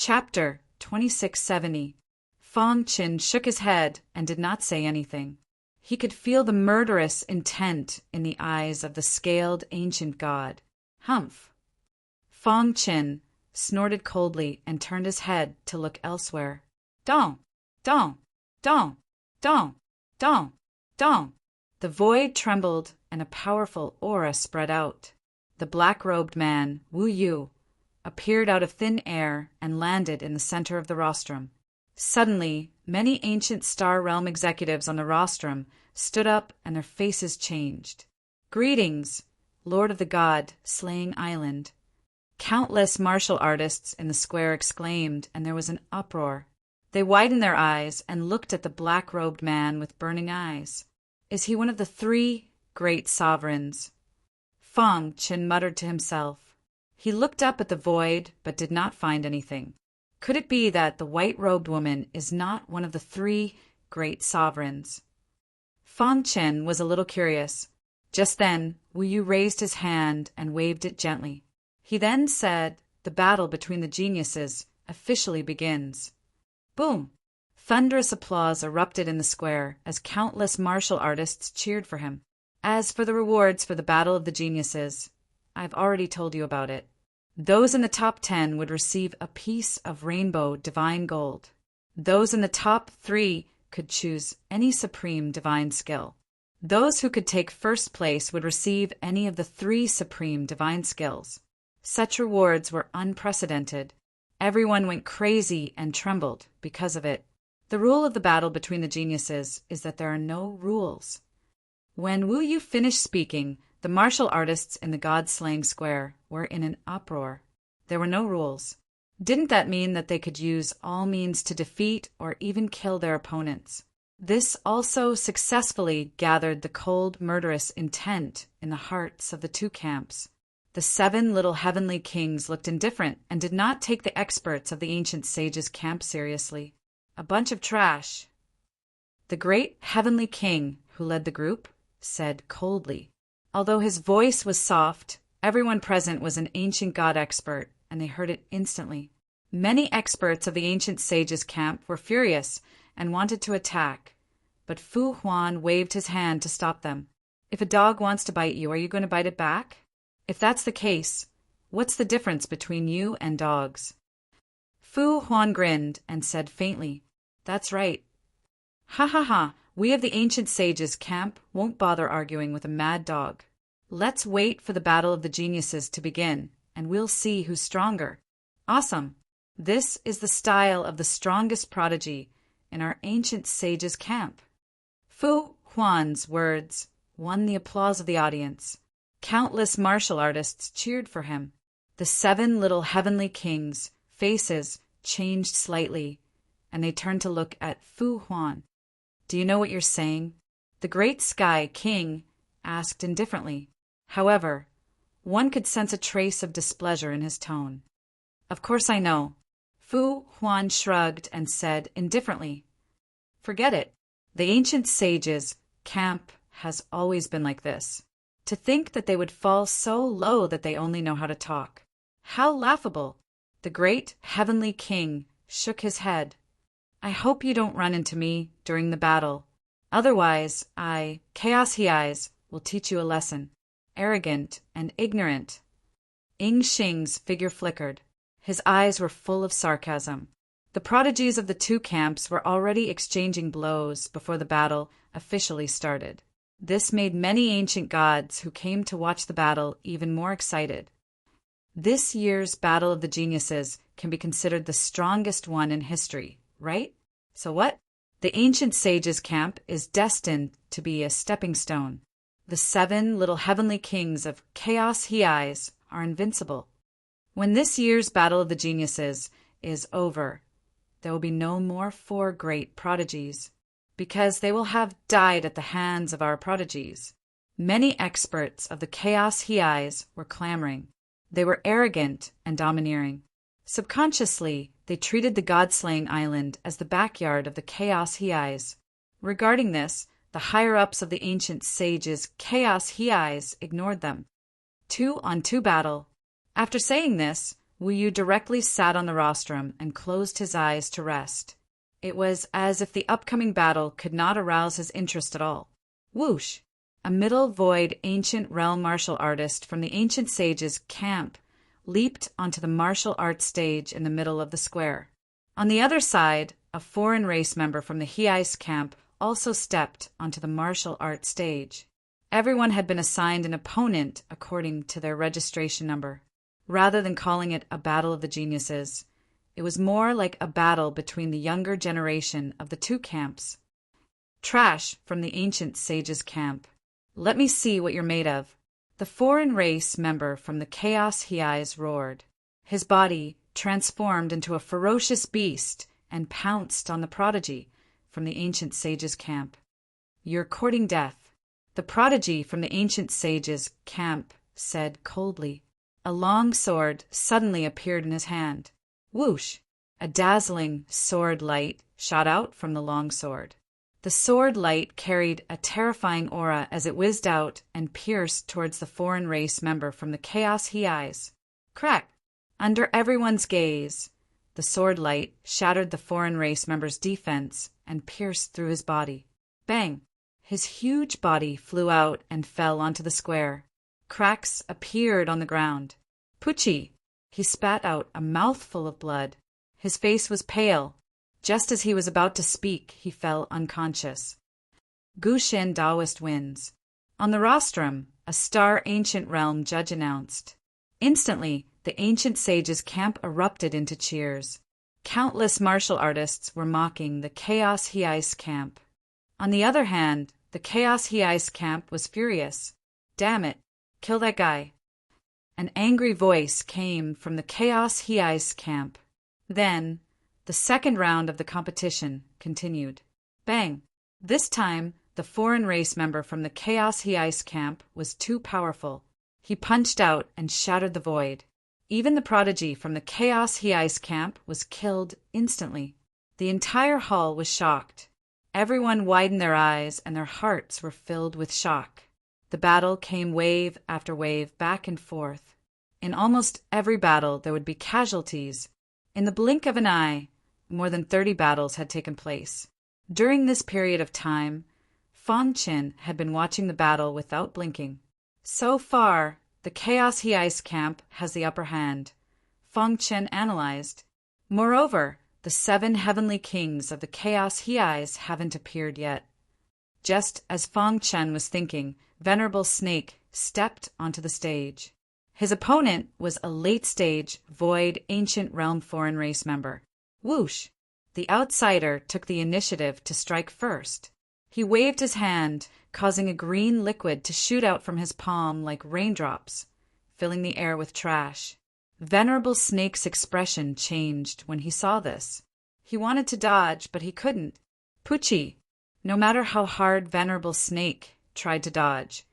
Chapter 2670. Fong Qin shook his head and did not say anything. He could feel the murderous intent in the eyes of the scaled ancient god. Humph! Fong Qin snorted coldly and turned his head to look elsewhere. Dong! Dong! Dong! Dong! Dong! Dong! The void trembled and a powerful aura spread out. The black-robed man, Wu Yu, appeared out of thin air and landed in the center of the rostrum. Suddenly, many ancient Star Realm executives on the rostrum stood up and their faces changed. Greetings, Lord of the God, Slaying Island. Countless martial artists in the square exclaimed, and there was an uproar. They widened their eyes and looked at the black-robed man with burning eyes. Is he one of the three great sovereigns? Fong Qin muttered to himself. He looked up at the void, but did not find anything. Could it be that the white-robed woman is not one of the three great sovereigns? Fong Qin was a little curious. Just then, Wu Yu raised his hand and waved it gently. He then said, "The battle between the geniuses officially begins." Boom! Thunderous applause erupted in the square as countless martial artists cheered for him. As for the rewards for the Battle of the Geniuses, I've already told you about it. Those in the top 10 would receive a piece of rainbow divine gold. Those in the top 3 could choose any supreme divine skill. Those who could take first place would receive any of the 3 supreme divine skills. Such rewards were unprecedented. Everyone went crazy and trembled because of it. The rule of the battle between the geniuses is that there are no rules. When Wu Yu finished speaking, the martial artists in the god-slaying square were in an uproar. There were no rules. Didn't that mean that they could use all means to defeat or even kill their opponents? This also successfully gathered the cold, murderous intent in the hearts of the two camps. The 7 little heavenly kings looked indifferent and did not take the experts of the ancient sages' camp seriously. A bunch of trash. The great heavenly king, who led the group, said coldly. Although his voice was soft, everyone present was an ancient god expert, and they heard it instantly. Many experts of the ancient sages' camp were furious and wanted to attack, but Fu Huan waved his hand to stop them. If a dog wants to bite you, are you going to bite it back? If that's the case, what's the difference between you and dogs? Fu Huan grinned and said faintly, "That's right. Ha ha ha, we of the ancient sages' camp won't bother arguing with a mad dog. Let's wait for the battle of the geniuses to begin, and we'll see who's stronger." Awesome! This is the style of the strongest prodigy in our ancient sages' camp. Fu Huan's words won the applause of the audience. Countless martial artists cheered for him. The 7 little heavenly kings' faces changed slightly, and they turned to look at Fu Huan. "Do you know what you're saying?" The great Sky King asked indifferently. However, one could sense a trace of displeasure in his tone. "Of course I know." Fu Huan shrugged and said indifferently, "Forget it. The ancient sages' camp has always been like this. To think that they would fall so low that they only know how to talk. How laughable!" The great heavenly king shook his head. "I hope you don't run into me during the battle. Otherwise, Chaos He Eyes, will teach you a lesson. Arrogant and ignorant." Ing Xing's figure flickered. His eyes were full of sarcasm. The prodigies of the two camps were already exchanging blows before the battle officially started. This made many ancient gods who came to watch the battle even more excited. This year's Battle of the Geniuses can be considered the strongest one in history, right? So what? The ancient sages' camp is destined to be a stepping stone. The 7 little heavenly kings of Chaos He Eyes are invincible. When this year's Battle of the Geniuses is over, there will be no more 4 great prodigies, because they will have died at the hands of our prodigies. Many experts of the Chaos He Eyes were clamoring. They were arrogant and domineering. Subconsciously, they treated the god-slaying island as the backyard of the Chaos He Eyes. Regarding this, the higher-ups of the ancient sages' Chaos He Eyes ignored them. 2-on-2 battle. After saying this, Wu Yu directly sat on the rostrum and closed his eyes to rest. It was as if the upcoming battle could not arouse his interest at all. Whoosh! A middle void ancient realm martial artist from the ancient sage's camp leaped onto the martial arts stage in the middle of the square. On the other side, a foreign race member from the Hei's camp also stepped onto the martial arts stage. Everyone had been assigned an opponent according to their registration number. Rather than calling it a battle of the geniuses, it was more like a battle between the younger generation of the two camps. Trash from the ancient sage's camp. Let me see what you're made of. The foreign race member from the Chaos Hei's roared. His body transformed into a ferocious beast and pounced on the prodigy from the ancient sage's camp. You're courting death. The prodigy from the ancient sage's camp said coldly. A long sword suddenly appeared in his hand. Whoosh! A dazzling sword light shot out from the long sword. The sword light carried a terrifying aura as it whizzed out and pierced towards the foreign race member from the Chaos Hei's. Crack! Under everyone's gaze, the sword light shattered the foreign race member's defense and pierced through his body. Bang! His huge body flew out and fell onto the square. Cracks appeared on the ground. Pucci! He spat out a mouthful of blood. His face was pale. Just as he was about to speak, he fell unconscious. Gushin Taoist wins. On the rostrum, a star ancient realm judge announced. Instantly, the ancient sage's camp erupted into cheers. Countless martial artists were mocking the Chaos Hei's camp. On the other hand, the Chaos Hei's camp was furious. Damn it, kill that guy. An angry voice came from the Chaos Hei's camp. Then, the second round of the competition continued. Bang! This time, the foreign race member from the Chaos Hei's camp was too powerful. He punched out and shattered the void. Even the prodigy from the Chaos Hei's camp was killed instantly. The entire hall was shocked. Everyone widened their eyes and their hearts were filled with shock. The battle came wave after wave back and forth. In almost every battle there would be casualties. In the blink of an eye, more than 30 battles had taken place. During this period of time, Fang Qin had been watching the battle without blinking. So far, the Chaos Hei's camp has the upper hand, Fang Qin analyzed. Moreover, the 7 heavenly kings of the Chaos Hei's haven't appeared yet. Just as Fang Qin was thinking, Venerable Snake stepped onto the stage. His opponent was a late-stage, void, ancient realm foreign race member. Whoosh! The outsider took the initiative to strike first. He waved his hand, causing a green liquid to shoot out from his palm like raindrops, filling the air with trash. Venerable Snake's expression changed when he saw this. He wanted to dodge, but he couldn't. Pucci! No matter how hard Venerable Snake tried to dodge,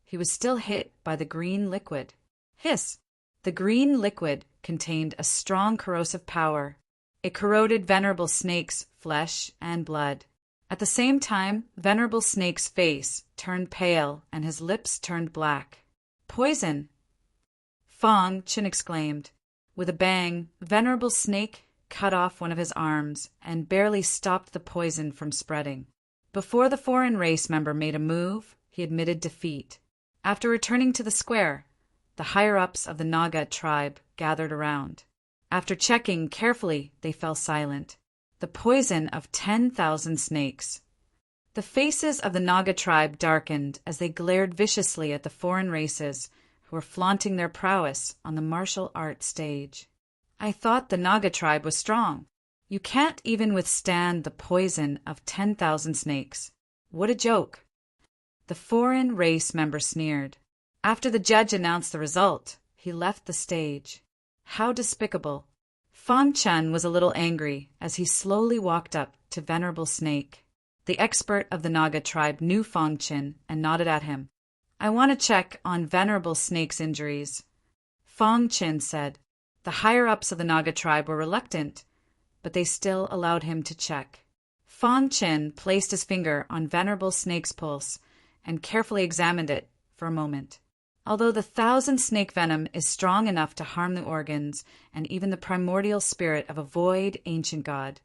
he was still hit by the green liquid. Hiss! The green liquid contained a strong corrosive power. It corroded Venerable Snake's flesh and blood. At the same time, Venerable Snake's face turned pale and his lips turned black. Poison! Fang Qin exclaimed. With a bang, Venerable Snake cut off one of his arms and barely stopped the poison from spreading. Before the foreign race member made a move, he admitted defeat. After returning to the square, the higher-ups of the Naga tribe gathered around. After checking carefully, they fell silent. The poison of 10,000 snakes. The faces of the Naga tribe darkened as they glared viciously at the foreign races who were flaunting their prowess on the martial arts stage. I thought the Naga tribe was strong. You can't even withstand the poison of 10,000 snakes. What a joke. The foreign race member sneered. After the judge announced the result, he left the stage. How despicable. Fang Qin was a little angry as he slowly walked up to Venerable Snake. The expert of the Naga tribe knew Fang Qin and nodded at him. I want to check on Venerable Snake's injuries. Fang Qin said. The higher-ups of the Naga tribe were reluctant, but they still allowed him to check. Fang Qin placed his finger on Venerable Snake's pulse and carefully examined it for a moment. Although the 1,000 snake venom is strong enough to harm the organs and even the primordial spirit of a void ancient god.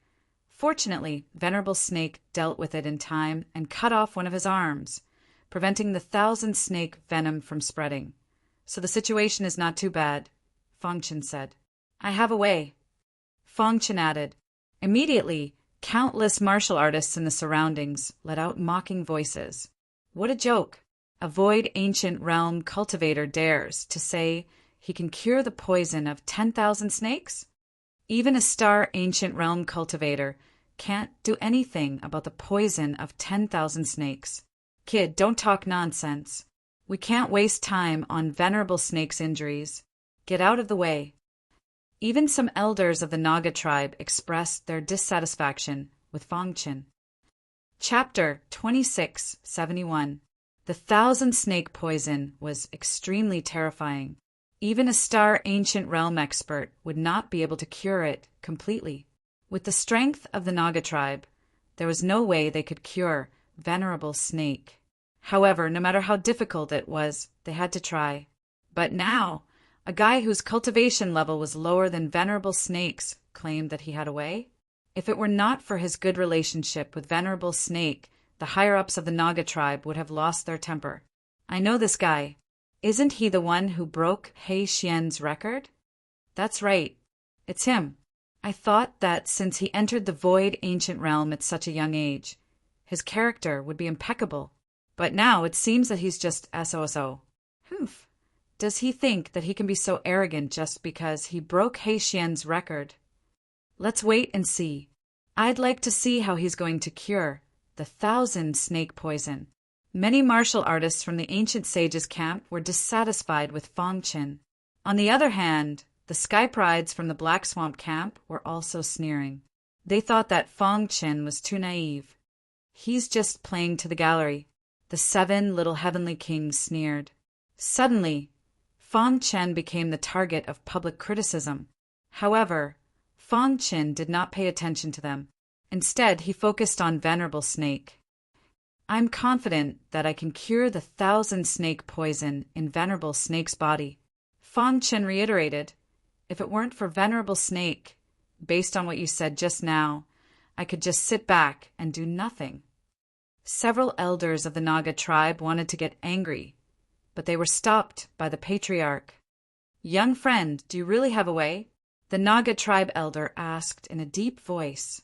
Fortunately, Venerable Snake dealt with it in time and cut off one of his arms, preventing the 1,000 snake venom from spreading. So the situation is not too bad, Fangchen said. I have a way. Fangchen added. Immediately, countless martial artists in the surroundings let out mocking voices. What a joke! A void ancient realm cultivator dares to say he can cure the poison of 10,000 snakes? Even a star ancient realm cultivator can't do anything about the poison of 10,000 snakes. Kid, don't talk nonsense. We can't waste time on Venerable Snake's injuries. Get out of the way. Even some elders of the Naga tribe expressed their dissatisfaction with Fangchen. Chapter 2671. The 1,000 snake poison was extremely terrifying. Even a star ancient realm expert would not be able to cure it completely. With the strength of the Naga tribe, there was no way they could cure Venerable Snake. However, no matter how difficult it was, they had to try. But now, a guy whose cultivation level was lower than Venerable Snake's claimed that he had a way. If it were not for his good relationship with Venerable Snake, the higher-ups of the Naga tribe would have lost their temper. I know this guy. Isn't he the one who broke He Xian's record? That's right. It's him. I thought that since he entered the void ancient realm at such a young age, his character would be impeccable. But now it seems that he's just SOSO. Humph. Does he think that he can be so arrogant just because he broke He Xian's record? Let's wait and see. I'd like to see how he's going to cure the 1,000 snake poison. Many martial artists from the ancient sage's camp were dissatisfied with Fangchen. On the other hand, the sky prides from the Black Swamp camp were also sneering. They thought that Fangchen was too naive. He's just playing to the gallery. The 7 little heavenly kings sneered. Suddenly, Fangchen became the target of public criticism. However, Fangchen did not pay attention to them. Instead, he focused on Venerable Snake. I'm confident that I can cure the 1,000 snake poison in Venerable Snake's body. Fangchen reiterated, if it weren't for Venerable Snake, based on what you said just now, I could just sit back and do nothing. Several elders of the Naga tribe wanted to get angry, but they were stopped by the patriarch. Young friend, do you really have a way? The Naga tribe elder asked in a deep voice.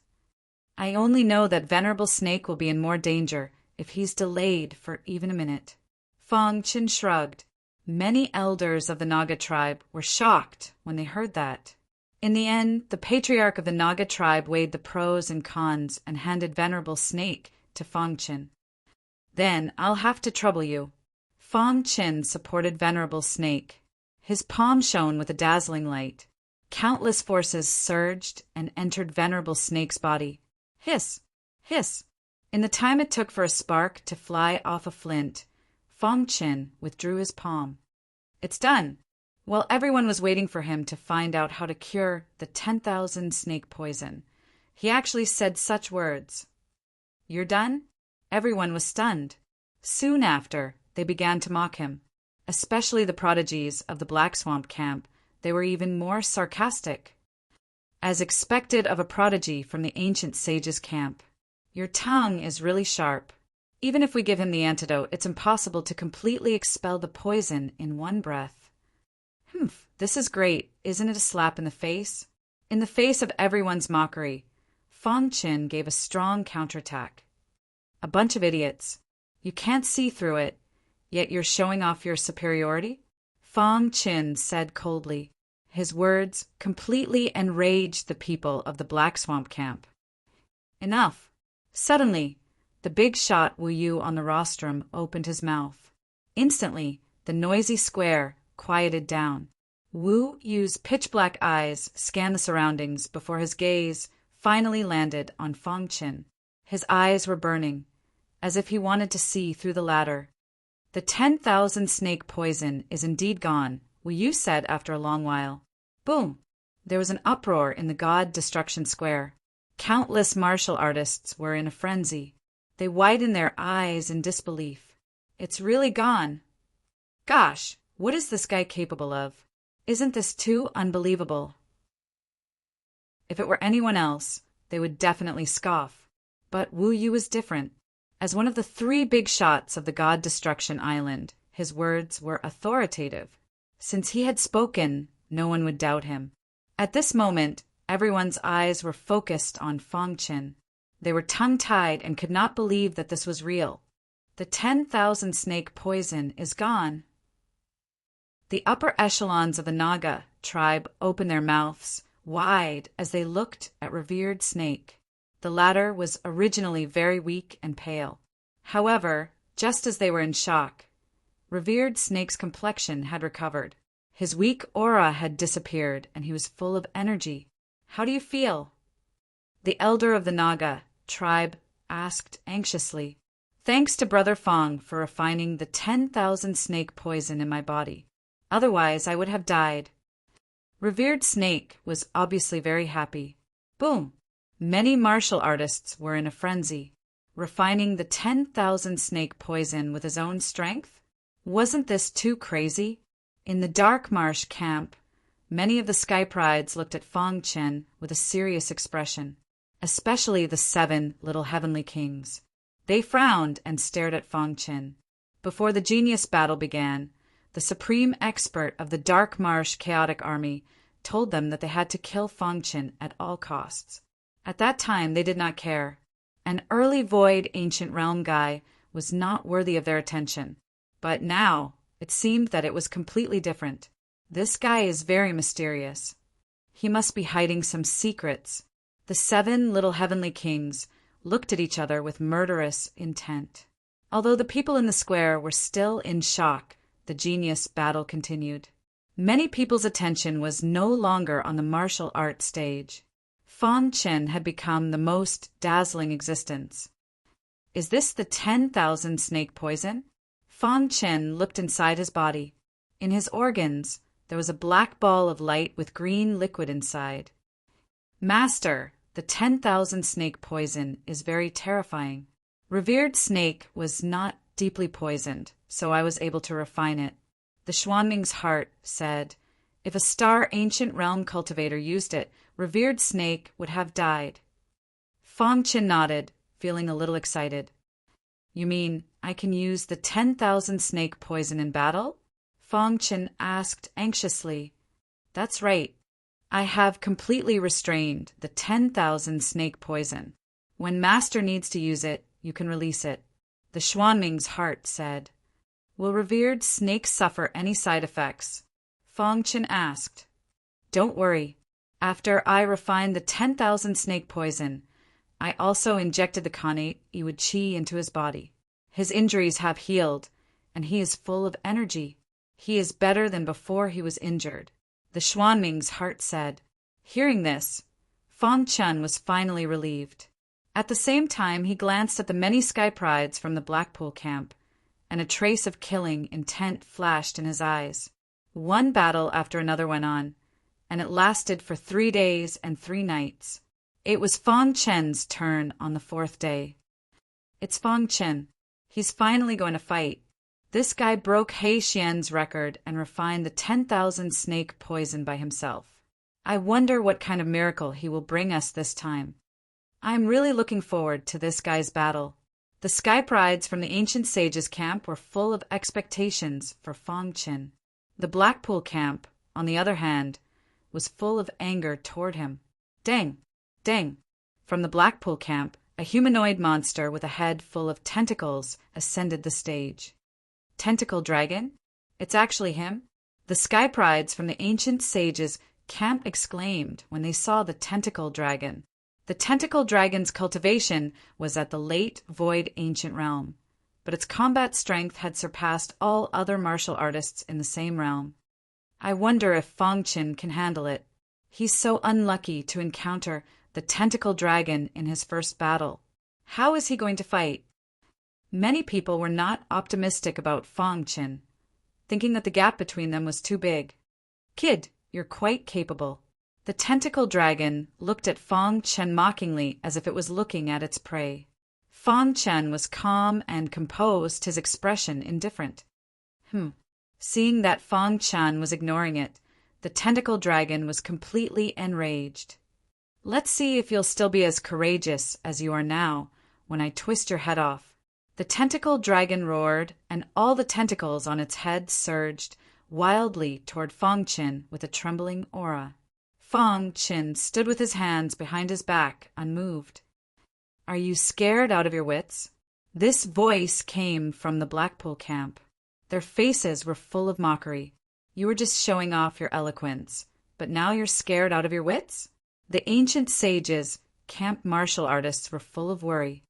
I only know that Venerable Snake will be in more danger if he's delayed for even a minute. Fangchen shrugged. Many elders of the Naga tribe were shocked when they heard that. In the end, the patriarch of the Naga tribe weighed the pros and cons and handed Venerable Snake to Fangchen. Then I'll have to trouble you. Fangchen supported Venerable Snake. His palm shone with a dazzling light. Countless forces surged and entered Venerable Snake's body. Hiss! Hiss! In the time it took for a spark to fly off a flint, Fangchen withdrew his palm. It's done! While everyone was waiting for him to find out how to cure the 10,000 snake poison, he actually said such words. You're done? Everyone was stunned. Soon after, they began to mock him. Especially the prodigies of the Black Swamp camp, they were even more sarcastic. As expected of a prodigy from the ancient sage's camp. Your tongue is really sharp. Even if we give him the antidote, it's impossible to completely expel the poison in one breath. Humph, this is great. Isn't it a slap in the face? In the face of everyone's mockery, Fangchen gave a strong counterattack. A bunch of idiots. You can't see through it, yet you're showing off your superiority? Fangchen said coldly. His words completely enraged the people of the Black Swamp camp. Enough. Suddenly, the big shot Wu Yu on the rostrum opened his mouth. Instantly, the noisy square quieted down. Wu Yu's pitch-black eyes scanned the surroundings before his gaze finally landed on Fangchen. His eyes were burning, as if he wanted to see through the latter. The 10,000 snake poison is indeed gone, Wu Yu said after a long while. Boom! There was an uproar in the God Destruction Square. Countless martial artists were in a frenzy. They widened their eyes in disbelief. It's really gone. Gosh, What is this guy capable of? Isn't this too unbelievable? If it were anyone else, they would definitely scoff. But Wu Yu was different. As one of the 3 big shots of the God Destruction Island, his words were authoritative. Since he had spoken, no one would doubt him. At this moment, everyone's eyes were focused on Fang Qin. They were tongue-tied and could not believe that this was real. The 10,000 snake poison is gone. The upper echelons of the Naga tribe opened their mouths wide as they looked at revered Snake. The latter was originally very weak and pale. However, just as they were in shock, revered Snake's complexion had recovered. His weak aura had disappeared and he was full of energy. "How do you feel?" The elder of the Naga tribe asked anxiously. "Thanks to Brother Fang for refining the 10,000 snake poison in my body. Otherwise, I would have died." Revered Snake was obviously very happy. Boom! Many martial artists were in a frenzy. Refining the 10,000 snake poison with his own strength? Wasn't this too crazy? In the Dark Marsh camp, many of the Sky Prides looked at Fang Qin with a serious expression, especially the 7 little heavenly kings. They frowned and stared at Fang Qin. Before the genius battle began, the supreme expert of the Dark Marsh chaotic army told them that they had to kill Fang Qin at all costs. At that time, they did not care. An early Void Ancient Realm guy was not worthy of their attention. But now, it seemed that it was completely different. This guy is very mysterious. He must be hiding some secrets. The 7 little heavenly kings looked at each other with murderous intent. Although the people in the square were still in shock, the genius battle continued. Many people's attention was no longer on the martial arts stage. Fang Qin had become the most dazzling existence. "Is this the 10,000 snake poison?" Fang Qin looked inside his body. In his organs, there was a black ball of light with green liquid inside. "Master, the 10,000 snake poison is very terrifying. Revered Snake was not deeply poisoned, so I was able to refine it." The Xuanming's heart said, "If a Star Ancient Realm cultivator used it, Revered Snake would have died." Fang Qin nodded, feeling a little excited. "You mean I can use the 10,000 snake poison in battle?" Fang Qin asked anxiously. "That's right. I have completely restrained the 10,000 snake poison. When Master needs to use it, you can release it." The Xuanming's heart said, "Will Revered Snake suffer any side effects?" Fang Qin asked. "Don't worry. After I refined the 10,000 snake poison, I also injected the Khanate Iwid Qi into his body. His injuries have healed, and he is full of energy. He is better than before he was injured." The Xuanming's heart said. Hearing this, Fang Qin was finally relieved. At the same time, he glanced at the many Sky Prides from the Blackpool camp, and a trace of killing intent flashed in his eyes. One battle after another went on, and it lasted for 3 days and 3 nights. It was Fang Qin's turn on the 4th day. "It's Fang Qin. He's finally going to fight. This guy broke He Xian's record and refined the 10,000 snake poison by himself. I wonder what kind of miracle he will bring us this time. I'm really looking forward to this guy's battle." The Sky Prides from the Ancient Sages camp were full of expectations for Fang Qin. The Blackpool camp, on the other hand, was full of anger toward him. Dang! Dang! From the Blackpool camp, a humanoid monster with a head full of tentacles ascended the stage. "Tentacle dragon? It's actually him?" The Sky Prides from the Ancient Sages camp exclaimed when they saw the tentacle dragon. The tentacle dragon's cultivation was at the late Void Ancient Realm, but its combat strength had surpassed all other martial artists in the same realm. I wonder if Fang Qin can handle it. He's so unlucky to encounter the tentacle dragon in his first battle. How is he going to fight? Many people were not optimistic about Fang Qin, thinking that the gap between them was too big. "Kid, you're quite capable." The tentacle dragon looked at Fang Qin mockingly as if it was looking at its prey. Fang Qin was calm and composed, his expression indifferent. Seeing that Fang Chan was ignoring it, the tentacle dragon was completely enraged. Let's see if you'll still be as courageous as you are now when I twist your head off. The tentacle dragon roared, and all the tentacles on its head surged wildly toward Fang Chin with a trembling aura. Fang Chin stood with his hands behind his back, unmoved. Are you scared out of your wits? This voice came from the Blackpool camp. Their faces were full of mockery. You were just showing off your eloquence, but now you're scared out of your wits? The ancient sages, camp martial artists, were full of worry.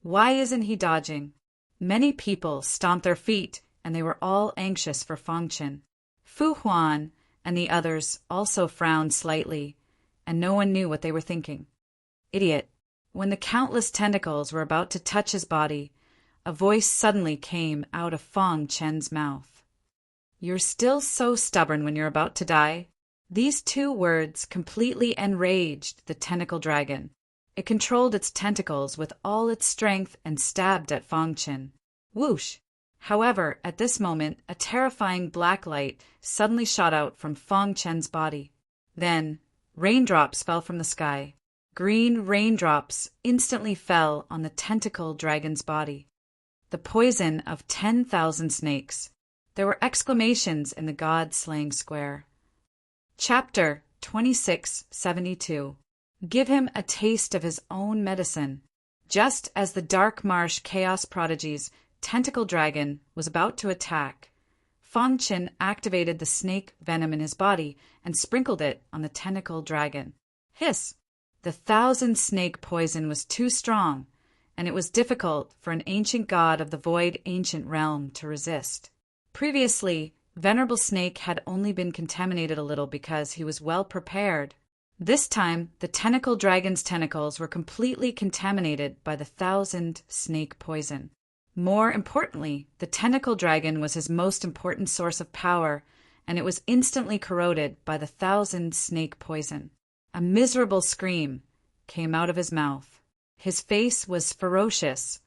Why isn't he dodging? Many people stomped their feet, and they were all anxious for Fang Chin. Fu Huan and the others also frowned slightly, and no one knew what they were thinking. Idiot! When the countless tentacles were about to touch his body, a voice suddenly came out of Fang Chen's mouth. You're still so stubborn when you're about to die? These two words completely enraged the tentacle dragon. It controlled its tentacles with all its strength and stabbed at Fang Chin. Whoosh! However, at this moment, a terrifying black light suddenly shot out from Fang Chen's body. Then, raindrops fell from the sky. Green raindrops instantly fell on the tentacle dragon's body. The poison of 10,000 snakes. There were exclamations in the god-slaying square. Chapter 2672. Give him a taste of his own medicine. Just as the Dark Marsh Chaos Prodigy's tentacle dragon was about to attack, Fang Chin activated the snake venom in his body and sprinkled it on the tentacle dragon. Hiss! The 1,000 snake poison was too strong, and it was difficult for an ancient god of the void ancient realm to resist. Previously, Venerable Snake had only been contaminated a little because he was well prepared. This time, the tentacle dragon's tentacles were completely contaminated by the 1,000 snake poison. More importantly, the tentacle dragon was his most important source of power, and it was instantly corroded by the 1,000 snake poison. A miserable scream came out of his mouth. His face was ferocious,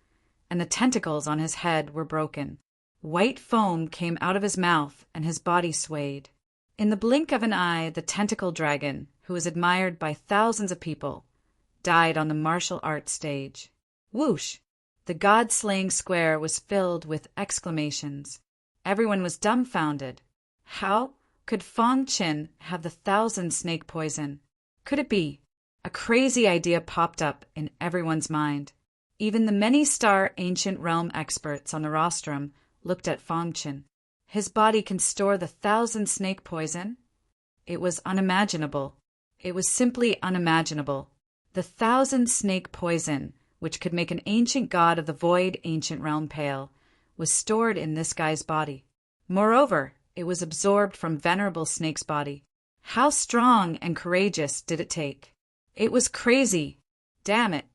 and the tentacles on his head were broken. White foam came out of his mouth, and his body swayed. In the blink of an eye, the tentacle dragon, who was admired by thousands of people, died on the martial arts stage. Whoosh! The god-slaying square was filled with exclamations. Everyone was dumbfounded. How could Fang Chin have the 1,000 snake poison? Could it be? A crazy idea popped up in everyone's mind. Even the many-star ancient realm experts on the rostrum looked at Fang Chin. His body can store the 1,000 snake poison? It was unimaginable. It was simply unimaginable. The 1,000 snake poison, which could make an ancient god of the void ancient realm pale, was stored in this guy's body. Moreover, it was absorbed from Venerable Snake's body. How strong and courageous did it take? It was crazy. Damn it.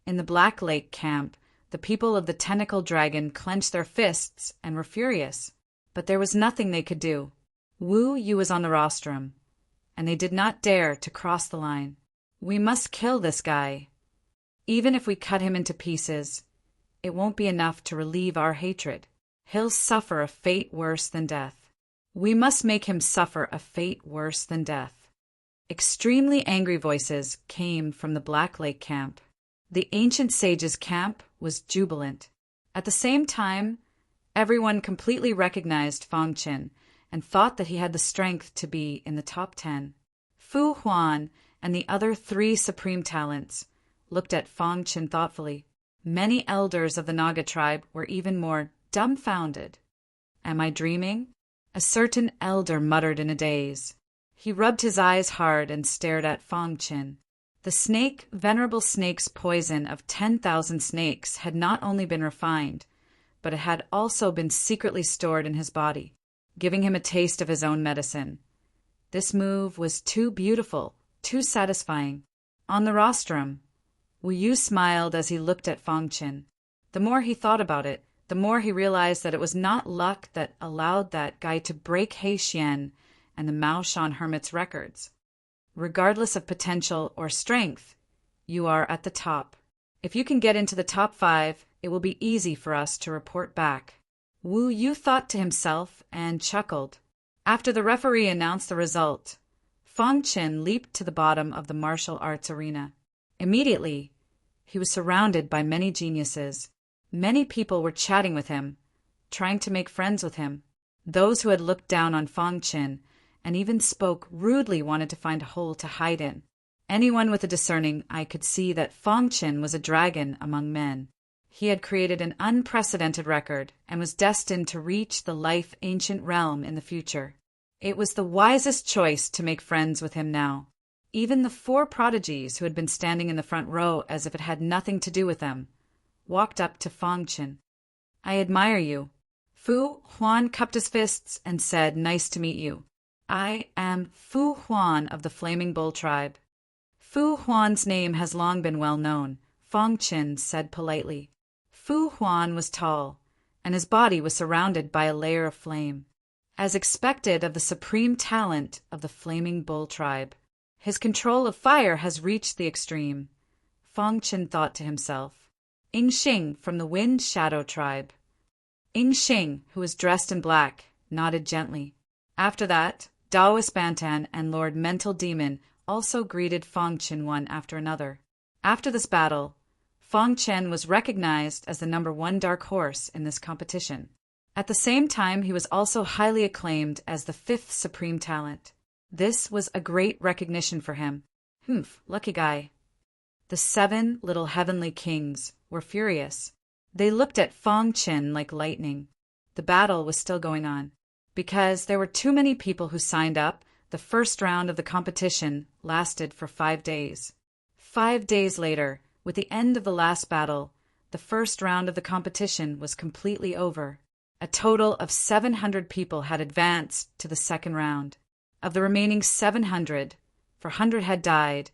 In the Black Lake camp, the people of the tentacle dragon clenched their fists and were furious. But there was nothing they could do. Wu Yu was on the rostrum, and they did not dare to cross the line. We must kill this guy. Even if we cut him into pieces, it won't be enough to relieve our hatred. He'll suffer a fate worse than death. We must make him suffer a fate worse than death. Extremely angry voices came from the Black Lake camp. The ancient sage's camp was jubilant. At the same time, everyone completely recognized Fang Chin and thought that he had the strength to be in the top 10. Fu Huan and the other 3 supreme talents looked at Fang Chin thoughtfully. Many elders of the Naga tribe were even more dumbfounded. Am I dreaming? A certain elder muttered in a daze. He rubbed his eyes hard and stared at Fang Chin. The snake, Venerable Snake's poison of 10,000 snakes had not only been refined, but it had also been secretly stored in his body, giving him a taste of his own medicine. This move was too beautiful, too satisfying. On the rostrum, Wu Yu smiled as he looked at Fang Chin. The more he thought about it, the more he realized that it was not luck that allowed that guy to break He Xian and the Mao Shan Hermit's records. Regardless of potential or strength, you are at the top. If you can get into the top 5, it will be easy for us to report back. Wu Yu thought to himself and chuckled. After the referee announced the result, Fang Qin leaped to the bottom of the martial arts arena. Immediately, he was surrounded by many geniuses. Many people were chatting with him, trying to make friends with him. Those who had looked down on Fang Qin and even spoke rudely wanted to find a hole to hide in. Anyone with a discerning eye could see that Fang Qin was a dragon among men. He had created an unprecedented record and was destined to reach the life-ancient realm in the future. It was the wisest choice to make friends with him now. Even the 4 prodigies who had been standing in the front row as if it had nothing to do with them walked up to Fang Qin. "I admire you." Fu Huan cupped his fists and said, "Nice to meet you. I am Fu Huan of the Flaming Bull tribe." Fu Huan's name has long been well known, Fang Qin said politely. Fu Huan was tall, and his body was surrounded by a layer of flame, as expected of the supreme talent of the Flaming Bull tribe. His control of fire has reached the extreme, Fang Qin thought to himself. Ying Xing from the Wind Shadow tribe. Ying Xing, who was dressed in black, nodded gently. After that, Daoist Bantan and Lord Mental Demon also greeted Fang Qin one after another. After this battle, Fang Qin was recognized as the #1 dark horse in this competition. At the same time, he was also highly acclaimed as the 5th supreme talent. This was a great recognition for him. Lucky guy. The 7 little heavenly kings were furious. They looked at Fang Qin like lightning. The battle was still going on. Because there were too many people who signed up, the first round of the competition lasted for 5 days. 5 days later, with the end of the last battle, the first round of the competition was completely over. A total of 700 people had advanced to the second round. Of the remaining 700, 400 had died,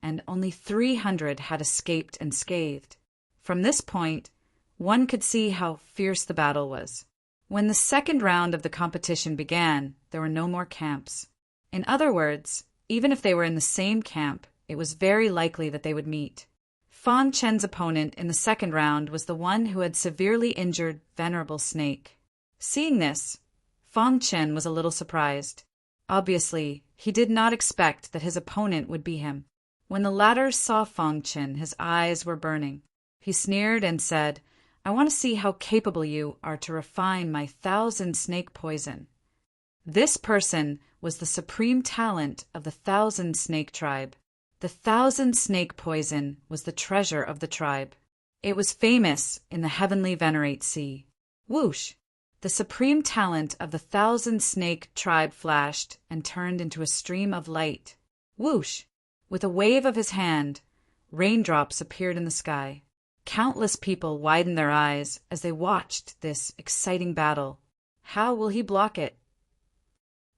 and only 300 had escaped unscathed. From this point, one could see how fierce the battle was. When the second round of the competition began, there were no more camps. In other words, even if they were in the same camp, it was very likely that they would meet. Fang Qin's opponent in the second round was the one who had severely injured Venerable Snake. Seeing this, Fang Qin was a little surprised. Obviously, he did not expect that his opponent would be him. When the latter saw Fang Qin, his eyes were burning. He sneered and said, "I want to see how capable you are to refine my 1,000 snake poison." This person was the supreme talent of the 1,000 snake tribe. The 1,000 snake poison was the treasure of the tribe. It was famous in the heavenly Venerate Sea. Whoosh! The supreme talent of the 1,000 snake tribe flashed and turned into a stream of light. Whoosh! With a wave of his hand, raindrops appeared in the sky. Countless people widened their eyes as they watched this exciting battle. How will he block it?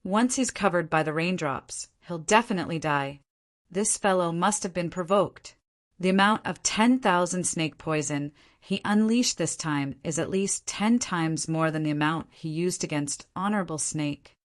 Once he's covered by the raindrops, he'll definitely die. This fellow must have been provoked. The amount of 10,000 snake poison he unleashed this time is at least 10 times more than the amount he used against Honorable Snake.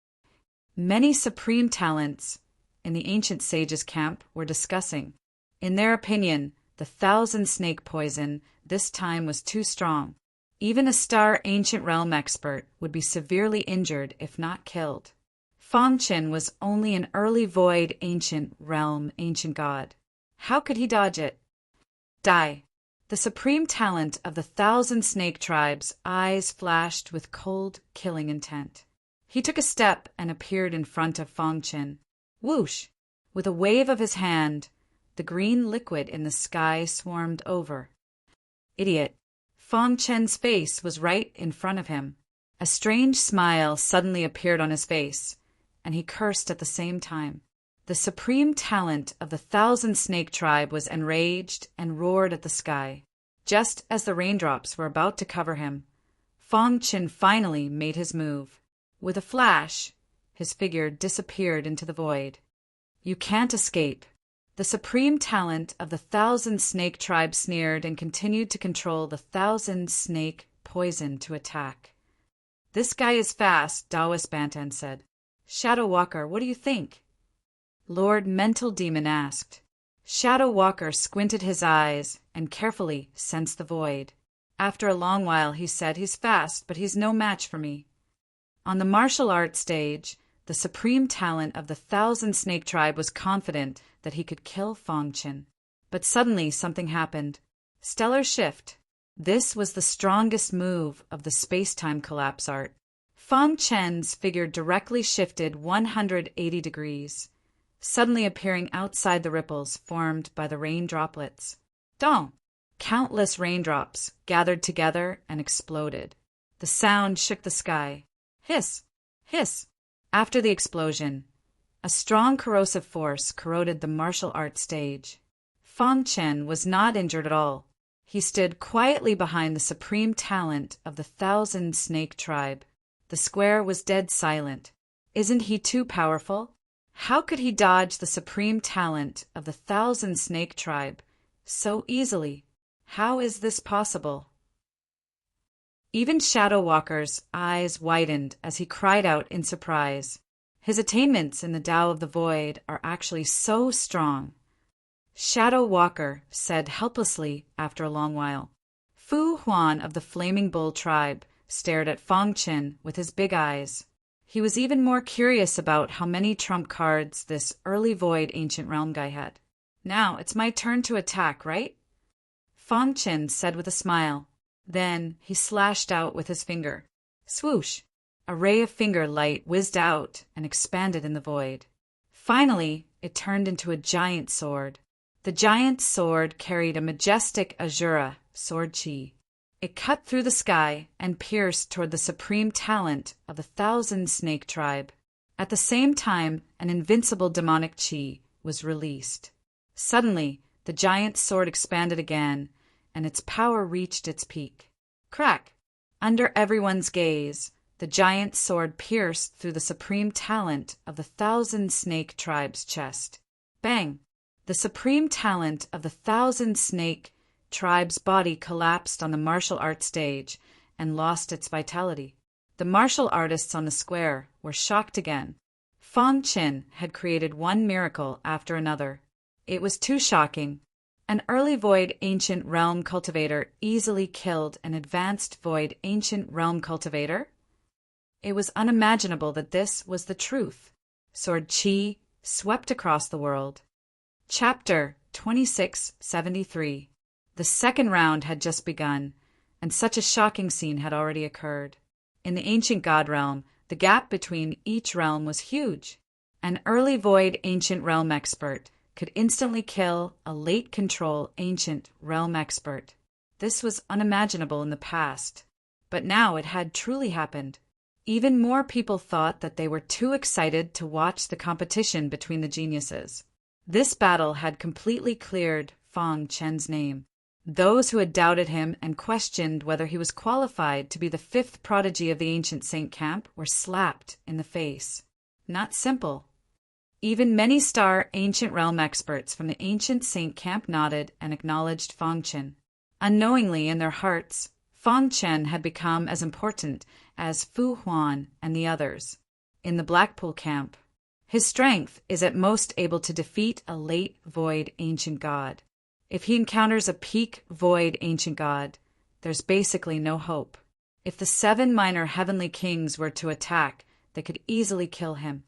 Many supreme talents in the ancient sages' camp were discussing. In their opinion, the 1,000 snake poison this time was too strong. Even a star ancient realm expert would be severely injured if not killed. Fang Qin was only an early void ancient realm ancient god. How could he dodge it? Die. The supreme talent of the 1,000 snake tribe's eyes flashed with cold, killing intent. He took a step and appeared in front of Fang Qin. Whoosh! With a wave of his hand, the green liquid in the sky swarmed over. Idiot! Fang Qin's face was right in front of him. A strange smile suddenly appeared on his face, and he cursed at the same time. The supreme talent of the 1,000 snake tribe was enraged and roared at the sky. Just as the raindrops were about to cover him, Fang Qin finally made his move. With a flash, his figure disappeared into the void. You can't escape. The supreme talent of the 1,000 snake tribe sneered and continued to control the 1,000 snake poison to attack. This guy is fast, Daoist Bantan said. Shadow Walker, what do you think? Lord Mental Demon asked. Shadow Walker squinted his eyes and carefully sensed the void. After a long while he said, "He's fast, but he's no match for me." On the martial arts stage, the supreme talent of the Thousand Snake Tribe was confident that he could kill Fong Qin. But suddenly something happened. Stellar shift. This was the strongest move of the space-time collapse art. Fong Qin's figure directly shifted 180 degrees, suddenly appearing outside the ripples formed by the rain droplets. Dong! Countless raindrops gathered together and exploded. The sound shook the sky. Hiss! Hiss! After the explosion, a strong corrosive force corroded the martial arts stage. Fong Qin was not injured at all. He stood quietly behind the supreme talent of the Thousand Snake Tribe. The square was dead silent. Isn't he too powerful? How could he dodge the supreme talent of the Thousand Snake Tribe so easily? How is this possible? Even Shadow Walker's eyes widened as he cried out in surprise. His attainments in the Tao of the Void are actually so strong. Shadow Walker said helplessly after a long while. Fu Huan of the Flaming Bull tribe stared at Fong Qin with his big eyes. He was even more curious about how many trump cards this early Void Ancient Realm guy had. "Now it's my turn to attack, right?" Fong Qin said with a smile. Then he slashed out with his finger. Swoosh! A ray of finger light whizzed out and expanded in the void. Finally, it turned into a giant sword. The giant sword carried a majestic Azura sword chi. It cut through the sky and pierced toward the supreme talent of the Thousand Snake Tribe. At the same time, an invincible demonic chi was released. Suddenly, the giant sword expanded again, and its power reached its peak. Crack! Under everyone's gaze, the giant sword pierced through the supreme talent of the Thousand Snake Tribe's chest. Bang! The supreme talent of the Thousand Snake Tribe's body collapsed on the martial arts stage and lost its vitality. The martial artists on the square were shocked again. Fong Qin had created one miracle after another. It was too shocking. An early Void Ancient Realm cultivator easily killed an advanced Void Ancient Realm cultivator? It was unimaginable that this was the truth. Sword Chi swept across the world. Chapter 2673. The second round had just begun, and such a shocking scene had already occurred. In the ancient God realm, the gap between each realm was huge. An early Void Ancient Realm expert could instantly kill a late control Ancient Realm expert. This was unimaginable in the past, but now it had truly happened. Even more people thought that they were too excited to watch the competition between the geniuses. This battle had completely cleared Fong Qin's name. Those who had doubted him and questioned whether he was qualified to be the fifth prodigy of the ancient Saint Camp were slapped in the face. Not simple. Even many star Ancient Realm experts from the ancient Saint Camp nodded and acknowledged Fong Qin. Unknowingly in their hearts, Fong Qin had become as important as Fu Huan and the others. In the Blackpool camp, his strength is at most able to defeat a late Void Ancient God. If he encounters a peak Void Ancient God, there's basically no hope. If the 7 minor heavenly kings were to attack, they could easily kill him.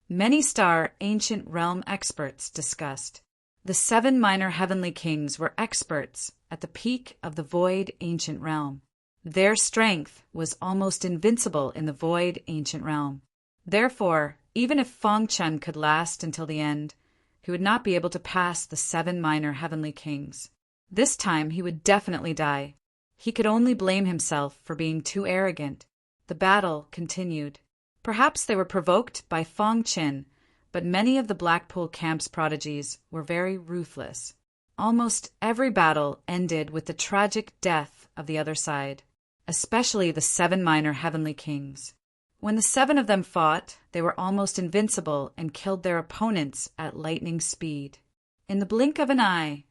Many star Ancient Realm experts discussed. The 7 minor heavenly kings were experts at the peak of the Void Ancient Realm. Their strength was almost invincible in the Void Ancient Realm. Therefore, even if Fong Qin could last until the end, he would not be able to pass the 7 minor heavenly kings. This time he would definitely die. He could only blame himself for being too arrogant. The battle continued. Perhaps they were provoked by Fong Qin, but many of the Blackpool camp's prodigies were very ruthless. Almost every battle ended with the tragic death of the other side, especially the 7 minor heavenly kings. When the 7 of them fought, they were almost invincible and killed their opponents at lightning speed. In the blink of an eye,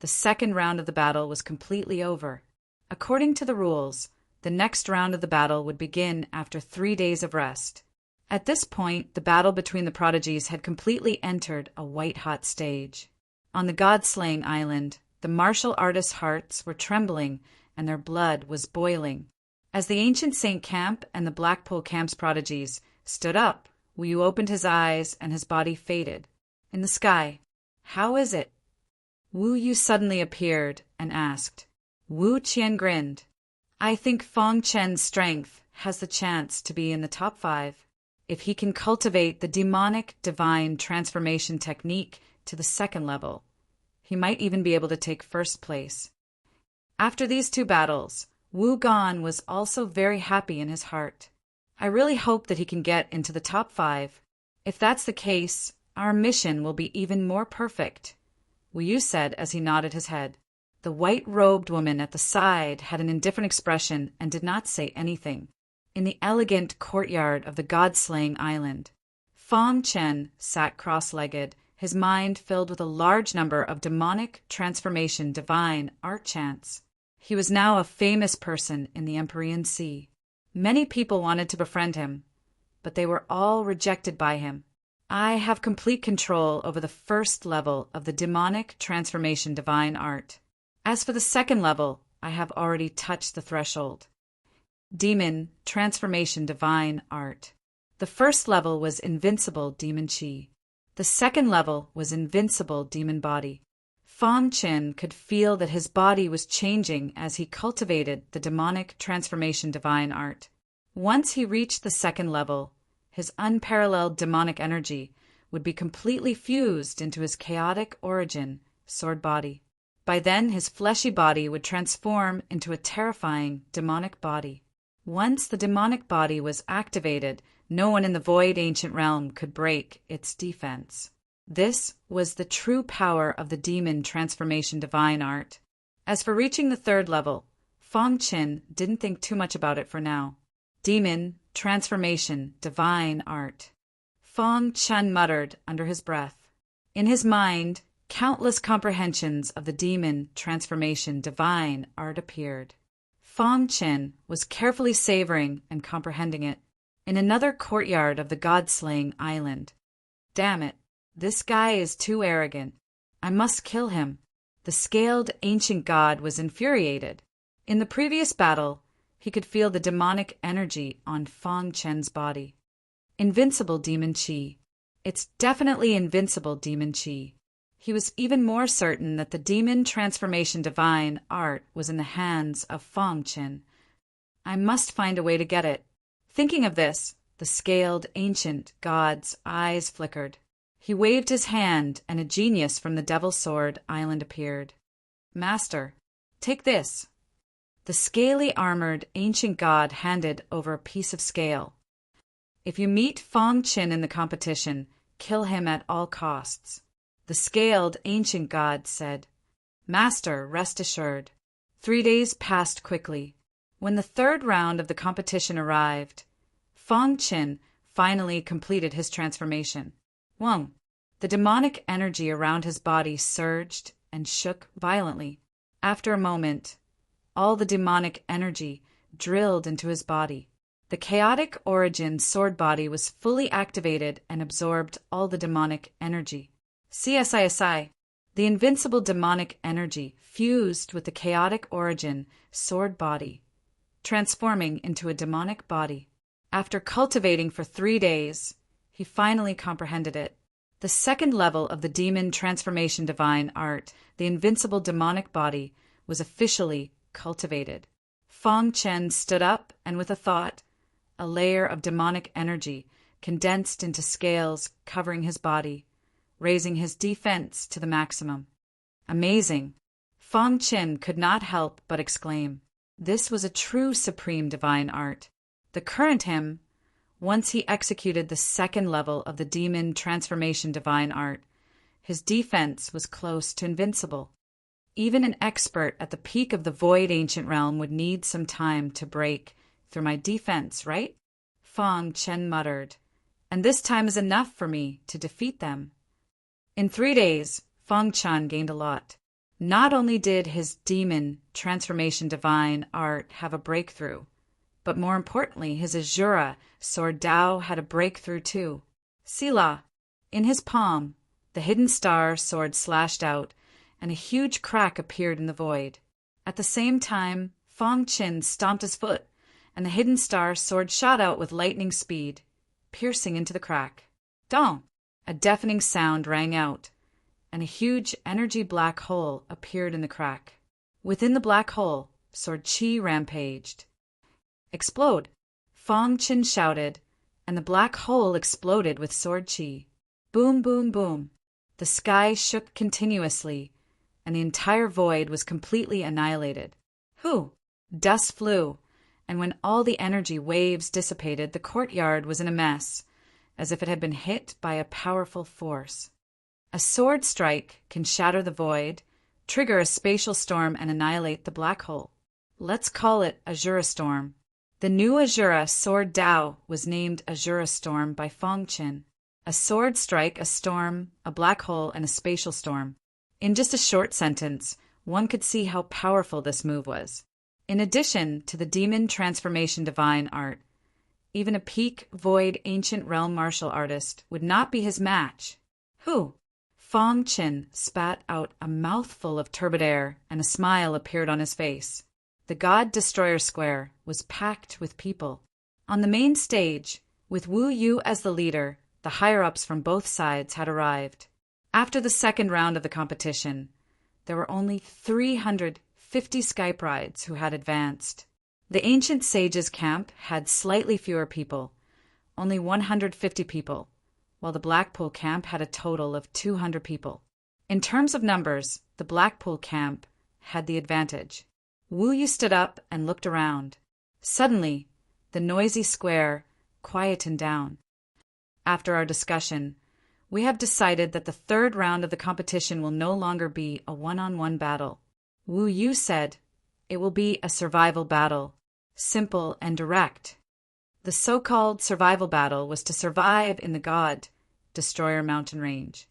the second round of the battle was completely over. According to the rules, the next round of the battle would begin after 3 days of rest. At this point, the battle between the prodigies had completely entered a white-hot stage. On the God-slaying island, the martial artists' hearts were trembling and their blood was boiling. As the ancient Saint Camp and the Blackpool Camp's prodigies stood up, Wu Yu opened his eyes and his body faded. In the sky, "How is it?" Wu Yu suddenly appeared and asked. Wu Qian grinned. "I think Fong Chen's strength has the chance to be in the top 5. If he can cultivate the demonic divine transformation technique to the 2nd level, he might even be able to take 1st place." After these 2 battles, Wu Gan was also very happy in his heart. "I really hope that he can get into the top 5. If that's the case, our mission will be even more perfect," Wu Yu said as he nodded his head. The white-robed woman at the side had an indifferent expression and did not say anything. In the elegant courtyard of the god-slaying island, Fong Chen sat cross-legged, his mind filled with a large number of demonic transformation divine art chants. He was now a famous person in the Empyrean Sea. Many people wanted to befriend him, but they were all rejected by him. "I have complete control over the 1st level of the demonic transformation divine art. As for the 2nd level, I have already touched the threshold. Demon transformation divine art. The 1st level was invincible demon chi. The 2nd level was invincible demon body." Fong Chen could feel that his body was changing as he cultivated the demonic transformation divine art. Once he reached the 2nd level, his unparalleled demonic energy would be completely fused into his chaotic origin, sword body. By then, his fleshy body would transform into a terrifying demonic body. Once the demonic body was activated, no one in the Void Ancient Realm could break its defense. This was the true power of the demon transformation divine art. As for reaching the 3rd level, Fong Chen didn't think too much about it for now. Demon transformation divine art. Fong Chen muttered under his breath. In his mind, countless comprehensions of the demon transformation divine art appeared. Fong Chen was carefully savoring and comprehending it. In another courtyard of the god-slaying island. "Damn it. This guy is too arrogant. I must kill him." The scaled ancient god was infuriated. In the previous battle, he could feel the demonic energy on Fong Chen's body. Invincible demon chi. It's definitely invincible demon chi. He was even more certain that the demon transformation divine art was in the hands of Fong Chen. "I must find a way to get it." Thinking of this, the scaled ancient god's eyes flickered. He waved his hand, and a genius from the Devil's Sword Island appeared. "Master, take this." The scaly-armored ancient god handed over a piece of scale. "If you meet Fong Chen in the competition, kill him at all costs." The scaled ancient god said. "Master, rest assured." 3 days passed quickly. When the 3rd round of the competition arrived, Fong Chen finally completed his transformation. Whoa! The demonic energy around his body surged and shook violently. After a moment, all the demonic energy drilled into his body. The chaotic origin sword body was fully activated and absorbed all the demonic energy. CSISI, the invincible demonic energy fused with the chaotic origin sword body, transforming into a demonic body. After cultivating for 3 days, he finally comprehended it. The 2nd level of the demon transformation divine art, the invincible demonic body, was officially cultivated. Fong Chen stood up and with a thought, a layer of demonic energy condensed into scales covering his body, raising his defense to the maximum. Amazing! Fong Chen could not help but exclaim. This was a true supreme divine art. The current him, once he executed the 2nd level of the demon transformation divine art, his defense was close to invincible. Even an expert at the peak of the Void Ancient Realm would need some time to break through my defense, right? Fong Chen muttered. And this time is enough for me to defeat them. In 3 days, Fong Chen gained a lot. Not only did his demon transformation divine art have a breakthrough, but more importantly, his Azura sword Dao had a breakthrough too. Sila! In his palm, the hidden star sword slashed out, and a huge crack appeared in the void. At the same time, Fong Qin stomped his foot, and the hidden star sword shot out with lightning speed, piercing into the crack. Dong! A deafening sound rang out, and a huge energy black hole appeared in the crack. Within the black hole, Sword Qi rampaged. Explode! Fong Qin shouted, and the black hole exploded with Sword Qi. Boom, boom, boom. The sky shook continuously, and the entire void was completely annihilated. Hoo! Dust flew, and when all the energy waves dissipated, the courtyard was in a mess, as if it had been hit by a powerful force. A sword strike can shatter the void, trigger a spatial storm, and annihilate the black hole. Let's call it Azura Storm. The new Azura Sword Dao was named Azura Storm by Fong Qin. A sword strike, a storm, a black hole, and a spatial storm. In just a short sentence, one could see how powerful this move was. In addition to the demon transformation divine art, even a peak void ancient realm martial artist would not be his match. Who? Fong Qin spat out a mouthful of turbid air, and a smile appeared on his face. The God Destroyer Square was packed with people. On the main stage, with Wu Yu as the leader, the higher-ups from both sides had arrived. After the second round of the competition, there were only 350 Skype rides who had advanced. The Ancient Sages camp had slightly fewer people, only 150 people, while the Blackpool camp had a total of 200 people. In terms of numbers, the Blackpool camp had the advantage. Wu Yu stood up and looked around. Suddenly, the noisy square quietened down. After our discussion, we have decided that the third round of the competition will no longer be a one-on-one battle. Wu Yu said, it will be a survival battle, simple and direct. The so-called survival battle was to survive in the God Destroyer mountain range.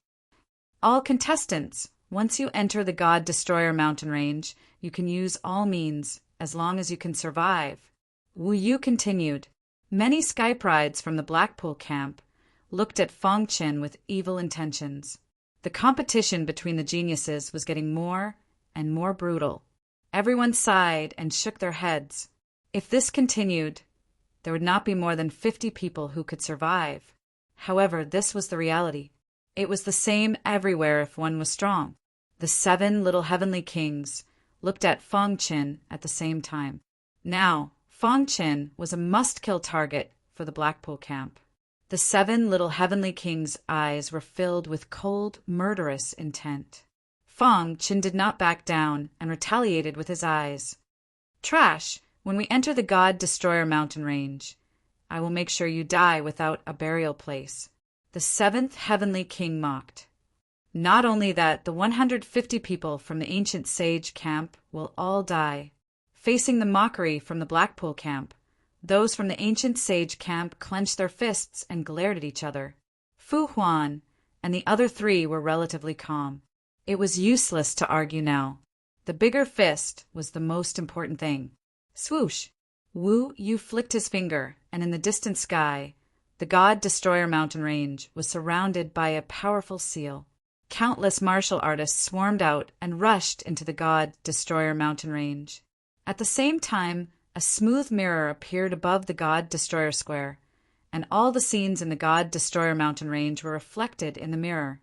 All contestants, once you enter the God Destroyer mountain range, you can use all means as long as you can survive. Wu Yu continued. Many Skype rides from the Blackpool camp looked at Fong Qin with evil intentions. The competition between the geniuses was getting more and more brutal. Everyone sighed and shook their heads. If this continued, there would not be more than 50 people who could survive. However, this was the reality. It was the same everywhere if one was strong. The 7 little heavenly kings looked at Fong Qin at the same time. Now, Fong Qin was a must-kill target for the Blackpool camp. The 7 little heavenly kings' eyes were filled with cold, murderous intent. Fong Qin did not back down and retaliated with his eyes. Trash, when we enter the God Destroyer mountain range, I will make sure you die without a burial place. The 7th heavenly king mocked. Not only that, the 150 people from the ancient sage camp will all die. Facing the mockery from the Blackpool camp, those from the ancient sage camp clenched their fists and glared at each other. Fu Huan and the other 3 were relatively calm. It was useless to argue now. The bigger fist was the most important thing. Swoosh! Wu Yu flicked his finger, and in the distant sky, the God Destroyer mountain range was surrounded by a powerful seal. Countless martial artists swarmed out and rushed into the God Destroyer mountain range. At the same time, a smooth mirror appeared above the God Destroyer Square, and all the scenes in the God Destroyer mountain range were reflected in the mirror.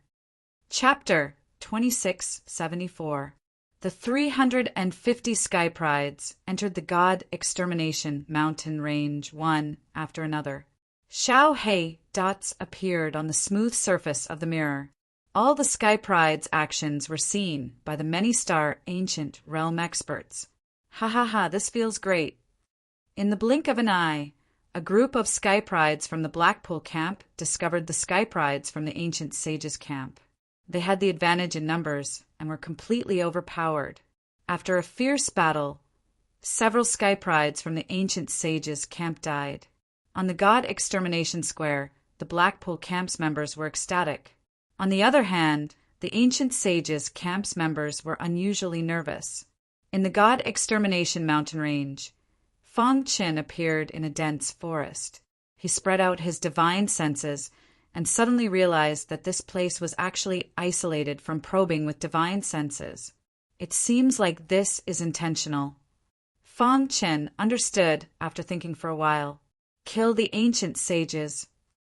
Chapter 2674. The 350 Skype rides entered the God Extermination mountain range one after another. Xiao Hei dots appeared on the smooth surface of the mirror. All the Skype rides actions were seen by the many-star ancient realm experts. Ha ha ha, this feels great. In the blink of an eye, a group of Skype rides from the Blackpool camp discovered the Skype rides from the ancient sages camp. They had the advantage in numbers and were completely overpowered. After a fierce battle, several Skype rides from the ancient sages camp died. On the God Extermination Square, the Blackpool camp's members were ecstatic. On the other hand, the ancient sages camp's members were unusually nervous. In the God Extermination mountain range, Fong Qin appeared in a dense forest. He spread out his divine senses and suddenly realized that this place was actually isolated from probing with divine senses. It seems like this is intentional. Fang Chen understood after thinking for a while. Kill the ancient sages.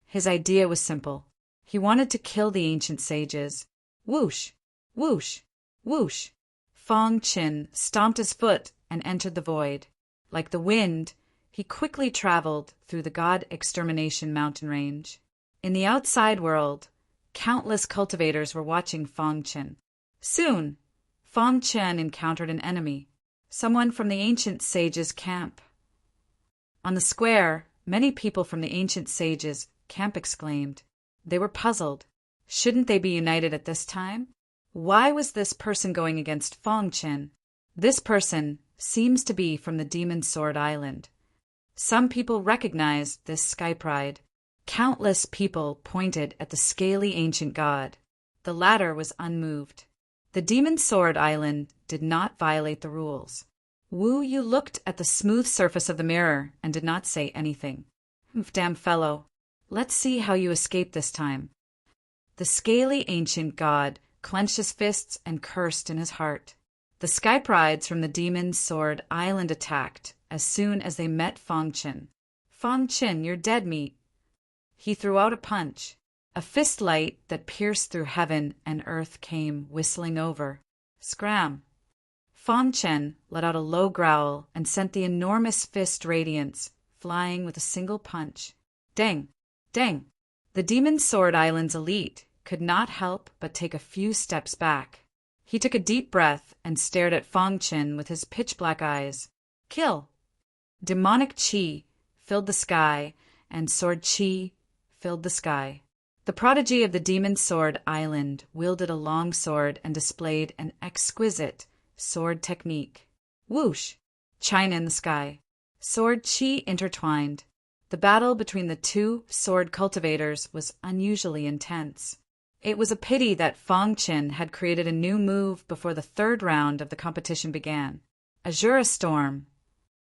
His idea was simple. He wanted to kill the ancient sages. Whoosh, whoosh, whoosh. Fang Chen stomped his foot and entered the void. Like the wind, he quickly traveled through the God Extermination mountain range. In the outside world, countless cultivators were watching Fang Chen. Soon, Fang Chen encountered an enemy, someone from the ancient sages' camp. On the square, many people from the ancient sages' camp exclaimed. They were puzzled. Shouldn't they be united at this time? Why was this person going against Fang Chen? This person seems to be from the Demon Sword Island. Some people recognized this sky pride. Countless people pointed at the scaly ancient god. The latter was unmoved. The Demon Sword Island did not violate the rules. Wu Yu looked at the smooth surface of the mirror and did not say anything. Damn fellow. Let's see how you escape this time. The scaly ancient god clenched his fists and cursed in his heart. The sky prides from the Demon Sword Island attacked as soon as they met Fang Chen. Fang Chen, you're dead meat. He threw out a punch. A fist light that pierced through heaven and earth came whistling over. Scram! Fang Chen let out a low growl and sent the enormous fist radiance flying with a single punch. Dang! Dang! The Demon Sword Island's elite could not help but take a few steps back. He took a deep breath and stared at Fang Chen with his pitch-black eyes. Kill! Demonic chi filled the sky, and sword chi filled the sky. The prodigy of the Demon Sword Island wielded a long sword and displayed an exquisite sword technique. Whoosh! China in the sky. Sword chi intertwined. The battle between the two sword cultivators was unusually intense. It was a pity that Fang Chen had created a new move before the third round of the competition began. Azura Storm.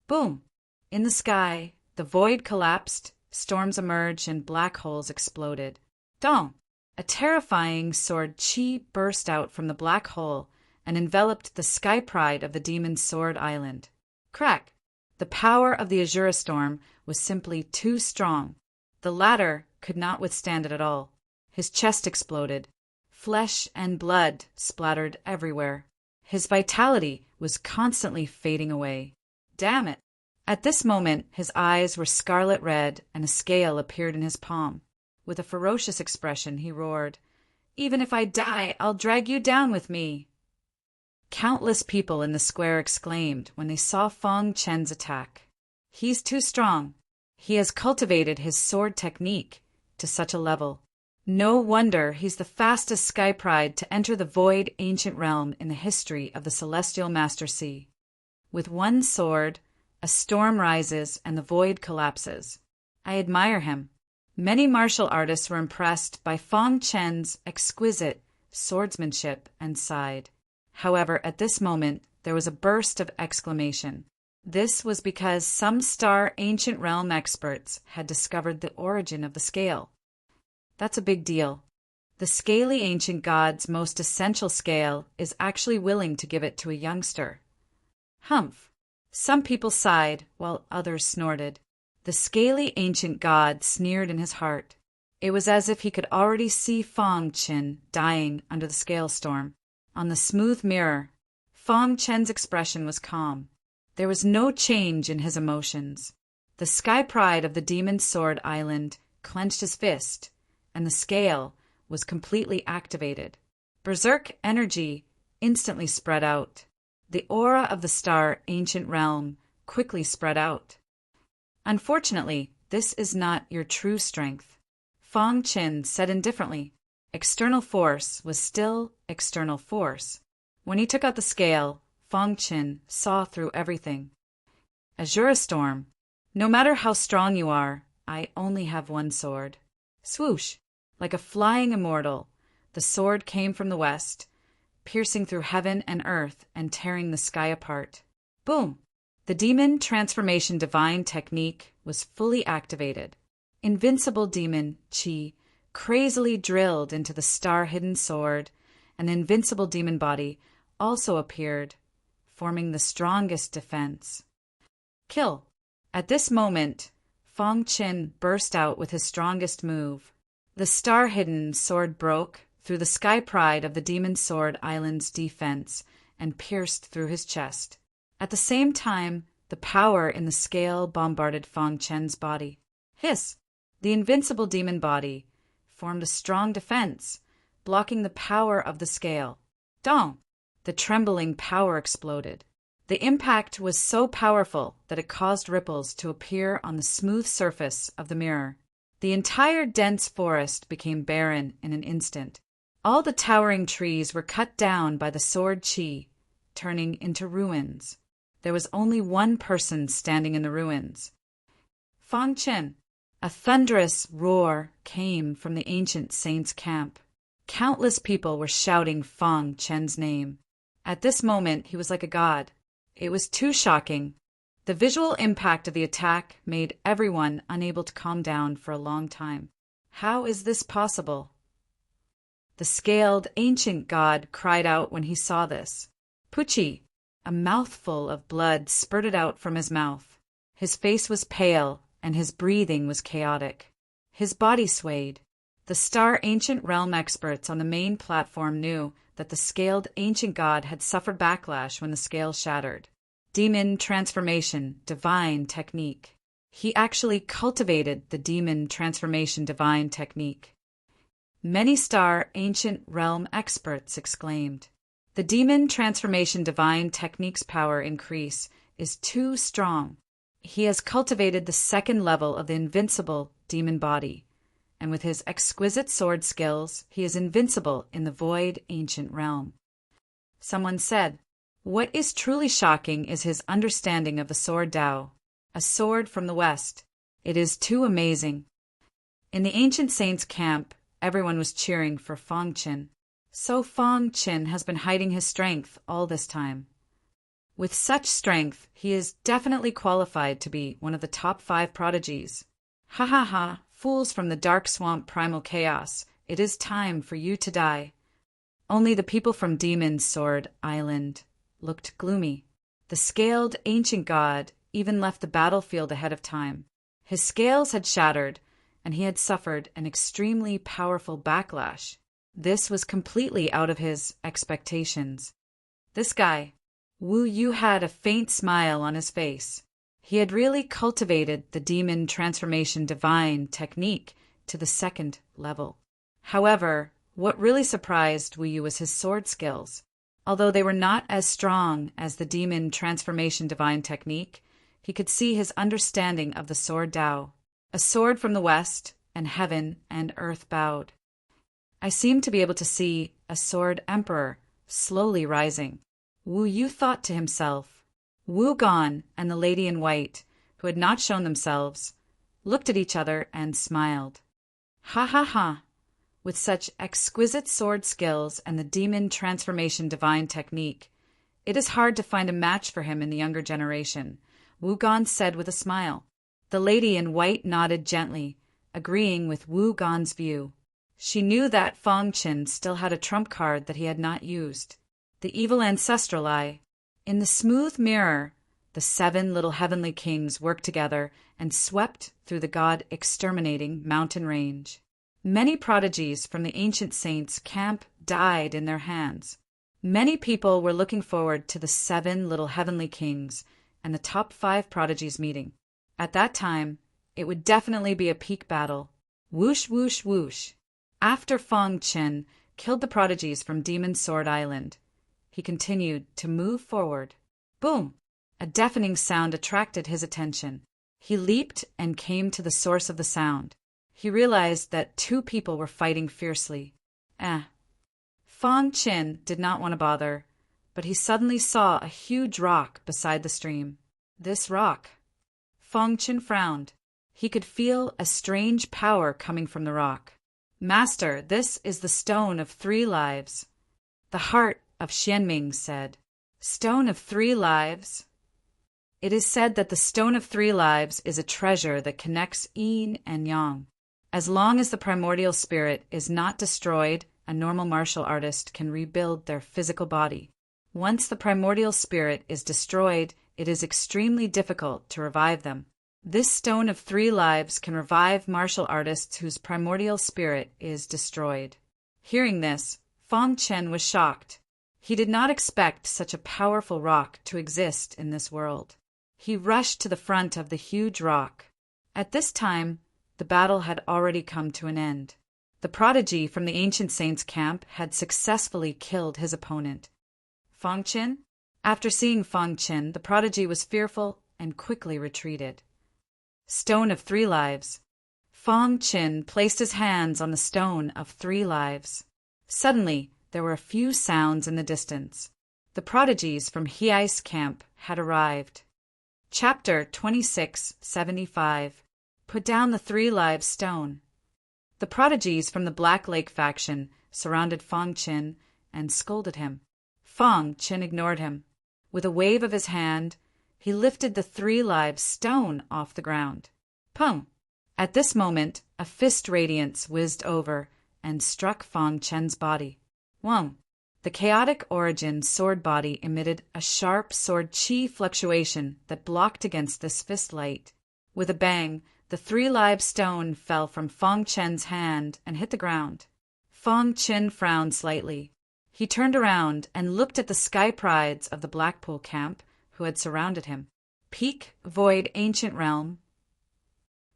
Boom! In the sky, the void collapsed, storms emerged, and black holes exploded. Dong! A terrifying sword chi burst out from the black hole and enveloped the sky pride of the Demon Sword Island. Crack! The power of the Azura Storm was simply too strong. The latter could not withstand it at all. His chest exploded. Flesh and blood splattered everywhere. His vitality was constantly fading away. Damn it! At this moment, his eyes were scarlet red and a scale appeared in his palm. With a ferocious expression, he roared, "Even if I die, I'll drag you down with me!" Countless people in the square exclaimed when they saw Fang Chen's attack. He's too strong. He has cultivated his sword technique to such a level. No wonder he's the fastest sky pride to enter the void ancient realm in the history of the Celestial Master Sea. With one sword, a storm rises and the void collapses. I admire him. Many martial artists were impressed by Fang Chen's exquisite swordsmanship and sighed. However, at this moment, there was a burst of exclamation. This was because some star ancient realm experts had discovered the origin of the scale. That's a big deal. The scaly ancient god's most essential scale is actually willing to give it to a youngster. Humph! Some people sighed, while others snorted. The scaly ancient god sneered in his heart. It was as if he could already see Fang Chen dying under the scale storm. On the smooth mirror, Fang Chen's expression was calm. There was no change in his emotions. The sky pride of the Demon Sword Island clenched his fist, and the scale was completely activated. Berserk energy instantly spread out. The aura of the star ancient realm quickly spread out. Unfortunately, this is not your true strength. Fang Chen said indifferently. External force was still external force. When he took out the scale, Fang Chen saw through everything. Azura Storm. No matter how strong you are, I only have one sword. Swoosh! Like a flying immortal, the sword came from the west, piercing through heaven and earth and tearing the sky apart. Boom! The demon transformation divine technique was fully activated. Invincible demon chi crazily drilled into the star-hidden sword. An invincible demon body also appeared, forming the strongest defense. Kill. At this moment, Fong Qin burst out with his strongest move. The star-hidden sword broke through the sky pride of the Demon Sword Island's defense and pierced through his chest. At the same time, the power in the scale bombarded Fong Chen's body. Hiss! The invincible demon body formed a strong defense, blocking the power of the scale. Dong! The trembling power exploded. The impact was so powerful that it caused ripples to appear on the smooth surface of the mirror. The entire dense forest became barren in an instant. All the towering trees were cut down by the sword chi, turning into ruins. There was only one person standing in the ruins. Fong Chen. A thunderous roar came from the ancient saint's camp. Countless people were shouting Fong Chen's name. At this moment, he was like a god. It was too shocking. The visual impact of the attack made everyone unable to calm down for a long time. How is this possible? The scaled ancient god cried out when he saw this. Puchi! A mouthful of blood spurted out from his mouth. His face was pale, and his breathing was chaotic. His body swayed. The Star Ancient Realm experts on the main platform knew that the scaled ancient god had suffered backlash when the scale shattered. Demon transformation, divine technique. He actually cultivated the demon transformation divine technique. Many Star Ancient Realm experts exclaimed, "The demon transformation divine technique's power increase is too strong. He has cultivated the second level of the invincible demon body, and with his exquisite sword skills, he is invincible in the void ancient realm." Someone said, "What is truly shocking is his understanding of the sword Tao, a sword from the West. It is too amazing." In the ancient saint's camp, everyone was cheering for Fong Qin. So Fong Qin has been hiding his strength all this time. With such strength, he is definitely qualified to be one of the top 5 prodigies. Ha ha ha, fools from the dark swamp primal chaos, it is time for you to die. Only the people from Demon Sword Island looked gloomy. The scaled ancient god even left the battlefield ahead of time. His scales had shattered, and he had suffered an extremely powerful backlash. This was completely out of his expectations. This guy, Wu Yu, had a faint smile on his face. He had really cultivated the demon transformation divine technique to the second level. However, what really surprised Wu Yu was his sword skills. Although they were not as strong as the demon transformation divine technique, he could see his understanding of the sword Tao, a sword from the West, and heaven and earth bowed. I seemed to be able to see a sword emperor slowly rising. Wu Yu thought to himself. Wu Gon and the lady in white, who had not shown themselves, looked at each other and smiled. Ha ha ha! With such exquisite sword skills and the demon transformation divine technique, it is hard to find a match for him in the younger generation, Wu Gon said with a smile. The lady in white nodded gently, agreeing with Wu Gon's view. She knew that Fong Qin still had a trump card that he had not used. The evil ancestral eye. In the smooth mirror, the 7 little heavenly kings worked together and swept through the god-exterminating mountain range. Many prodigies from the ancient saints' camp died in their hands. Many people were looking forward to the 7 little heavenly kings and the top 5 prodigies meeting. At that time, it would definitely be a peak battle. Whoosh, whoosh, whoosh. After Fong Qin killed the prodigies from Demon Sword Island, he continued to move forward. Boom! A deafening sound attracted his attention. He leaped and came to the source of the sound. He realized that 2 people were fighting fiercely. Fong Qin did not want to bother, but he suddenly saw a huge rock beside the stream. This rock. Fong Qin frowned. He could feel a strange power coming from the rock. Master, this is the Stone of 3 Lives. The heart of Xianming said. Stone of 3 Lives? It is said that the Stone of 3 Lives is a treasure that connects yin and yang. As long as the primordial spirit is not destroyed, a normal martial artist can rebuild their physical body. Once the primordial spirit is destroyed, it is extremely difficult to revive them. This stone of 3 lives can revive martial artists whose primordial spirit is destroyed. Hearing this, Fong Chen was shocked. He did not expect such a powerful rock to exist in this world. He rushed to the front of the huge rock. At this time, the battle had already come to an end. The prodigy from the ancient saint's camp had successfully killed his opponent. Fong Chen? After seeing Fong Chen, the prodigy was fearful and quickly retreated. Stone of 3 lives. Fong Chen placed his hands on the stone of 3 lives. Suddenly, there were a few sounds in the distance. The prodigies from Hei's camp had arrived. Chapter 2675. Put down the 3 lives stone. The prodigies from the Black Lake faction surrounded Fong Chen and scolded him. Fong Chen ignored him. With a wave of his hand, he lifted the 3 lives stone off the ground. Pung! At this moment, a fist radiance whizzed over and struck Fong Chen's body. Wong! The chaotic origin sword body emitted a sharp sword chi fluctuation that blocked against this fist light. With a bang, the 3 live stone fell from Fong Chen's hand and hit the ground. Fong Chen frowned slightly. He turned around and looked at the sky prides of the Blackpool camp who had surrounded him. Peak, void, ancient realm.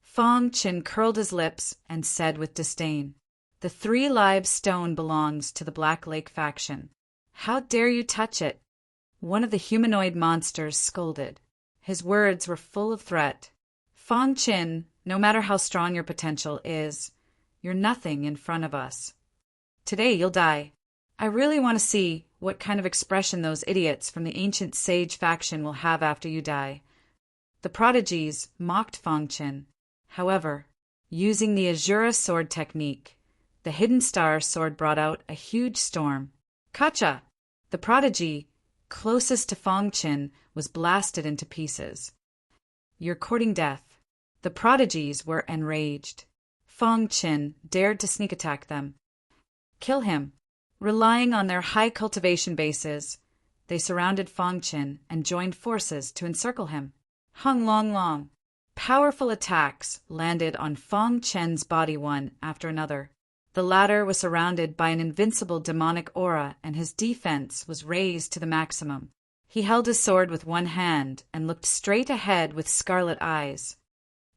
Fong Chen curled his lips and said with disdain, "The 3 live stone belongs to the Black Lake faction. How dare you touch it?" One of the humanoid monsters scolded. His words were full of threat. Fong Chen, no matter how strong your potential is, you're nothing in front of us. Today you'll die. I really want to see what kind of expression those idiots from the ancient sage faction will have after you die. The prodigies mocked Fong Chen. However, using the Azura sword technique, the Hidden Star sword brought out a huge storm. Kacha! The prodigy, closest to Fong Chen, was blasted into pieces. You're courting death. The prodigies were enraged. Fong Chen dared to sneak attack them. Kill him. Relying on their high cultivation bases, they surrounded Fong Chen and joined forces to encircle him. Hung Long Long. Powerful attacks landed on Fong Chen's body one after another. The latter was surrounded by an invincible demonic aura and his defense was raised to the maximum. He held his sword with one hand and looked straight ahead with scarlet eyes.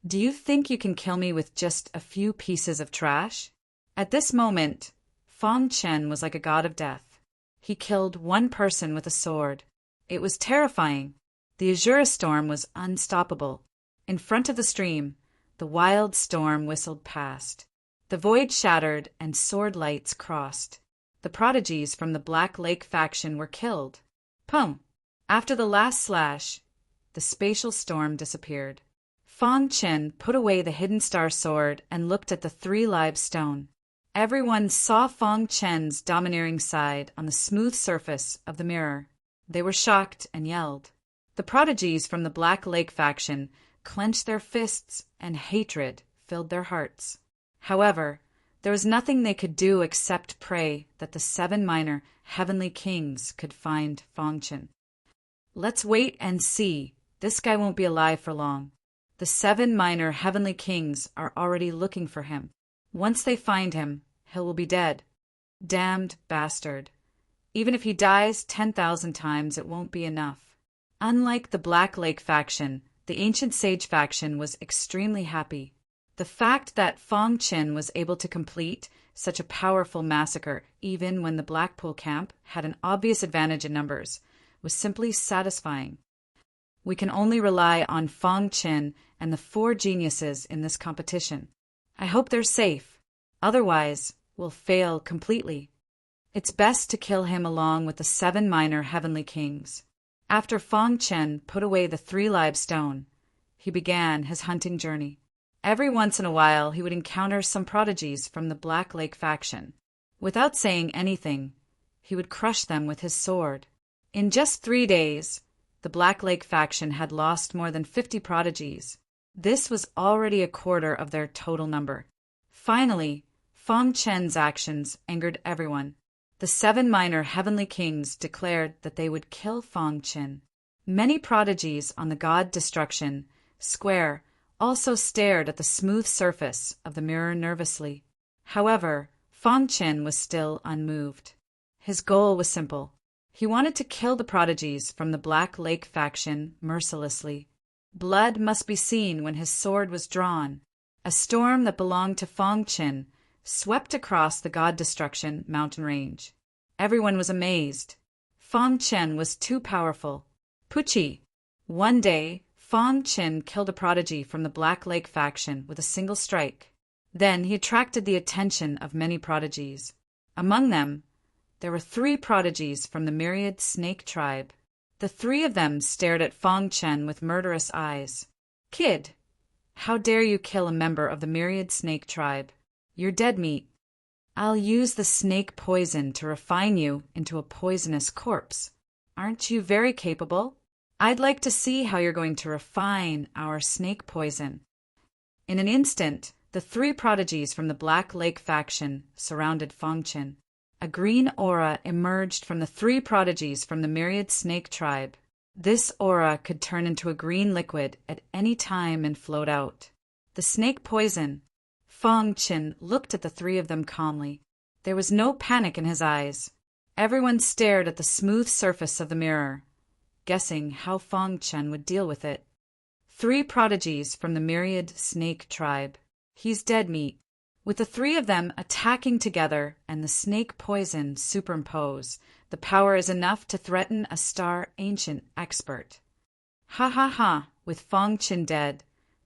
Do you think you can kill me with just a few pieces of trash? At this moment, Fong Chen was like a god of death. He killed one person with a sword. It was terrifying. The Azura storm was unstoppable. In front of the stream, the wild storm whistled past. The void shattered and sword lights crossed. The prodigies from the Black Lake faction were killed. Pum! After the last slash, the spatial storm disappeared. Fong Chen put away the Hidden Star sword and looked at the 3 live stone. Everyone saw Fong Chen's domineering side on the smooth surface of the mirror. They were shocked and yelled. The prodigies from the Black Lake faction clenched their fists and hatred filled their hearts. However, there was nothing they could do except pray that the 7 minor heavenly kings could find Fong Chen. Let's wait and see. This guy won't be alive for long. The 7 minor heavenly kings are already looking for him. Once they find him, he will be dead. Damned bastard. Even if he dies 10,000 times, it won't be enough. Unlike the Black Lake faction, the ancient sage faction was extremely happy. The fact that Fong Chen was able to complete such a powerful massacre, even when the Blackpool camp had an obvious advantage in numbers, was simply satisfying. We can only rely on Fong Chen and the 4 geniuses in this competition. I hope they're safe. Otherwise, we'll fail completely. It's best to kill him along with the 7 minor heavenly kings. After Fong Chen put away the 3 live stone, he began his hunting journey. Every once in a while, he would encounter some prodigies from the Black Lake faction. Without saying anything, he would crush them with his sword. In just 3 days, the Black Lake faction had lost more than 50 prodigies. This was already a quarter of their total number. Finally, Fong Chen's actions angered everyone. The 7 minor heavenly kings declared that they would kill Fong Chen. Many prodigies on the god destruction square also stared at the smooth surface of the mirror nervously. However, Fang Qin was still unmoved. His goal was simple. He wanted to kill the prodigies from the Black Lake faction mercilessly. Blood must be seen when his sword was drawn. A storm that belonged to Fang Qin swept across the god destruction mountain range. Everyone was amazed. Fang Qin was too powerful. Pucci. One day, Fang Qin killed a prodigy from the Black Lake faction with a single strike. Then he attracted the attention of many prodigies. Among them, there were 3 prodigies from the myriad snake tribe. The 3 of them stared at Fang Qin with murderous eyes. "Kid, how dare you kill a member of the myriad snake tribe? You're dead meat. I'll use the snake poison to refine you into a poisonous corpse. Aren't you very capable? I'd like to see how you're going to refine our snake poison." In an instant, the 3 prodigies from the Black Lake faction surrounded Fang Qin. A green aura emerged from the 3 prodigies from the myriad snake tribe. This aura could turn into a green liquid at any time and float out. The snake poison. Fang Qin looked at the 3 of them calmly. There was no panic in his eyes. Everyone stared at the smooth surface of the mirror, guessing how Fang Qin would deal with it. 3 prodigies from the myriad snake tribe. He's dead meat. With the 3 of them attacking together and the snake poison superimposed, the power is enough to threaten a star ancient expert. Ha ha ha, with Fang Qin dead,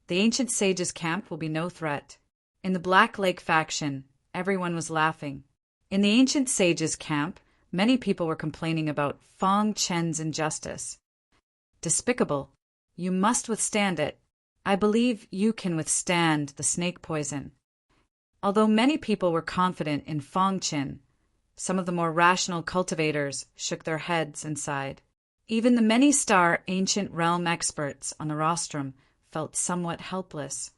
the ancient sage's camp will be no threat. In the Black Lake faction, everyone was laughing. In the ancient sage's camp, many people were complaining about Fang Qin's injustice. Despicable. You must withstand it. I believe you can withstand the snake poison. Although many people were confident in Fang Qin, some of the more rational cultivators shook their heads and sighed. Even the many-star ancient realm experts on the rostrum felt somewhat helpless.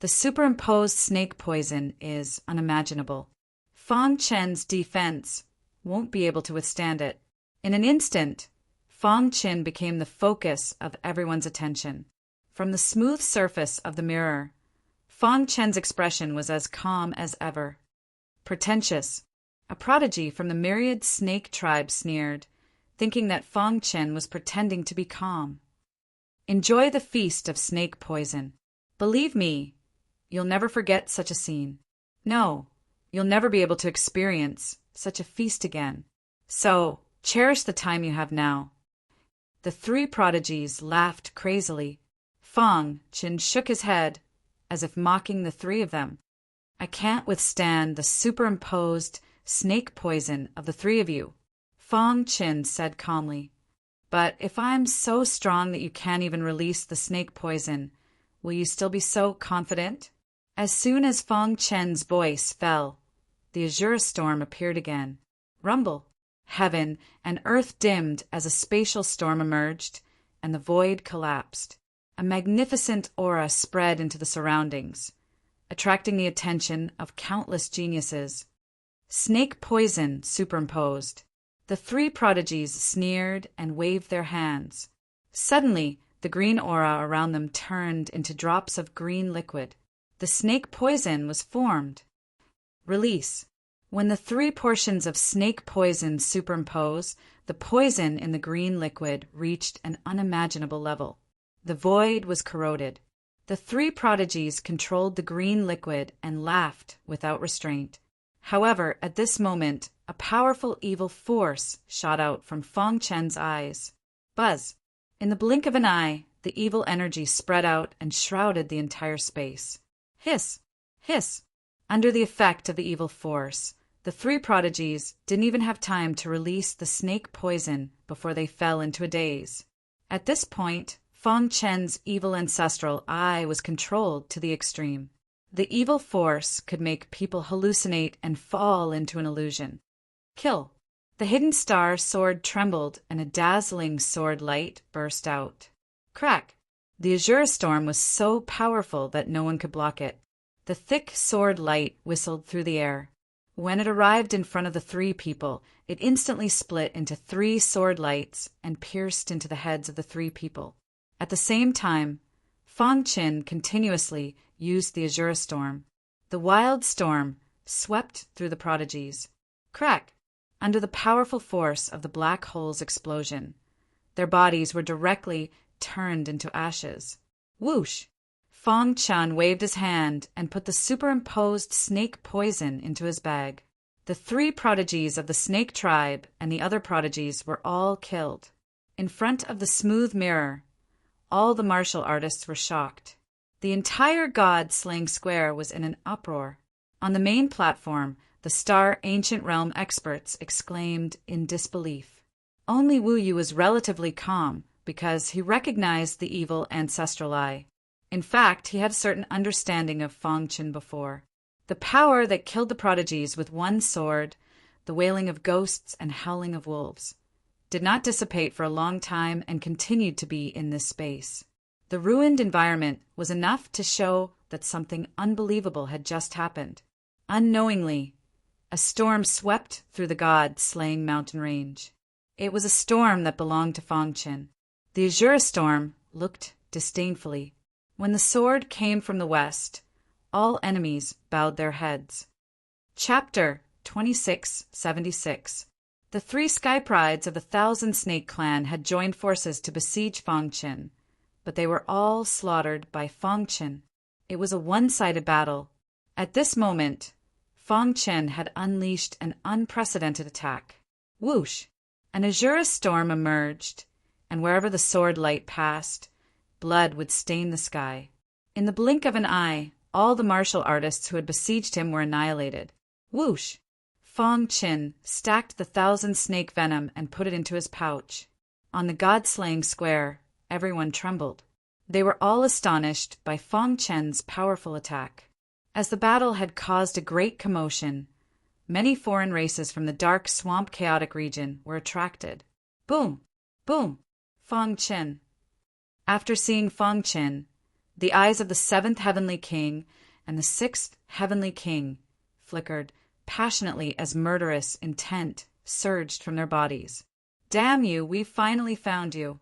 The superimposed snake poison is unimaginable. Fang Qin's defense won't be able to withstand it. In an instant, Fang Qin became the focus of everyone's attention. From the smooth surface of the mirror, Fang Qin's expression was as calm as ever. Pretentious. A prodigy from the myriad snake tribe sneered, thinking that Fang Qin was pretending to be calm. Enjoy the feast of snake poison. Believe me, you'll never forget such a scene. No, you'll never be able to experience such a feast again. So, cherish the time you have now. The 3 prodigies laughed crazily. Fang Qin shook his head, as if mocking the 3 of them. I can't withstand the superimposed snake poison of the 3 of you, Fang Qin said calmly. But if I'm so strong that you can't even release the snake poison, will you still be so confident? As soon as Fang Qin's voice fell, the azure storm appeared again. Rumble. Heaven and earth dimmed as a spatial storm emerged, and the void collapsed. A magnificent aura spread into the surroundings, attracting the attention of countless geniuses. Snake poison superimposed. The 3 prodigies sneered and waved their hands. Suddenly, the green aura around them turned into drops of green liquid. The snake poison was formed. Release. When the 3 portions of snake poison superimpose, the poison in the green liquid reached an unimaginable level. The void was corroded. The 3 prodigies controlled the green liquid and laughed without restraint. However, at this moment, a powerful evil force shot out from Fang Qin's eyes. Buzz. In the blink of an eye, the evil energy spread out and shrouded the entire space. Hiss! Hiss! Under the effect of the evil force, the 3 prodigies didn't even have time to release the snake poison before they fell into a daze. At this point, Fang Qin's evil ancestral eye was controlled to the extreme. The evil force could make people hallucinate and fall into an illusion. Kill. The hidden star sword trembled and a dazzling sword light burst out. Crack. The azure storm was so powerful that no one could block it. The thick sword light whistled through the air. When it arrived in front of the three people, it instantly split into 3 sword lights and pierced into the heads of the 3 people. At the same time, Fong Qin continuously used the Azure Storm. The wild storm swept through the prodigies. Crack! Under the powerful force of the black hole's explosion, their bodies were directly turned into ashes. Whoosh! Fong Chun waved his hand and put the superimposed snake poison into his bag. The 3 prodigies of the snake tribe and the other prodigies were all killed. In front of the smooth mirror, all the martial artists were shocked. The entire god-slaying square was in an uproar. On the main platform, the Star Ancient Realm experts exclaimed in disbelief. Only Wu Yu was relatively calm because he recognized the evil ancestral eye. In fact, he had a certain understanding of Fong Qin before. The power that killed the prodigies with 1 sword, the wailing of ghosts and howling of wolves, did not dissipate for a long time and continued to be in this space. The ruined environment was enough to show that something unbelievable had just happened. Unknowingly, a storm swept through the god-slaying mountain range. It was a storm that belonged to Fong Qin. The Azure Storm looked disdainfully. When the sword came from the west, all enemies bowed their heads. Chapter 2676. The 3 sky prides of the Thousand Snake Clan had joined forces to besiege Fong Qin, but they were all slaughtered by Fong Qin. It was a one-sided battle. At this moment, Fong Qin had unleashed an unprecedented attack. Whoosh! An azure storm emerged, and wherever the sword light passed, blood would stain the sky. In the blink of an eye, all the martial artists who had besieged him were annihilated. Whoosh! Fong Qin stacked the 1,000 snake venom and put it into his pouch. On the god-slaying square, everyone trembled. They were all astonished by Fong Qin's powerful attack. As the battle had caused a great commotion, many foreign races from the dark swamp chaotic region were attracted. Boom! Boom! Fong Qin. After seeing Fong Qin, the eyes of the 7th Heavenly King and the 6th Heavenly King flickered passionately as murderous intent surged from their bodies. Damn you, we've finally found you.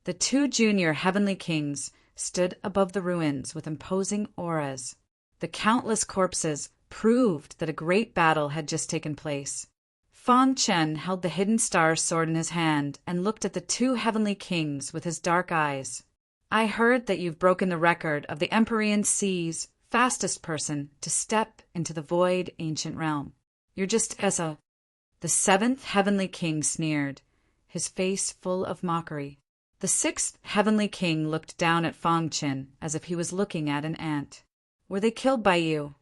The 2 junior Heavenly Kings stood above the ruins with imposing auras. The countless corpses proved that a great battle had just taken place. Fong Qin held the hidden star sword in his hand and looked at the 2 Heavenly Kings with his dark eyes. I heard that you've broken the record of the Empyrean Sea's fastest person to step into the void ancient realm. You're just as a... The 7th Heavenly King sneered, his face full of mockery. The 6th Heavenly King looked down at Fong Qin as if he was looking at an ant. Were they killed by you?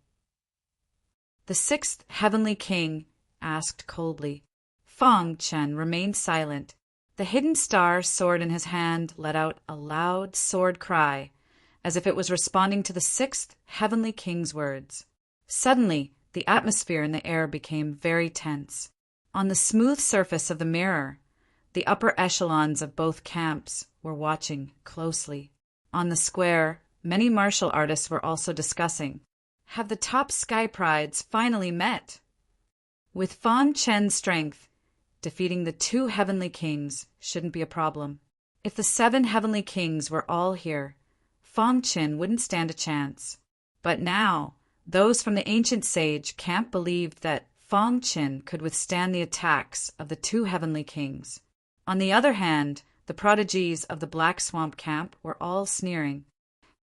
The 6th Heavenly King asked coldly. Fong Qin remained silent. The hidden star sword in his hand let out a loud sword cry, as if it was responding to the 6th Heavenly King's words. Suddenly, the atmosphere in the air became very tense. On the smooth surface of the mirror, the upper echelons of both camps were watching closely. On the square, many martial artists were also discussing. Have the top sky prides finally met? With Fong Qin's strength, defeating the 2 Heavenly Kings shouldn't be a problem. If the 7 Heavenly Kings were all here, Fong Qin wouldn't stand a chance. But now, those from the ancient sage camp believed that Fong Qin could withstand the attacks of the 2 Heavenly Kings. On the other hand, the prodigies of the Black Swamp camp were all sneering.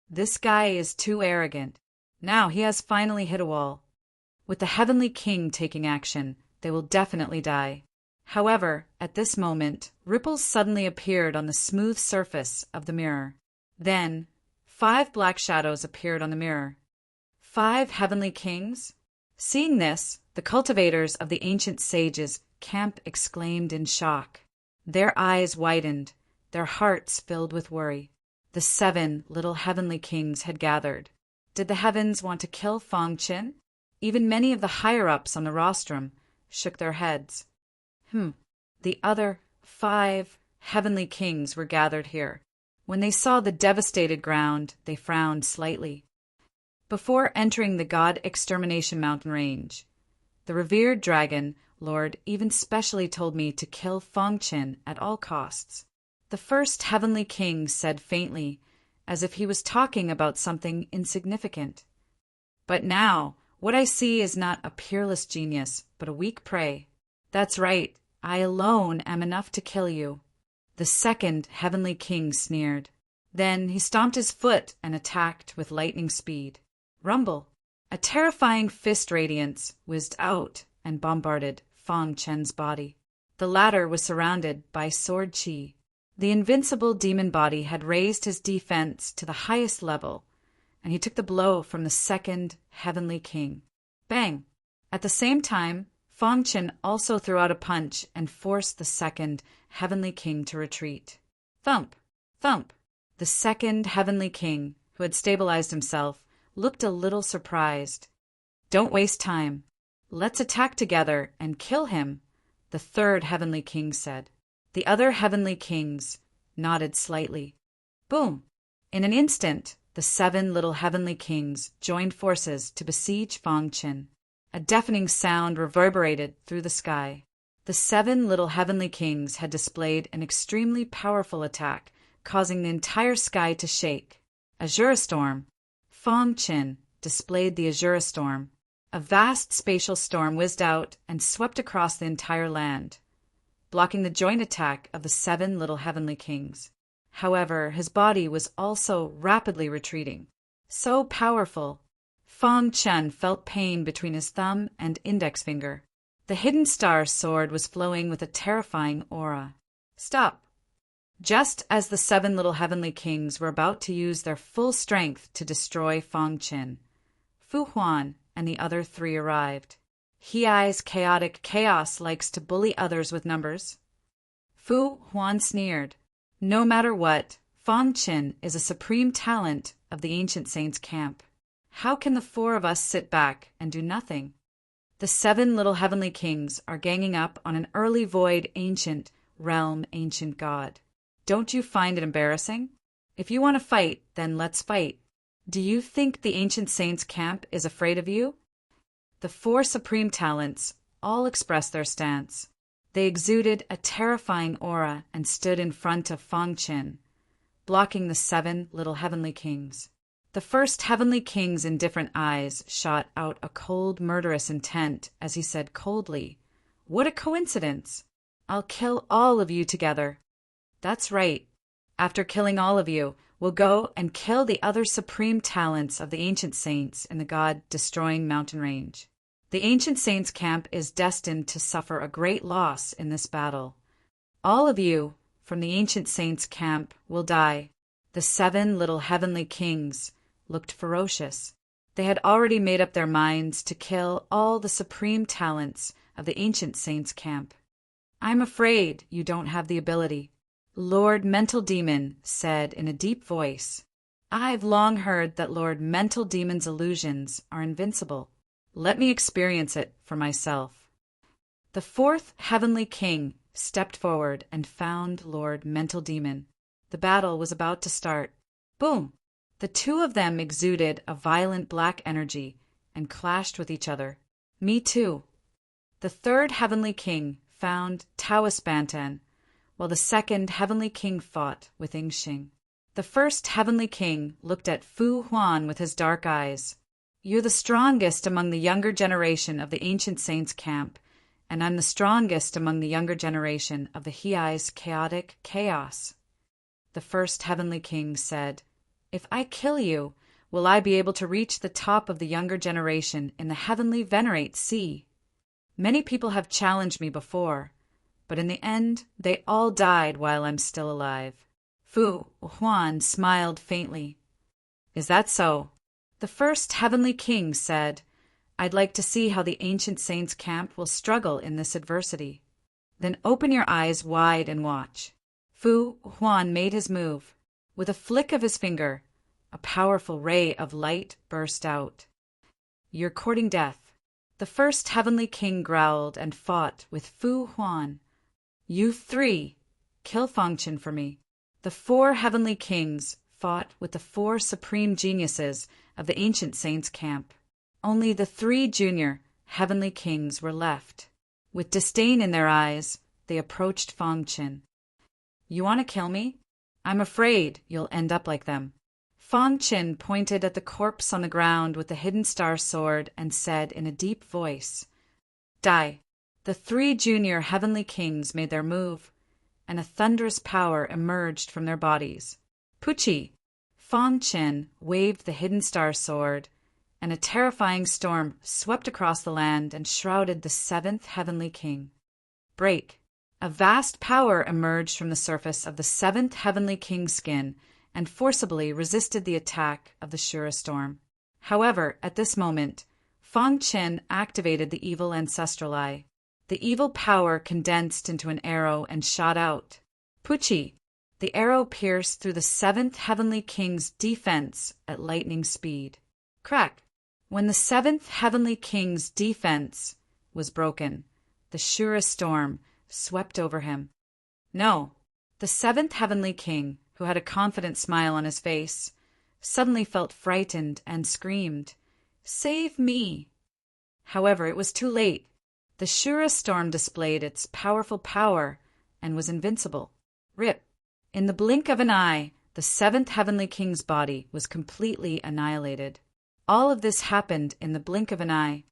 This guy is too arrogant. Now he has finally hit a wall. With the Heavenly King taking action, they will definitely die. However, at this moment, ripples suddenly appeared on the smooth surface of the mirror. Then, 5 black shadows appeared on the mirror. 5 Heavenly Kings? Seeing this, the cultivators of the ancient sages' camp exclaimed in shock. Their eyes widened, their hearts filled with worry. The 7 little Heavenly Kings had gathered. Did the heavens want to kill Fong Qin? Even many of the higher-ups on the rostrum shook their heads. The other 5 Heavenly Kings were gathered here. When they saw the devastated ground, they frowned slightly. Before entering the God Extermination Mountain Range, The revered dragon lord even specially told me to kill Fangchen at all costs. The first heavenly king said faintly, as if he was talking about something insignificant. But now, what I see is not a peerless genius, but a weak prey. That's right, I alone am enough to kill you. The second heavenly king sneered. Then he stomped his foot and attacked with lightning speed. Rumble! A terrifying fist radiance whizzed out and bombarded Fang Chen's body. The latter was surrounded by sword chi. The invincible demon body had raised his defense to the highest level, and he took the blow from the second heavenly king. Bang! At the same time, Fang Chen also threw out a punch and forced the second heavenly king to retreat. Thump! Thump! The second heavenly king, who had stabilized himself, looked a little surprised. Don't waste time. Let's attack together and kill him, the third heavenly king said. The other heavenly kings nodded slightly. Boom! In an instant, the 7 little heavenly kings joined forces to besiege Fang Chen. A deafening sound reverberated through the sky. The 7 little heavenly kings had displayed an extremely powerful attack, causing the entire sky to shake. Azure Storm. Fang Chen displayed the Azure Storm. A vast spatial storm whizzed out and swept across the entire land, blocking the joint attack of the 7 little heavenly kings. However, his body was also rapidly retreating. So powerful, Fang Chen felt pain between his thumb and index finger. The hidden star sword was flowing with a terrifying aura. Stop! Just as the 7 little heavenly kings were about to use their full strength to destroy Fang Chen, Fu Huan and the other 3 arrived. Hei's chaotic chaos likes to bully others with numbers. Fu Huan sneered. No matter what, Fang Chen is a supreme talent of the ancient saints' camp. How can the 4 of us sit back and do nothing? The 7 little heavenly kings are ganging up on an early void ancient realm ancient god. Don't you find it embarrassing? If you want to fight, then let's fight. Do you think the ancient saints' camp is afraid of you? The 4 supreme talents all expressed their stance. They exuded a terrifying aura and stood in front of Fang Chen, blocking the 7 little heavenly kings. The first heavenly king's indifferent eyes shot out a cold, murderous intent as he said coldly, "What a coincidence! I'll kill all of you together." That's right. After killing all of you, we'll go and kill the other supreme talents of the ancient saints in the god-destroying mountain range. The ancient saints' camp is destined to suffer a great loss in this battle. All of you from the ancient saints' camp will die. The 7 little heavenly kings looked ferocious. They had already made up their minds to kill all the supreme talents of the ancient saints' camp. I'm afraid you don't have the ability. Lord Mental Demon said in a deep voice. I've long heard that Lord Mental Demon's illusions are invincible. Let me experience it for myself. The 4th heavenly king stepped forward and found Lord Mental Demon. The battle was about to start. Boom! The 2 of them exuded a violent black energy and clashed with each other. Me too. The 3rd heavenly king found Taoist Bantan, while the 2nd heavenly king fought with Yingxing. The 1st heavenly king looked at Fu Huan with his dark eyes. You're the strongest among the younger generation of the ancient saints' camp, and I'm the strongest among the younger generation of the Hei's chaotic chaos. The 1st heavenly king said, If I kill you, will I be able to reach the top of the younger generation in the heavenly venerate sea? Many people have challenged me before, but in the end, they all died while I'm still alive. Fu Huan smiled faintly. Is that so? The 1st heavenly king said, I'd like to see how the ancient saints' camp will struggle in this adversity. Then open your eyes wide and watch. Fu Huan made his move. With a flick of his finger, a powerful ray of light burst out. You're courting death. The 1st heavenly king growled and fought with Fu Huan. You 3, kill Fang Chen for me. The 4 heavenly kings fought with the 4 supreme geniuses of the ancient saints' camp. Only the 3 junior heavenly kings were left. With disdain in their eyes, they approached Fong Qin. "You want to kill me? I'm afraid you'll end up like them." Fong Qin pointed at the corpse on the ground with the hidden star sword and said in a deep voice, "Die." The 3 junior heavenly kings made their move, and a thunderous power emerged from their bodies. Pucci! Fong Qin waved the hidden star sword, and a terrifying storm swept across the land and shrouded the 7th heavenly king. Break! A vast power emerged from the surface of the 7th heavenly king's skin and forcibly resisted the attack of the Shura storm. However, at this moment, Fong Qin activated the evil ancestral eye. The evil power condensed into an arrow and shot out. Pucci! The arrow pierced through the 7th heavenly king's defense at lightning speed. Crack! When the 7th heavenly king's defense was broken, the Shura storm swept over him. No! The 7th heavenly king, who had a confident smile on his face, suddenly felt frightened and screamed, "Save me!" However, it was too late. The Shura storm displayed its powerful power and was invincible. Rip! In the blink of an eye, the 7th heavenly king's body was completely annihilated. All of this happened in the blink of an eye.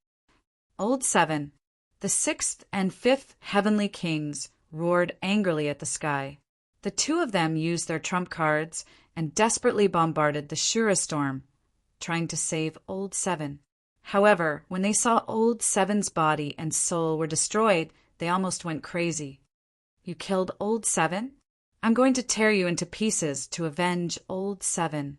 Old 7, the 6th and 5th heavenly kings roared angrily at the sky. The 2 of them used their trump cards and desperately bombarded the Shura storm, trying to save Old 7. However, when they saw Old 7's body and soul were destroyed, they almost went crazy. "You killed Old 7? I'm going to tear you into pieces to avenge Old 7.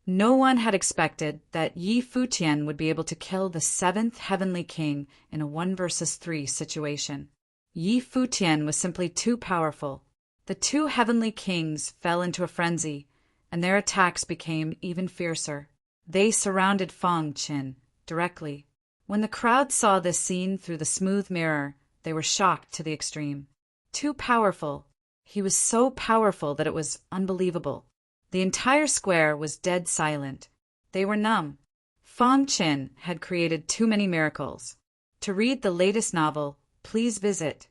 No one had expected that Yi Futian would be able to kill the 7th heavenly king in a 1 versus 3 situation. Yi Futian was simply too powerful. The 2 heavenly kings fell into a frenzy, and their attacks became even fiercer. They surrounded Fong Qin directly. When the crowd saw this scene through the smooth mirror, they were shocked to the extreme. Too powerful. He was so powerful that it was unbelievable. The entire square was dead silent. They were numb. Fong Qin had created too many miracles. To read the latest novel, please visit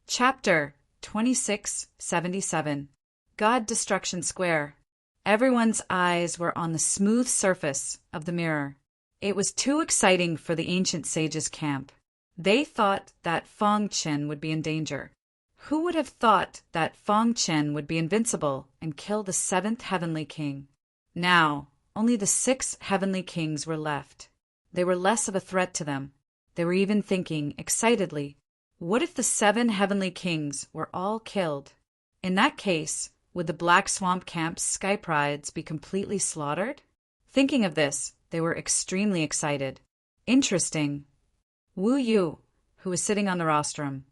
Chapter 2677, God Destruction Square. Everyone's eyes were on the smooth surface of the mirror. It was too exciting for the ancient sages' camp. They thought that Fong Qin would be in danger. Who would have thought that Fong Qin would be invincible and kill the 7th heavenly king? Now, only the 6 heavenly kings were left. They were less of a threat to them. They were even thinking excitedly, what if the 7 heavenly kings were all killed? In that case, would the Black Swamp Camp's sky prides be completely slaughtered? Thinking of this, they were extremely excited. Interesting. Wu Yu, who was sitting on the rostrum,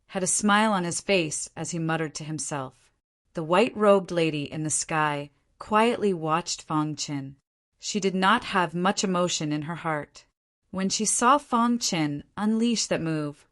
had a smile on his face as he muttered to himself. The white-robed lady in the sky quietly watched Fong Qin. She did not have much emotion in her heart. When she saw Fong Qin unleash that move,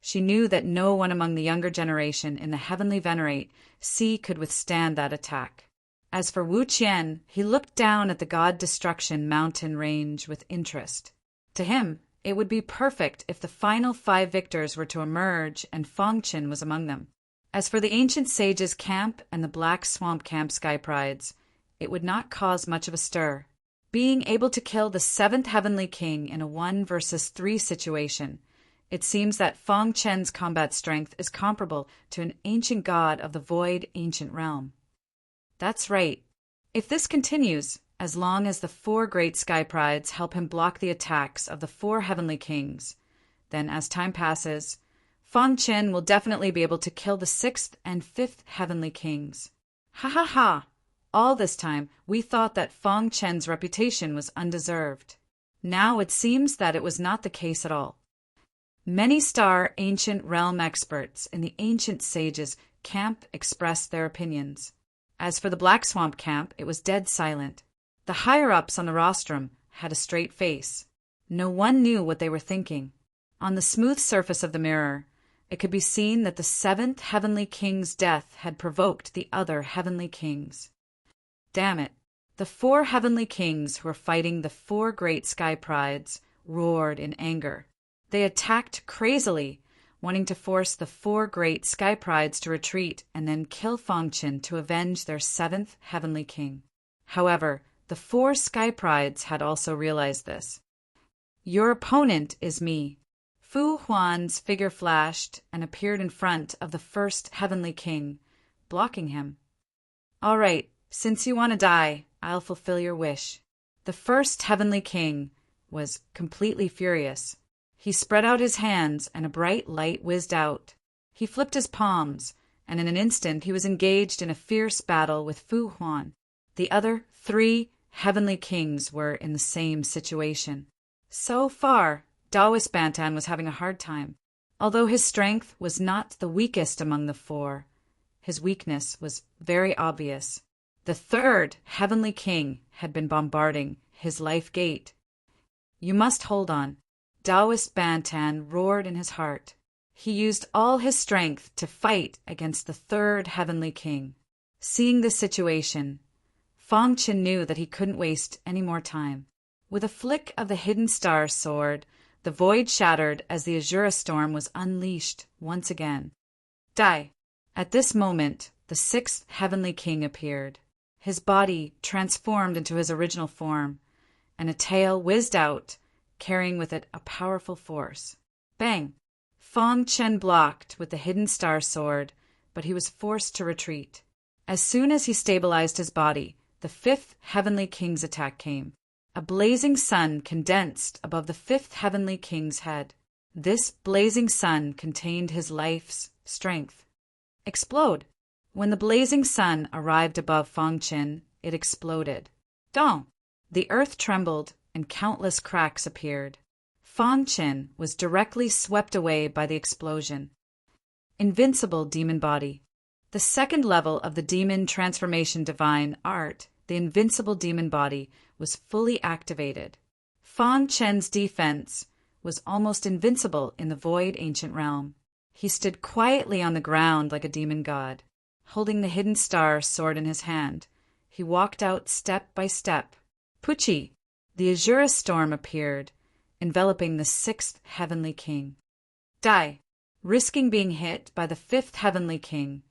she knew that no one among the younger generation in the Heavenly Venerate Sea could withstand that attack. As for Wu Qian, he looked down at the God Destruction mountain range with interest. To him, it would be perfect if the final 5 victors were to emerge and Fong Qin was among them. As for the ancient sages' camp and the Black Swamp Camp sky prides, it would not cause much of a stir. Being able to kill the 7th heavenly king in a 1 versus 3 situation, it seems that Fong Qin's combat strength is comparable to an ancient god of the void ancient realm. That's right. If this continues, as long as the 4 great sky prides help him block the attacks of the 4 heavenly kings, then as time passes, Fong Qin will definitely be able to kill the 6th and 5th heavenly kings. Ha ha ha! All this time, we thought that Fong Qin's reputation was undeserved. Now it seems that it was not the case at all. Many star ancient realm experts in the ancient sages' camp expressed their opinions. As for the Black Swamp Camp, it was dead silent. The higher-ups on the rostrum had a straight face. No one knew what they were thinking. On the smooth surface of the mirror, it could be seen that the 7th heavenly king's death had provoked the other heavenly kings. Damn it! The 4 heavenly kings who were fighting the 4 great sky prides roared in anger. They attacked crazily, wanting to force the 4 great sky prides to retreat and then kill Fangchen to avenge their 7th heavenly king. However, the 4 sky prides had also realized this. Your opponent is me. Fu Huan's figure flashed and appeared in front of the 1st heavenly king, blocking him. All right, since you want to die, I'll fulfill your wish. The 1st heavenly king was completely furious. He spread out his hands and a bright light whizzed out. He flipped his palms, and in an instant he was engaged in a fierce battle with Fu Huan. The other 3 heavenly kings were in the same situation. So far, Taoist Bantan was having a hard time. Although his strength was not the weakest among the 4, his weakness was very obvious. The 3rd heavenly king had been bombarding his life gate. You must hold on. Taoist Bantan roared in his heart. He used all his strength to fight against the 3rd heavenly king. Seeing this situation, Fangchen knew that he couldn't waste any more time. With a flick of the hidden star sword, the void shattered as the Azura storm was unleashed once again. Die! At this moment, the 6th heavenly king appeared. His body transformed into his original form, and a tail whizzed out, carrying with it a powerful force. Bang! Fangchen blocked with the hidden star sword, but he was forced to retreat. As soon as he stabilized his body, the 5th heavenly king's attack came. A blazing sun condensed above the 5th heavenly king's head. This blazing sun contained his life's strength. Explode! When the blazing sun arrived above Fangchen, it exploded. Dong! The earth trembled and countless cracks appeared. Fangchen was directly swept away by the explosion. Invincible demon body. The 2nd level of the demon transformation divine art, the invincible demon body, was fully activated. Fangchen's defense was almost invincible in the void ancient realm. He stood quietly on the ground like a demon god. Holding the hidden star sword in his hand, he walked out step by step. Puchi! The Azura storm appeared, enveloping the 6th heavenly king. Die! Risking being hit by the 5th heavenly king,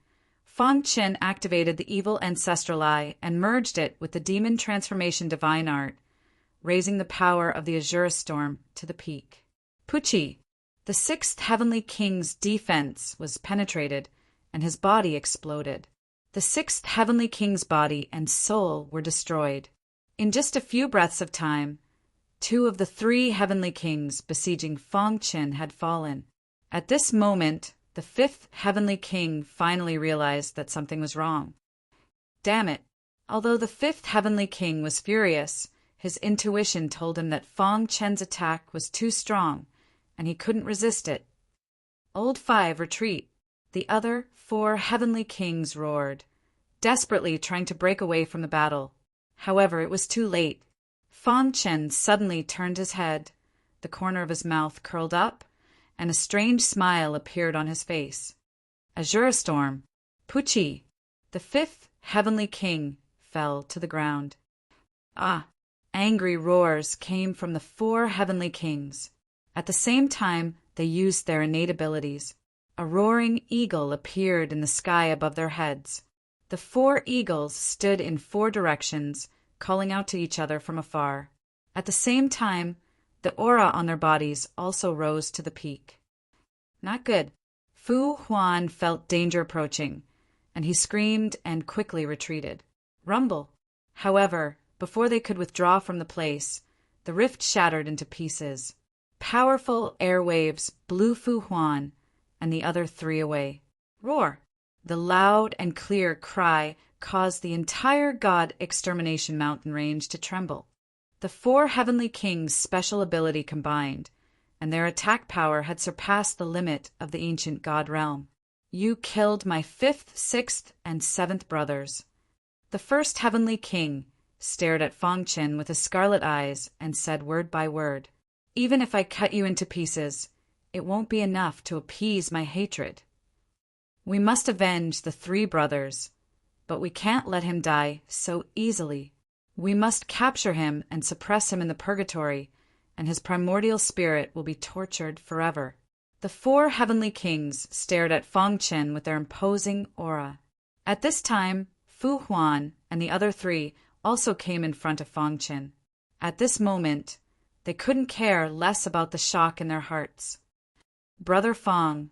Fangchen activated the evil ancestral eye and merged it with the demon transformation divine art, raising the power of the Azura storm to the peak. Puchi! The 6th heavenly king's defense was penetrated, and his body exploded. The 6th heavenly king's body and soul were destroyed. In just a few breaths of time, 2 of the 3 heavenly kings besieging Fangchen had fallen. At this moment, the 5th heavenly king finally realized that something was wrong. Damn it! Although the 5th heavenly king was furious, his intuition told him that Fangchen's attack was too strong, and he couldn't resist it. Old 5, retreat! The other 4 heavenly kings roared, desperately trying to break away from the battle. However, it was too late. Fangchen suddenly turned his head, the corner of his mouth curled up, and a strange smile appeared on his face. Azura storm! Puchi! The 5th heavenly king fell to the ground. Ah! Angry roars came from the 4 heavenly kings. At the same time, they used their innate abilities. A roaring eagle appeared in the sky above their heads. The 4 eagles stood in 4 directions, calling out to each other from afar. At the same time, the aura on their bodies also rose to the peak. Not good. Fu Huan felt danger approaching, and he screamed and quickly retreated. Rumble! However, before they could withdraw from the place, the rift shattered into pieces. Powerful air waves blew Fu Huan and the other 3 away. Roar! The loud and clear cry caused the entire God Extermination mountain range to tremble. The 4 heavenly kings' special ability combined, and their attack power had surpassed the limit of the ancient God realm. You killed my 5th, 6th, and 7th brothers. The 1st heavenly king stared at Fangchen with his scarlet eyes and said word by word, "Even if I cut you into pieces, it won't be enough to appease my hatred. We must avenge the 3 brothers, but we can't let him die so easily. We must capture him and suppress him in the purgatory, and his primordial spirit will be tortured forever. The four heavenly kings stared at Fang Chen with their imposing aura. At this time, Fu Huan and the other three also came in front of Fang Chen. At this moment, they couldn't care less about the shock in their hearts. Brother Fang,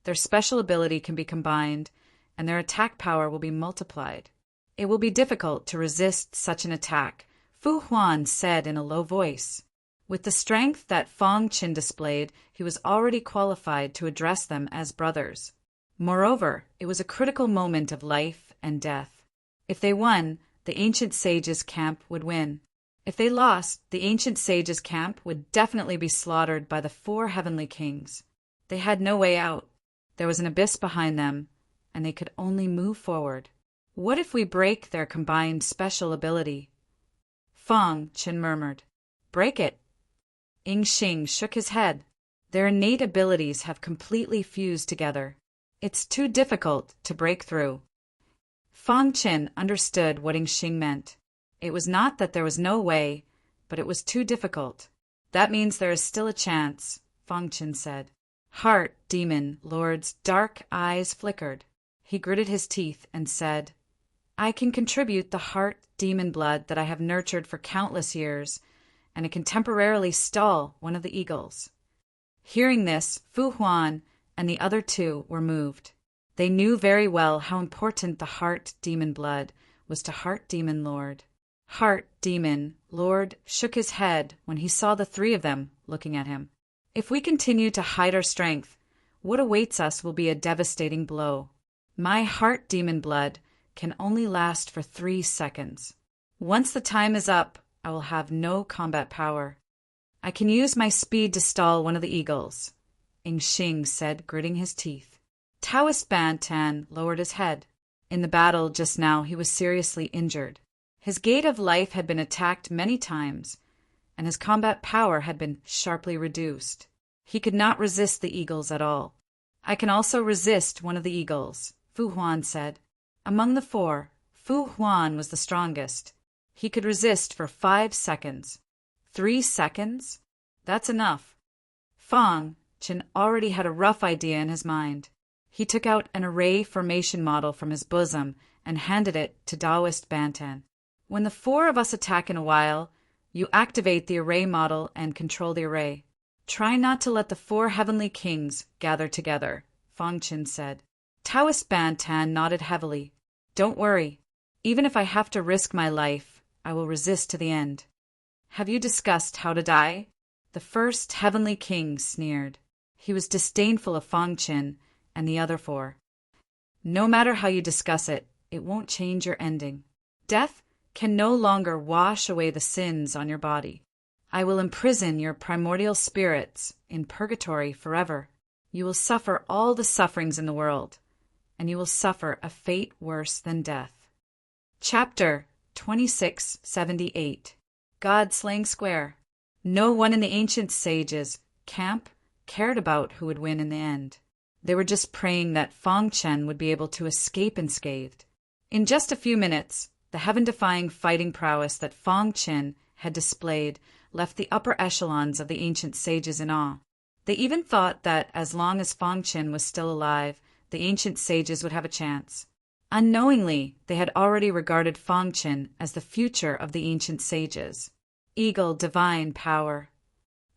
their special ability can be combined, and their attack power will be multiplied. It will be difficult to resist such an attack, Fu Huan said in a low voice. With the strength that Fang Chen displayed, he was already qualified to address them as brothers. Moreover, it was a critical moment of life and death. If they won, the ancient sages' camp would win. If they lost, the ancient sages' camp would definitely be slaughtered by the four heavenly kings. They had no way out. There was an abyss behind them, and they could only move forward. What if we break their combined special ability? Fang Chen murmured. Break it. Ying Xing shook his head. Their innate abilities have completely fused together. It's too difficult to break through. Fang Chen understood what Ying Xing meant. It was not that there was no way, but it was too difficult. That means there is still a chance, Fang Chen said. Heart Demon Lord's dark eyes flickered. He gritted his teeth and said, I can contribute the heart demon blood that I have nurtured for countless years, and it can temporarily stall one of the eagles. Hearing this, Fu Huan and the other two were moved. They knew very well how important the heart demon blood was to Heart Demon Lord. Heart Demon Lord shook his head when he saw the three of them looking at him. If we continue to hide our strength, what awaits us will be a devastating blow. My heart demon blood can only last for 3 seconds. Once the time is up, I will have no combat power. I can use my speed to stall one of the eagles, Ying Xing said, gritting his teeth. Taoist Ban Tan lowered his head. In the battle just now, he was seriously injured. His gate of life had been attacked many times, and his combat power had been sharply reduced. He could not resist the eagles at all. I can also resist one of the eagles, Fu Huan said. Among the four, Fu Huan was the strongest. He could resist for 5 seconds. 3 seconds? That's enough. Fang Chen already had a rough idea in his mind. He took out an array formation model from his bosom and handed it to Taoist Bantan. When the four of us attack in a while, you activate the array model and control the array. Try not to let the four heavenly kings gather together, Fang Chen said. Taoist Bantan nodded heavily. Don't worry. Even if I have to risk my life, I will resist to the end. Have you discussed how to die? The first heavenly king sneered. He was disdainful of Fang Chen and the other four. No matter how you discuss it, it won't change your ending. Death can no longer wash away the sins on your body. I will imprison your primordial spirits in purgatory forever. You will suffer all the sufferings in the world, and you will suffer a fate worse than death. Chapter 2678 God-Slaying Square. No one in the ancient sages' camp cared about who would win in the end. They were just praying that Fang Chen would be able to escape unscathed. In just a few minutes, the heaven-defying fighting prowess that Fang Chen had displayed left the upper echelons of the ancient sages in awe. They even thought that as long as Fang Chen was still alive, the ancient sages would have a chance. Unknowingly, they had already regarded Fang Chen as the future of the ancient sages. Eagle divine power.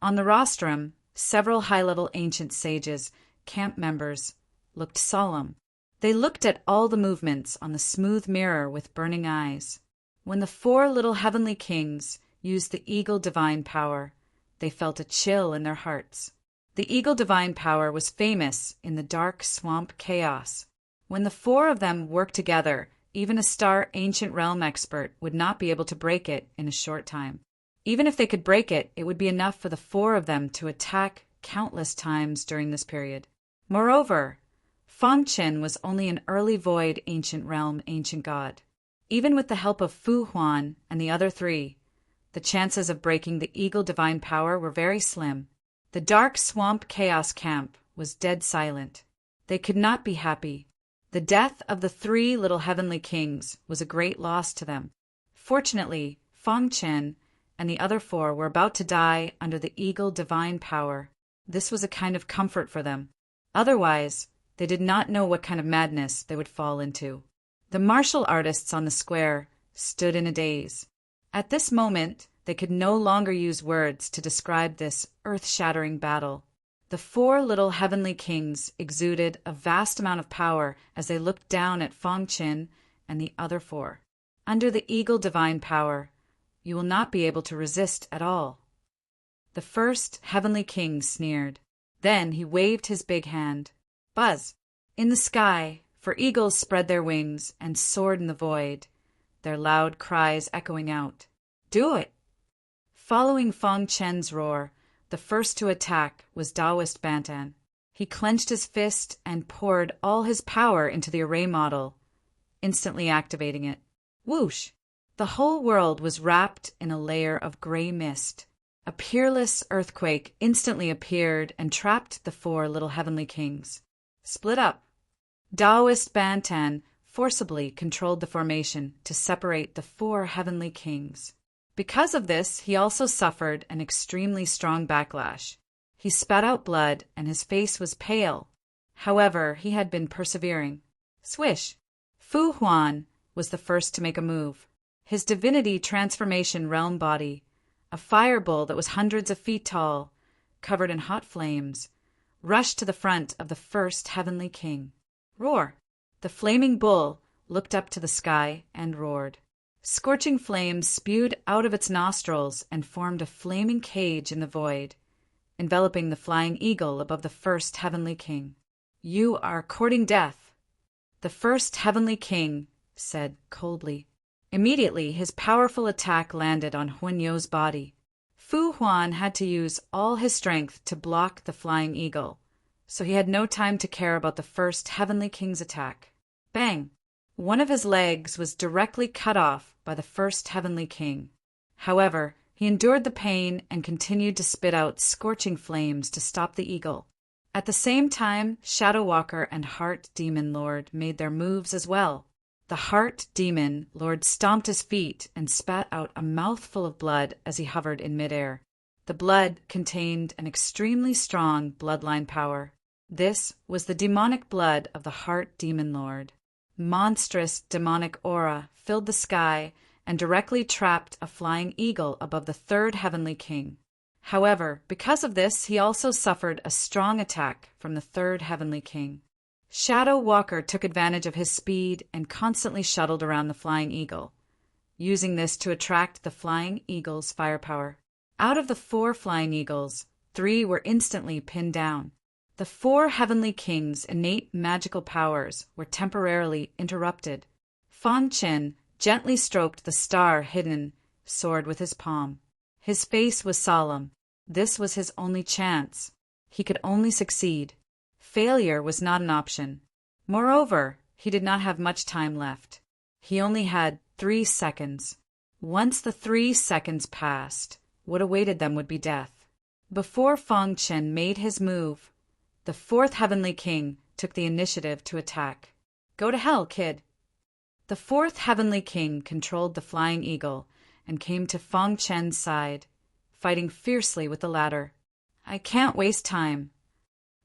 On the rostrum, several high-level ancient sages, camp members, looked solemn. They looked at all the movements on the smooth mirror with burning eyes. When the four little heavenly kings used the eagle divine power, they felt a chill in their hearts. The eagle divine power was famous in the dark swamp chaos. When the four of them worked together, even a star ancient realm expert would not be able to break it in a short time. Even if they could break it, it would be enough for the four of them to attack countless times during this period. Moreover, Fang Chen was only an early void ancient realm ancient god. Even with the help of Fu Huan and the other three, the chances of breaking the eagle divine power were very slim. The dark swamp chaos camp was dead silent. They could not be happy. The death of the three little heavenly kings was a great loss to them. Fortunately, Fang Chen and the other 4 were about to die under the eagle divine power. This was a kind of comfort for them. Otherwise, they did not know what kind of madness they would fall into. The martial artists on the square stood in a daze. At this moment, they could no longer use words to describe this earth-shattering battle. The 4 little heavenly kings exuded a vast amount of power as they looked down at Fong Qin and the other 4. Under the eagle divine power, you will not be able to resist at all. The first heavenly king sneered. Then he waved his big hand. Buzz! In the sky, for eagles spread their wings and soared in the void, their loud cries echoing out. Do it! Following Fong Chen's roar, the first to attack was Taoist Bantan. He clenched his fist and poured all his power into the array model, instantly activating it. Whoosh! The whole world was wrapped in a layer of gray mist. A peerless earthquake instantly appeared and trapped the 4 little heavenly kings. Split up! Taoist Bantan forcibly controlled the formation to separate the 4 heavenly kings. Because of this, he also suffered an extremely strong backlash. He spat out blood and his face was pale. However, he had been persevering. Swish! Fu Huan was the first to make a move. His divinity transformation realm body, a fire bull that was hundreds of feet tall, covered in hot flames, rushed to the front of the first heavenly king. Roar! The flaming bull looked up to the sky and roared. Scorching flames spewed out of its nostrils and formed a flaming cage in the void, enveloping the flying eagle above the first heavenly king. You are courting death, the first heavenly king said coldly. Immediately, his powerful attack landed on Huanyou's body. Fu Huan had to use all his strength to block the flying eagle, so he had no time to care about the first heavenly king's attack. Bang! One of his legs was directly cut off by the first heavenly king. However, he endured the pain and continued to spit out scorching flames to stop the eagle. At the same time, Shadow Walker and Heart Demon Lord made their moves as well. The Heart Demon Lord stomped his feet and spat out a mouthful of blood as he hovered in midair. The blood contained an extremely strong bloodline power. This was the demonic blood of the Heart Demon Lord. Monstrous demonic aura filled the sky and directly trapped a flying eagle above the 3rd heavenly king. However, because of this, he also suffered a strong attack from the 3rd heavenly king. Shadow Walker took advantage of his speed and constantly shuttled around the flying eagle, using this to attract the flying eagle's firepower. Out of the 4 flying eagles, 3 were instantly pinned down. The 4 heavenly kings' innate magical powers were temporarily interrupted. Fong Qin gently stroked the star-hidden sword with his palm. His face was solemn. This was his only chance. He could only succeed. Failure was not an option. Moreover, he did not have much time left. He only had 3 seconds. Once the 3 seconds passed, what awaited them would be death. Before Fong Qin made his move, the 4th heavenly king took the initiative to attack. Go to hell, kid! The 4th heavenly king controlled the flying eagle and came to Fong Chen's side, fighting fiercely with the latter. I can't waste time,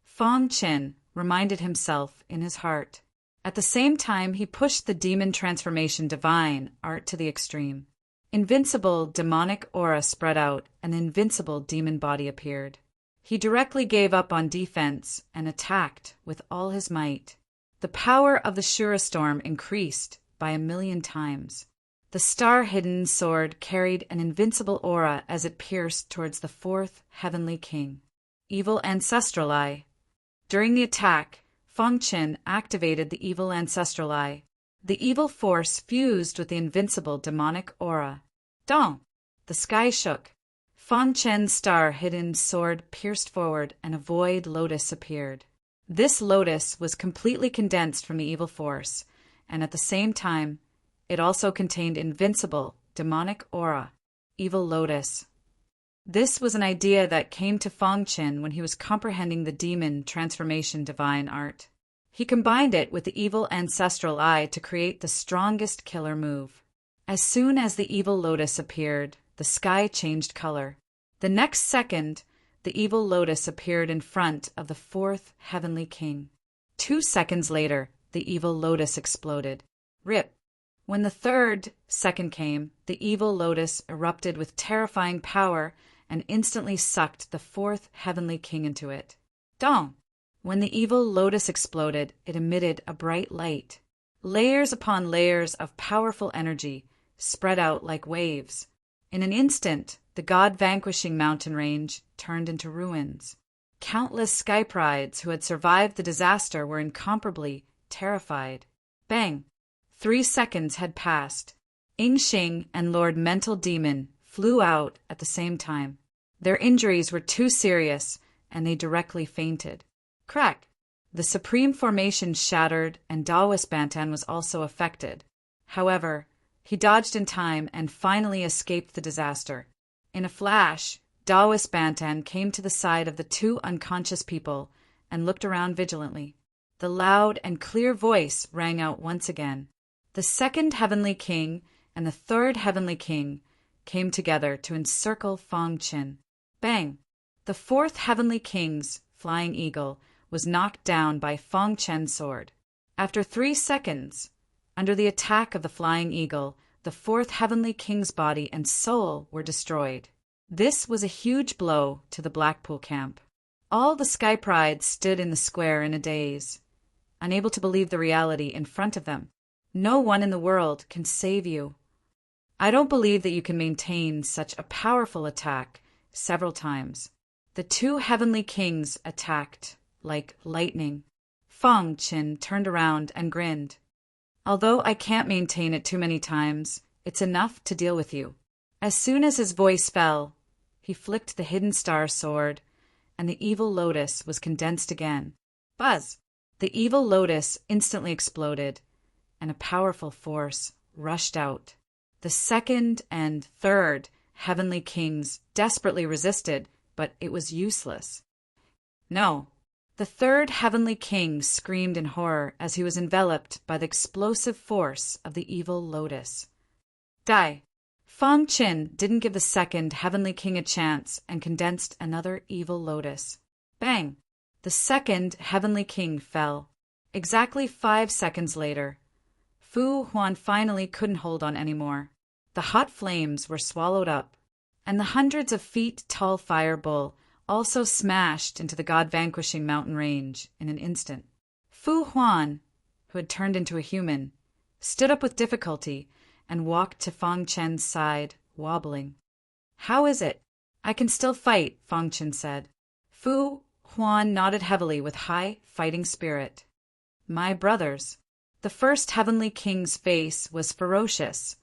Fong Qin reminded himself in his heart. At the same time, he pushed the demon transformation divine art to the extreme. Invincible demonic aura spread out, and an invincible demon body appeared. He directly gave up on defense and attacked with all his might. The power of the Shura storm increased by 1,000,000 times. The star-hidden sword carried an invincible aura as it pierced towards the 4th heavenly king. Evil Ancestral Eye. During the attack, Fong Qin activated the Evil Ancestral Eye. The evil force fused with the invincible demonic aura. Dong! The sky shook. Fong Chen's star-hidden sword pierced forward and a void lotus appeared. This lotus was completely condensed from the evil force, and at the same time, it also contained invincible demonic aura. Evil lotus. This was an idea that came to Fong Qin when he was comprehending the demon transformation divine art. He combined it with the evil ancestral eye to create the strongest killer move. As soon as the evil lotus appeared, the sky changed color. The next second, the evil lotus appeared in front of the fourth heavenly king. 2 seconds later, the evil lotus exploded. Rip. When the third second came, the evil lotus erupted with terrifying power and instantly sucked the fourth heavenly king into it. Dong! When the evil lotus exploded, it emitted a bright light. Layers upon layers of powerful energy spread out like waves. In an instant, the god-vanquishing mountain range turned into ruins. Countless sky prides who had survived the disaster were incomparably terrified. Bang! 3 seconds had passed. Ing Shing and Lord Mental Demon flew out at the same time. Their injuries were too serious, and they directly fainted. Crack! The Supreme Formation shattered, and Daoist Bantan was also affected. However, he dodged in time and finally escaped the disaster. In a flash, Daoist Bantan came to the side of the 2 unconscious people and looked around vigilantly. The loud and clear voice rang out once again. The second heavenly king and the third heavenly king came together to encircle Fong Qin. Bang! The fourth heavenly king's flying eagle was knocked down by Fong Qin's sword. After 3 seconds, under the attack of the flying eagle, the fourth heavenly king's body and soul were destroyed. This was a huge blow to the Blackpool camp. All the Sky Pride stood in the square in a daze, unable to believe the reality in front of them. No one in the world can save you. I don't believe that you can maintain such a powerful attack several times. The 2 heavenly kings attacked like lightning. Fong Qin turned around and grinned. Although I can't maintain it too many times, it's enough to deal with you. As soon as his voice fell, he flicked the hidden star sword, and the evil lotus was condensed again. Buzz! The evil lotus instantly exploded, and a powerful force rushed out. The second and third heavenly kings desperately resisted, but it was useless. No. The third heavenly king screamed in horror as he was enveloped by the explosive force of the evil lotus. Die! Fong Qin didn't give the second heavenly king a chance and condensed another evil lotus. Bang! The second heavenly king fell. Exactly 5 seconds later, Fu Huan finally couldn't hold on anymore. The hot flames were swallowed up, and the hundreds of feet tall fire bull also smashed into the god-vanquishing mountain range in an instant. Fu Huan, who had turned into a human, stood up with difficulty and walked to Fong Chen's side, wobbling. How is it? I can still fight, Fong Chen said. Fu Huan nodded heavily with high fighting spirit. My brothers. The first heavenly king's face was ferocious,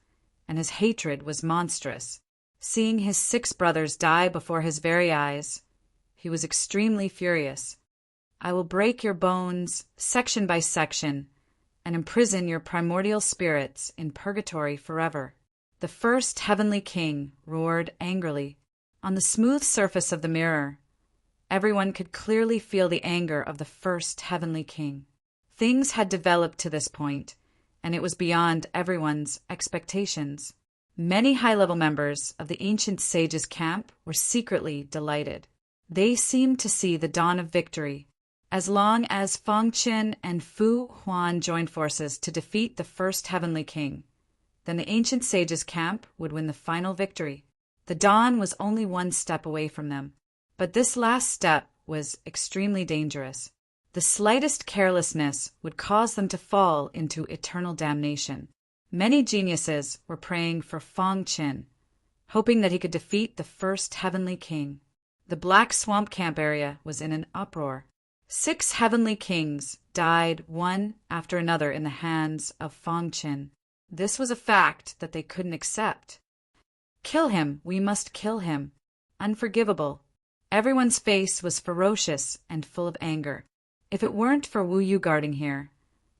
and his hatred was monstrous. Seeing his 6 brothers die before his very eyes, he was extremely furious. I will break your bones section by section and imprison your primordial spirits in purgatory forever. The first heavenly king roared angrily. On the smooth surface of the mirror, everyone could clearly feel the anger of the first heavenly king. Things had developed to this point, and it was beyond everyone's expectations. Many high-level members of the ancient sages' camp were secretly delighted. They seemed to see the dawn of victory. As long as Fong Qin and Fu Huan joined forces to defeat the first heavenly king, then the ancient sages' camp would win the final victory. The dawn was only 1 step away from them, but this last step was extremely dangerous. The slightest carelessness would cause them to fall into eternal damnation. Many geniuses were praying for Fong Qin, hoping that he could defeat the first heavenly king. The Black Swamp Camp area was in an uproar. 6 heavenly kings died one after another in the hands of Fong Qin. This was a fact that they couldn't accept. Kill him, we must kill him. Unforgivable. Everyone's face was ferocious and full of anger. If it weren't for Wu Yu guarding here,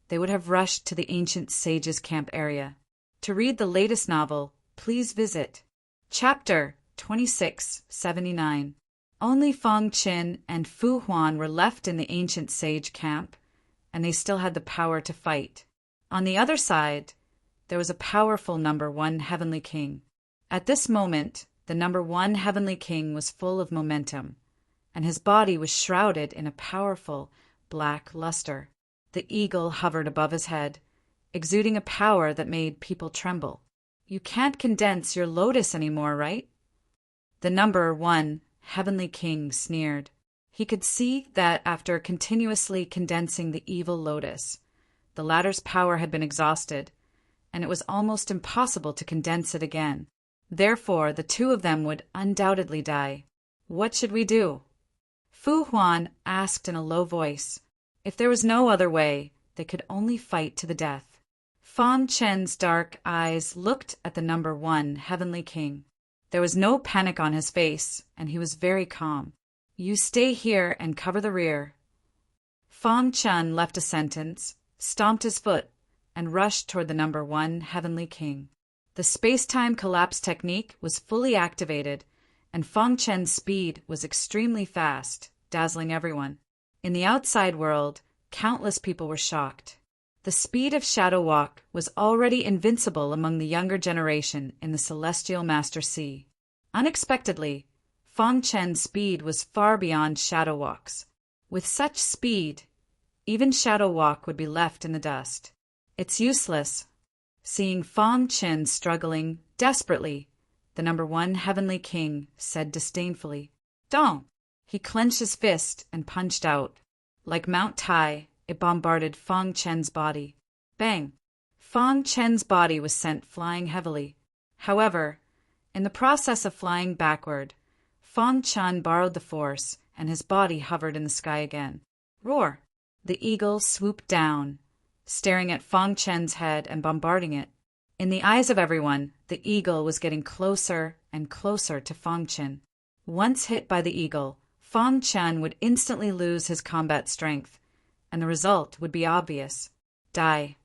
they would have rushed to the ancient sages' camp area. To read the latest novel, please visit Chapter 2679. Only Fong Qin and Fu Huan were left in the ancient sage camp, and they still had the power to fight. On the other side, there was a powerful number 1 heavenly king. At this moment, the number one heavenly king was full of momentum, and his body was shrouded in a powerful black luster. The eagle hovered above his head, exuding a power that made people tremble. "You can't condense your lotus anymore, right?" The number one heavenly king sneered. He could see that after continuously condensing the evil lotus, the latter's power had been exhausted, and it was almost impossible to condense it again. Therefore, the two of them would undoubtedly die. "What should we do?" Fu Huan asked in a low voice. If there was no other way, they could only fight to the death. Fang Chen's dark eyes looked at the number one heavenly king. There was no panic on his face, and he was very calm. "You stay here and cover the rear." Fang Chen left a sentence, stomped his foot, and rushed toward the number one heavenly king. The space-time collapse technique was fully activated, and Fang Chen's speed was extremely fast, dazzling everyone. In the outside world, countless people were shocked. The speed of Shadow Walk was already invincible among the younger generation in the Celestial Master Sea. Unexpectedly, Fang Chen's speed was far beyond Shadow Walk's. With such speed, even Shadow Walk would be left in the dust. "It's useless." Seeing Fang Chen struggling desperately, the number one heavenly king said disdainfully, "Don't!" He clenched his fist and punched out. Like Mount Tai, it bombarded Fang Chen's body. Bang! Fang Chen's body was sent flying heavily. However, in the process of flying backward, Fang Chen borrowed the force, and his body hovered in the sky again. Roar! The eagle swooped down, staring at Fang Chen's head and bombarding it. In the eyes of everyone, the eagle was getting closer and closer to Fang Chen. Once hit by the eagle, Fang Chen would instantly lose his combat strength, and the result would be obvious. Die.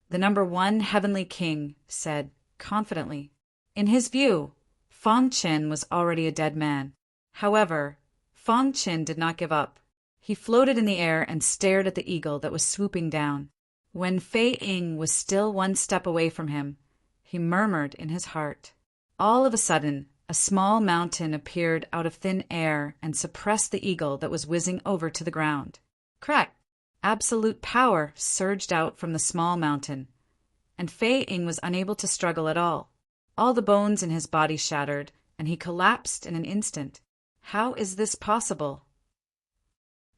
The number one heavenly king said confidently. In his view, Fang Chen was already a dead man. However, Fang Chen did not give up. He floated in the air and stared at the eagle that was swooping down. When Fei Ying was still one step away from him, he murmured in his heart. All of a sudden, a small mountain appeared out of thin air and suppressed the eagle that was whizzing over to the ground. Crack! Absolute power surged out from the small mountain, and Fei Ying was unable to struggle at all. All the bones in his body shattered, and he collapsed in an instant. How is this possible?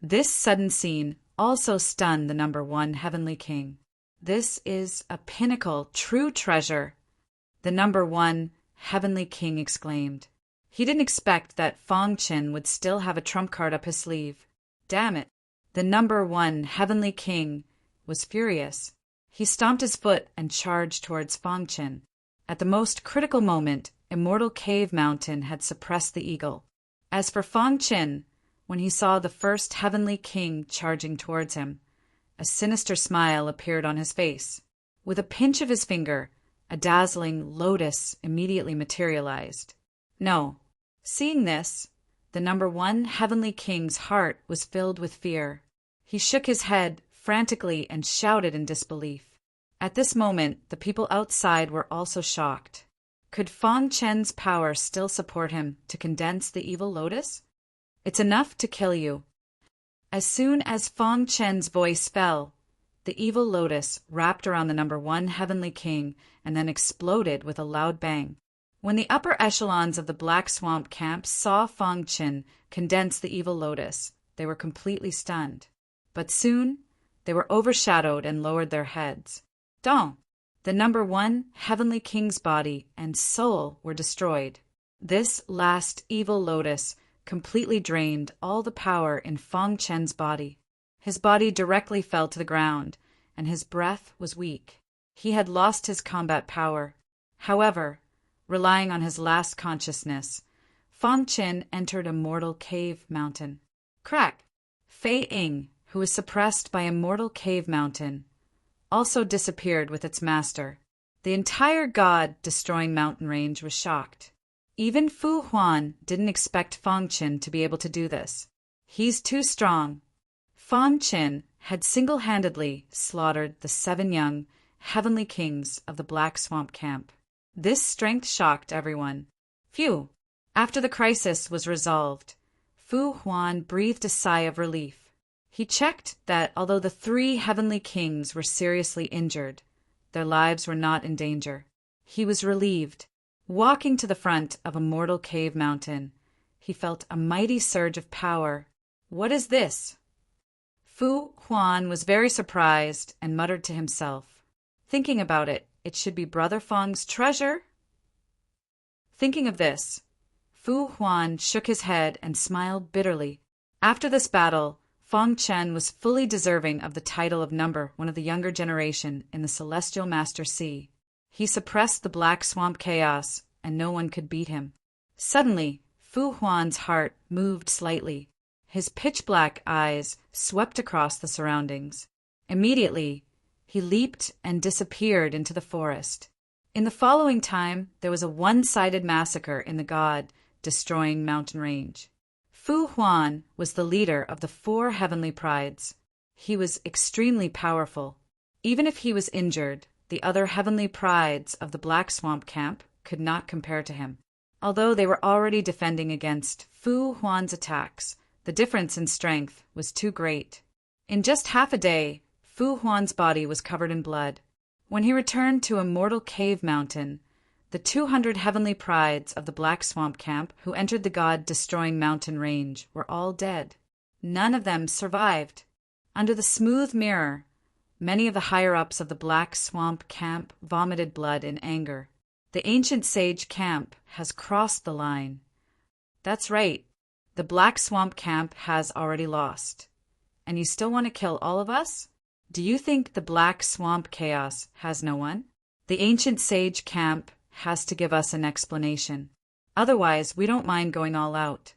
This sudden scene also stunned the number one heavenly king. This is a pinnacle, true treasure, the number one heavenly king exclaimed. He didn't expect that Fang Chen would still have a trump card up his sleeve. Damn it! The number one heavenly king was furious. He stomped his foot and charged towards Fang Chen. At the most critical moment, Immortal Cave Mountain had suppressed the eagle. As for Fang Chen, when he saw the first heavenly king charging towards him, a sinister smile appeared on his face. With a pinch of his finger, a dazzling lotus immediately materialized. No. Seeing this, the number one heavenly king's heart was filled with fear. He shook his head frantically and shouted in disbelief. At this moment, the people outside were also shocked. Could Fang Chen's power still support him to condense the evil lotus? It's enough to kill you. As soon as Fang Chen's voice fell, the evil lotus wrapped around the number one heavenly king and then exploded with a loud bang. When the upper echelons of the Black Swamp camp saw Fang Chen condense the evil lotus, they were completely stunned. But soon, they were overshadowed and lowered their heads. Dong! The number one heavenly king's body and soul were destroyed. This last evil lotus completely drained all the power in Fang Chen's body. His body directly fell to the ground, and his breath was weak. He had lost his combat power. However, relying on his last consciousness, Fang Chen entered Immortal Cave Mountain. Crack! Fei Ying, who was suppressed by Immortal Cave Mountain, also disappeared with its master. The entire god-destroying mountain range was shocked. Even Fu Huan didn't expect Fang Chen to be able to do this. He's too strong. Fang Chen had single-handedly slaughtered the 7 young heavenly kings of the Black Swamp camp. This strength shocked everyone. Phew! After the crisis was resolved, Fu Huan breathed a sigh of relief. He checked that although the three heavenly kings were seriously injured, their lives were not in danger. He was relieved. Walking to the front of a mortal cave mountain, he felt a mighty surge of power. What is this? Fu Huan was very surprised and muttered to himself. Thinking about it, it should be Brother Feng's treasure. Thinking of this, Fu Huan shook his head and smiled bitterly. After this battle, Feng Chen was fully deserving of the title of number one of the younger generation in the Celestial Master Sea. He suppressed the Black Swamp chaos, and no one could beat him. Suddenly, Fu Huan's heart moved slightly. His pitch-black eyes swept across the surroundings. Immediately, he leaped and disappeared into the forest. In the following time, there was a one-sided massacre in the God-destroying mountain range. Fu Huan was the leader of the 4 heavenly prides. He was extremely powerful. Even if he was injured, the other heavenly prides of the Black Swamp camp could not compare to him. Although they were already defending against Fu Huan's attacks, the difference in strength was too great. In just half a day, Fu Huan's body was covered in blood. When he returned to Immortal Cave Mountain, the 200 heavenly prides of the Black Swamp camp who entered the God-destroying mountain range were all dead. None of them survived. Under the smooth mirror, many of the higher-ups of the Black Swamp camp vomited blood in anger. The ancient sage camp has crossed the line. That's right. The Black Swamp camp has already lost. And you still want to kill all of us? Do you think the Black Swamp chaos has no one? The ancient sage camp has to give us an explanation. Otherwise, we don't mind going all out.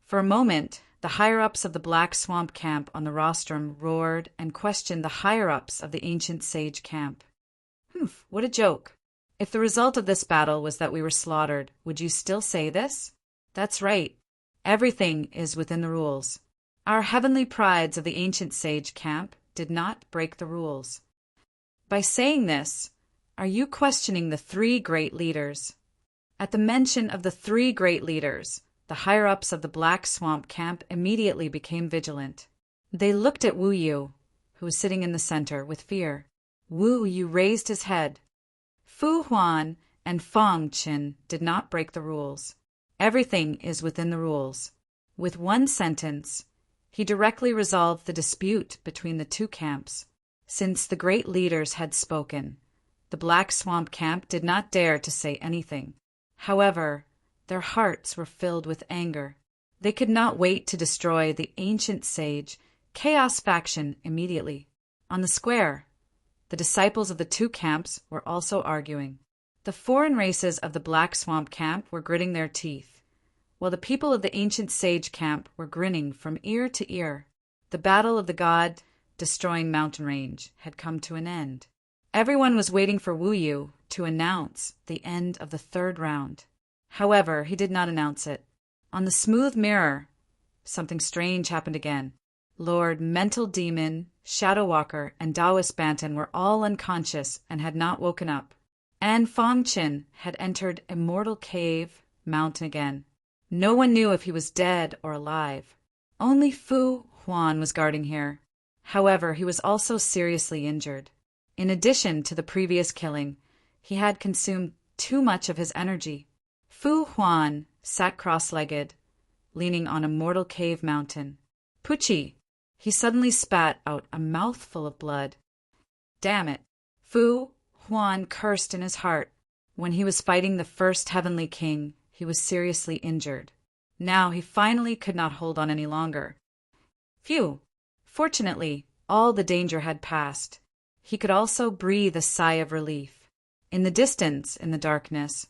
For a moment, the higher-ups of the Black Swamp camp on the rostrum roared and questioned the higher-ups of the ancient sage camp. Humph, what a joke. If the result of this battle was that we were slaughtered, would you still say this? That's right. Everything is within the rules. Our heavenly prides of the ancient sage camp did not break the rules. By saying this, are you questioning the 3 great leaders? At the mention of the 3 great leaders, the higher-ups of the Black Swamp camp immediately became vigilant. They looked at Wu Yu, who was sitting in the center, with fear. Wu Yu raised his head. Fu Huan and Feng Chen did not break the rules. Everything is within the rules. With one sentence, he directly resolved the dispute between the 2 camps. Since the great leaders had spoken, the Black Swamp camp did not dare to say anything. However, their hearts were filled with anger. They could not wait to destroy the ancient sage Chaos faction immediately. On the square, the disciples of the 2 camps were also arguing. The foreign races of the Black Swamp camp were gritting their teeth, while the people of the ancient sage camp were grinning from ear to ear. The battle of the God-destroying mountain range had come to an end. Everyone was waiting for Wu Yu to announce the end of the 3rd round. However, he did not announce it. On the smooth mirror, something strange happened again. Lord Mental Demon, Shadow Walker, and Taoist Bantan were all unconscious and had not woken up. And Feng Chen had entered Immortal Cave Mountain again. No one knew if he was dead or alive. Only Fu Huan was guarding here. However, he was also seriously injured. In addition to the previous killing, he had consumed too much of his energy. Fu Huan sat cross-legged, leaning on Immortal Cave Mountain. Pucci! He suddenly spat out a mouthful of blood. Damn it! Fu Huan cursed in his heart. When he was fighting the first heavenly king, he was seriously injured. Now he finally could not hold on any longer. Phew! Fortunately, all the danger had passed. He could also breathe a sigh of relief. In the distance, in the darkness,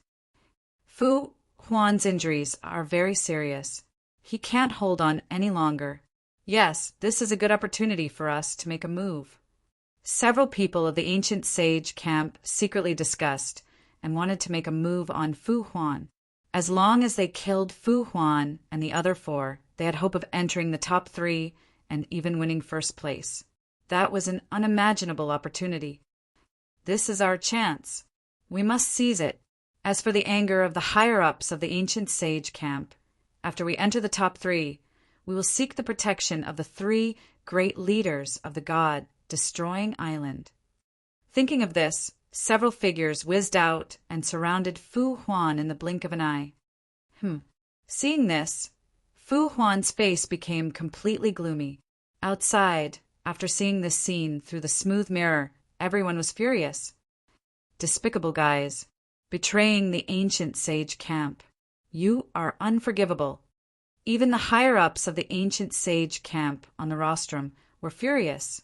Fu Huan's injuries are very serious. He can't hold on any longer. Yes, this is a good opportunity for us to make a move. Several people of the ancient sage camp secretly discussed and wanted to make a move on Fu Huan. As long as they killed Fu Huan and the other 4, they had hope of entering the top 3 and even winning first place. That was an unimaginable opportunity. This is our chance. We must seize it. As for the anger of the higher-ups of the ancient sage camp, after we enter the top 3, we will seek the protection of the 3 great leaders of the God-destroying island. Thinking of this, several figures whizzed out and surrounded Fu Huan in the blink of an eye. Seeing this, Fu Huan's face became completely gloomy. Outside, after seeing this scene through the smooth mirror, everyone was furious. Despicable guys, betraying the ancient sage camp. You are unforgivable. Even the higher-ups of the ancient sage camp on the rostrum were furious.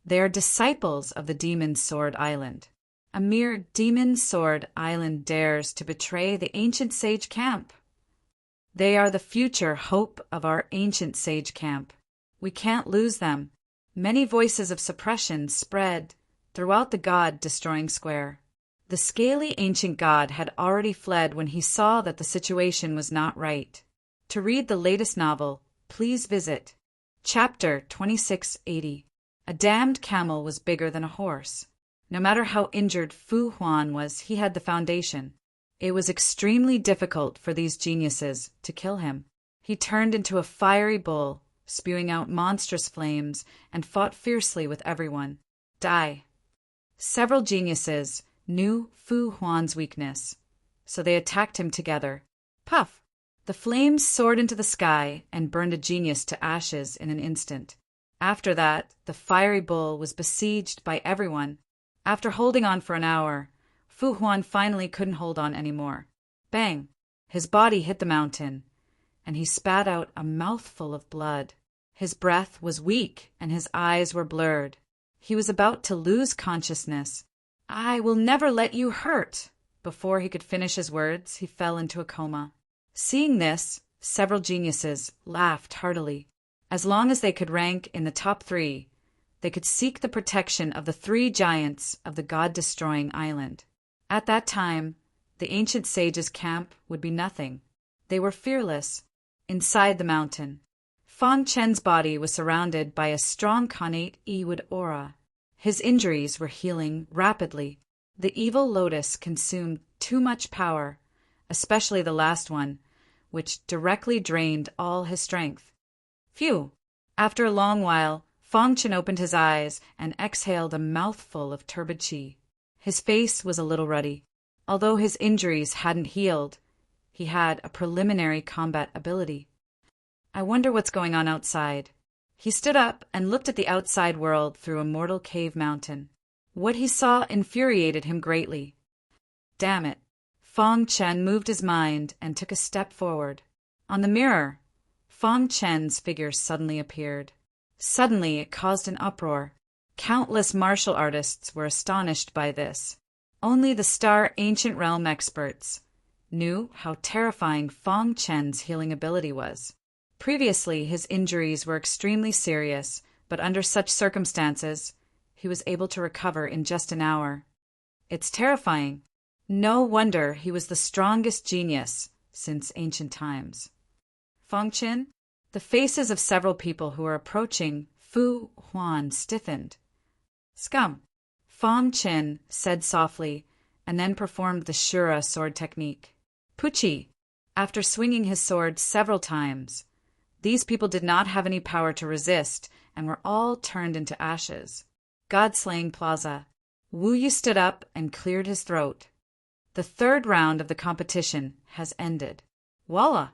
They are disciples of the Demon Sword Island. A mere Demon Sword Island dares to betray the ancient sage camp. They are the future hope of our ancient sage camp. We can't lose them. Many voices of suppression spread throughout the God-destroying square. The scaly ancient god had already fled when he saw that the situation was not right. To read the latest novel, please visit Chapter 2680. A damned camel was bigger than a horse. No matter how injured Fu Huan was, he had the foundation. It was extremely difficult for these geniuses to kill him. He turned into a fiery bull, spewing out monstrous flames, and fought fiercely with everyone. Die. Several geniuses knew Fu Huan's weakness, so they attacked him together. Puff! The flames soared into the sky and burned a genius to ashes in an instant. After that, the fiery bull was besieged by everyone. After holding on for an hour, Fu Huan finally couldn't hold on anymore. Bang! His body hit the mountain, and he spat out a mouthful of blood. His breath was weak, and his eyes were blurred. He was about to lose consciousness. I will never let you hurt! Before he could finish his words, he fell into a coma. Seeing this, several geniuses laughed heartily. As long as they could rank in the top 3, they could seek the protection of the 3 giants of the God-destroying island. At that time, the ancient sages' camp would be nothing. They were fearless. Inside the mountain, Fang Chen's body was surrounded by a strong connate Ewood aura. His injuries were healing rapidly. The evil lotus consumed too much power, especially the last one, which directly drained all his strength. Phew! After a long while, Fang Chen opened his eyes and exhaled a mouthful of turbid qi. His face was a little ruddy. Although his injuries hadn't healed, he had a preliminary combat ability. I wonder what's going on outside. He stood up and looked at the outside world through a mortal cave mountain. What he saw infuriated him greatly. Damn it! Fang Chen moved his mind and took a step forward. On the mirror, Fang Chen's figure suddenly appeared. Suddenly it caused an uproar. Countless martial artists were astonished by this. Only the Star Ancient Realm experts knew how terrifying Fang Chen's healing ability was. Previously, his injuries were extremely serious, but under such circumstances, he was able to recover in just an hour. It's terrifying. No wonder he was the strongest genius since ancient times. Fang Chen, the faces of several people who were approaching Fu Huan stiffened. Scum! Fang Chen said softly, and then performed the Shura sword technique. Puchi! After swinging his sword several times, these people did not have any power to resist and were all turned into ashes. God-slaying Plaza. Wu Yu stood up and cleared his throat. The 3rd round of the competition has ended. Voila!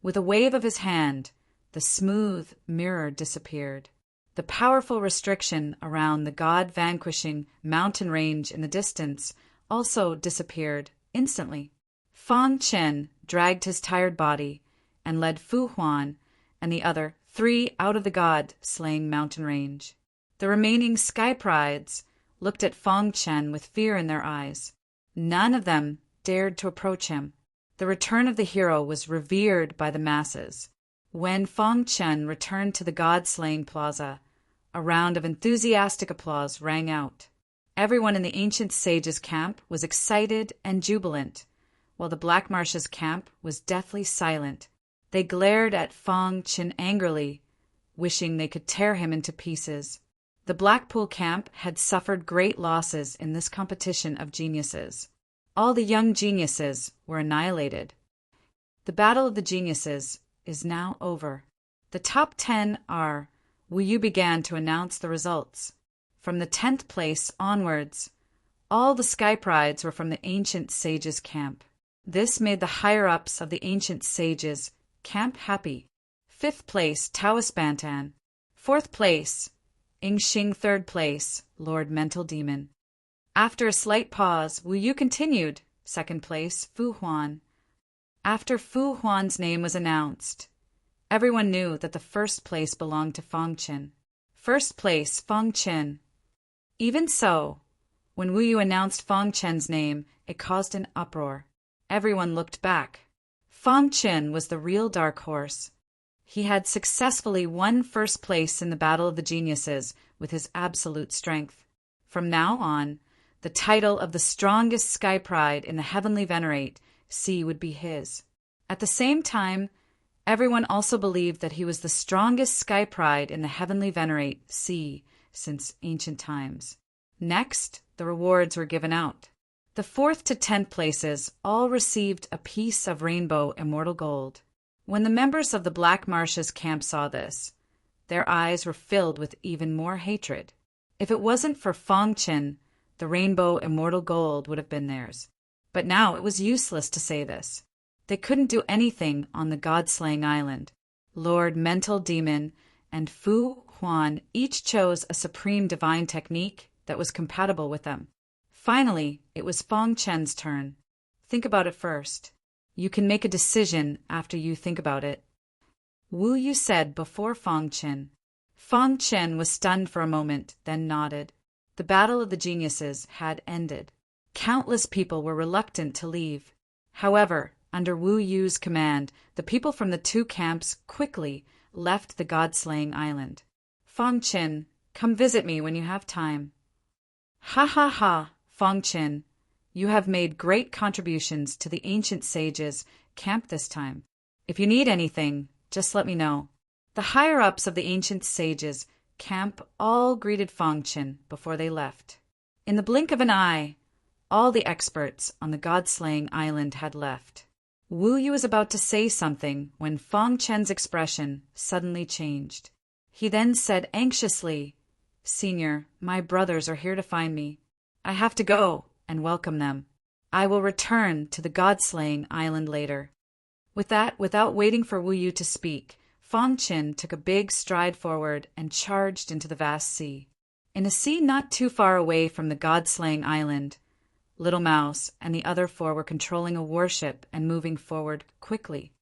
With a wave of his hand, the smooth mirror disappeared. The powerful restriction around the god-vanquishing mountain range in the distance also disappeared instantly. Fang Chen dragged his tired body and led Fu Huan and the other 3 out of the god-slaying mountain range. The remaining Sky Prides looked at Fang Chen with fear in their eyes. None of them dared to approach him. The return of the hero was revered by the masses. When Fang Chen returned to the god-slaying plaza, a round of enthusiastic applause rang out. Everyone in the ancient sage's camp was excited and jubilant, while the Black Marshes camp was deathly silent. They glared at Fang Chen angrily, wishing they could tear him into pieces. The Blackpool camp had suffered great losses in this competition of geniuses. All the young geniuses were annihilated. The battle of the geniuses is now over. The top 10 are. Wu Yu began to announce the results. From the 10th place onwards, all the sky prides were from the ancient sages' camp. This made the higher-ups of the ancient sages' camp happy. 5th place, Taoist Bantan. 4th place, Yingxing. 3rd place, Lord Mental Demon. After a slight pause, Wu Yu continued. 2nd place, Fu Huan. After Fu Huan's name was announced, everyone knew that the 1st place belonged to Fong Qin. 1st place, Fong Qin. Even so, when Wu Yu announced Fong Qin's name, it caused an uproar. Everyone looked back. Fong Qin was the real dark horse. He had successfully won 1st place in the Battle of the Geniuses with his absolute strength. From now on, the title of the strongest sky pride in the Heavenly Venerate sea would be his. At the same time, everyone also believed that he was the strongest sky pride in the Heavenly Venerate sea since ancient times. Next, the rewards were given out. The 4th to 10th places all received a piece of rainbow immortal gold. When the members of the Black Marshes camp saw this, their eyes were filled with even more hatred. If it wasn't for Fong Qin, the rainbow immortal gold would have been theirs. But now it was useless to say this. They couldn't do anything on the God-slaying island. Lord Mental Demon and Fu Huan each chose a supreme divine technique that was compatible with them. Finally, it was Fong Qin's turn. Think about it first. You can make a decision after you think about it. Wu Yu said before Fong Qin. Fong Qin was stunned for a moment, then nodded. The Battle of the Geniuses had ended. Countless people were reluctant to leave. However, under Wu Yu's command, the people from the 2 camps quickly left the God-slaying island. Fong Qin, come visit me when you have time. Ha ha ha, Fong Qin, you have made great contributions to the ancient sages' camp this time. If you need anything, just let me know. The higher-ups of the ancient sages' camp all greeted Fong Qin before they left. In the blink of an eye, all the experts on the God-slaying island had left. Wu Yu was about to say something when Fong Qin's expression suddenly changed. He then said anxiously, "Senior, my brothers are here to find me. I have to go and welcome them. I will return to the God-slaying island later." With that, without waiting for Wu Yu to speak, Fong Qin took a big stride forward and charged into the vast sea. In a sea not too far away from the God-slaying island, Little Mouse and the other 4 were controlling a warship and moving forward quickly.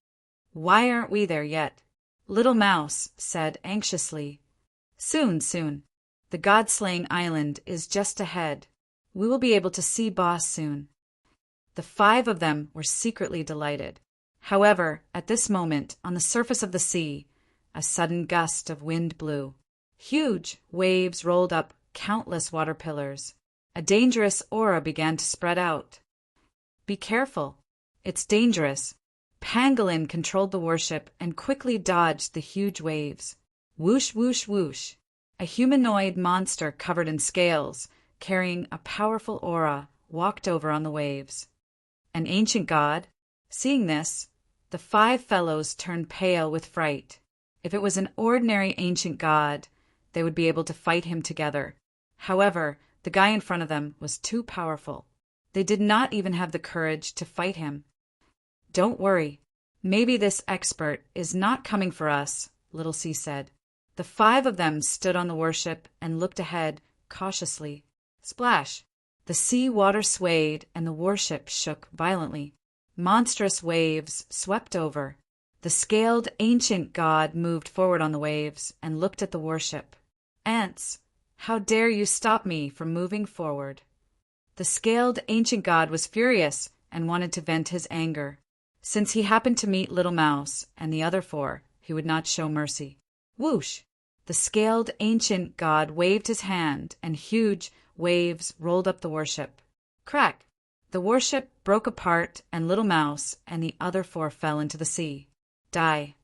"Why aren't we there yet?" Little Mouse said anxiously. Soon, soon. The God-slaying island is just ahead. We will be able to see Boss soon." The 5 of them were secretly delighted. However, at this moment, on the surface of the sea, a sudden gust of wind blew. Huge waves rolled up countless water pillars. A dangerous aura began to spread out. "Be careful. It's dangerous." Pangolin controlled the warship and quickly dodged the huge waves. Whoosh, whoosh, whoosh. A humanoid monster covered in scales, carrying a powerful aura, walked over on the waves. An ancient god. Seeing this, the 5 fellows turned pale with fright. If it was an ordinary ancient god, they would be able to fight him together. However, the guy in front of them was too powerful. They did not even have the courage to fight him. "Don't worry. Maybe this expert is not coming for us," Little C said. The 5 of them stood on the warship and looked ahead cautiously. Splash! The sea water swayed and the warship shook violently. Monstrous waves swept over. The scaled ancient god moved forward on the waves and looked at the warship. "Ants, how dare you stop me from moving forward?" The scaled ancient god was furious and wanted to vent his anger. Since he happened to meet Little Mouse and the other 4, he would not show mercy. Whoosh! The scaled ancient god waved his hand and huge waves rolled up the warship. Crack! The warship broke apart and Little Mouse and the other 4 fell into the sea. Die!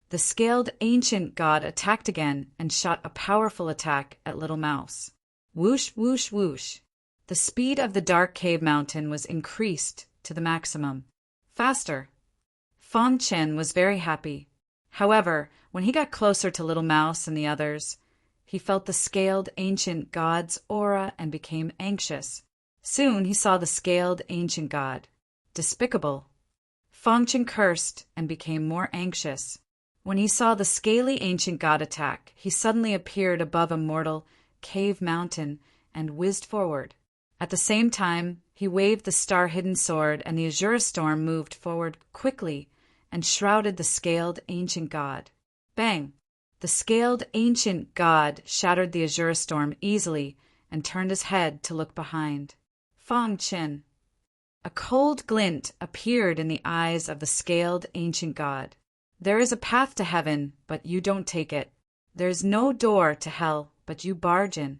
The scaled ancient god attacked again and shot a powerful attack at Little Mouse. Whoosh, whoosh, whoosh. The speed of the dark cave mountain was increased to the maximum. Faster. Fong Chen was very happy. However, when he got closer to Little Mouse and the others, he felt the scaled ancient god's aura and became anxious. Soon he saw the scaled ancient god. Despicable. Fong Chen cursed and became more anxious. When he saw the scaly ancient god attack, he suddenly appeared above a mortal cave mountain and whizzed forward. At the same time, he waved the star-hidden sword, and the azure storm moved forward quickly and shrouded the scaled ancient god. Bang! The scaled ancient god shattered the azure storm easily and turned his head to look behind. Fong Chen. A cold glint appeared in the eyes of the scaled ancient god. There is a path to heaven, but you don't take it. There is no door to hell, but you barge in.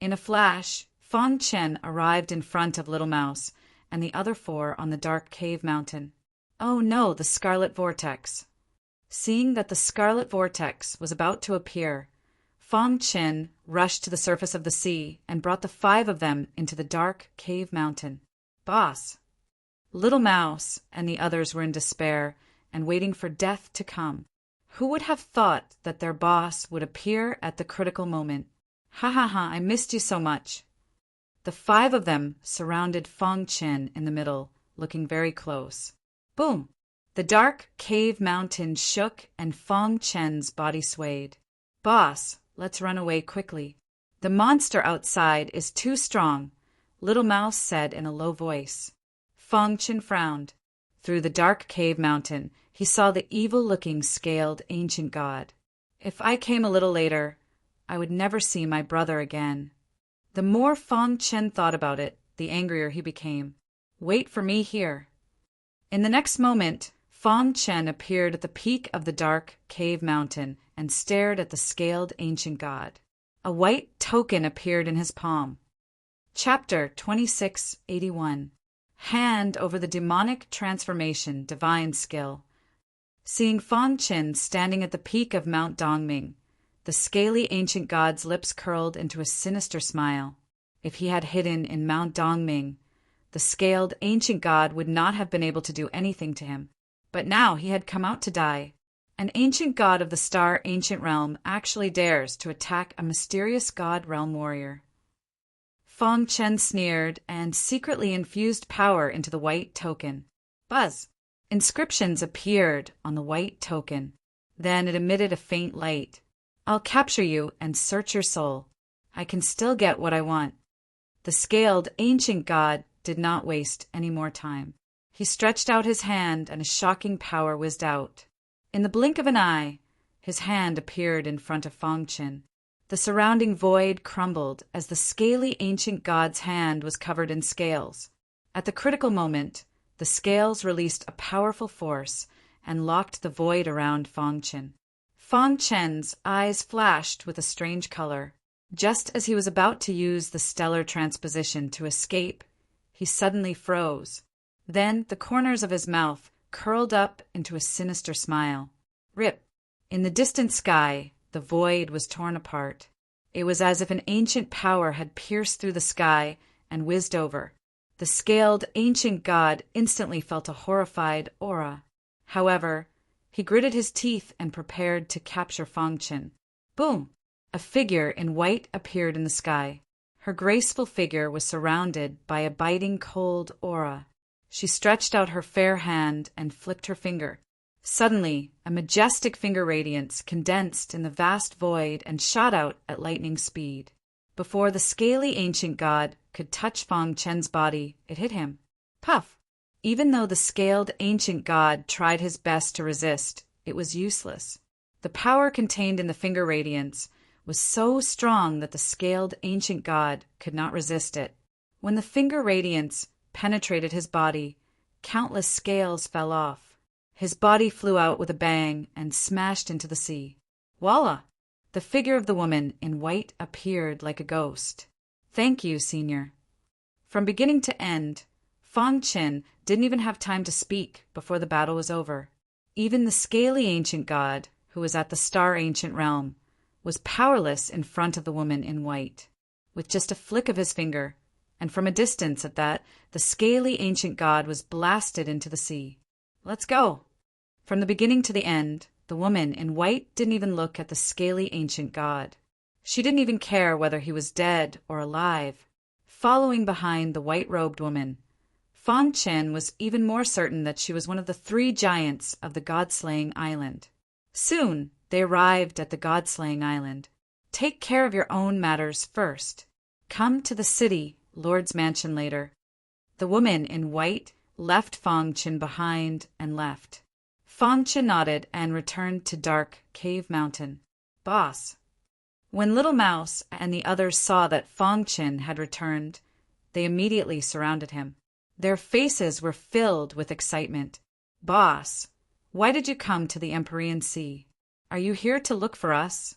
In a flash, Fong Chen arrived in front of Little Mouse and the other four on the dark cave mountain. Oh no, the scarlet vortex. Seeing that the scarlet vortex was about to appear, Fong Chen rushed to the surface of the sea and brought the 5 of them into the dark cave mountain. Boss! Little Mouse and the others were in despair and waiting for death to come. Who would have thought that their boss would appear at the critical moment? Ha ha ha, I missed you so much. The 5 of them surrounded Fong Chen in the middle, looking very close. Boom! The dark cave mountain shook and Fong Chen's body swayed. Boss, let's run away quickly. The monster outside is too strong, Little Mouse said in a low voice. Fong Chen frowned. Through the dark cave mountain, he saw the evil-looking scaled ancient god. If I came a little later, I would never see my brother again. The more Fong Chen thought about it, the angrier he became. Wait for me here. In the next moment, Fong Chen appeared at the peak of the dark cave mountain and stared at the scaled ancient god. A white token appeared in his palm. Chapter 2681. Hand over the demonic transformation, divine skill. Seeing Fong Chen standing at the peak of Mount Dongming, the scaly ancient god's lips curled into a sinister smile. If he had hidden in Mount Dongming, the scaled ancient god would not have been able to do anything to him. But now he had come out to die. An ancient god of the star ancient realm actually dares to attack a mysterious god realm warrior. Fong Chen sneered and secretly infused power into the white token. Buzz! Inscriptions appeared on the white token. Then it emitted a faint light. I'll capture you and search your soul. I can still get what I want. The scaled ancient god did not waste any more time. He stretched out his hand and a shocking power whizzed out. In the blink of an eye, his hand appeared in front of Fong Chen. The surrounding void crumbled as the scaly ancient god's hand was covered in scales. At the critical moment, the scales released a powerful force and locked the void around Fong Chen. Fong Chen's eyes flashed with a strange color. Just as he was about to use the stellar transposition to escape, he suddenly froze. Then the corners of his mouth curled up into a sinister smile. Rip! In the distant sky, the void was torn apart. It was as if an ancient power had pierced through the sky and whizzed over. The scaled ancient god instantly felt a horrified aura. However, he gritted his teeth and prepared to capture Fong Chen. Boom! A figure in white appeared in the sky. Her graceful figure was surrounded by a biting cold aura. She stretched out her fair hand and flicked her finger. Suddenly, a majestic finger radiance condensed in the vast void and shot out at lightning speed. Before the scaly ancient god could touch Fong Chen's body, it hit him. Puff! Even though the scaled ancient god tried his best to resist, it was useless. The power contained in the finger radiance was so strong that the scaled ancient god could not resist it. When the finger radiance penetrated his body, countless scales fell off. His body flew out with a bang and smashed into the sea. Voila! The figure of the woman in white appeared like a ghost. Thank you, Senior. From beginning to end, Fong Chen didn't even have time to speak before the battle was over. Even the scaly ancient god, who was at the star ancient realm, was powerless in front of the woman in white. With just a flick of his finger, and from a distance at that, the scaly ancient god was blasted into the sea. Let's go. From the beginning to the end, the woman in white didn't even look at the scaly ancient god. She didn't even care whether he was dead or alive. Following behind the white-robed woman, Fang Chen was even more certain that she was one of the 3 giants of the god-slaying island. Soon, they arrived at the god-slaying island. Take care of your own matters first. Come to the city, Lord's mansion later. The woman in white left Fang Chen behind and left. Fang Chen nodded and returned to Dark Cave Mountain. Boss. When Little Mouse and the others saw that Fang Chen had returned, they immediately surrounded him. Their faces were filled with excitement. Boss, why did you come to the Empyrean Sea? Are you here to look for us?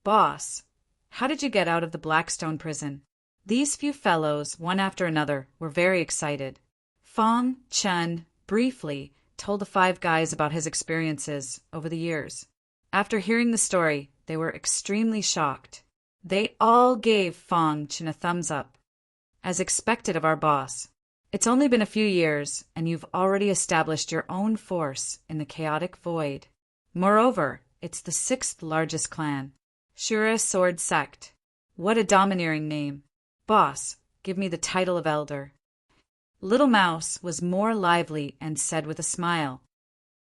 Boss, how did you get out of the Blackstone prison? These few fellows, one after another, were very excited. Fang Chen briefly told the 5 guys about his experiences over the years. After hearing the story, they were extremely shocked. They all gave Fang Chen a thumbs up. As expected of our boss. It's only been a few years, and you've already established your own force in the chaotic void. Moreover, it's the 6th largest clan. Shura Sword Sect. What a domineering name. Boss, give me the title of Elder. Little Mouse was more lively and said with a smile,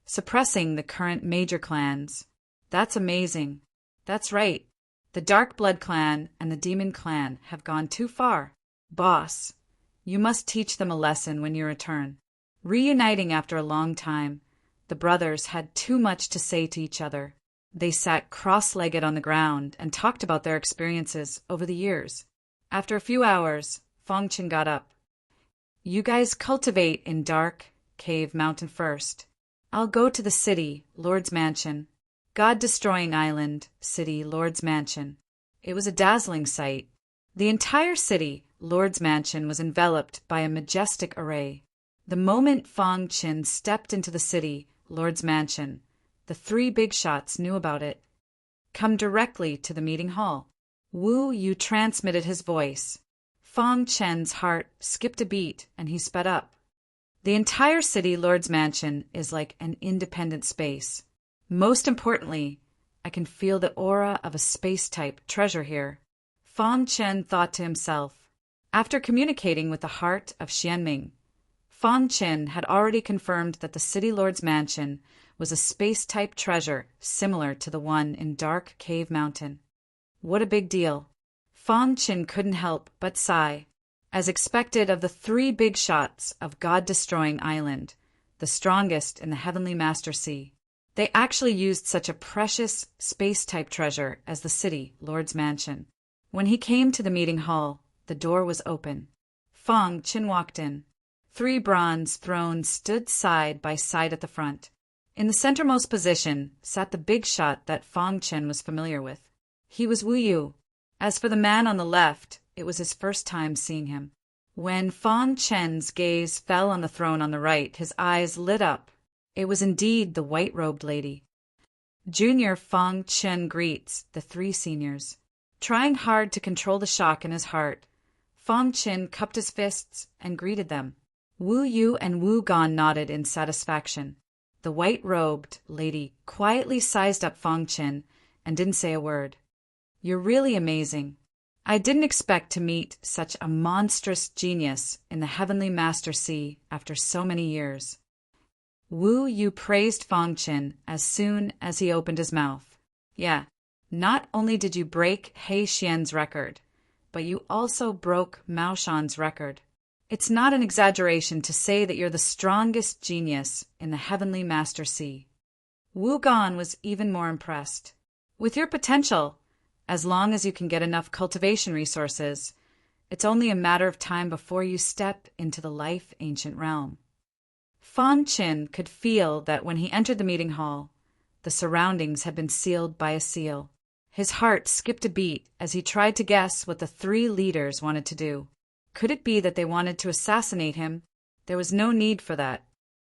suppressing the current major clans. That's amazing. That's right. The Dark Blood Clan and the Demon Clan have gone too far. Boss, you must teach them a lesson when you return. Reuniting after a long time, the brothers had too much to say to each other. They sat cross-legged on the ground and talked about their experiences over the years. After a few hours, Fang Chen got up. You guys cultivate in Dark Cave Mountain first. I'll go to the city, Lord's Mansion. God-destroying island, city, Lord's Mansion. It was a dazzling sight. The entire city, Lord's Mansion, was enveloped by a majestic array. The moment Fang Chen stepped into the city, Lord's Mansion, the 3 big shots knew about it. Come directly to the meeting hall. Wu Yu transmitted his voice. Fang Chen's heart skipped a beat and he sped up. The entire city, Lord's Mansion, is like an independent space. Most importantly, I can feel the aura of a space-type treasure here. Fang Chen thought to himself. After communicating with the heart of Xianming, Fang Chen had already confirmed that the City Lord's Mansion was a space-type treasure similar to the one in Dark Cave Mountain. What a big deal. Fang Chen couldn't help but sigh. As expected of the 3 big shots of God-destroying island, the strongest in the Heavenly Master Sea, they actually used such a precious space-type treasure as the City Lord's Mansion. When he came to the meeting hall, the door was open. Fang Chen walked in. 3 bronze thrones stood side by side at the front. In the centermost position sat the big shot that Fang Chen was familiar with. He was Wu Yu. As for the man on the left, it was his first time seeing him. When Fang Chen's gaze fell on the throne on the right, his eyes lit up. It was indeed the white-robed lady. Junior Fang Chen greets the 3 seniors. Trying hard to control the shock in his heart, Fang Chen cupped his fists and greeted them. Wu Yu and Wu Gan nodded in satisfaction. The white-robed lady quietly sized up Fang Chen and didn't say a word. You're really amazing. I didn't expect to meet such a monstrous genius in the Heavenly Master Sea after so many years. Wu Yu praised Fang Chen as soon as he opened his mouth. Yeah, not only did you break He Xian's record, but you also broke Mao Shan's record. It's not an exaggeration to say that you're the strongest genius in the Heavenly Master Sea. Wu Gan was even more impressed. With your potential, as long as you can get enough cultivation resources, it's only a matter of time before you step into the life ancient realm. Fang Chen could feel that when he entered the meeting hall, the surroundings had been sealed by a seal. His heart skipped a beat as he tried to guess what the 3 leaders wanted to do. Could it be that they wanted to assassinate him? There was no need for that.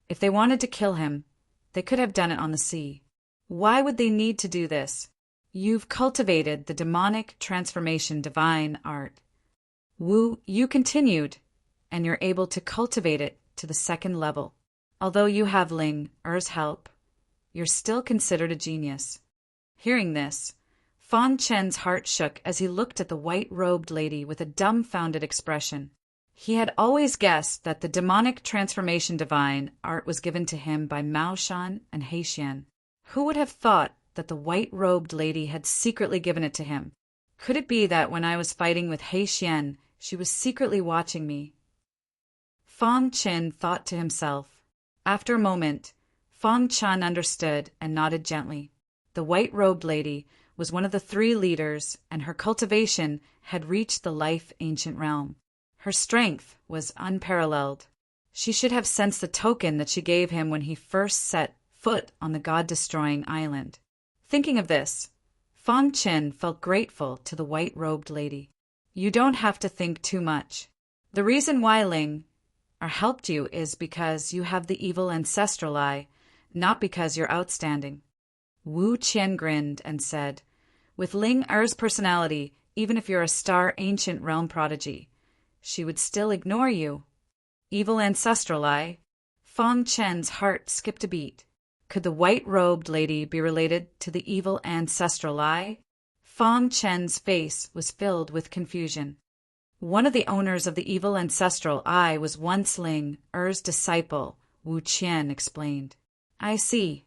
If they wanted to kill him, they could have done it on the sea. Why would they need to do this? You've cultivated the demonic transformation divine art. Wu Yu continued, and you're able to cultivate it to the second level. Although you have Ling Er's help, you're still considered a genius. Hearing this, Fang Chen's heart shook as he looked at the white-robed lady with a dumbfounded expression. He had always guessed that the demonic transformation divine art was given to him by Mao Shan and He Xian. Who would have thought that the white-robed lady had secretly given it to him? Could it be that when I was fighting with He Xian, she was secretly watching me? Fang Chen thought to himself. After a moment, Fang Chen understood and nodded gently. The white-robed lady was one of the 3 leaders, and her cultivation had reached the life-ancient realm. Her strength was unparalleled. She should have sensed the token that she gave him when he first set foot on the god-destroying island. Thinking of this, Fang Chen felt grateful to the white-robed lady. You don't have to think too much. The reason why Ling helped you is because you have the evil ancestral eye, not because you're outstanding. Wu Qian grinned and said, with Ling Er's personality, even if you're a star ancient realm prodigy, she would still ignore you. Evil ancestral eye? Fang Chen's heart skipped a beat. Could the white-robed lady be related to the evil ancestral eye? Fang Chen's face was filled with confusion. One of the owners of the evil ancestral eye was once Ling Er's disciple, Wu Qian explained. I see.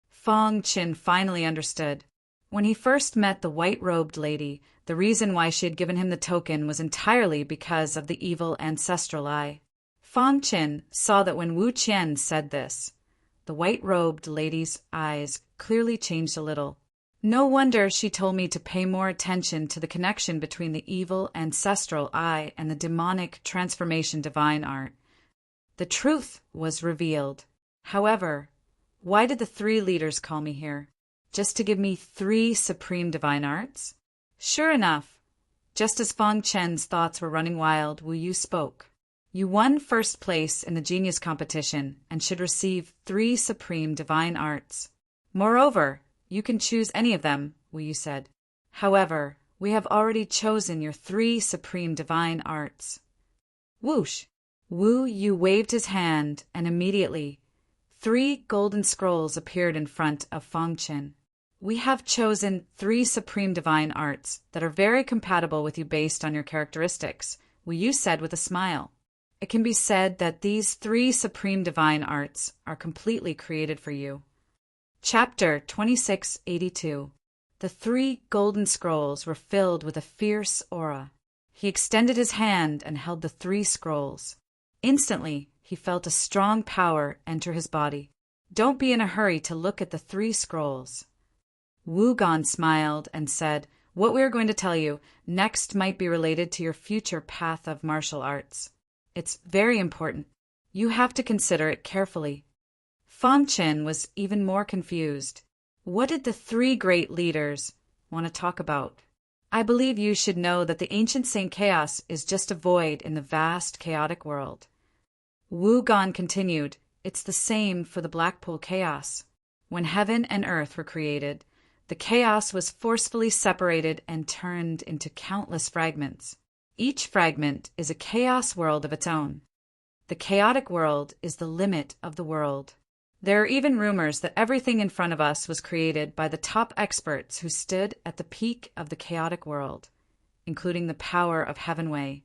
Fang Chen finally understood. When he first met the white-robed lady, the reason why she had given him the token was entirely because of the evil ancestral eye. Fang Chen saw that when Wu Qian said this, the white-robed lady's eyes clearly changed a little. No wonder she told me to pay more attention to the connection between the evil ancestral eye and the demonic transformation divine art. The truth was revealed. However, why did the 3 leaders call me here? Just to give me 3 supreme divine arts? Sure enough, just as Fang Chen's thoughts were running wild, Wu Yu spoke. You won first place in the genius competition and should receive 3 supreme divine arts. Moreover, you can choose any of them, Wu Yu said. However, we have already chosen your 3 supreme divine arts. Whoosh! Wu Yu waved his hand, and immediately 3 golden scrolls appeared in front of Fang Chen. We have chosen 3 supreme divine arts that are very compatible with you based on your characteristics, Wu Yu said with a smile. It can be said that these 3 supreme divine arts are completely created for you. Chapter 2682. The 3 golden scrolls were filled with a fierce aura. He extended his hand and held the 3 scrolls. Instantly, he felt a strong power enter his body. Don't be in a hurry to look at the 3 scrolls. Wu Gan smiled and said, what we are going to tell you next might be related to your future path of martial arts. It's very important. You have to consider it carefully. Fang Chen was even more confused. What did the 3 great leaders want to talk about? I believe you should know that the ancient Saint Chaos is just a void in the vast chaotic world. Wu Gan continued, it's the same for the Blackpool Chaos. When heaven and earth were created, the chaos was forcefully separated and turned into countless fragments. Each fragment is a chaos world of its own. The chaotic world is the limit of the world. There are even rumors that everything in front of us was created by the top experts who stood at the peak of the chaotic world, including the power of Heavenway,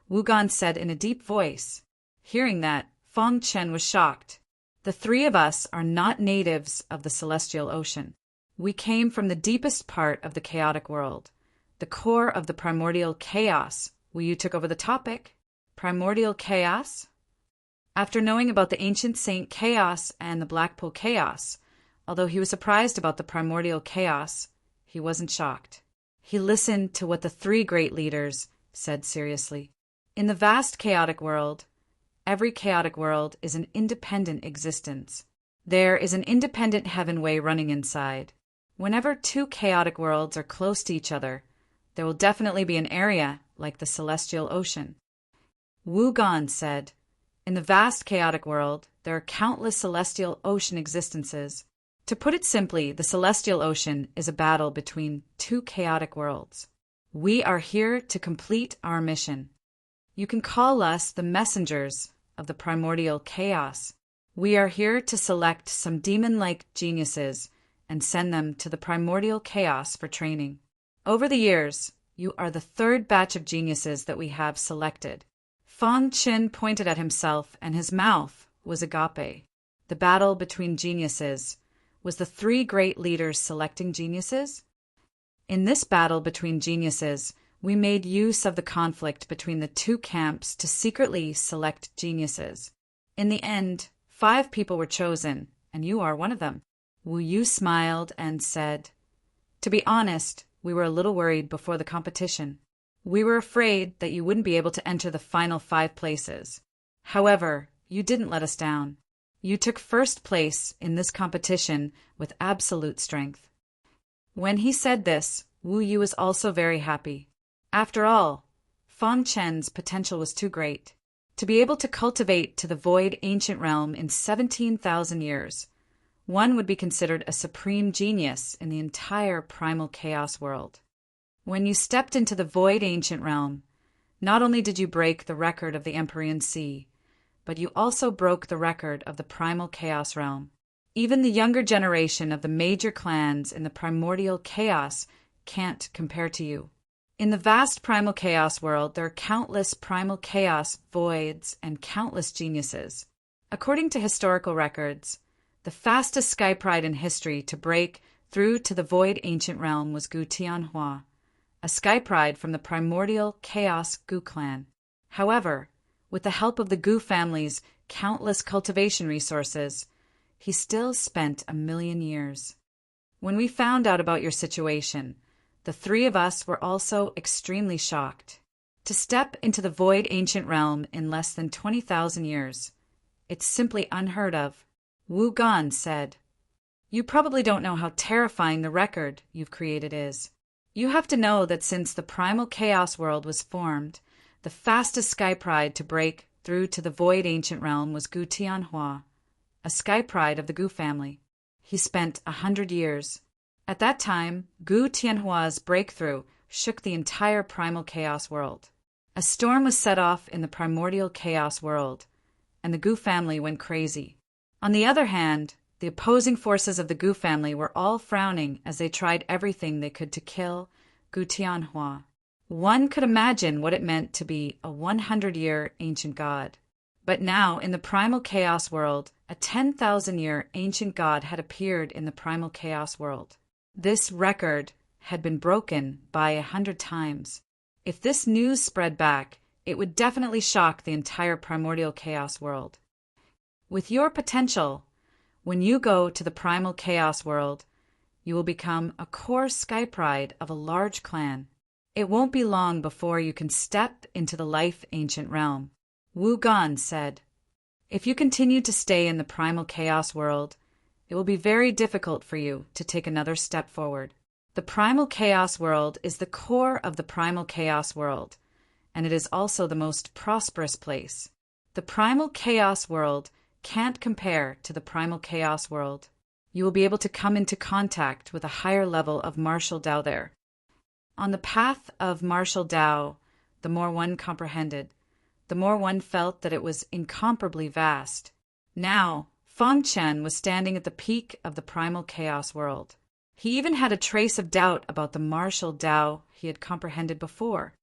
Wu Gan said in a deep voice. Hearing that, Fang Chen was shocked. The 3 of us are not natives of the Celestial Ocean. We came from the deepest part of the chaotic world, the core of the primordial chaos. Wu Yu took over the topic. Primordial chaos? After knowing about the ancient Saint Chaos and the Blackpool Chaos, although he was surprised about the primordial chaos, he wasn't shocked. He listened to what the 3 great leaders said seriously. In the vast chaotic world, every chaotic world is an independent existence. There is an independent Heavenway running inside. Whenever 2 chaotic worlds are close to each other, there will definitely be an area like the Celestial Ocean. Wu Gan said, in the vast chaotic world, there are countless Celestial Ocean existences. To put it simply, the Celestial Ocean is a battle between 2 chaotic worlds. We are here to complete our mission. You can call us the messengers of the primordial chaos. We are here to select some demon-like geniuses and send them to the primordial chaos for training. Over the years, you are the third batch of geniuses that we have selected. Fang Qin pointed at himself, and his mouth was agape. The battle between geniuses was the three great leaders selecting geniuses. In this battle between geniuses, we made use of the conflict between the two camps to secretly select geniuses. In the end, 5 people were chosen, and you are one of them. Wu Yu smiled and said, "To be honest, we were a little worried before the competition. We were afraid that you wouldn't be able to enter the final 5 places. However, you didn't let us down. You took first place in this competition with absolute strength." When he said this, Wu Yu was also very happy. After all, Fang Chen's potential was too great. To be able to cultivate to the void ancient realm in 17,000 years, one would be considered a supreme genius in the entire primal chaos world. When you stepped into the void ancient realm, not only did you break the record of the Empyrean Sea, but you also broke the record of the primal chaos realm. Even the younger generation of the major clans in the primordial chaos can't compare to you. In the vast primal chaos world, there are countless primal chaos voids and countless geniuses. According to historical records, the fastest sky pride in history to break through to the void ancient realm was Gu Tianhua, a sky pride from the primordial chaos Gu clan. However, with the help of the Gu family's countless cultivation resources, he still spent 1,000,000 years. When we found out about your situation, the 3 of us were also extremely shocked. To step into the void ancient realm in less than 20,000 years, it's simply unheard of. Wu Gan said, "You probably don't know how terrifying the record you've created is. You have to know that since the primal chaos world was formed, the fastest sky pride to break through to the void ancient realm was Gu Tianhua, a sky pride of the Gu family. He spent 100 years. At that time, Gu Tianhua's breakthrough shook the entire primal chaos world. A storm was set off in the primordial chaos world, and the Gu family went crazy. On the other hand, the opposing forces of the Gu family were all frowning as they tried everything they could to kill Gu Tianhua. One could imagine what it meant to be a 100-year ancient god. But now, in the primal chaos world, a 10,000-year ancient god had appeared in the primal chaos world. This record had been broken by 100 times. If this news spread back, it would definitely shock the entire primordial chaos world. With your potential, when you go to the primal chaos world, you will become a core sky pride of a large clan. It won't be long before you can step into the life ancient realm." Wu Gan said, "If you continue to stay in the primal chaos world, it will be very difficult for you to take another step forward. The primal chaos world is the core of the primal chaos world, and it is also the most prosperous place. The primal chaos world can't compare to the primal chaos world. You will be able to come into contact with a higher level of martial Tao there. On the path of martial Tao, the more one comprehended, the more one felt that it was incomparably vast. Now, Fang Chen was standing at the peak of the primal chaos world. He even had a trace of doubt about the martial Tao he had comprehended before.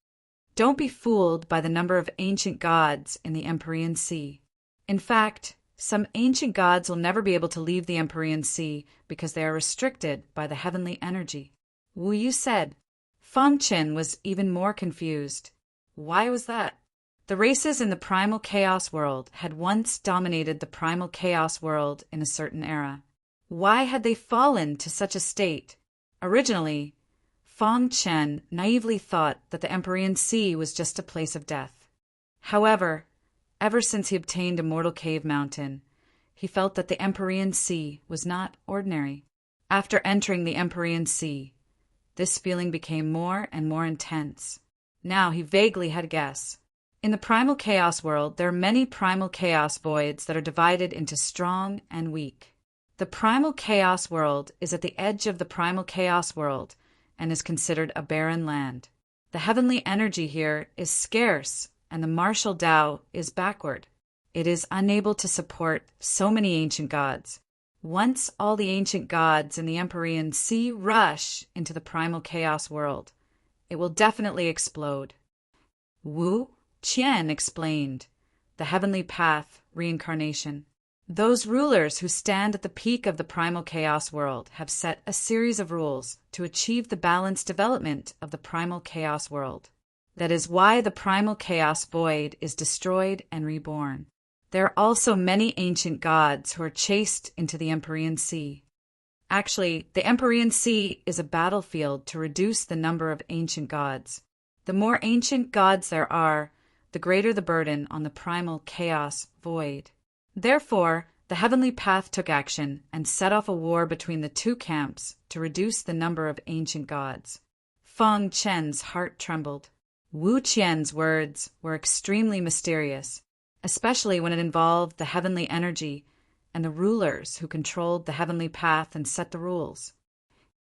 Don't be fooled by the number of ancient gods in the Empyrean Sea. In fact, some ancient gods will never be able to leave the Empyrean Sea because they are restricted by the heavenly energy." Wu Yu said. Fang Chen was even more confused. Why was that? The races in the primal chaos world had once dominated the primal chaos world in a certain era. Why had they fallen to such a state? Originally, Fang Chen naively thought that the Empyrean Sea was just a place of death. However, ever since he obtained Immortal Cave Mountain, he felt that the Empyrean Sea was not ordinary. After entering the Empyrean Sea, this feeling became more and more intense. Now he vaguely had a guess. In the primal chaos world, there are many primal chaos voids that are divided into strong and weak. The primal chaos world is at the edge of the primal chaos world and is considered a barren land. The heavenly energy here is scarce and the martial Tao is backward. It is unable to support so many ancient gods. Once all the ancient gods in the Empyrean Sea rush into the primal chaos world, it will definitely explode. Wu Qian explained, the heavenly path, reincarnation. Those rulers who stand at the peak of the primal chaos world have set a series of rules to achieve the balanced development of the primal chaos world. That is why the primal chaos void is destroyed and reborn. There are also many ancient gods who are chased into the Empyrean Sea. Actually, the Empyrean Sea is a battlefield to reduce the number of ancient gods. The more ancient gods there are, the greater the burden on the primal chaos void. Therefore, the heavenly path took action and set off a war between the two camps to reduce the number of ancient gods. Feng Chen's heart trembled. Wu Qian's words were extremely mysterious, especially when it involved the heavenly energy and the rulers who controlled the heavenly path and set the rules.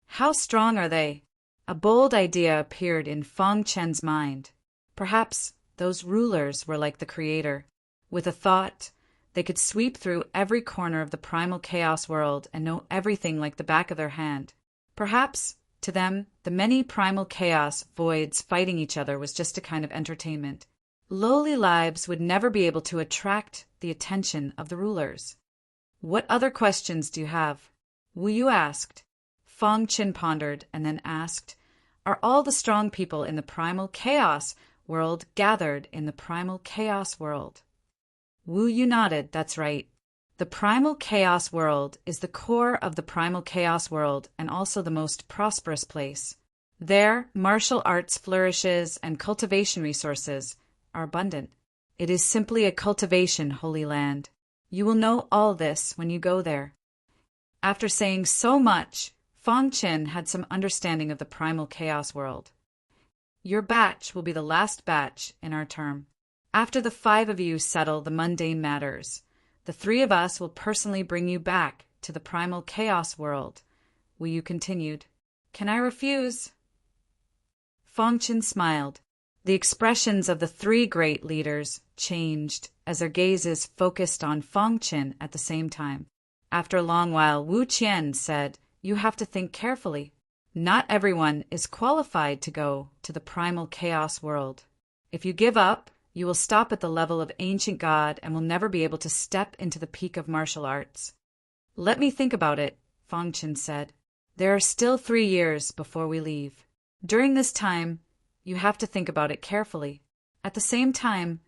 How strong are they? A bold idea appeared in Feng Chen's mind. Perhaps those rulers were like the Creator. With a thought, they could sweep through every corner of the primal chaos world and know everything like the back of their hand. Perhaps, to them, the many primal chaos voids fighting each other was just a kind of entertainment. Lowly lives would never be able to attract the attention of the rulers. What other questions do you have? Wu Yu asked. Feng Chen pondered and then asked, are all the strong people in the primal chaos world gathered in the primal chaos world? Wu Yu nodded, that's right. The primal chaos world is the core of the primal chaos world and also the most prosperous place. There, martial arts flourishes and cultivation resources are abundant. It is simply a cultivation holy land. You will know all this when you go there. After saying so much, Feng Chen had some understanding of the primal chaos world. Your batch will be the last batch in our term. After the 5 of you settle the mundane matters, the 3 of us will personally bring you back to the primal chaos world. Wu Yu continued. Can I refuse? Feng Chen smiled. The expressions of the 3 great leaders changed as their gazes focused on Feng Chen at the same time. After a long while, Wu Qian said, you have to think carefully. Not everyone is qualified to go to the primal chaos world. If you give up, you will stop at the level of ancient god and will never be able to step into the peak of martial arts. Let me think about it, Feng Chen said. There are still 3 years before we leave. During this time, you have to think about it carefully. At the same time,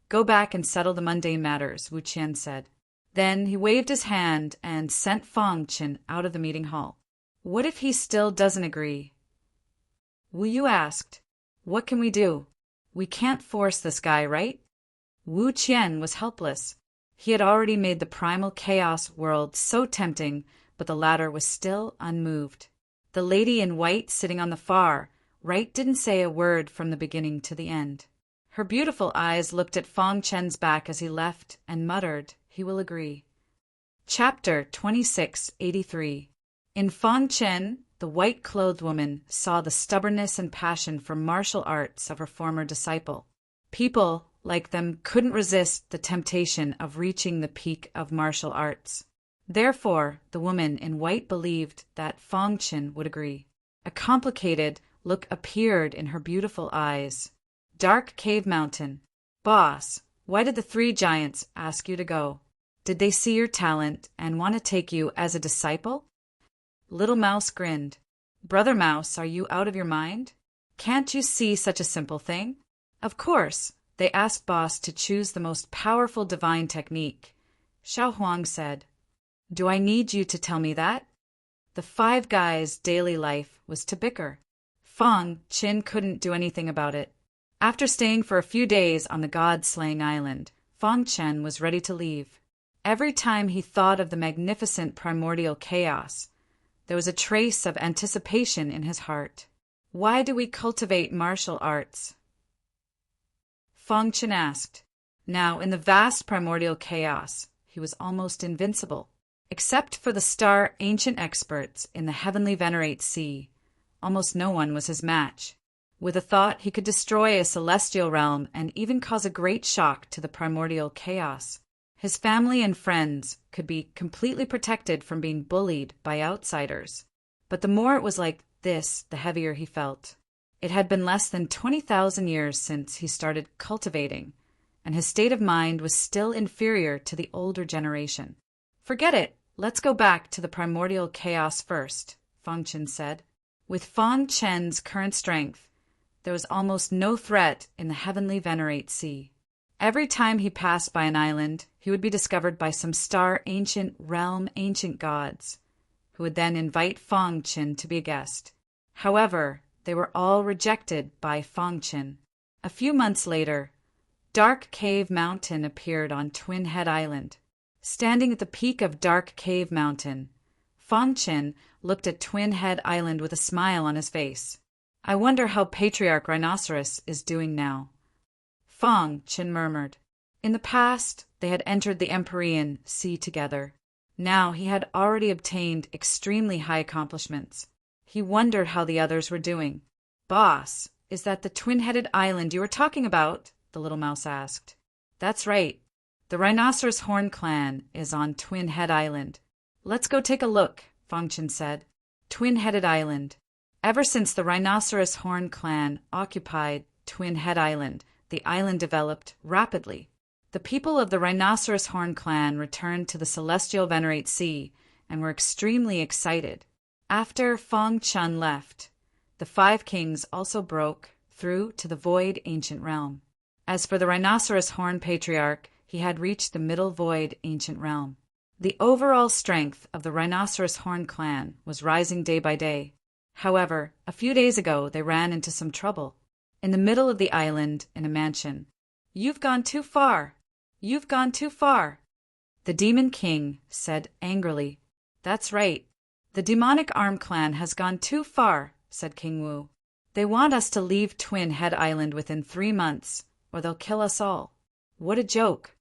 go back and settle the mundane matters, Wu Qian said. Then he waved his hand and sent Feng Chen out of the meeting hall. What if he still doesn't agree? Wu Yu asked. What can we do? We can't force this guy, right? Wu Qian was helpless. He had already made the primal chaos world so tempting, but the latter was still unmoved. The lady in white sitting on the far right didn't say a word from the beginning to the end. Her beautiful eyes looked at Feng Chen's back as he left and muttered, he will agree. Chapter 2683. In Feng Chen, the white-clothed woman saw the stubbornness and passion for martial arts of her former disciple. People, like them, couldn't resist the temptation of reaching the peak of martial arts. Therefore, the woman in white believed that Feng Chen would agree. A complicated look appeared in her beautiful eyes. Dark Cave Mountain. Boss, why did the 3 giants ask you to go? Did they see your talent and want to take you as a disciple? Little Mouse grinned. Brother Mouse, are you out of your mind? Can't you see such a simple thing? Of course, they asked Boss to choose the most powerful divine technique. Xiao Huang said, do I need you to tell me that? The 5 guys' daily life was to bicker. Feng Chen couldn't do anything about it. After staying for a few days on the god-slaying island, Feng Chen was ready to leave. Every time he thought of the magnificent primordial chaos, there was a trace of anticipation in his heart. Why do we cultivate martial arts? Feng Chen asked. Now, in the vast primordial chaos, he was almost invincible. Except for the star ancient experts in the heavenly venerate sea, almost no one was his match. With a thought, he could destroy a celestial realm and even cause a great shock to the primordial chaos. His family and friends could be completely protected from being bullied by outsiders. But the more it was like this, the heavier he felt. It had been less than 20,000 years since he started cultivating, and his state of mind was still inferior to the older generation. "Forget it. Let's go back to the primordial chaos first," Fang Chen said. With Fang Chen's current strength, there was almost no threat in the heavenly Venerate Sea. Every time he passed by an island, he would be discovered by some ancient gods, who would then invite Fang Chen to be a guest. However, they were all rejected by Fang Chen. A few months later, Dark Cave Mountain appeared on Twin Head Island. Standing at the peak of Dark Cave Mountain, Fang Chen looked at Twin Head Island with a smile on his face. "I wonder how Patriarch Rhinoceros is doing now," Fang Chen murmured. In the past, they had entered the Empyrean Sea together. Now he had already obtained extremely high accomplishments. He wondered how the others were doing. "Boss, is that the twin-headed island you were talking about?" the little mouse asked. "That's right. The Rhinoceros Horn clan is on Twin Head Island." "Let's go take a look," Fang Chen said. Twin-headed island. Ever since the Rhinoceros Horn clan occupied Twin Head Island, the island developed rapidly. The people of the Rhinoceros Horn clan returned to the Celestial Venerate Sea and were extremely excited. After Fang Chen left, the five kings also broke through to the Void Ancient Realm. As for the Rhinoceros Horn Patriarch, he had reached the Middle Void Ancient Realm. The overall strength of the Rhinoceros Horn clan was rising day by day. However, a few days ago they ran into some trouble. In the middle of the island, in a mansion. "You've gone too far! You've gone too far!" The Demon King said angrily. "That's right. The Demonic Arm clan has gone too far," said King Wu. "They want us to leave Twin Head Island within 3 months, or they'll kill us all." What a joke.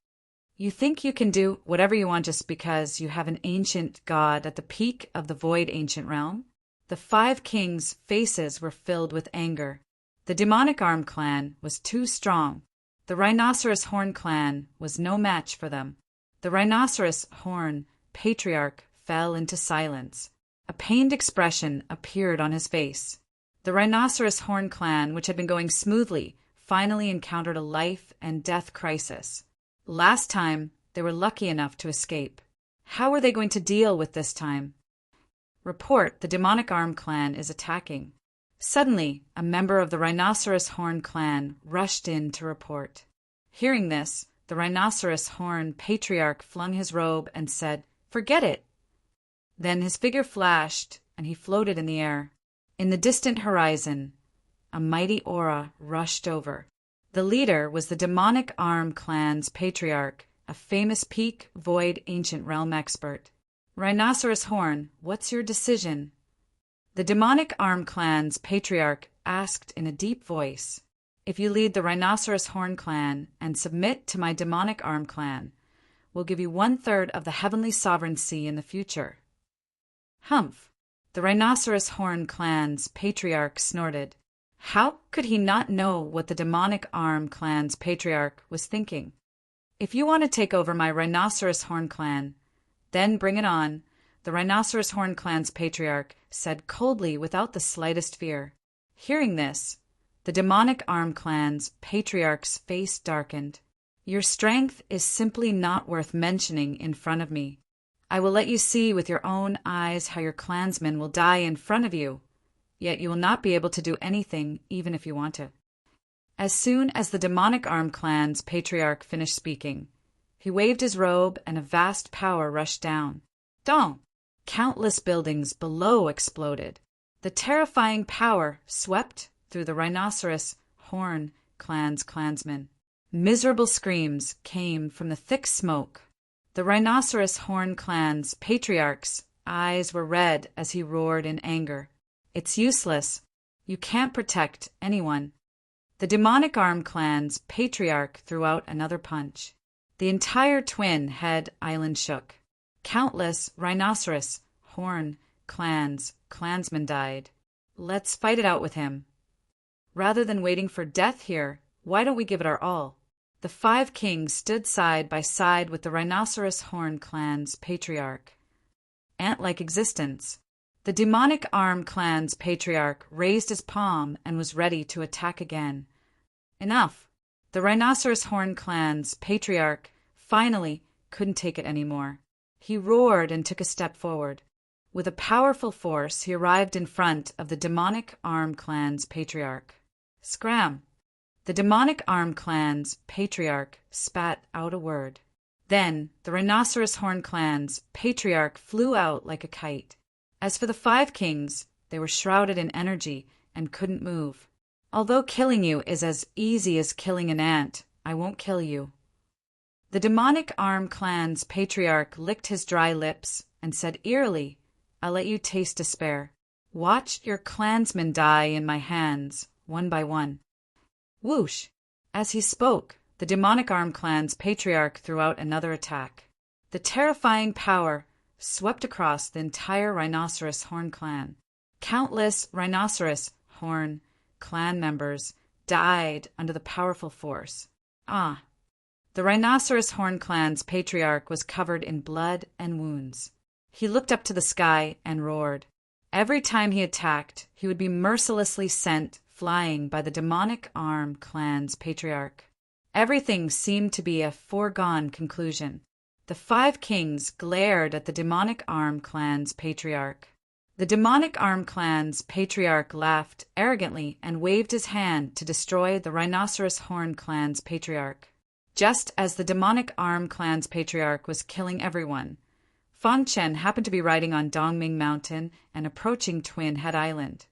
You think you can do whatever you want just because you have an ancient god at the peak of the Void Ancient Realm? The 5 kings' faces were filled with anger. The Demonic Arm clan was too strong. The Rhinoceros Horn clan was no match for them. The Rhinoceros Horn Patriarch fell into silence. A pained expression appeared on his face. The Rhinoceros Horn clan, which had been going smoothly, finally encountered a life and death crisis. Last time, they were lucky enough to escape. How were they going to deal with this time? Report, the Demonic Arm clan is attacking. Suddenly, a member of the Rhinoceros Horn clan rushed in to report. Hearing this, the Rhinoceros Horn Patriarch flung his robe and said, "Forget it." Then his figure flashed, and he floated in the air. In the distant horizon, a mighty aura rushed over. The leader was the Demonic Arm clan's Patriarch, a famous peak Void Ancient Realm expert. "Rhinoceros Horn, what's your decision?" The Demonic Arm clan's Patriarch asked in a deep voice, "If you lead the Rhinoceros Horn clan and submit to my Demonic Arm clan, we'll give you 1/3 of the Heavenly Sovereignty in the future." Humph! The Rhinoceros Horn clan's Patriarch snorted. How could he not know what the Demonic Arm clan's Patriarch was thinking? "If you want to take over my Rhinoceros Horn clan, then bring it on," the Rhinoceros Horn clan's Patriarch said coldly without the slightest fear. Hearing this, the Demonic Arm clan's Patriarch's face darkened. "Your strength is simply not worth mentioning in front of me. I will let you see with your own eyes how your clansmen will die in front of you, yet you will not be able to do anything even if you want to." As soon as the Demonic Arm clan's Patriarch finished speaking, he waved his robe and a vast power rushed down. Dong! Countless buildings below exploded. The terrifying power swept through the Rhinoceros Horn clan's clansmen. Miserable screams came from the thick smoke. The Rhinoceros Horn clan's Patriarch's eyes were red as he roared in anger. "It's useless. You can't protect anyone." The Demonic Arm clan's Patriarch threw out another punch. The entire Twin Head Island shook. Countless Rhinoceros Horn clan's clansmen died. "Let's fight it out with him." Rather than waiting for death here, why don't we give it our all? The 5 kings stood side by side with the Rhinoceros Horn clan's patriarch. Ant-like existence. The Demonic Arm clan's patriarch raised his palm and was ready to attack again. Enough! The Rhinoceros Horn clan's patriarch finally couldn't take it anymore. He roared and took a step forward. With a powerful force, he arrived in front of the Demonic Arm clan's patriarch. Scram! The Demonic Arm clan's patriarch spat out a word. Then the Rhinoceros Horn clan's patriarch flew out like a kite. As for the 5 kings, they were shrouded in energy and couldn't move. Although killing you is as easy as killing an ant, I won't kill you. The Demonic Arm clan's patriarch licked his dry lips and said eerily, I'll let you taste despair. Watch your clansmen die in my hands, one by one. Whoosh! As he spoke, the Demonic Arm clan's patriarch threw out another attack. The terrifying power swept across the entire Rhinoceros Horn clan. Countless Rhinoceros Horn clan members died under the powerful force. The Rhinoceros Horn clan's patriarch was covered in blood and wounds. He looked up to the sky and roared. Every time he attacked, he would be mercilessly sent flying by the Demonic Arm clan's patriarch. Everything seemed to be a foregone conclusion. The 5 kings glared at the Demonic Arm clan's patriarch. The Demonic Arm clan's patriarch laughed arrogantly and waved his hand to destroy the Rhinoceros Horn clan's patriarch. Just as the Demonic Arm clan's patriarch was killing everyone, Fang Chen happened to be riding on Dongming Mountain and approaching Twin Head Island.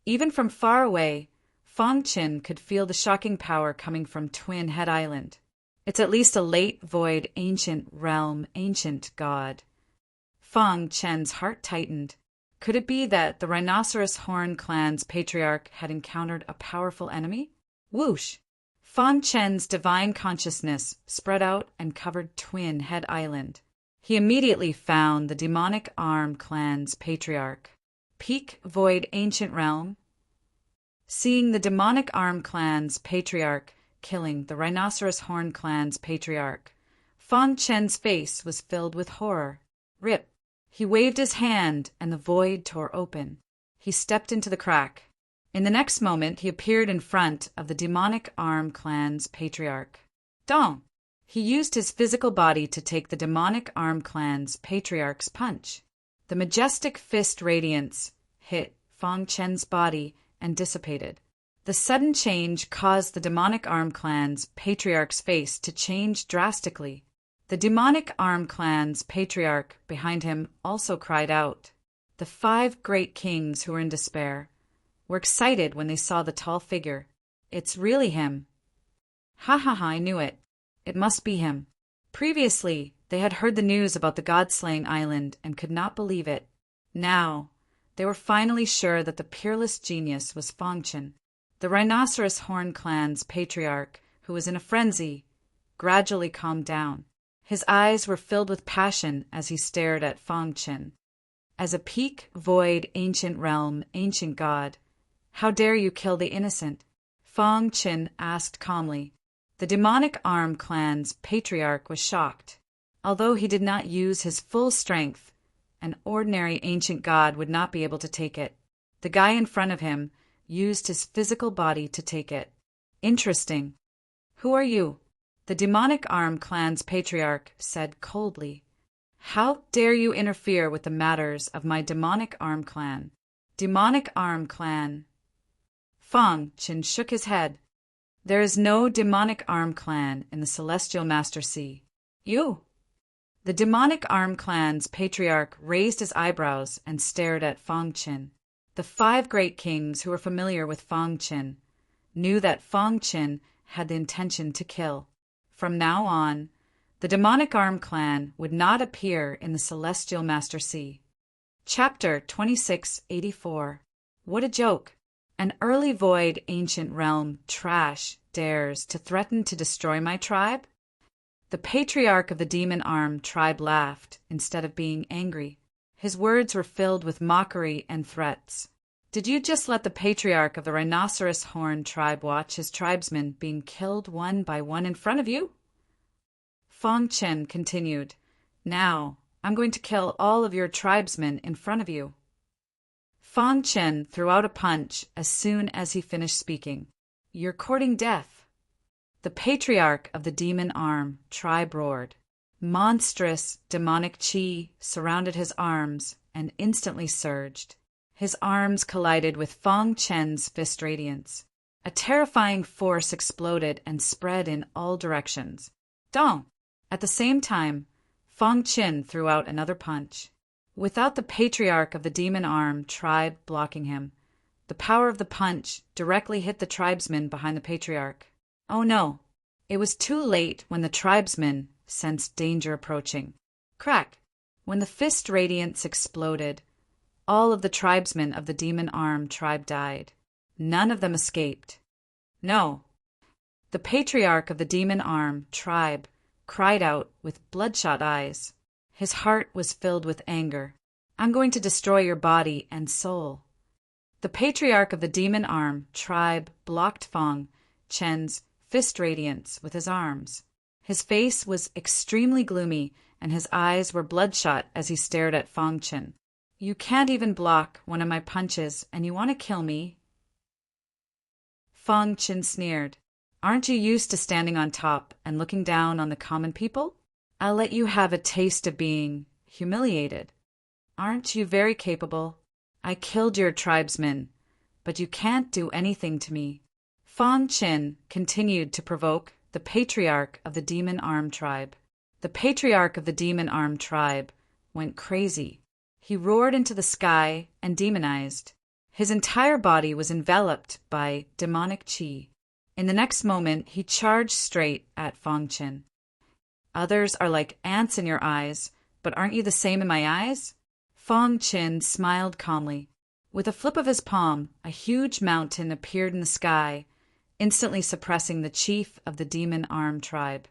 Even from far away, Fang Chen could feel the shocking power coming from Twin Head Island. It's at least a late void ancient realm, ancient god. Fang Chen's heart tightened. Could it be that the Rhinoceros Horn clan's patriarch had encountered a powerful enemy? Whoosh! Fang Chen's divine consciousness spread out and covered Twin Head Island. He immediately found the Demonic Arm clan's patriarch. Peak void ancient realm. Seeing the Demonic Arm clan's patriarch killing the Rhinoceros Horn clan's patriarch, Fang Chen's face was filled with horror. Rip! He waved his hand and the void tore open. He stepped into the crack. In the next moment, he appeared in front of the Demonic Arm clan's patriarch. Dong! He used his physical body to take the Demonic Arm clan's patriarch's punch. The majestic fist radiance hit Fang Chen's body and dissipated. The sudden change caused the Demonic Arm clan's patriarch's face to change drastically. The Demonic Arm clan's patriarch behind him also cried out. The 5 great kings who were in despair were excited when they saw the tall figure. It's really him. Ha, I knew it. It must be him. Previously, they had heard the news about the god-slaying island and could not believe it. Now, they were finally sure that the peerless genius was Fang Chen. The Rhinoceros Horn clan's patriarch, who was in a frenzy, gradually calmed down. His eyes were filled with passion as he stared at Fang Chen. As a peak void ancient realm, ancient god, how dare you kill the innocent? Fang Chen asked calmly. The Demonic Arm clan's patriarch was shocked. Although he did not use his full strength, an ordinary ancient god would not be able to take it. The guy in front of him used his physical body to take it. Interesting. Who are you? The Demonic Arm clan's patriarch said coldly. How dare you interfere with the matters of my Demonic Arm clan? Demonic Arm clan. Fang Chen shook his head. There is no Demonic Arm clan in the Celestial Master Sea. You? The Demonic Arm clan's patriarch raised his eyebrows and stared at Fang Chen. The 5 great kings who were familiar with Fang Chen knew that Fang Chen had the intention to kill. From now on, the Demonic Arm clan would not appear in the Celestial Master Sea. Chapter 2684. What a joke! An early void ancient realm trash dares to threaten to destroy my tribe? The patriarch of the Demon Arm tribe laughed instead of being angry. His words were filled with mockery and threats. Did you just let the patriarch of the rhinoceros horn tribe watch his tribesmen being killed one by one in front of you? Fong Chen continued, Now, I'm going to kill all of your tribesmen in front of you. Fong Chen threw out a punch as soon as he finished speaking. You're courting death. The patriarch of the demon arm tribe roared. Monstrous, demonic chi surrounded his arms and instantly surged. His arms collided with Fong Chen's fist radiance. A terrifying force exploded and spread in all directions. Dong! At the same time, Fong Chen threw out another punch. Without the patriarch of the demon arm tribe blocking him, the power of the punch directly hit the tribesmen behind the patriarch. Oh no! It was too late when the tribesmen sensed danger approaching. Crack! When the fist radiance exploded, all of the tribesmen of the demon arm tribe died. None of them escaped. No. The patriarch of the demon arm tribe cried out with bloodshot eyes. His heart was filled with anger. I'm going to destroy your body and soul. The patriarch of the demon arm tribe blocked Fong Chen's fist radiance with his arms. His face was extremely gloomy and his eyes were bloodshot as he stared at Fong Chen. You can't even block one of my punches and you want to kill me? Fong Chen sneered. Aren't you used to standing on top and looking down on the common people? I'll let you have a taste of being humiliated. Aren't you very capable? I killed your tribesmen, but you can't do anything to me. Fong Chen continued to provoke the patriarch of the demon arm tribe. The patriarch of the demon arm tribe went crazy. He roared into the sky and demonized. His entire body was enveloped by demonic chi. In the next moment, he charged straight at Fong Chen. Others are like ants in your eyes, but aren't you the same in my eyes? Fong Chen smiled calmly. With a flip of his palm, a huge mountain appeared in the sky, instantly suppressing the chief of the demon arm tribe.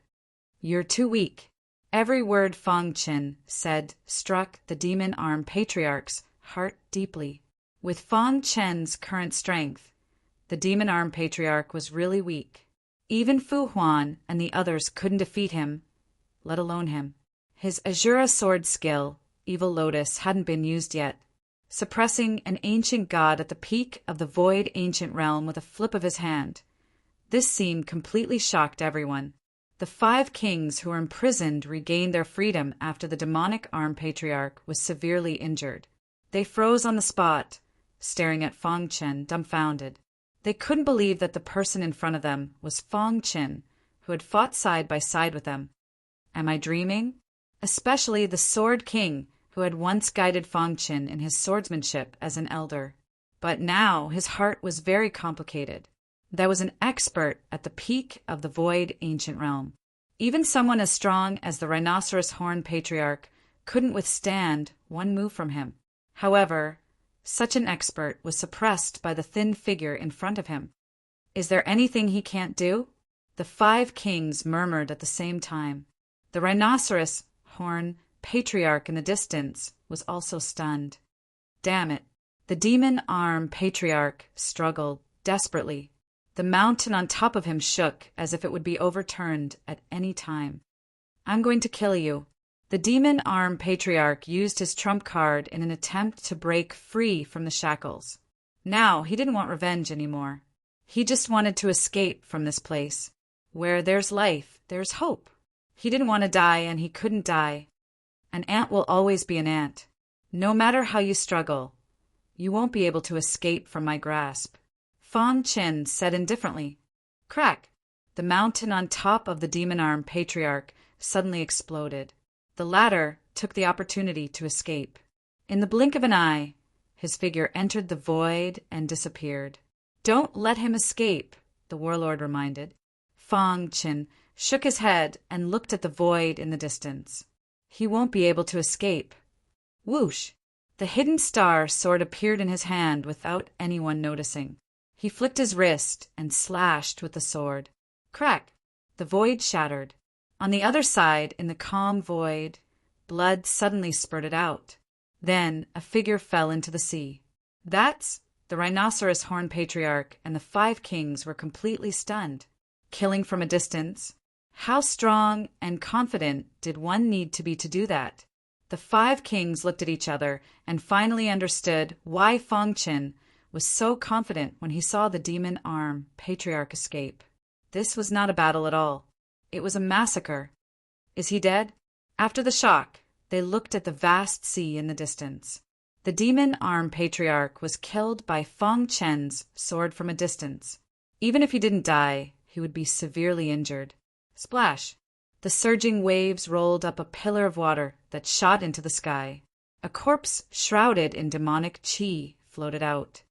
You're too weak. Every word Fong Chen said struck the demon arm patriarch's heart deeply. With Fong Chen's current strength, the demon arm patriarch was really weak. Even Fu Huan and the others couldn't defeat him, let alone him. His Azura sword skill, Evil Lotus, hadn't been used yet. Suppressing an ancient god at the peak of the void ancient realm with a flip of his hand. This scene completely shocked everyone. The 5 kings who were imprisoned regained their freedom after the demonic arm patriarch was severely injured. They froze on the spot, staring at Fong Chen, dumbfounded. They couldn't believe that the person in front of them was Fong Chen, who had fought side by side with them. Am I dreaming? Especially the Sword King, who had once guided Fong Chen in his swordsmanship as an elder. But now his heart was very complicated. That was an expert at the peak of the void ancient realm. Even someone as strong as the rhinoceros horn patriarch couldn't withstand one move from him. However, such an expert was suppressed by the thin figure in front of him. Is there anything he can't do? The 5 kings murmured at the same time. The rhinoceros horn patriarch in the distance was also stunned. Damn it. The demon arm patriarch struggled desperately. The mountain on top of him shook as if it would be overturned at any time. I'm going to kill you. The demon arm patriarch used his trump card in an attempt to break free from the shackles. Now he didn't want revenge anymore. He just wanted to escape from this place. Where there's life, there's hope. He didn't want to die and he couldn't die. An ant will always be an ant. No matter how you struggle, you won't be able to escape from my grasp. Fong Chen said indifferently. Crack! The mountain on top of the demon arm patriarch suddenly exploded. The latter took the opportunity to escape. In the blink of an eye, his figure entered the void and disappeared. Don't let him escape, the warlord reminded. Fong Chen shook his head and looked at the void in the distance. He won't be able to escape. Whoosh! The hidden star sword appeared in his hand without anyone noticing. He flicked his wrist and slashed with the sword. Crack! The void shattered. On the other side, in the calm void, blood suddenly spurted out. Then a figure fell into the sea. That's The rhinoceros horn patriarch and the 5 kings were completely stunned. Killing from a distance? How strong and confident did one need to be to do that? The 5 kings looked at each other and finally understood why Fong Qin was so confident when he saw the demon arm patriarch escape. This was not a battle at all. It was a massacre. Is he dead? After the shock, they looked at the vast sea in the distance. The demon arm patriarch was killed by Fong Qin's sword from a distance. Even if he didn't die, he would be severely injured. Splash! The surging waves rolled up a pillar of water that shot into the sky. A corpse shrouded in demonic chi floated out.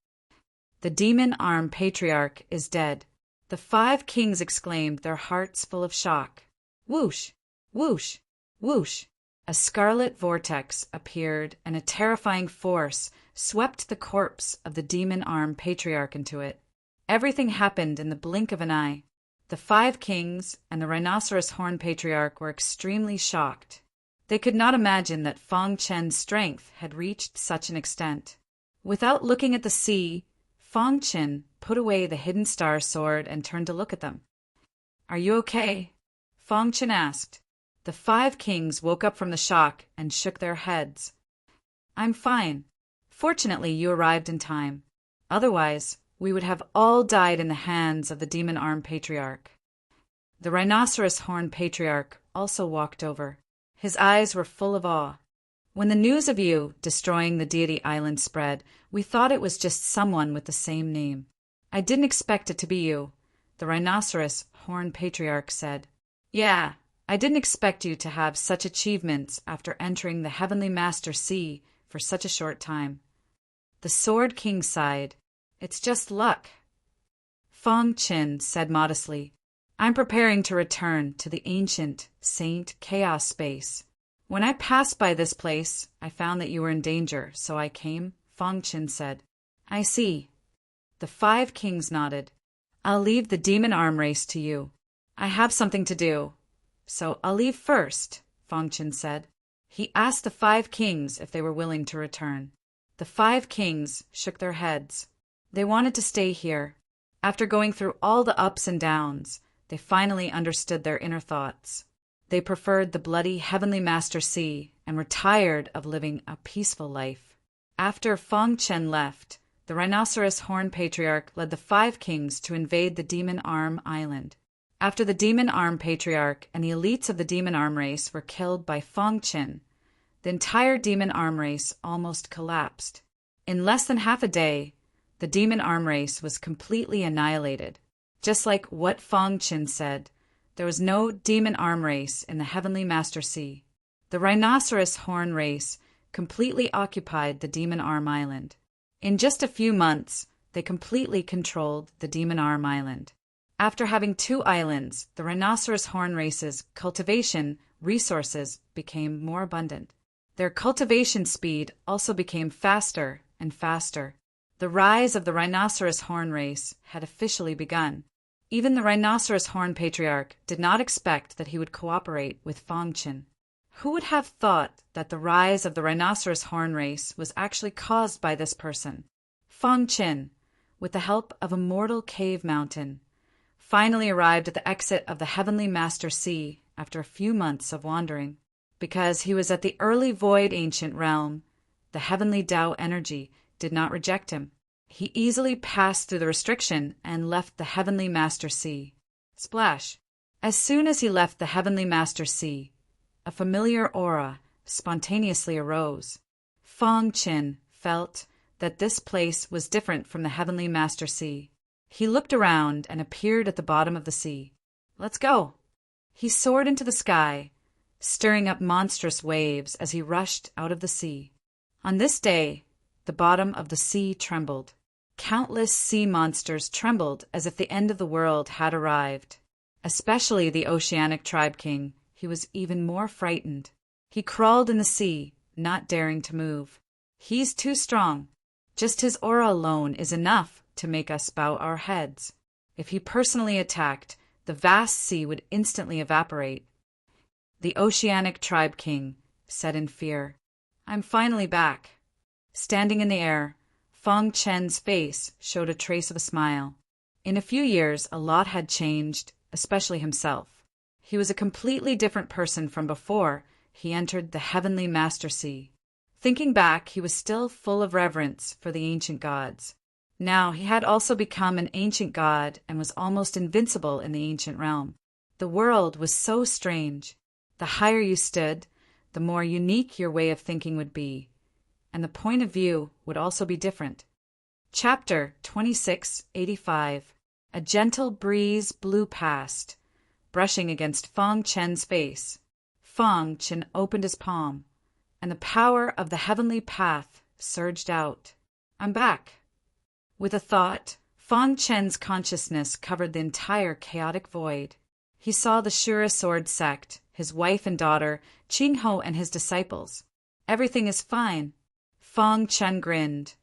The demon arm patriarch is dead. The 5 kings exclaimed, their hearts full of shock. Whoosh! Whoosh! Whoosh! A scarlet vortex appeared, and a terrifying force swept the corpse of the demon arm patriarch into it. Everything happened in the blink of an eye. The 5 kings and the rhinoceros horn patriarch were extremely shocked. They could not imagine that Fong Qin's strength had reached such an extent. Without looking at the sea, Fong Qin put away the hidden star sword and turned to look at them. "Are you okay?" Fong Qin asked. The 5 kings woke up from the shock and shook their heads. "I'm fine. Fortunately, you arrived in time. Otherwise, we would have all died in the hands of the demon arm patriarch." The rhinoceros horn patriarch also walked over. His eyes were full of awe. "When the news of you destroying the deity island spread, we thought it was just someone with the same name. I didn't expect it to be you," the rhinoceros horn patriarch said. "Yeah, I didn't expect you to have such achievements after entering the Heavenly Master Sea for such a short time." The Sword King sighed. "It's just luck." Fong Qin said modestly, "I'm preparing to return to the ancient Saint Chaos space. When I passed by this place, I found that you were in danger, so I came," Fong Qin said. "I see." The 5 kings nodded. "I'll leave the demon arm race to you. I have something to do, so I'll leave first," Fong Qin said. He asked the 5 kings if they were willing to return. The 5 kings shook their heads. They wanted to stay here. After going through all the ups and downs, they finally understood their inner thoughts. They preferred the bloody Heavenly Master Sea and were tired of living a peaceful life. After Fong Qin left, the rhinoceros horn patriarch led the 5 kings to invade the Demon Arm Island. After the Demon Arm patriarch and the elites of the Demon Arm race were killed by Fong Qin, the entire Demon Arm race almost collapsed. In less than half a day, the Demon Arm race was completely annihilated. Just like what Fong Qin said, there was no Demon Arm race in the Heavenly Master Sea. The rhinoceros horn race completely occupied the Demon Arm Island. In just a few months, they completely controlled the Demon Arm Island. After having 2 islands, the rhinoceros horn race's cultivation resources became more abundant. Their cultivation speed also became faster and faster. The rise of the rhinoceros horn race had officially begun. Even the rhinoceros horn patriarch did not expect that he would cooperate with Fong Qin. Who would have thought that the rise of the rhinoceros horn race was actually caused by this person? Fong Qin, with the help of a mortal cave mountain, finally arrived at the exit of the Heavenly Master Sea after a few months of wandering. Because he was at the early void ancient realm, the heavenly Tao energy did not reject him. He easily passed through the restriction and left the Heavenly Master Sea. Splash! As soon as he left the Heavenly Master Sea, a familiar aura spontaneously arose. Fong Qin felt that this place was different from the Heavenly Master Sea. He looked around and appeared at the bottom of the sea. "Let's go!" He soared into the sky, stirring up monstrous waves as he rushed out of the sea. On this day, the bottom of the sea trembled. Countless sea monsters trembled as if the end of the world had arrived. Especially the oceanic tribe king, he was even more frightened. He crawled in the sea, not daring to move. He's too strong. Just his aura alone is enough to make us bow our heads. If he personally attacked, the vast sea would instantly evaporate. The oceanic tribe king said in fear, "I'm finally back." Standing in the air, Fong Chen's face showed a trace of a smile. In a few years, a lot had changed, especially himself. He was a completely different person from before he entered the heavenly Master Sea. Thinking back, he was still full of reverence for the ancient gods. Now he had also become an ancient god and was almost invincible in the ancient realm. The world was so strange. The higher you stood, the more unique your way of thinking would be, and the point of view would also be different. Chapter 2685. A gentle breeze blew past, brushing against Fong Chen's face. Fong Chen opened his palm, and the power of the heavenly path surged out. I'm back. With a thought, Fong Chen's consciousness covered the entire chaotic void. He saw the Shura Sword sect, his wife and daughter, Qing Ho and his disciples. Everything is fine. Fong Chen grinned,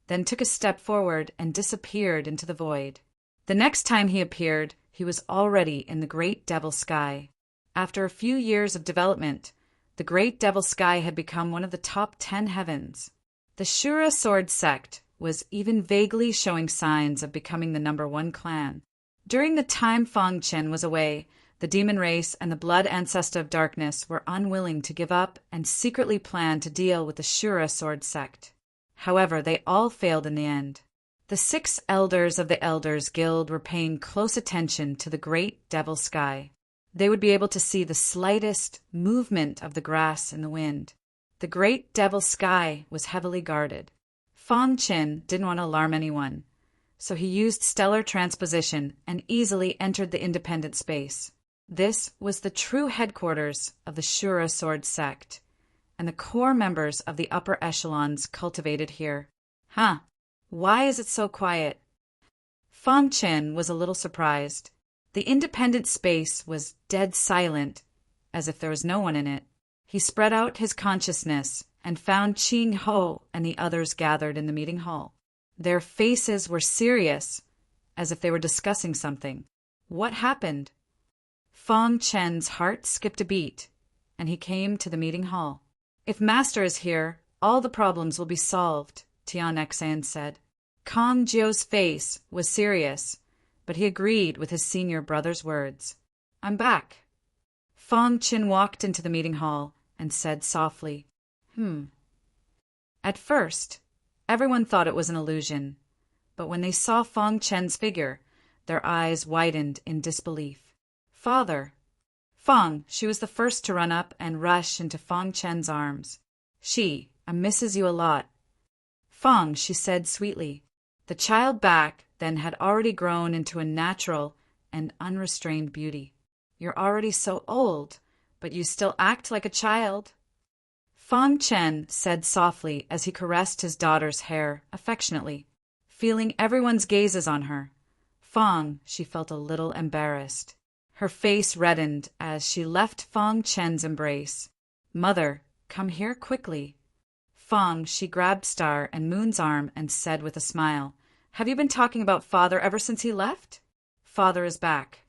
then took a step forward and disappeared into the void. The next time he appeared, he was already in the Great Devil Sky. After a few years of development, the Great Devil Sky had become one of the top 10 heavens. The Shura Sword sect was even vaguely showing signs of becoming the #1 clan. During the time Fong Chen was away, the demon race and the blood ancestor of darkness were unwilling to give up and secretly planned to deal with the Shura Sword sect. However, they all failed in the end. The 6 elders of the Elders Guild were paying close attention to the Great Devil Sky. They would be able to see the slightest movement of the grass in the wind. The Great Devil Sky was heavily guarded. Fong Chen didn't want to alarm anyone, so he used stellar transposition and easily entered the independent space. This was the true headquarters of the Shura Sword sect, and the core members of the upper echelons cultivated here. Huh, why is it so quiet? Fong Chen was a little surprised. The independent space was dead silent, as if there was no one in it. He spread out his consciousness and found Qing Ho and the others gathered in the meeting hall. Their faces were serious, as if they were discussing something. What happened? Fong Chen's heart skipped a beat, and he came to the meeting hall. If Master is here, all the problems will be solved, Tian Xan said. Kong Jiu's face was serious, but he agreed with his senior brother's words. I'm back. Fong Chen walked into the meeting hall and said softly, At first, everyone thought it was an illusion, but when they saw Fong Chen's figure, their eyes widened in disbelief. Father! Fong, she was the first to run up and rush into Fong Chen's arms. I misses you a lot. Fong, she said sweetly. The child back then had already grown into a natural and unrestrained beauty. You're already so old, but you still act like a child. Fong Chen said softly as he caressed his daughter's hair affectionately. Feeling everyone's gazes on her, Fong, she felt a little embarrassed. Her face reddened as she left Fong Chen's embrace. Mother, come here quickly. Fong, she grabbed Star and Moon's arm and said with a smile, Have you been talking about Father ever since he left? Father is back.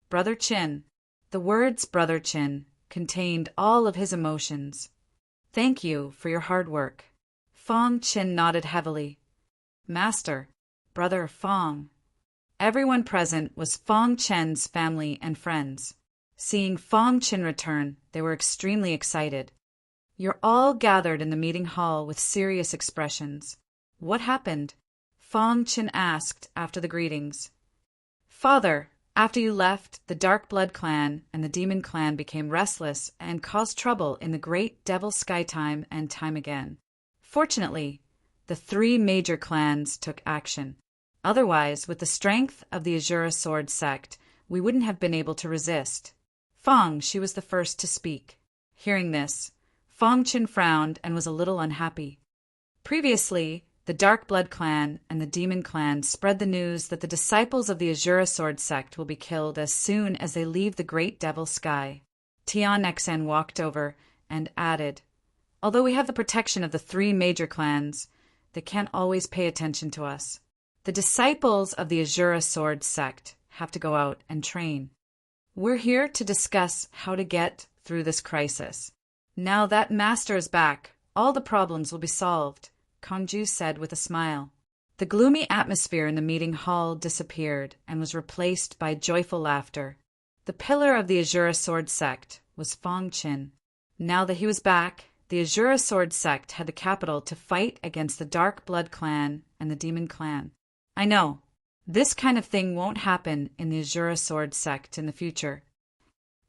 Brother Chin. The words Brother Chin contained all of his emotions. Thank you for your hard work. Fong Chin nodded heavily. Master, Brother Fong. Everyone present was Fong Chen's family and friends. Seeing Fong Chin return, they were extremely excited. You're all gathered in the meeting hall with serious expressions. What happened? Fong Chin asked after the greetings. Father, after you left, the Dark Blood clan and the Demon clan became restless and caused trouble in the Great Devil Sky time and time again. Fortunately, the 3 major clans took action. Otherwise, with the strength of the Azura Sword sect, we wouldn't have been able to resist. Fong, she was the first to speak. Hearing this, Fong Chin frowned and was a little unhappy. Previously, the Dark Blood clan and the Demon clan spread the news that the disciples of the Azura Sword sect will be killed as soon as they leave the Great Devil Sky. Tian Xen walked over and added, Although we have the protection of the 3 major clans, they can't always pay attention to us. The disciples of the Azura Sword sect have to go out and train. We're here to discuss how to get through this crisis. Now that Master is back, all the problems will be solved, Kongju said with a smile. The gloomy atmosphere in the meeting hall disappeared and was replaced by joyful laughter. The pillar of the Azura Sword sect was Fong Qin. Now that he was back, the Azura Sword sect had the capital to fight against the Dark Blood clan and the Demon clan. I know, this kind of thing won't happen in the Azura Sword sect in the future.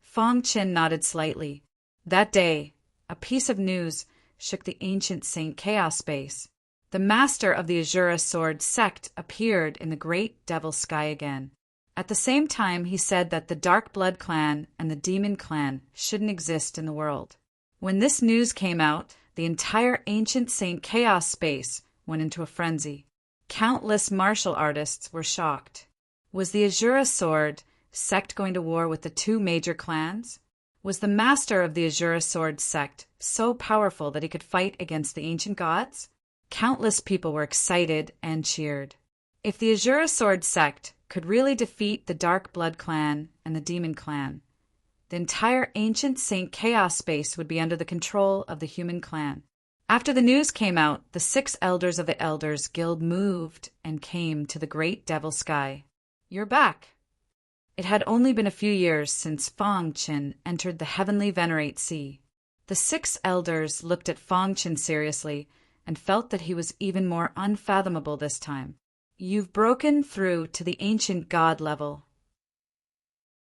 Fong Qin nodded slightly. That day, a piece of news shook the ancient Saint Chaos space. The master of the Azura Sword sect appeared in the great devil sky again. At the same time, he said that the Dark Blood clan and the Demon clan shouldn't exist in the world. When this news came out, the entire ancient Saint Chaos space went into a frenzy. Countless martial artists were shocked. Was the Azura Sword sect going to war with the two major clans? Was the master of the Azura Sword sect so powerful that he could fight against the ancient gods? Countless people were excited and cheered. If the Azura Sword sect could really defeat the Dark Blood clan and the Demon clan, the entire ancient Saint Chaos space would be under the control of the human clan. After the news came out, the 6 elders of the Elders Guild moved and came to the great devil sky. You're back. It had only been a few years since Fong Qin entered the heavenly Venerate Sea. The 6 elders looked at Fong Qin seriously and felt that he was even more unfathomable this time. You've broken through to the ancient god level.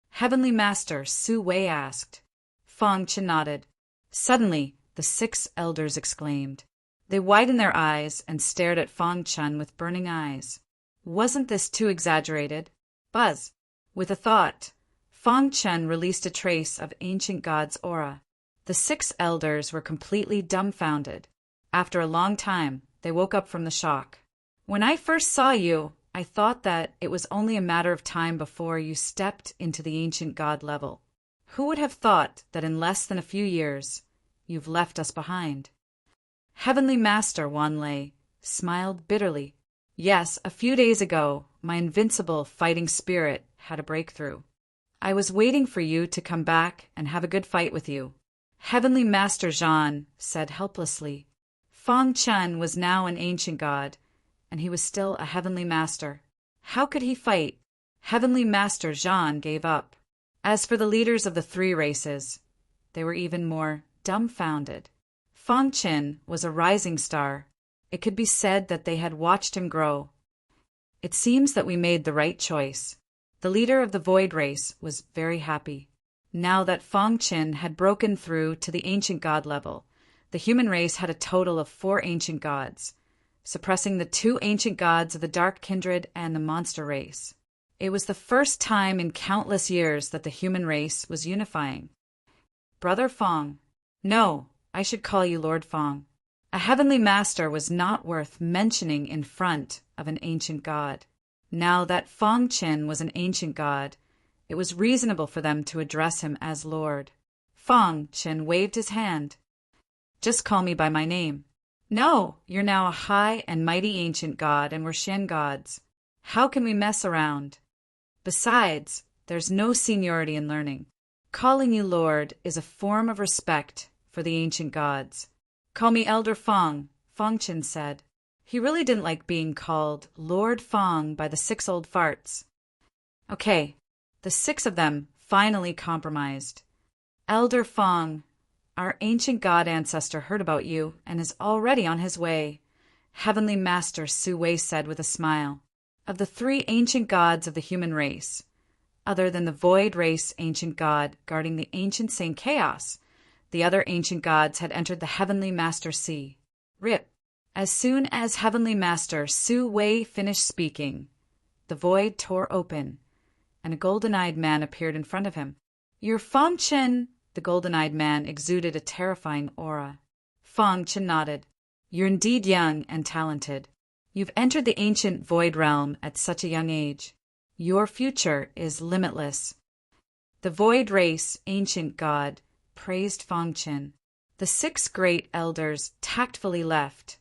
Heavenly Master Su Wei asked. Fong Qin nodded. Suddenly, the 6 elders exclaimed. They widened their eyes and stared at Fong Qin with burning eyes. Wasn't this too exaggerated? Buzz. With a thought, Fong Qin released a trace of ancient god's aura. The 6 elders were completely dumbfounded. After a long time, they woke up from the shock. When I first saw you, I thought that it was only a matter of time before you stepped into the ancient god level. Who would have thought that in less than a few years, you've left us behind? Heavenly Master Wan Lei smiled bitterly. Yes, a few days ago, my invincible fighting spirit had a breakthrough. I was waiting for you to come back and have a good fight with you. Heavenly Master Zhan said helplessly. Fong Qin was now an ancient god, and he was still a heavenly master. How could he fight? Heavenly Master Zhan gave up. As for the leaders of the 3 races, they were even more dumbfounded. Fong Qin was a rising star. It could be said that they had watched him grow. It seems that we made the right choice. The leader of the Void race was very happy. Now that Fong Qin had broken through to the ancient god level, the human race had a total of 4 ancient gods, suppressing the 2 ancient gods of the Dark Kindred and the Monster race. It was the first time in countless years that the human race was unifying. Brother Fong. No, I should call you Lord Fong. A heavenly master was not worth mentioning in front of an ancient god. Now that Fong Qin was an ancient god, it was reasonable for them to address him as Lord. Fong Qin waved his hand. Just call me by my name. No, you're now a high and mighty ancient god and we're Shen gods. How can we mess around? Besides, there's no seniority in learning. Calling you Lord is a form of respect for the ancient gods. Call me Elder Fong, Fong Qin said. He really didn't like being called Lord Fong by the 6 old farts. Okay, the 6 of them finally compromised. Elder Fong, our ancient god ancestor heard about you and is already on his way, Heavenly Master Su Wei said with a smile. Of the 3 ancient gods of the human race, other than the Void race ancient god guarding the ancient Saint Chaos, the other ancient gods had entered the Heavenly Master Sea. Rip. As soon as Heavenly Master Su Wei finished speaking, the void tore open, and a golden-eyed man appeared in front of him. You're Fong Qin. The golden-eyed man exuded a terrifying aura. Fong Qin nodded. You're indeed young and talented. You've entered the ancient void realm at such a young age. Your future is limitless. The void race ancient god praised Fong Qin. The 6 great elders tactfully left,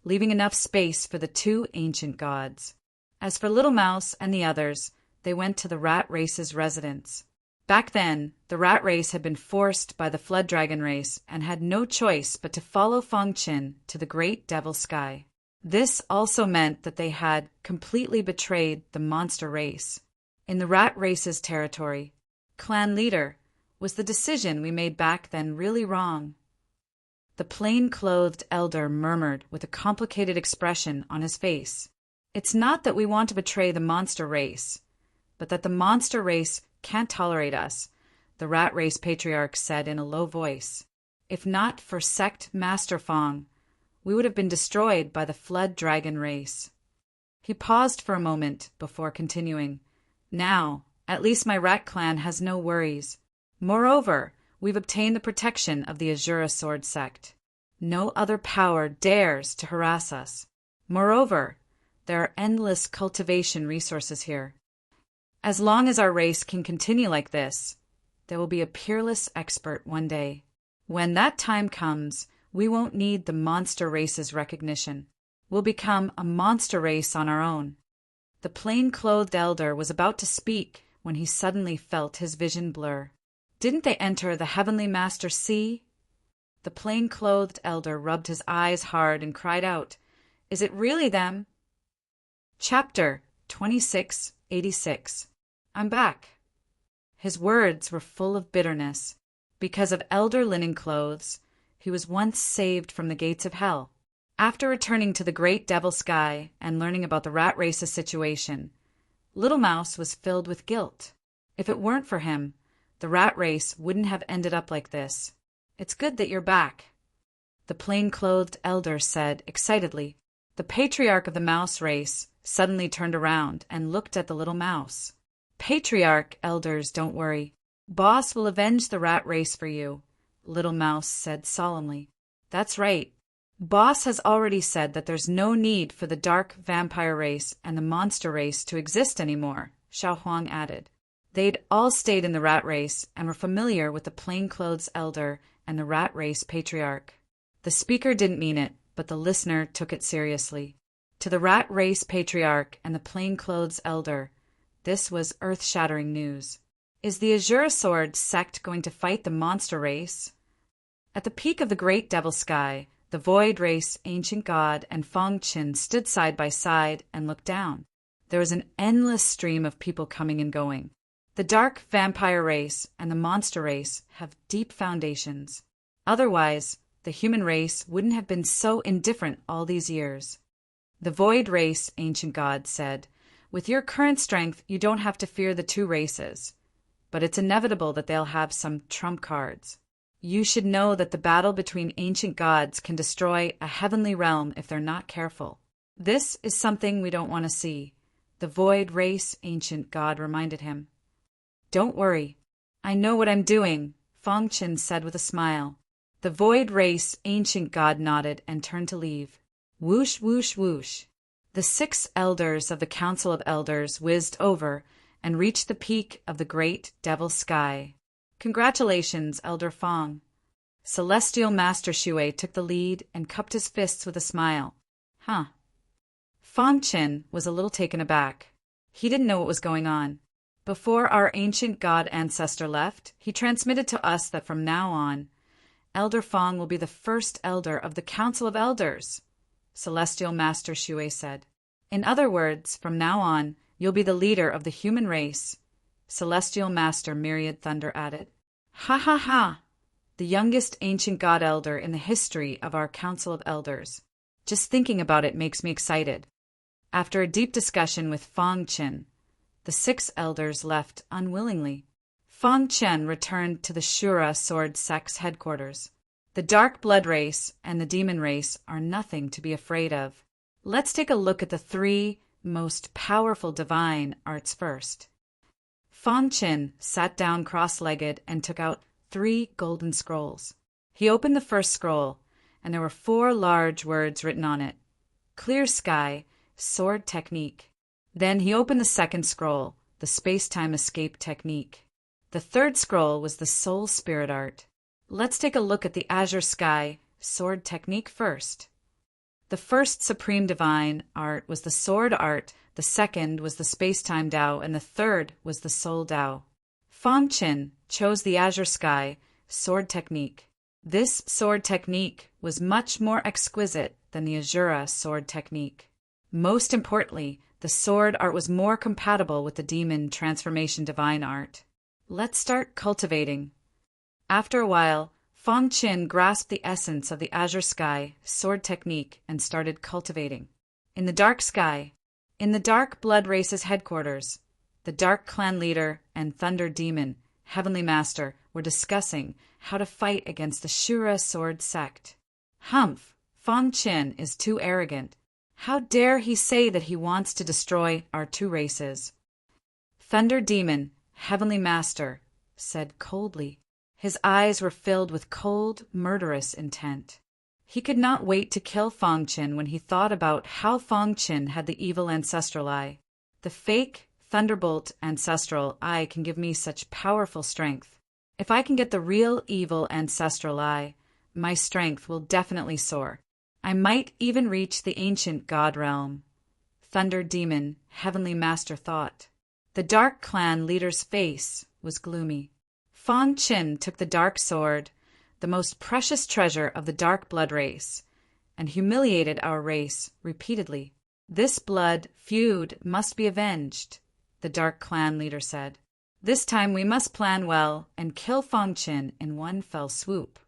leaving enough space for the 2 ancient gods. As for Little Mouse and the others, they went to the rat race's residence. Back then, the rat race had been forced by the flood dragon race and had no choice but to follow Fang Qin to the great devil sky. This also meant that they had completely betrayed the monster race. In the rat race's territory, clan leader, was the decision we made back then really wrong? The plain-clothed elder murmured with a complicated expression on his face. It's not that we want to betray the monster race, but that the monster race can't tolerate us, the rat race patriarch said in a low voice. If not for sect Master Fang, we would have been destroyed by the flood dragon race. He paused for a moment before continuing. Now, at least my rat clan has no worries. Moreover, we've obtained the protection of the Azura Sword sect. No other power dares to harass us. Moreover, there are endless cultivation resources here. As long as our race can continue like this, there will be a peerless expert one day. When that time comes, we won't need the monster race's recognition. We'll become a monster race on our own. The plain-clothed elder was about to speak when he suddenly felt his vision blur. Didn't they enter the Heavenly Master Sea? The plain-clothed elder rubbed his eyes hard and cried out, Is it really them? Chapter 2686. I'm back. His words were full of bitterness. Because of Elder Linen Clothes, he was once saved from the gates of hell. After returning to the great devil sky and learning about the rat race's situation, Little Mouse was filled with guilt. If it weren't for him, the rat race wouldn't have ended up like this. It's good that you're back, the plain-clothed elder said excitedly. The patriarch of the mouse race suddenly turned around and looked at the little mouse. Patriarch, elders, don't worry. Boss will avenge the rat race for you, Little Mouse said solemnly. That's right. Boss has already said that there's no need for the dark vampire race and the monster race to exist anymore, Xiao Huang added. They'd all stayed in the rat race and were familiar with the plainclothes elder and the rat race patriarch. The speaker didn't mean it, but the listener took it seriously. To the rat race patriarch and the plainclothes elder, this was earth-shattering news. Is the Azura Sword sect going to fight the monster race? At the peak of the great devil sky, the void race, ancient god, and Fang Qin stood side by side and looked down. There was an endless stream of people coming and going. The dark vampire race and the monster race have deep foundations. Otherwise, the human race wouldn't have been so indifferent all these years. The void race, ancient god, said, With your current strength, you don't have to fear the two races. But it's inevitable that they'll have some trump cards. You should know that the battle between ancient gods can destroy a heavenly realm if they're not careful. This is something we don't want to see, the void race ancient god reminded him. Don't worry. I know what I'm doing, Fang Qin said with a smile. The void race ancient god nodded and turned to leave. Whoosh, whoosh, whoosh. The 6 elders of the Council of Elders whizzed over and reached the peak of the great devil sky. Congratulations, Elder Fang. Celestial Master Xue took the lead and cupped his fists with a smile. Huh. Fang Qin was a little taken aback. He didn't know what was going on. Before our ancient god ancestor left, he transmitted to us that from now on, Elder Fang will be the first elder of the Council of Elders, Celestial Master Xue said. In other words, from now on, you'll be the leader of the human race, Celestial Master Myriad Thunder added. Ha ha ha! The youngest ancient god elder in the history of our Council of Elders. Just thinking about it makes me excited. After a deep discussion with Fang Qin, the 6 elders left unwillingly. Fang Qin returned to the Shura Sword Sect's headquarters. The Dark Blood race and the Demon race are nothing to be afraid of. Let's take a look at the 3 most powerful divine arts first. Fang Qin sat down cross-legged and took out 3 golden scrolls. He opened the first scroll, and there were 4 large words written on it. Clear Sky, Sword Technique. Then he opened the second scroll, the Space-Time Escape Technique. The third scroll was the Soul Spirit Art. Let's take a look at the Azure Sky Sword Technique first. The first Supreme Divine Art was the Sword Art, the second was the Space-Time Tao, and the third was the Soul Tao. Fong Qin chose the Azure Sky sword technique. This sword technique was much more exquisite than the Azura sword technique. Most importantly, the sword art was more compatible with the demon transformation divine art. Let's start cultivating. After a while, Fong Qin grasped the essence of the Azure Sky sword technique and started cultivating. In the dark sky, in the Dark Blood Race's headquarters, the Dark Clan leader and Thunder Demon, Heavenly Master, were discussing how to fight against the Shura sword sect. Humph! Fong Qin is too arrogant. How dare he say that he wants to destroy our two races? Thunder Demon, Heavenly Master, said coldly. His eyes were filled with cold, murderous intent. He could not wait to kill Fong Qin when he thought about how Fong Qin had the evil ancestral eye. The fake Thunderbolt ancestral eye can give me such powerful strength. If I can get the real evil ancestral eye, my strength will definitely soar. I might even reach the ancient god realm. Thunder Demon, Heavenly Master thought. The Dark Clan leader's face was gloomy. Fong Qin took the dark sword, the most precious treasure of the Dark Blood Race, and humiliated our race repeatedly. This blood feud must be avenged, the Dark Clan leader said. This time we must plan well and kill Fong Qin in one fell swoop.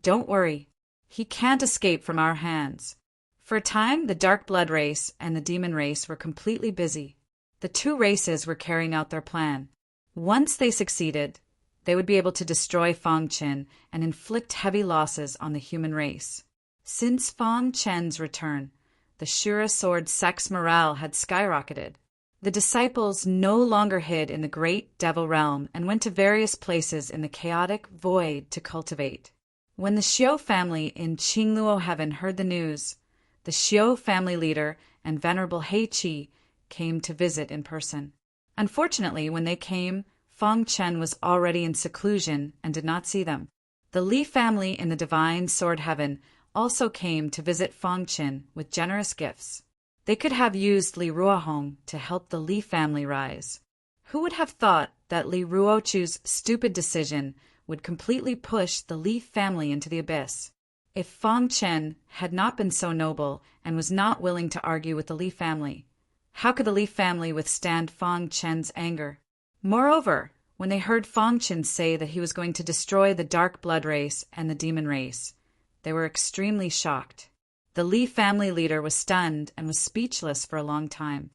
Don't worry. He can't escape from our hands. For a time, the Dark Blood Race and the Demon Race were completely busy. The two races were carrying out their plan. Once they succeeded, they would be able to destroy Fong Qin and inflict heavy losses on the human race. Since Fong Qin's return, the Shura sword sect's morale had skyrocketed. The disciples no longer hid in the great devil realm and went to various places in the chaotic void to cultivate. When the Xiao family in Qingluo Heaven heard the news, the Xiao family leader and Venerable Heiqi came to visit in person. Unfortunately, when they came, Fong Qin was already in seclusion and did not see them. The Li family in the Divine Sword Heaven also came to visit Fong Qin with generous gifts. They could have used Li Ruohong to help the Li family rise. Who would have thought that Li Ruochu's stupid decision would completely push the Li family into the abyss? If Fong Qin had not been so noble and was not willing to argue with the Li family, how could the Li family withstand Fong Qin's anger? Moreover, when they heard Fong Qin say that he was going to destroy the Dark Blood Race and the Demon Race, they were extremely shocked. The Li family leader was stunned and was speechless for a long time.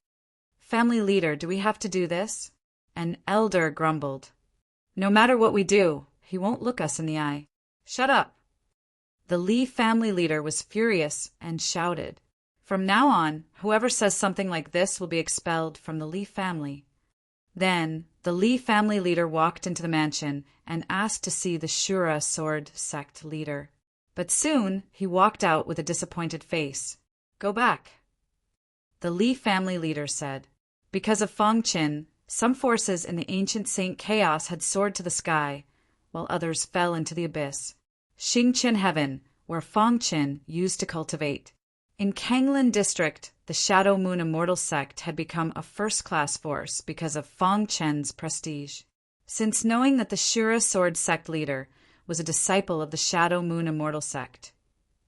Family leader, do we have to do this? An elder grumbled. No matter what we do, he won't look us in the eye. Shut up. The Li family leader was furious and shouted, From now on, whoever says something like this will be expelled from the Li family. Then, the Li family leader walked into the mansion and asked to see the Shura sword sect leader. But soon, he walked out with a disappointed face. Go back. The Li family leader said. Because of Fong Qin, some forces in the ancient Saint Chaos had soared to the sky, while others fell into the abyss. Xingqian Heaven, where Fong Qin used to cultivate. In Kanglin District, the Shadow Moon Immortal sect had become a first-class force because of Fong Qin's prestige. Since knowing that the Shura sword sect leader was a disciple of the Shadow Moon Immortal sect,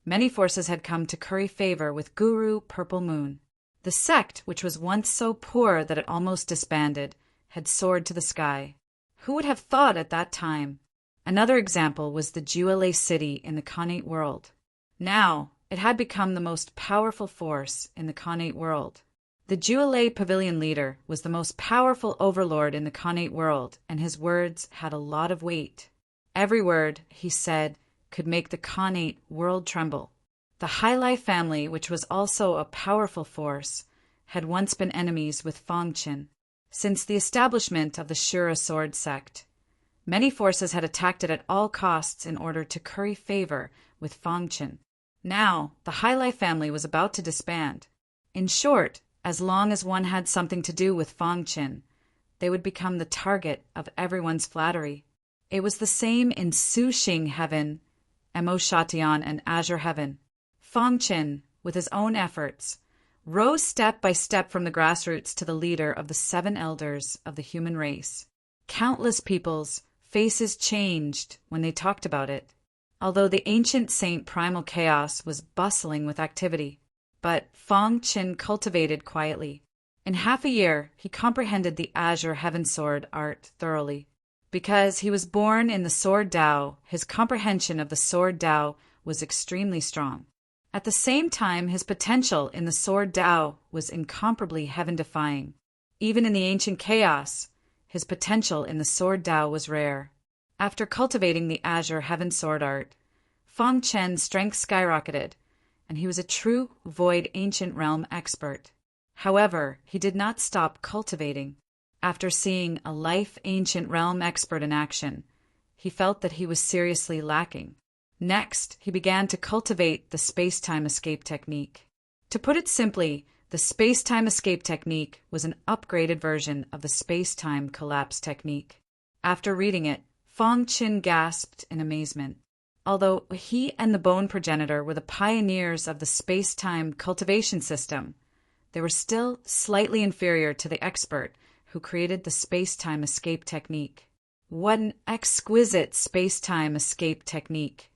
many forces had come to curry favor with Guru Purple Moon. The sect, which was once so poor that it almost disbanded, had soared to the sky. Who would have thought at that time? Another example was the Juele city in the Khanate world. Now, it had become the most powerful force in the Khanate world. The Juele pavilion leader was the most powerful overlord in the Khanate world, and his words had a lot of weight. Every word, he said, could make the Khanate world tremble. The Hailai family, which was also a powerful force, had once been enemies with Fong Qin. Since the establishment of the Shura sword sect, many forces had attacked it at all costs in order to curry favor with Fong Qin. Now, the Hailai family was about to disband. In short, as long as one had something to do with Fong Qin, they would become the target of everyone's flattery. It was the same in Suxing Heaven, Emoshatian, and Azure Heaven. Fong Qin, with his own efforts, rose step by step from the grassroots to the leader of the 7 elders of the human race. Countless people's faces changed when they talked about it, although the ancient saint Primal Chaos was bustling with activity. But Feng Qin cultivated quietly. In half a year, he comprehended the Azure Heaven Sword art thoroughly. Because he was born in the Sword Tao, his comprehension of the Sword Tao was extremely strong. At the same time, his potential in the Sword Tao was incomparably heaven-defying. Even in the ancient chaos, his potential in the Sword Tao was rare. After cultivating the Azure Heaven Sword art, Feng Chen's strength skyrocketed, and he was a true Void Ancient Realm expert. However, he did not stop cultivating. After seeing a Life Ancient Realm expert in action, he felt that he was seriously lacking. Next, he began to cultivate the space-time escape technique. To put it simply, the space-time escape technique was an upgraded version of the space-time collapse technique. After reading it, Feng Qin gasped in amazement. Although he and the bone progenitor were the pioneers of the space-time cultivation system, they were still slightly inferior to the expert who created the space-time escape technique. What an exquisite space-time escape technique!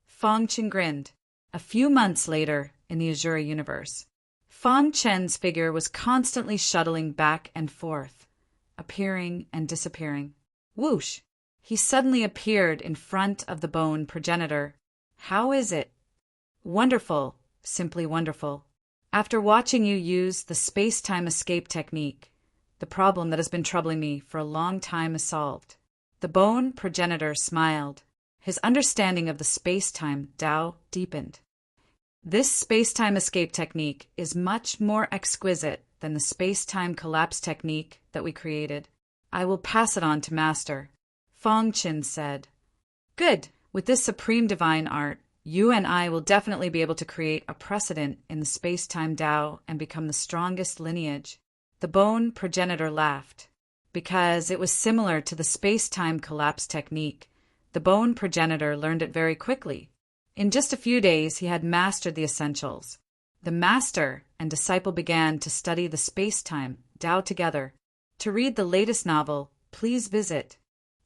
Feng Qin grinned. A few months later, in the Azure universe, Feng Chen's figure was constantly shuttling back and forth, appearing and disappearing. Whoosh! He suddenly appeared in front of the bone progenitor. How is it? Wonderful, simply wonderful. After watching you use the space-time escape technique, the problem that has been troubling me for a long time is solved. The bone progenitor smiled. His understanding of the space-time Tao deepened. This space-time escape technique is much more exquisite than the space-time collapse technique that we created. I will pass it on to Master. Feng Qin said. Good. With this supreme divine art, you and I will definitely be able to create a precedent in the space-time Tao and become the strongest lineage. The bone progenitor laughed. Because it was similar to the space-time collapse technique, the bone progenitor learned it very quickly. In just a few days, he had mastered the essentials. The master and disciple began to study the space-time Tao together. To read the latest novel, please visit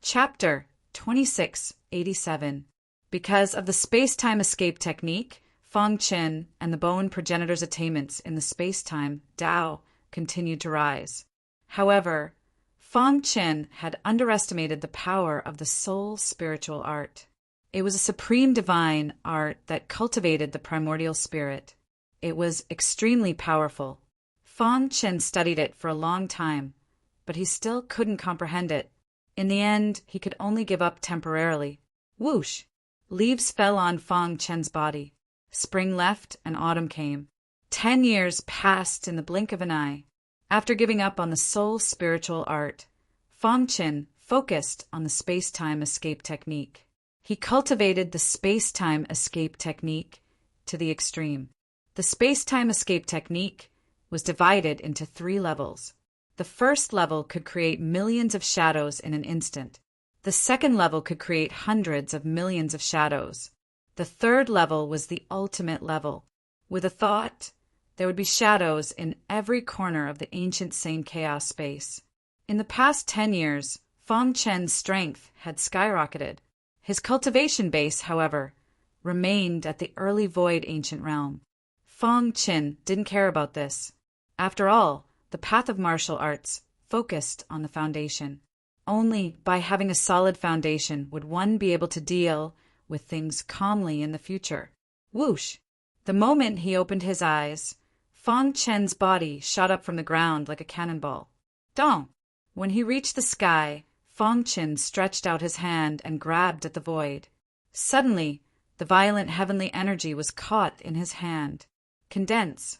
Chapter 2687. Because of the space-time escape technique, Feng Qin and the bone progenitor's attainments in the space-time Tao continued to rise. However, Feng Qin had underestimated the power of the soul spiritual art. It was a supreme divine art that cultivated the primordial spirit. It was extremely powerful. Feng Qin studied it for a long time, but he still couldn't comprehend it. In the end, he could only give up temporarily. Whoosh! Leaves fell on Feng Qin's body. Spring left and autumn came. 10 years passed in the blink of an eye. After giving up on the soul spiritual art, Feng Qin focused on the space-time escape technique. He cultivated the space-time escape technique to the extreme. The space-time escape technique was divided into 3 levels. The first level could create millions of shadows in an instant. The second level could create hundreds of millions of shadows. The third level was the ultimate level. With a thought, there would be shadows in every corner of the ancient sane chaos space. In the past 10 years, Feng Chen's strength had skyrocketed. His cultivation base, however, remained at the early void ancient realm. Feng Qin didn't care about this. After all, the path of martial arts focused on the foundation. Only by having a solid foundation would one be able to deal with things calmly in the future. Whoosh! The moment he opened his eyes, Feng Chen's body shot up from the ground like a cannonball. Dong! When he reached the sky, Feng Qin stretched out his hand and grabbed at the void. Suddenly, the violent heavenly energy was caught in his hand. Condense!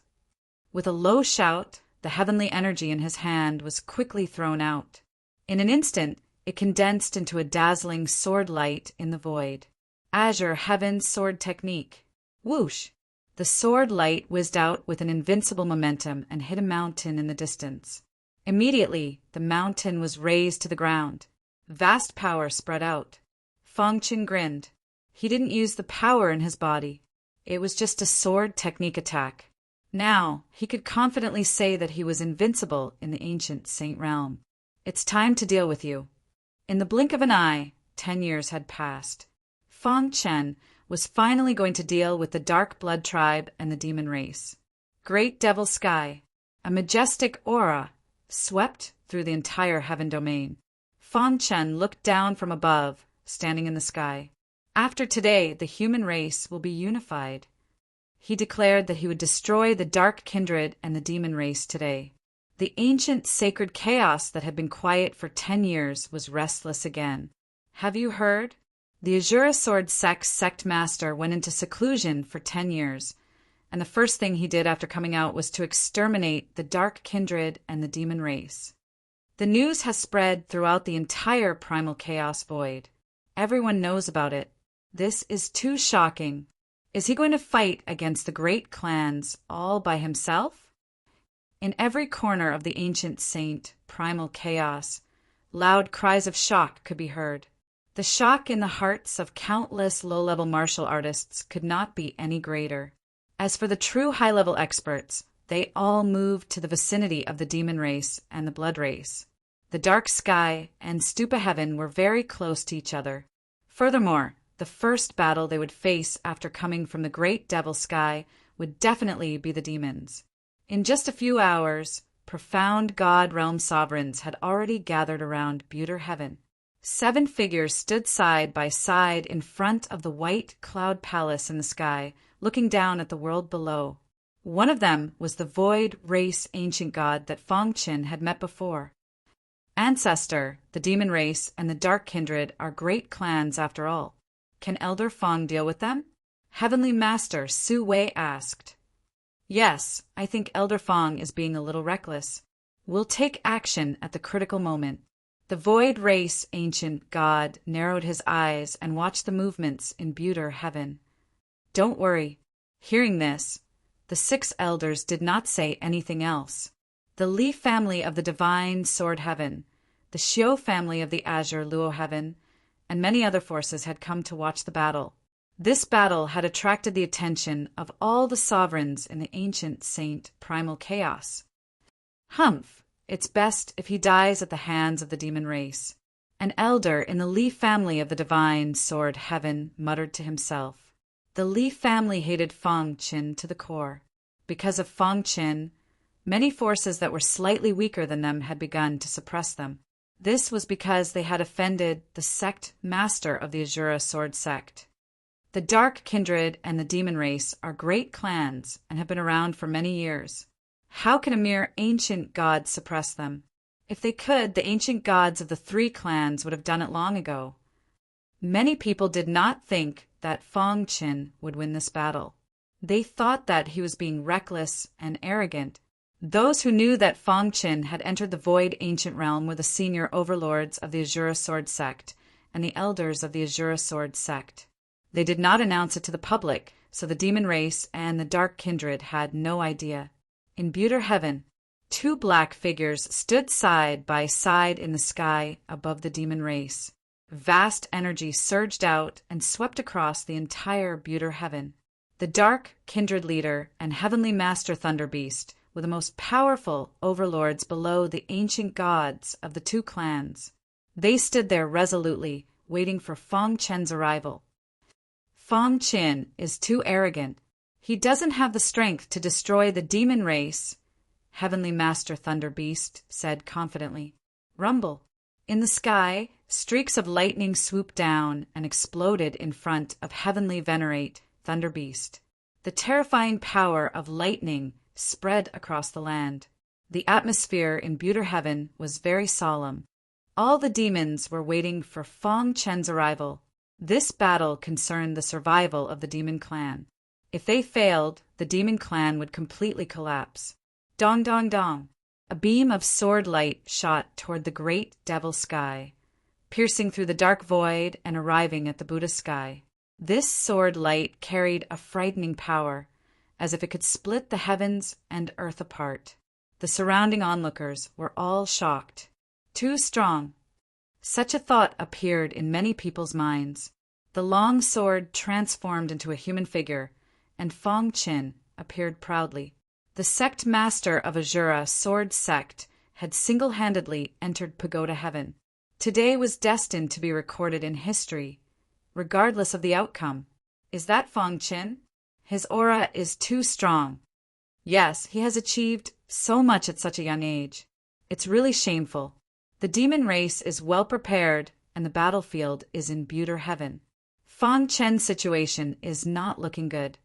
With a low shout, the heavenly energy in his hand was quickly thrown out. In an instant, it condensed into a dazzling sword light in the void. Azure Heaven Sword Technique. Whoosh! The sword light whizzed out with an invincible momentum and hit a mountain in the distance. Immediately, the mountain was razed to the ground. Vast power spread out. Feng Qin grinned. He didn't use the power in his body. It was just a sword technique attack. Now, he could confidently say that he was invincible in the ancient Saint realm. It's time to deal with you. In the blink of an eye, 10 years had passed. Fang Chen was finally going to deal with the Dark Blood tribe and the demon race. Great Devil Sky, a majestic aura, swept through the entire heaven domain. Fang Chen looked down from above, standing in the sky. After today, the human race will be unified. He declared that he would destroy the Dark Kindred and the demon race today. The ancient sacred chaos that had been quiet for 10 years was restless again. Have you heard? The Azura Sword sect master went into seclusion for 10 years, and the first thing he did after coming out was to exterminate the Dark Kindred and the demon race. The news has spread throughout the entire primal chaos void. Everyone knows about it. This is too shocking. Is he going to fight against the great clans all by himself? In every corner of the ancient saint, primal chaos, loud cries of shock could be heard. The shock in the hearts of countless low-level martial artists could not be any greater. As for the true high-level experts, they all moved to the vicinity of the demon race and the blood race. The dark sky and Stupa heaven were very close to each other. Furthermore, the first battle they would face after coming from the great devil sky would definitely be the demons. In just a few hours, profound god realm sovereigns had already gathered around Buter heaven. 7 figures stood side by side in front of the white cloud palace in the sky, looking down at the world below. One of them was the void race ancient god that Fang Chen had met before. Ancestor, the demon race, and the dark kindred are great clans after all. Can Elder Fang deal with them? Heavenly Master Su Wei asked. Yes, I think Elder Fang is being a little reckless. We'll take action at the critical moment. The void race ancient god narrowed his eyes and watched the movements in Buter heaven. Don't worry. Hearing this, the 6 elders did not say anything else. The Li family of the divine sword heaven, the Xiu family of the azure luo heaven, and many other forces had come to watch the battle. This battle had attracted the attention of all the sovereigns in the ancient saint primal chaos. Humph! It's best if he dies at the hands of the demon race. An elder in the Li family of the divine sword heaven muttered to himself. The Li family hated Fang Chen to the core. Because of Fang Chen, many forces that were slightly weaker than them had begun to suppress them. This was because they had offended the sect master of the Azura Sword sect. The Dark Kindred and the Demon Race are great clans and have been around for many years. How can a mere ancient god suppress them? If they could, the ancient gods of the 3 clans would have done it long ago. Many people did not think that Fang Chen would win this battle. They thought that he was being reckless and arrogant. Those who knew that Fang Chen had entered the void ancient realm were the senior overlords of the Azura Sword sect and the elders of the Azura Sword sect. They did not announce it to the public, so the demon race and the dark kindred had no idea. In Buter heaven, 2 black figures stood side by side in the sky above the demon race. Vast energy surged out and swept across the entire Buter heaven. The dark kindred leader and heavenly master Thunderbeast were the most powerful overlords below the ancient gods of the 2 clans. They stood there resolutely, waiting for Fang Chen's arrival. Fang Chen is too arrogant. He doesn't have the strength to destroy the demon race, Heavenly Master Thunderbeast said confidently. Rumble. In the sky, streaks of lightning swooped down and exploded in front of Heavenly Venerate Thunderbeast. The terrifying power of lightning spread across the land. The atmosphere in Buter heaven was very solemn. All the demons were waiting for Fang Chen's arrival. This battle concerned the survival of the demon clan. If they failed, the demon clan would completely collapse. Dong dong dong. A beam of sword light shot toward the great devil sky, piercing through the dark void and arriving at the Buddha sky. This sword light carried a frightening power, as if it could split the heavens and earth apart. The surrounding onlookers were all shocked. Too strong. Such a thought appeared in many people's minds. The long sword transformed into a human figure, and Fang Chen appeared proudly. The sect master of Azura Sword sect had single-handedly entered Pagoda heaven. Today was destined to be recorded in history, regardless of the outcome. Is that Fang Qin? His aura is too strong. Yes, he has achieved so much at such a young age. It's really shameful. The demon race is well prepared, and the battlefield is in Buter heaven. Fang Chen's situation is not looking good.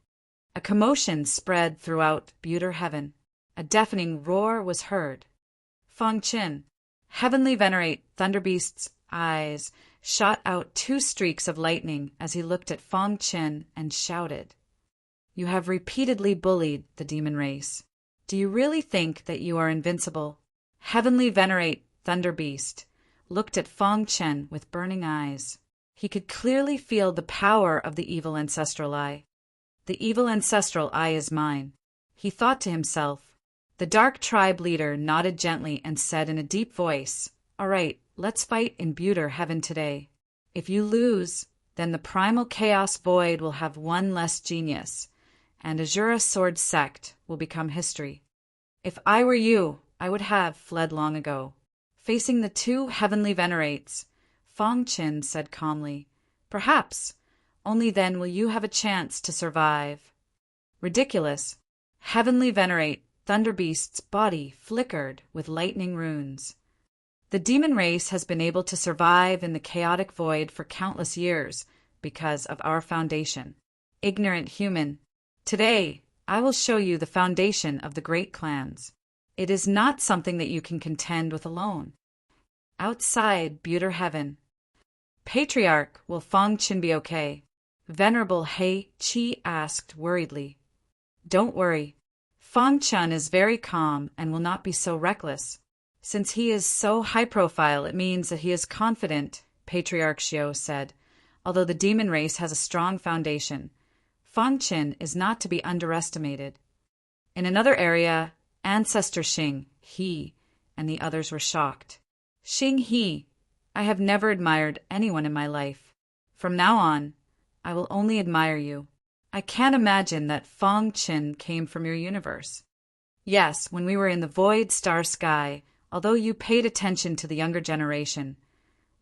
A commotion spread throughout Buter heaven. A deafening roar was heard. Fang Qin, heavenly venerate Thunderbeast's eyes shot out two streaks of lightning as he looked at Fang Qin and shouted, "You have repeatedly bullied the demon race. Do you really think that you are invincible?" Heavenly venerate Thunderbeast looked at Fang Qin with burning eyes. He could clearly feel the power of the evil ancestral eye. The evil ancestral eye is mine, he thought to himself. The dark tribe leader nodded gently and said in a deep voice, "All right, let's fight in Buter heaven today. If you lose, then the primal chaos void will have one less genius, and Azura Sword sect will become history. If I were you, I would have fled long ago." Facing the two heavenly venerates, Fang Qin said calmly, "Perhaps. Only then will you have a chance to survive." Ridiculous. Heavenly venerate Thunderbeast's body flickered with lightning runes. The demon race has been able to survive in the chaotic void for countless years because of our foundation. Ignorant human. Today, I will show you the foundation of the great clans. It is not something that you can contend with alone. Outside Buter heaven. Patriarch, will Fang Qin be okay? Venerable He Qi asked worriedly. Don't worry. Fang Qin is very calm and will not be so reckless. Since he is so high profile, it means that he is confident, Patriarch Xiao said. Although the demon race has a strong foundation, Fang Qin is not to be underestimated. In another area, Ancestor Xing, he, and the others were shocked. Xing he, I have never admired anyone in my life. From now on, I will only admire you. I can't imagine that Fang Qin came from your universe. Yes, when we were in the void star sky, although you paid attention to the younger generation,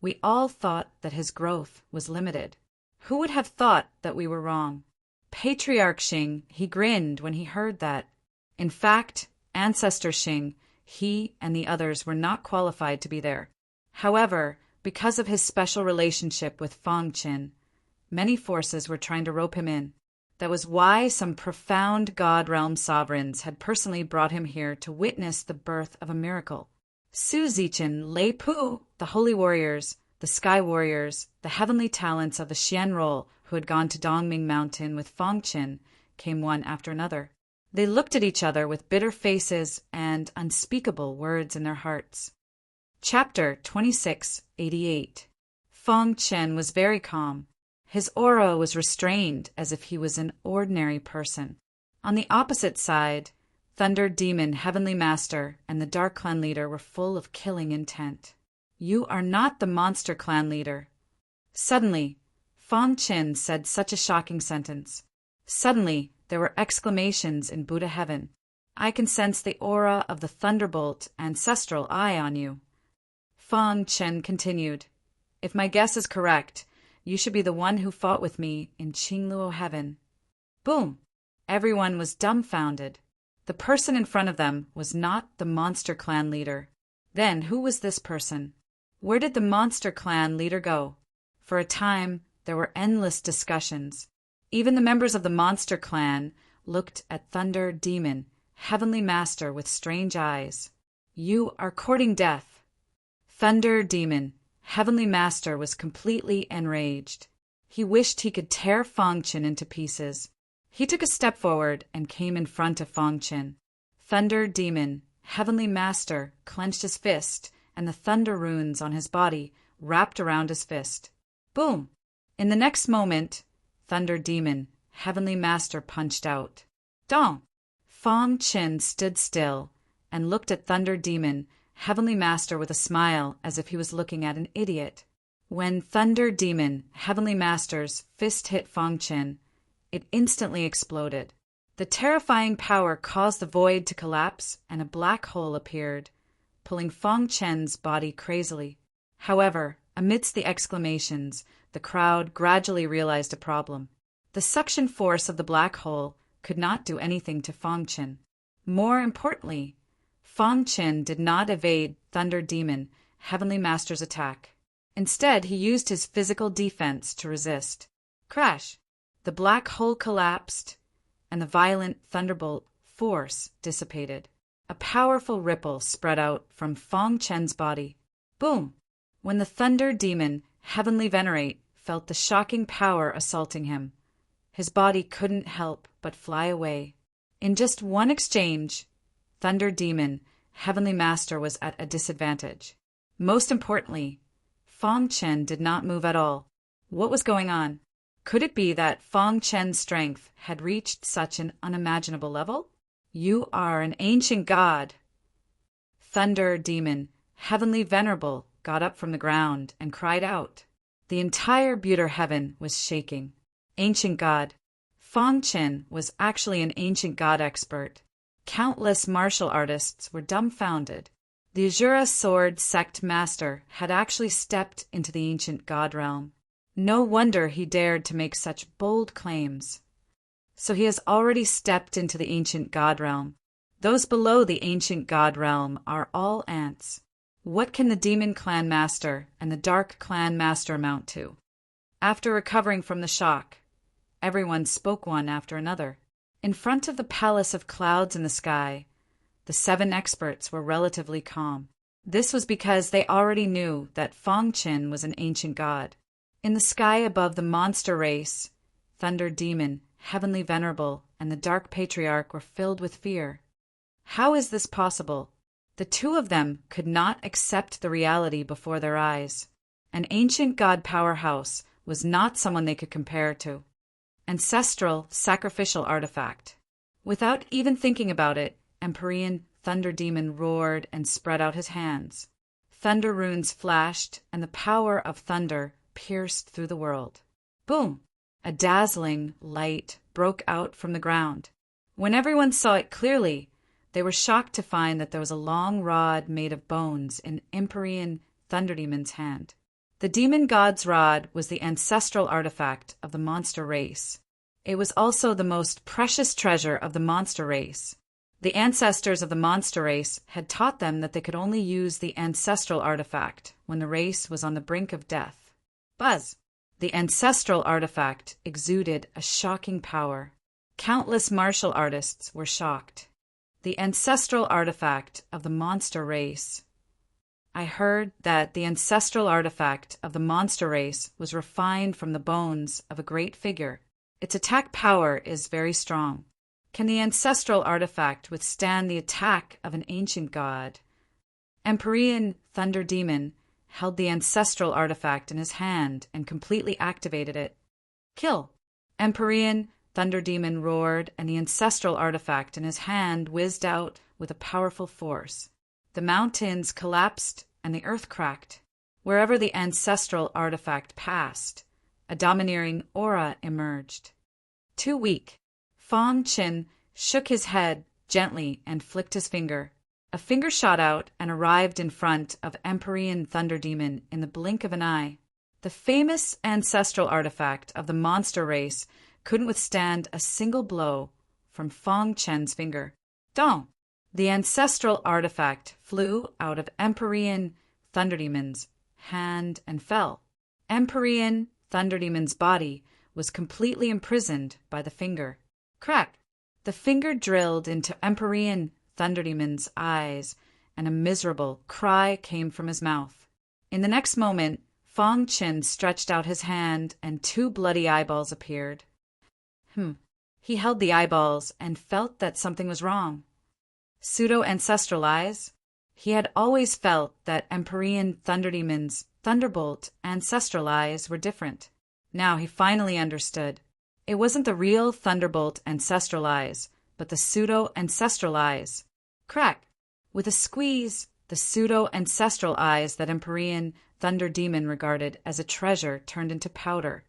we all thought that his growth was limited. Who would have thought that we were wrong? Patriarch Xing, he grinned when he heard that. In fact, Ancestor Xing, he and the others were not qualified to be there. However, because of his special relationship with Fang Qin, many forces were trying to rope him in. That was why some profound God realm sovereigns had personally brought him here to witness the birth of a miracle. Su Zichen, Lei Pu, the holy warriors, the sky warriors, the heavenly talents of the Xianrol who had gone to Dongming Mountain with Fang Qin, came one after another. They looked at each other with bitter faces and unspeakable words in their hearts. Chapter 2688. Fang Qin was very calm. His aura was restrained as if he was an ordinary person. On the opposite side, Thunder Demon, Heavenly Master, and the Dark Clan leader were full of killing intent. You are not the Monster Clan leader. Suddenly, Fang Qin said such a shocking sentence. Suddenly, there were exclamations in Buddha heaven. I can sense the aura of the Thunderbolt ancestral eye on you. Fang Qin continued, If my guess is correct, you should be the one who fought with me in Qingluo heaven. Boom! Everyone was dumbfounded. The person in front of them was not the Monster Clan leader. Then who was this person? Where did the Monster Clan leader go? For a time, there were endless discussions. Even the members of the Monster Clan looked at Thunder Demon, Heavenly Master with strange eyes. You are courting death. Thunder Demon, Heavenly Master was completely enraged. He wished he could tear Fang Qin into pieces. He took a step forward and came in front of Fang Qin. Thunder Demon, Heavenly Master, clenched his fist, and the thunder runes on his body wrapped around his fist. Boom! In the next moment, Thunder Demon, Heavenly Master punched out. Dong! Fang Qin stood still and looked at Thunder Demon, Heavenly Master with a smile as if he was looking at an idiot. When Thunder Demon, Heavenly Master's fist hit Fang Qin, it instantly exploded. The terrifying power caused the void to collapse and a black hole appeared, pulling Fang Qin's body crazily. However, amidst the exclamations, the crowd gradually realized a problem. The suction force of the black hole could not do anything to Fang Qin. More importantly, Fang Qin did not evade Thunder Demon, Heavenly Master's attack. Instead, he used his physical defense to resist. Crash! The black hole collapsed, and the violent thunderbolt force dissipated. A powerful ripple spread out from Fang Qin's body. Boom! When the Thunder Demon, Heavenly Venerate, felt the shocking power assaulting him, his body couldn't help but fly away. In just one exchange, Thunder Demon, Heavenly Master was at a disadvantage. Most importantly, Fang Qin did not move at all. What was going on? Could it be that Fang Qin's strength had reached such an unimaginable level? You are an ancient god. Thunder Demon, Heavenly Venerable, got up from the ground and cried out. The entire Buter heaven was shaking. Ancient god. Fang Qin was actually an ancient god expert. Countless martial artists were dumbfounded. The Azura Sword Sect Master had actually stepped into the ancient god realm. No wonder he dared to make such bold claims. So he has already stepped into the ancient god realm. Those below the ancient god realm are all ants. What can the Demon Clan Master and the Dark Clan Master amount to? After recovering from the shock, everyone spoke one after another. In front of the palace of clouds in the sky, the 7 experts were relatively calm. This was because they already knew that Fang Qin was an ancient god. In the sky above the monster race, Thunder Demon, Heavenly Venerable, and the Dark Patriarch were filled with fear. How is this possible? The 2 of them could not accept the reality before their eyes. An ancient god powerhouse was not someone they could compare to. Ancestral sacrificial artifact. Without even thinking about it, Empyrean Thunder Demon roared and spread out his hands. Thunder runes flashed, and the power of thunder pierced through the world. Boom! A dazzling light broke out from the ground. When everyone saw it clearly, they were shocked to find that there was a long rod made of bones in Empyrean Thunder Demon's hand. The demon god's rod was the ancestral artifact of the monster race. It was also the most precious treasure of the monster race. The ancestors of the monster race had taught them that they could only use the ancestral artifact when the race was on the brink of death. Buzz! The ancestral artifact exuded a shocking power. Countless martial artists were shocked. The ancestral artifact of the monster race. I heard that the ancestral artifact of the monster race was refined from the bones of a great figure. Its attack power is very strong. Can the ancestral artifact withstand the attack of an ancient god? Empyrean Thunder Demon held the ancestral artifact in his hand and completely activated it. Kill! Empyrean Thunder Demon roared, and the ancestral artifact in his hand whizzed out with a powerful force. The mountains collapsed and the earth cracked. Wherever the ancestral artifact passed, a domineering aura emerged. Too weak, Fang Qin shook his head gently and flicked his finger. A finger shot out and arrived in front of Empyrean Thunder Demon in the blink of an eye. The famous ancestral artifact of the monster race couldn't withstand a single blow from Fang Qin's finger. Dong! The ancestral artifact flew out of Empyrean Thunder Demon's hand and fell. Empyrean Thunder Demon's body was completely imprisoned by the finger. Crack! The finger drilled into Empyrean Thunder Demon's eyes, and a miserable cry came from his mouth. In the next moment, Fang Qin stretched out his hand, and 2 bloody eyeballs appeared. He held the eyeballs and felt that something was wrong. Pseudo-ancestral eyes? He had always felt that Empyrean Thunder Demon's Thunderbolt ancestral eyes were different. Now he finally understood. It wasn't the real Thunderbolt ancestral eyes, but the pseudo-ancestral eyes. Crack! With a squeeze, the pseudo-ancestral eyes that Empyrean Thunder Demon regarded as a treasure turned into powder.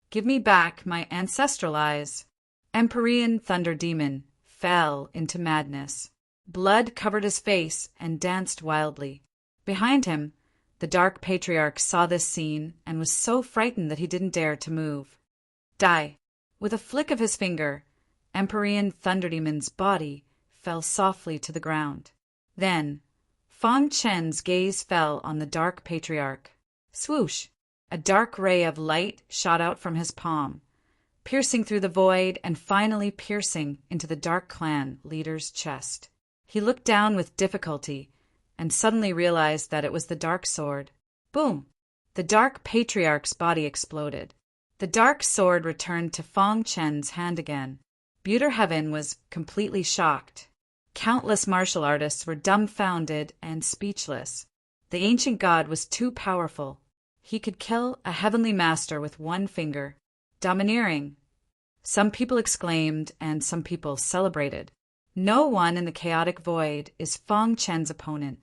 Give me back my ancestral eyes. Empyrean Thunder Demon fell into madness. Blood covered his face and danced wildly. Behind him, The Dark Patriarch saw this scene and was so frightened that he didn't dare to move. Die! With a flick of his finger, Empyrean Thunderdemon's body fell softly to the ground. Then, Fang Chen's gaze fell on the Dark Patriarch. Swoosh! A dark ray of light shot out from his palm, piercing through the void and finally piercing into the Dark Clan leader's chest. He looked down with difficulty and suddenly realized that it was the Dark Sword. Boom! The Dark Patriarch's body exploded. The Dark Sword returned to Fang Chen's hand again. Buter Heaven was completely shocked. Countless martial artists were dumbfounded and speechless. The ancient god was too powerful. He could kill a heavenly master with one finger. Domineering. Some people exclaimed and some people celebrated. No one in the chaotic void is Fang Chen's opponent.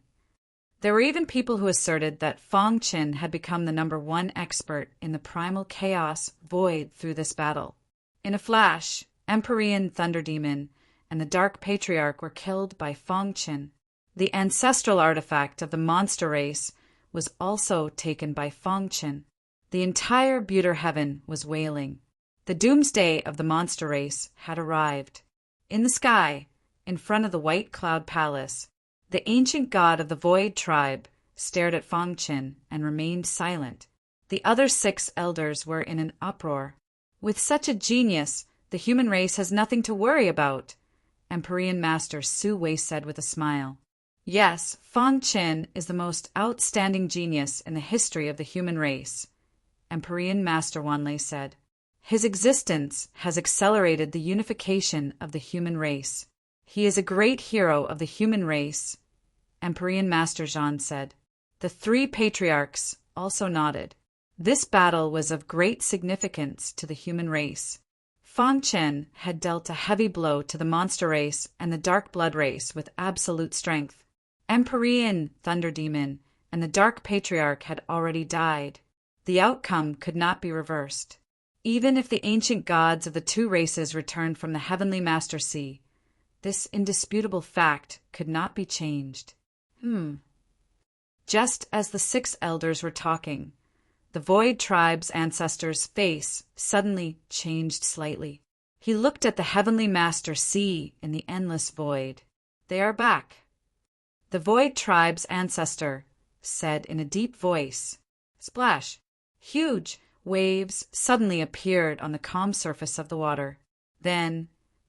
There were even people who asserted that Fang Chen had become the #1 expert in the primal chaos void through this battle. In a flash, Empyrean Thunderdemon and the Dark Patriarch were killed by Fang Chen. The ancestral artifact of the monster race was also taken by Fang Chen. The entire Buter Heaven was wailing. The doomsday of the monster race had arrived. In the sky, in front of the White Cloud Palace, the ancient god of the Void tribe stared at Fang Chen and remained silent. The other 6 elders were in an uproar. With such a genius, the human race has nothing to worry about, Empyrean Master Su Wei said with a smile. Yes, Fang Chen is the most outstanding genius in the history of the human race, Empyrean Master Wanlei said. His existence has accelerated the unification of the human race. He is a great hero of the human race, Empyrean Master Zhan said. The 3 patriarchs also nodded. This battle was of great significance to the human race. Fang Chen had dealt a heavy blow to the monster race and the dark blood race with absolute strength. Empyrean Thunderdemon and the Dark Patriarch had already died. The outcome could not be reversed. Even if the ancient gods of the 2 races returned from the heavenly Master Sea, this indisputable fact could not be changed. Just as the 6 elders were talking, the Void tribe's ancestor's face suddenly changed slightly. He looked at the heavenly Master Sea in the endless void. They are back. The Void tribe's ancestor said in a deep voice. Splash! Huge waves suddenly appeared on the calm surface of the water. Then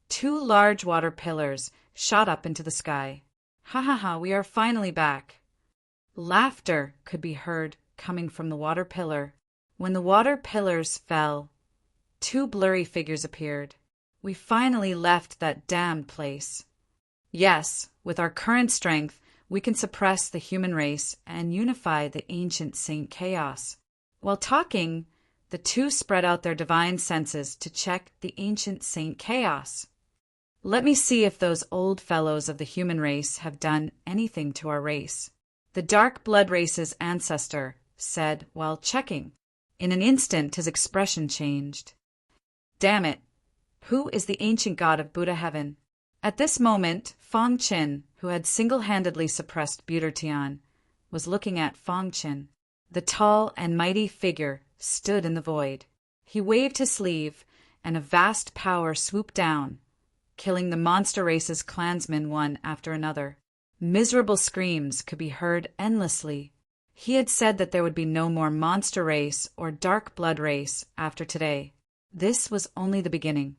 2 large water pillars shot up into the sky. Ha ha ha, we are finally back. Laughter could be heard coming from the water pillar. When the water pillars fell, 2 blurry figures appeared. We finally left that damned place. Yes, with our current strength, we can suppress the human race and unify the ancient Saint Chaos. While talking, the 2 spread out their divine senses to check the ancient Saint Chaos. Let me see if those old fellows of the human race have done anything to our race, the dark blood race's ancestor said while checking. In an instant, his expression changed. Damn it! Who is the ancient god of Buddha Heaven? At this moment, Fang Chen, who had single-handedly suppressed Buter Tian, was looking at Fang Chen. The tall and mighty figure stood in the void. He waved his sleeve, and a vast power swooped down, killing the monster race's clansmen one after another. Miserable screams could be heard endlessly. He had said that there would be no more monster race or dark blood race after today. This was only the beginning.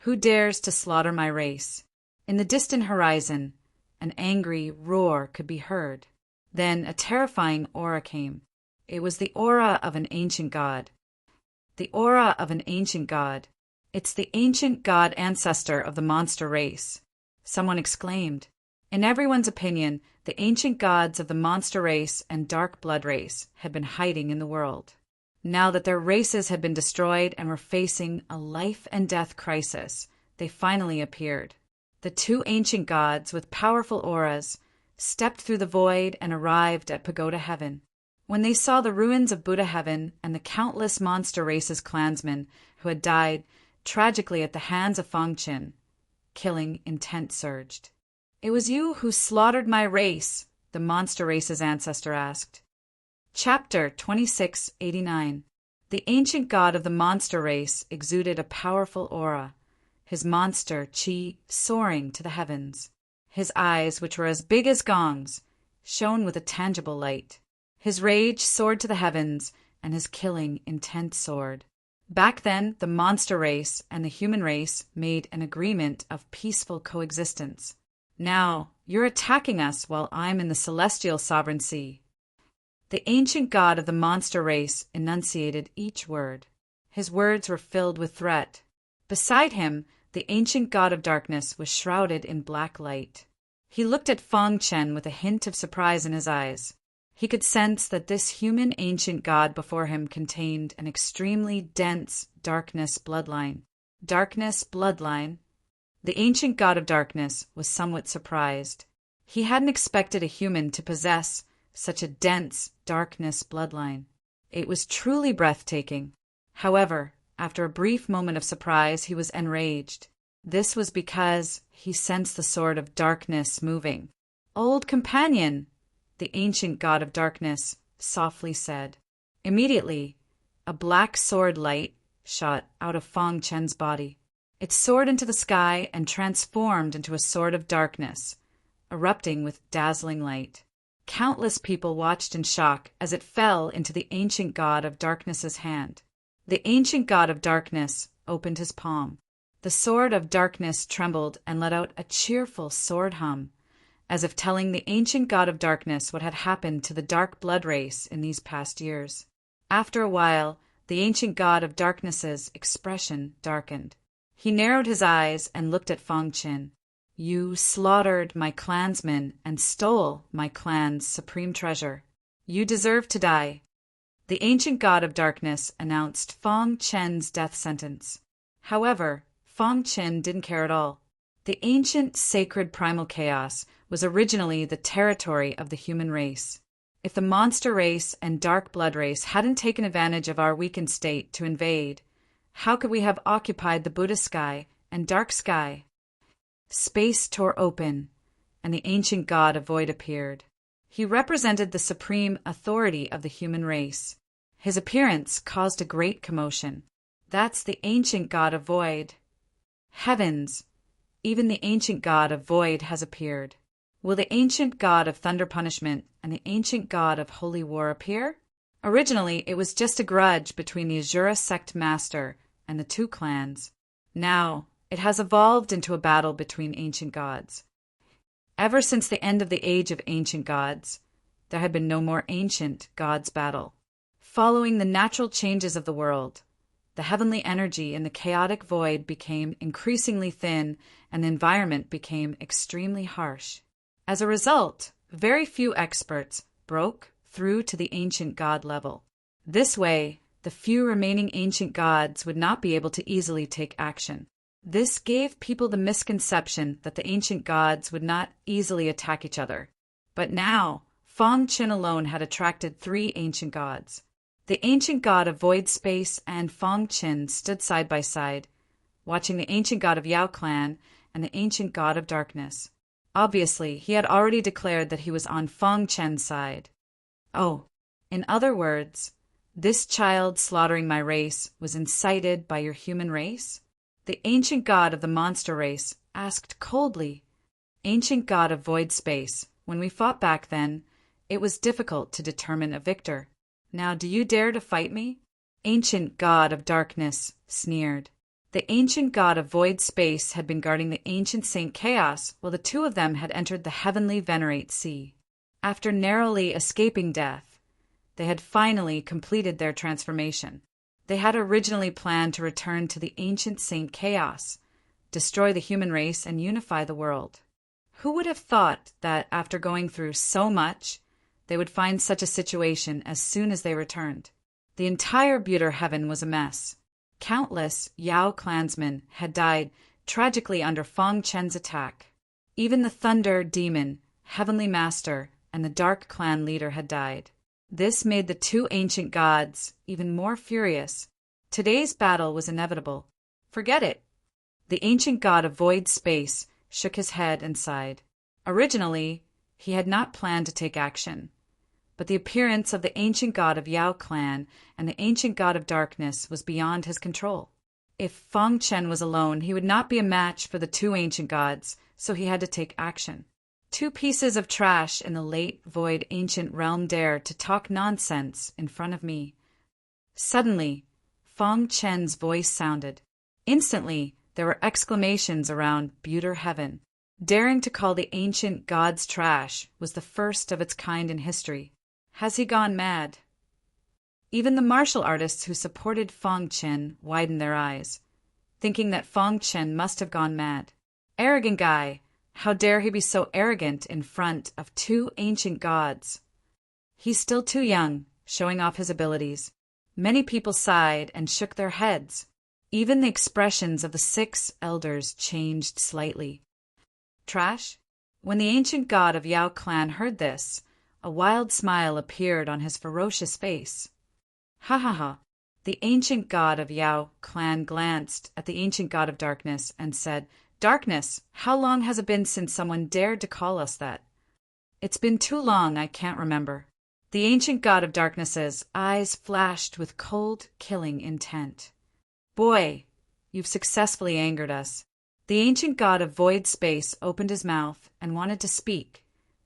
Who dares to slaughter my race? In the distant horizon, an angry roar could be heard. Then a terrifying aura came. It was the aura of an ancient god. The aura of an ancient god. It's the ancient god ancestor of the monster race. Someone exclaimed. In everyone's opinion, the ancient gods of the monster race and dark blood race had been hiding in the world. Now that their races had been destroyed and were facing a life-and-death crisis, they finally appeared. The 2 ancient gods with powerful auras stepped through the void and arrived at Pagoda Heaven. When they saw the ruins of Buddha Heaven and the countless monster race's clansmen who had died tragically at the hands of Fang Chen, killing intent surged. It was you who slaughtered my race, the monster race's ancestor asked. Chapter 2689. The ancient god of the monster race exuded a powerful aura, his monster chi soaring to the heavens. His eyes, which were as big as gongs, shone with a tangible light. His rage soared to the heavens, and his killing intent soared. Back then, the monster race and the human race made an agreement of peaceful coexistence. Now, you're attacking us while I'm in the celestial sovereign sea. The ancient god of the monster race enunciated each word. His words were filled with threat. Beside him, the ancient god of darkness was shrouded in black light. He looked at Feng Chen with a hint of surprise in his eyes. He could sense that this human ancient god before him contained an extremely dense darkness bloodline. Darkness bloodline? The ancient god of darkness was somewhat surprised. He hadn't expected a human to possess such a dense darkness bloodline. It was truly breathtaking. However, after a brief moment of surprise, he was enraged. This was because he sensed the sword of darkness moving. "Old companion," the ancient god of darkness softly said. Immediately, a black sword light shot out of Feng Chen's body. It soared into the sky and transformed into a sword of darkness, erupting with dazzling light. Countless people watched in shock as it fell into the ancient god of darkness's hand. The ancient god of darkness opened his palm. The sword of darkness trembled and let out a cheerful sword hum, as if telling the ancient god of darkness what had happened to the dark blood race in these past years. After a while, the ancient god of darkness's expression darkened. He narrowed his eyes and looked at Feng Chen. "You slaughtered my clansmen and stole my clan's supreme treasure. You deserve to die." The ancient god of darkness announced Feng Chen's death sentence. However, Feng Chen didn't care at all. The ancient sacred primal chaos was originally the territory of the human race. If the monster race and dark blood race hadn't taken advantage of our weakened state to invade, how could we have occupied the Buddha sky and dark sky? Space tore open, and the ancient god of void appeared. He represented the supreme authority of the human race. His appearance caused a great commotion. "That's the ancient god of void." Heavens! Even the ancient god of void has appeared. Will the ancient god of thunder punishment and the ancient god of holy war appear? Originally, it was just a grudge between the Azura sect master and the two clans. Now, it has evolved into a battle between ancient gods. Ever since the end of the age of ancient gods, there had been no more ancient gods battle. Following the natural changes of the world, the heavenly energy in the chaotic void became increasingly thin and the environment became extremely harsh. As a result, very few experts broke through to the ancient god level. This way, the few remaining ancient gods would not be able to easily take action. This gave people the misconception that the ancient gods would not easily attack each other. But now, Feng Chen alone had attracted 3 ancient gods. The ancient god of void space and Feng Chen stood side by side, watching the ancient god of Yao clan and the ancient god of darkness. Obviously, he had already declared that he was on Feng Chen's side. Oh, in other words, this child slaughtering my race was incited by your human race? The ancient god of the monster race asked coldly. Ancient god of void space, when we fought back then, it was difficult to determine a victor. Now do you dare to fight me? Ancient god of darkness sneered. The ancient god of void space had been guarding the ancient Saint Chaos while the two of them had entered the heavenly Venerate Sea. After narrowly escaping death, they had finally completed their transformation. They had originally planned to return to the ancient Saint Chaos, destroy the human race, and unify the world. Who would have thought that after going through so much, they would find such a situation as soon as they returned? The entire Buter heaven was a mess. Countless Yao clansmen had died tragically under Feng Chen's attack. Even the Thunder Demon, Heavenly Master, and the Dark Clan leader had died. This made the two ancient gods even more furious. Today's battle was inevitable. Forget it. The ancient god of void space shook his head and sighed. Originally, he had not planned to take action, but the appearance of the ancient god of Yao clan and the ancient god of darkness was beyond his control. If Fang Chen was alone, he would not be a match for the two ancient gods, so he had to take action. Two pieces of trash in the late void ancient realm dare to talk nonsense in front of me. Suddenly, Fang Chen's voice sounded. Instantly, there were exclamations around Buter Heaven. Daring to call the ancient gods trash was the first of its kind in history. Has he gone mad? Even the martial artists who supported Fang Chen widened their eyes, thinking that Fang Chen must have gone mad. Arrogant guy! How dare he be so arrogant in front of two ancient gods? He's still too young, showing off his abilities. Many people sighed and shook their heads. Even the expressions of the 6 elders changed slightly. Trash? When the ancient god of Yao clan heard this, a wild smile appeared on his ferocious face. Ha ha ha! The ancient god of Yao clan glanced at the ancient god of darkness and said, "Darkness, how long has it been since someone dared to call us that?" "It's been too long, I can't remember." The ancient god of darkness's eyes flashed with cold, killing intent. "Boy, you've successfully angered us." The ancient god of void space opened his mouth and wanted to speak,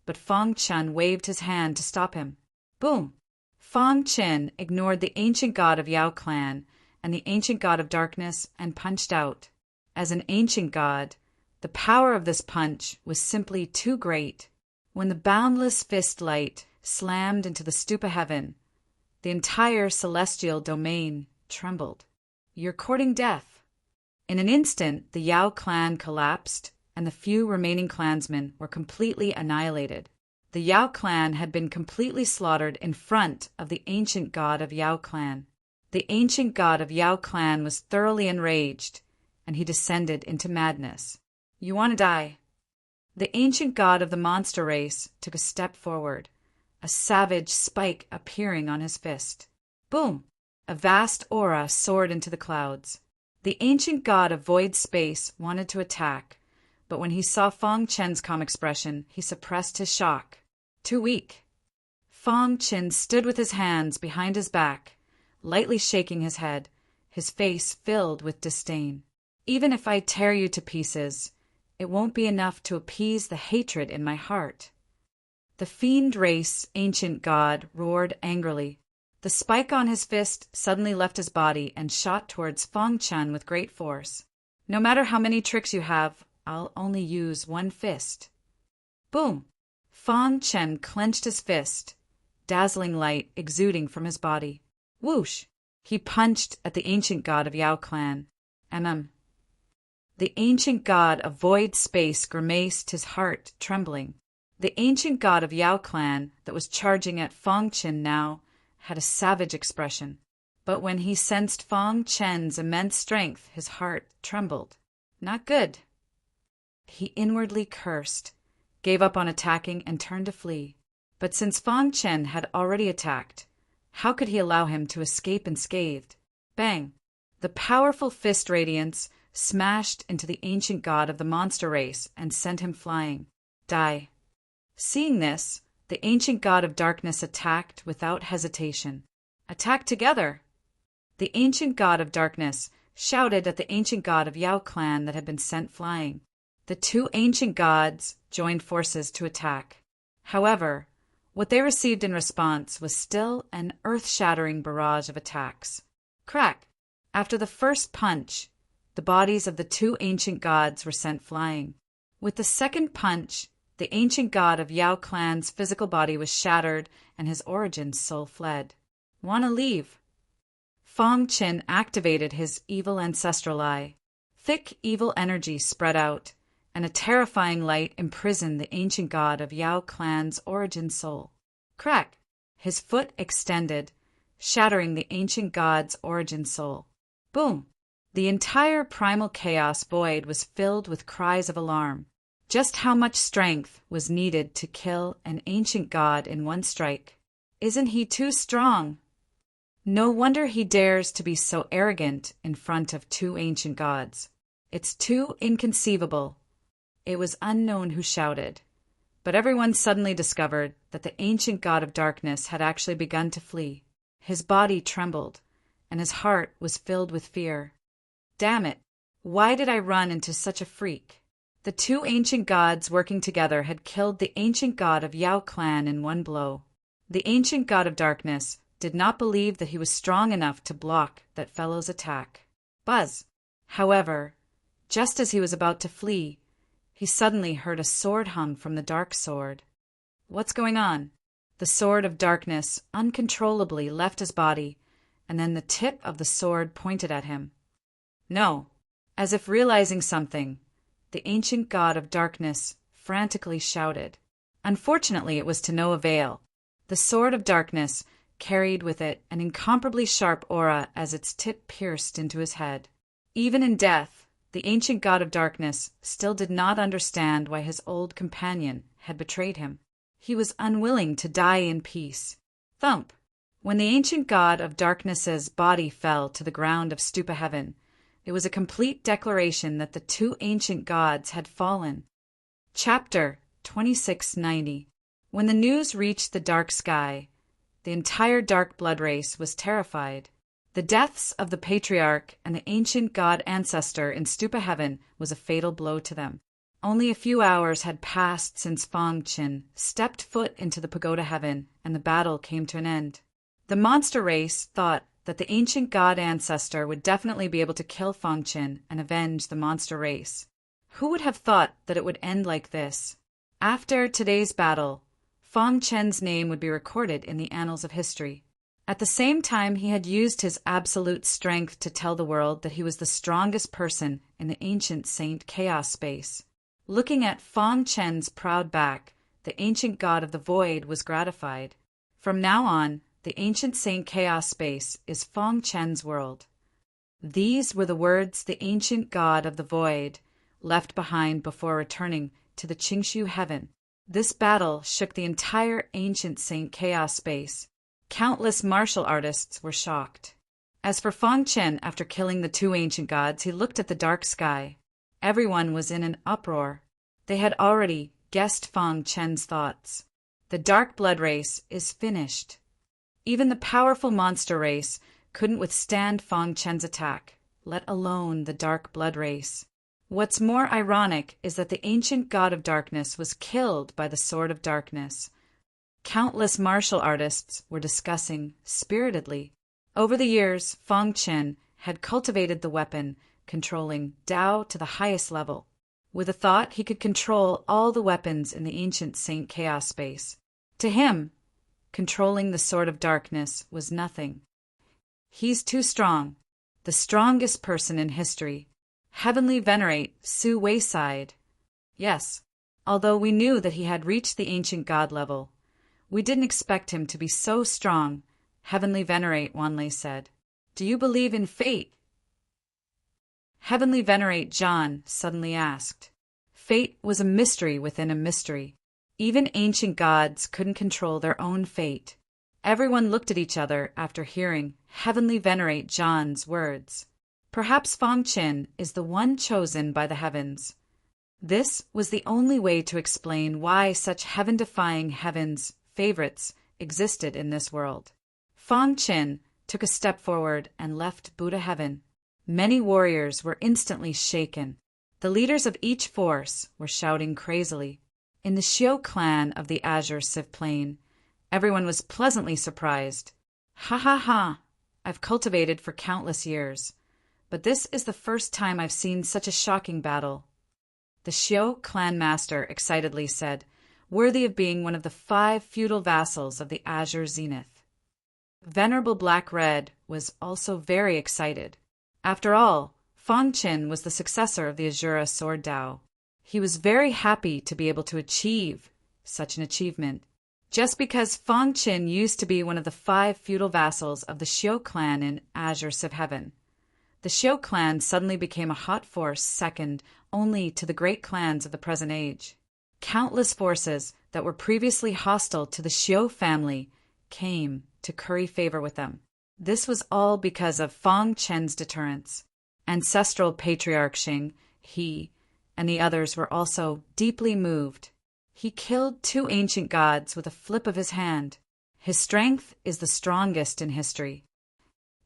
but Fang Chen waved his hand to stop him. Boom! Fang Chen ignored the ancient god of Yao clan and the ancient god of darkness and punched out. As an ancient god, the power of this punch was simply too great. When the boundless fist light slammed into the stupa heaven, the entire celestial domain trembled. "You're courting death." In an instant, the Yao clan collapsed, and the few remaining clansmen were completely annihilated. The Yao clan had been completely slaughtered in front of the ancient god of Yao clan. The ancient god of Yao clan was thoroughly enraged, and he descended into madness. "You want to die." The ancient god of the monster race took a step forward, a savage spike appearing on his fist. Boom! A vast aura soared into the clouds. The ancient god of void space wanted to attack, but when he saw Fang Chen's calm expression, he suppressed his shock. Too weak. Fang Chen stood with his hands behind his back, lightly shaking his head, his face filled with disdain. "Even if I tear you to pieces, it won't be enough to appease the hatred in my heart." The fiend race ancient god roared angrily. The spike on his fist suddenly left his body and shot towards Fang Chen with great force. "No matter how many tricks you have, I'll only use one fist." Boom! Fang Chen clenched his fist, dazzling light exuding from his body. Whoosh! He punched at the ancient god of Yao clan. The ancient god of void space grimaced, his heart trembling. The ancient god of Yao clan that was charging at Fang Chen now had a savage expression, but when he sensed Fang Chen's immense strength, his heart trembled. Not good. He inwardly cursed, gave up on attacking, and turned to flee. But since Fang Chen had already attacked, how could he allow him to escape unscathed? Bang! The powerful fist radiance smashed into the ancient god of the monster race and sent him flying. Die. Seeing this, the ancient god of darkness attacked without hesitation. Attack together! The ancient god of darkness shouted at the ancient god of Yao clan that had been sent flying. The two ancient gods joined forces to attack. However, what they received in response was still an earth-shattering barrage of attacks. Crack! After the first punch, the bodies of the two ancient gods were sent flying. With the second punch, the ancient god of Yao clan's physical body was shattered and his origin soul fled. "Wanna leave?" Fang Chen activated his evil ancestral eye. Thick evil energy spread out, and a terrifying light imprisoned the ancient god of Yao clan's origin soul. Crack! His foot extended, shattering the ancient god's origin soul. Boom! The entire primal chaos void was filled with cries of alarm. Just how much strength was needed to kill an ancient god in one strike? Isn't he too strong? No wonder he dares to be so arrogant in front of two ancient gods. It's too inconceivable. It was unknown who shouted, But everyone suddenly discovered that the ancient god of darkness had actually begun to flee. His body trembled, and his heart was filled with fear. Damn it! Why did I run into such a freak? The two ancient gods working together had killed the ancient god of Yao clan in one blow. The ancient god of darkness did not believe that he was strong enough to block that fellow's attack. Buzz! However, just as he was about to flee, he suddenly heard a sword hung from the dark sword. What's going on? The sword of darkness uncontrollably left his body, and then the tip of the sword pointed at him. No! As if realizing something, the ancient god of darkness frantically shouted. Unfortunately, it was to no avail. The sword of darkness carried with it an incomparably sharp aura as its tip pierced into his head. Even in death, the ancient god of darkness still did not understand why his old companion had betrayed him. He was unwilling to die in peace. Thump! When the ancient god of darkness's body fell to the ground of Stupa Heaven, it was a complete declaration that the two ancient gods had fallen. Chapter 2690. When the news reached the dark sky, the entire dark blood race was terrified. The deaths of the patriarch and the ancient god ancestor in Stupa Heaven was a fatal blow to them. Only a few hours had passed since Fang Qin stepped foot into the pagoda heaven, and the battle came to an end. The monster race thought that the ancient god ancestor would definitely be able to kill Fang Qin and avenge the monster race. Who would have thought that it would end like this? After today's battle, Fang Qin's name would be recorded in the annals of history. At the same time, he had used his absolute strength to tell the world that he was the strongest person in the ancient Saint Chaos space. Looking at Fang Qin's proud back, the ancient god of the void was gratified. From now on, the ancient Saint Chaos space is Fang Qin's world. These were the words the ancient god of the void left behind before returning to the Qingshu heaven. This battle shook the entire ancient Saint Chaos space. Countless martial artists were shocked. As for Fang Qin, after killing the two ancient gods, he looked at the dark sky. Everyone was in an uproar. They had already guessed Fang Qin's thoughts. The dark blood race is finished. Even the powerful monster race couldn't withstand Fang Qin's attack, let alone the dark blood race. What's more ironic is that the ancient god of darkness was killed by the sword of darkness. Countless martial artists were discussing spiritedly. Over the years, Fang Qin had cultivated the weapon, controlling Tao to the highest level. With a thought, he could control all the weapons in the ancient Saint Chaos space. To him, controlling the sword of darkness was nothing. He's too strong, the strongest person in history. Heavenly Venerate Su Wayside. Yes, although we knew that he had reached the ancient god level, we didn't expect him to be so strong, Heavenly Venerate Wanlei said. Do you believe in fate? Heavenly Venerate John suddenly asked. Fate was a mystery within a mystery. Even ancient gods couldn't control their own fate. Everyone looked at each other after hearing Heavenly Venerate John's words. Perhaps Fang Qin is the one chosen by the heavens. This was the only way to explain why such heaven-defying heavens favorites existed in this world. Fang Qin took a step forward and left Buddha heaven. Many warriors were instantly shaken. The leaders of each force were shouting crazily. In the Xiao clan of the Azure Civ Plain, everyone was pleasantly surprised. Ha ha ha! I've cultivated for countless years, but this is the first time I've seen such a shocking battle. The Xiao clan master excitedly said, worthy of being one of the 5 feudal vassals of the Azure Zenith. Venerable Black Red was also very excited. After all, Fang Qin was the successor of the Azura Sword Dao. He was very happy to be able to achieve such an achievement. Just because Fang Qin used to be one of the 5 feudal vassals of the Xiao clan in Azure Civ Heaven, the Xiao clan suddenly became a hot force second only to the great clans of the present age. Countless forces that were previously hostile to the Xiao family came to curry favor with them. This was all because of Fang Qin's deterrence. Ancestral Patriarch Xing, he, and the others were also deeply moved. He killed 2 ancient gods with a flip of his hand. His strength is the strongest in history.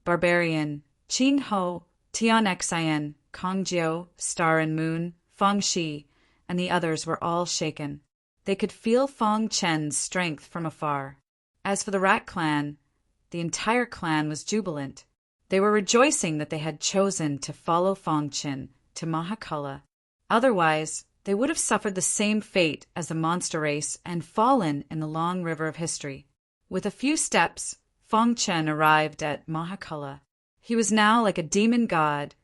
Barbarian, Qin Ho, Tian Xian, Kong Jiao, Star and Moon, Feng Shi, and the others were all shaken. They could feel Feng Chen's strength from afar. As for the Rat clan, the entire clan was jubilant. They were rejoicing that they had chosen to follow Feng Chen to Mahakala. Otherwise, they would have suffered the same fate as the monster race and fallen in the long river of history. With a few steps, Feng Chen arrived at Mahakala. He was now like a demon god,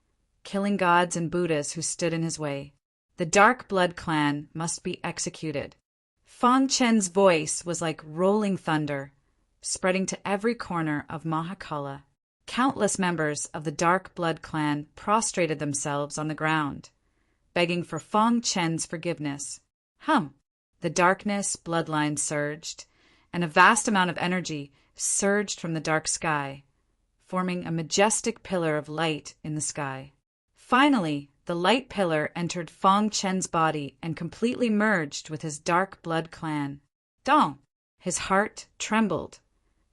killing gods and Buddhas who stood in his way. The Dark Blood clan must be executed. Feng Chen's voice was like rolling thunder, spreading to every corner of Mahakala. Countless members of the Dark Blood clan prostrated themselves on the ground, begging for Feng Chen's forgiveness. The darkness bloodline surged, and a vast amount of energy surged from the dark sky, forming a majestic pillar of light in the sky. Finally, the light pillar entered Feng Chen's body and completely merged with his Dark Blood clan. Dong! His heart trembled,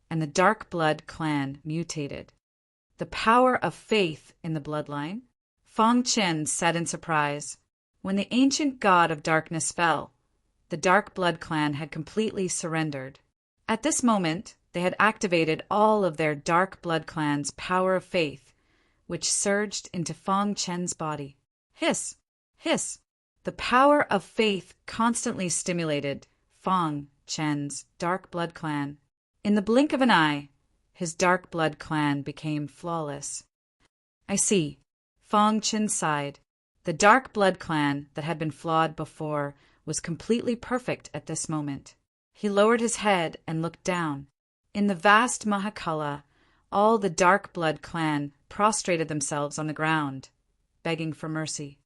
and the Dark Blood clan mutated. The power of faith in the bloodline? Feng Chen said in surprise. When the ancient god of darkness fell, the Dark Blood clan had completely surrendered. At this moment, they had activated all of their Dark Blood clan's power of faith, which surged into Feng Chen's body. Hiss! Hiss! The power of faith constantly stimulated Feng Chen's Dark Blood clan. In the blink of an eye, his Dark Blood clan became flawless. I see. Feng Chen sighed. The Dark Blood clan that had been flawed before was completely perfect at this moment. He lowered his head and looked down. In the vast Mahakala, all the Dark Blood clan prostrated themselves on the ground, begging for mercy.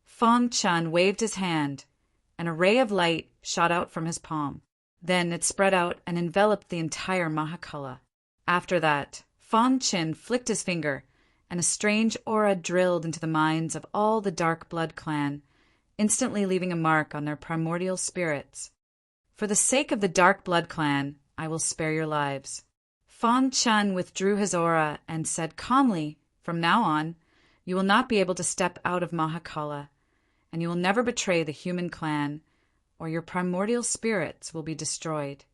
Feng Chen waved his hand. An ray of light shot out from his palm. Then it spread out and enveloped the entire Mahakala. After that, Feng Chen flicked his finger, and a strange aura drilled into the minds of all the Dark Blood clan, instantly leaving a mark on their primordial spirits. For the sake of the Dark Blood clan, I will spare your lives. Feng Chen withdrew his aura and said calmly, from now on, you will not be able to step out of Mahakala, and you will never betray the human clan, or your primordial spirits will be destroyed.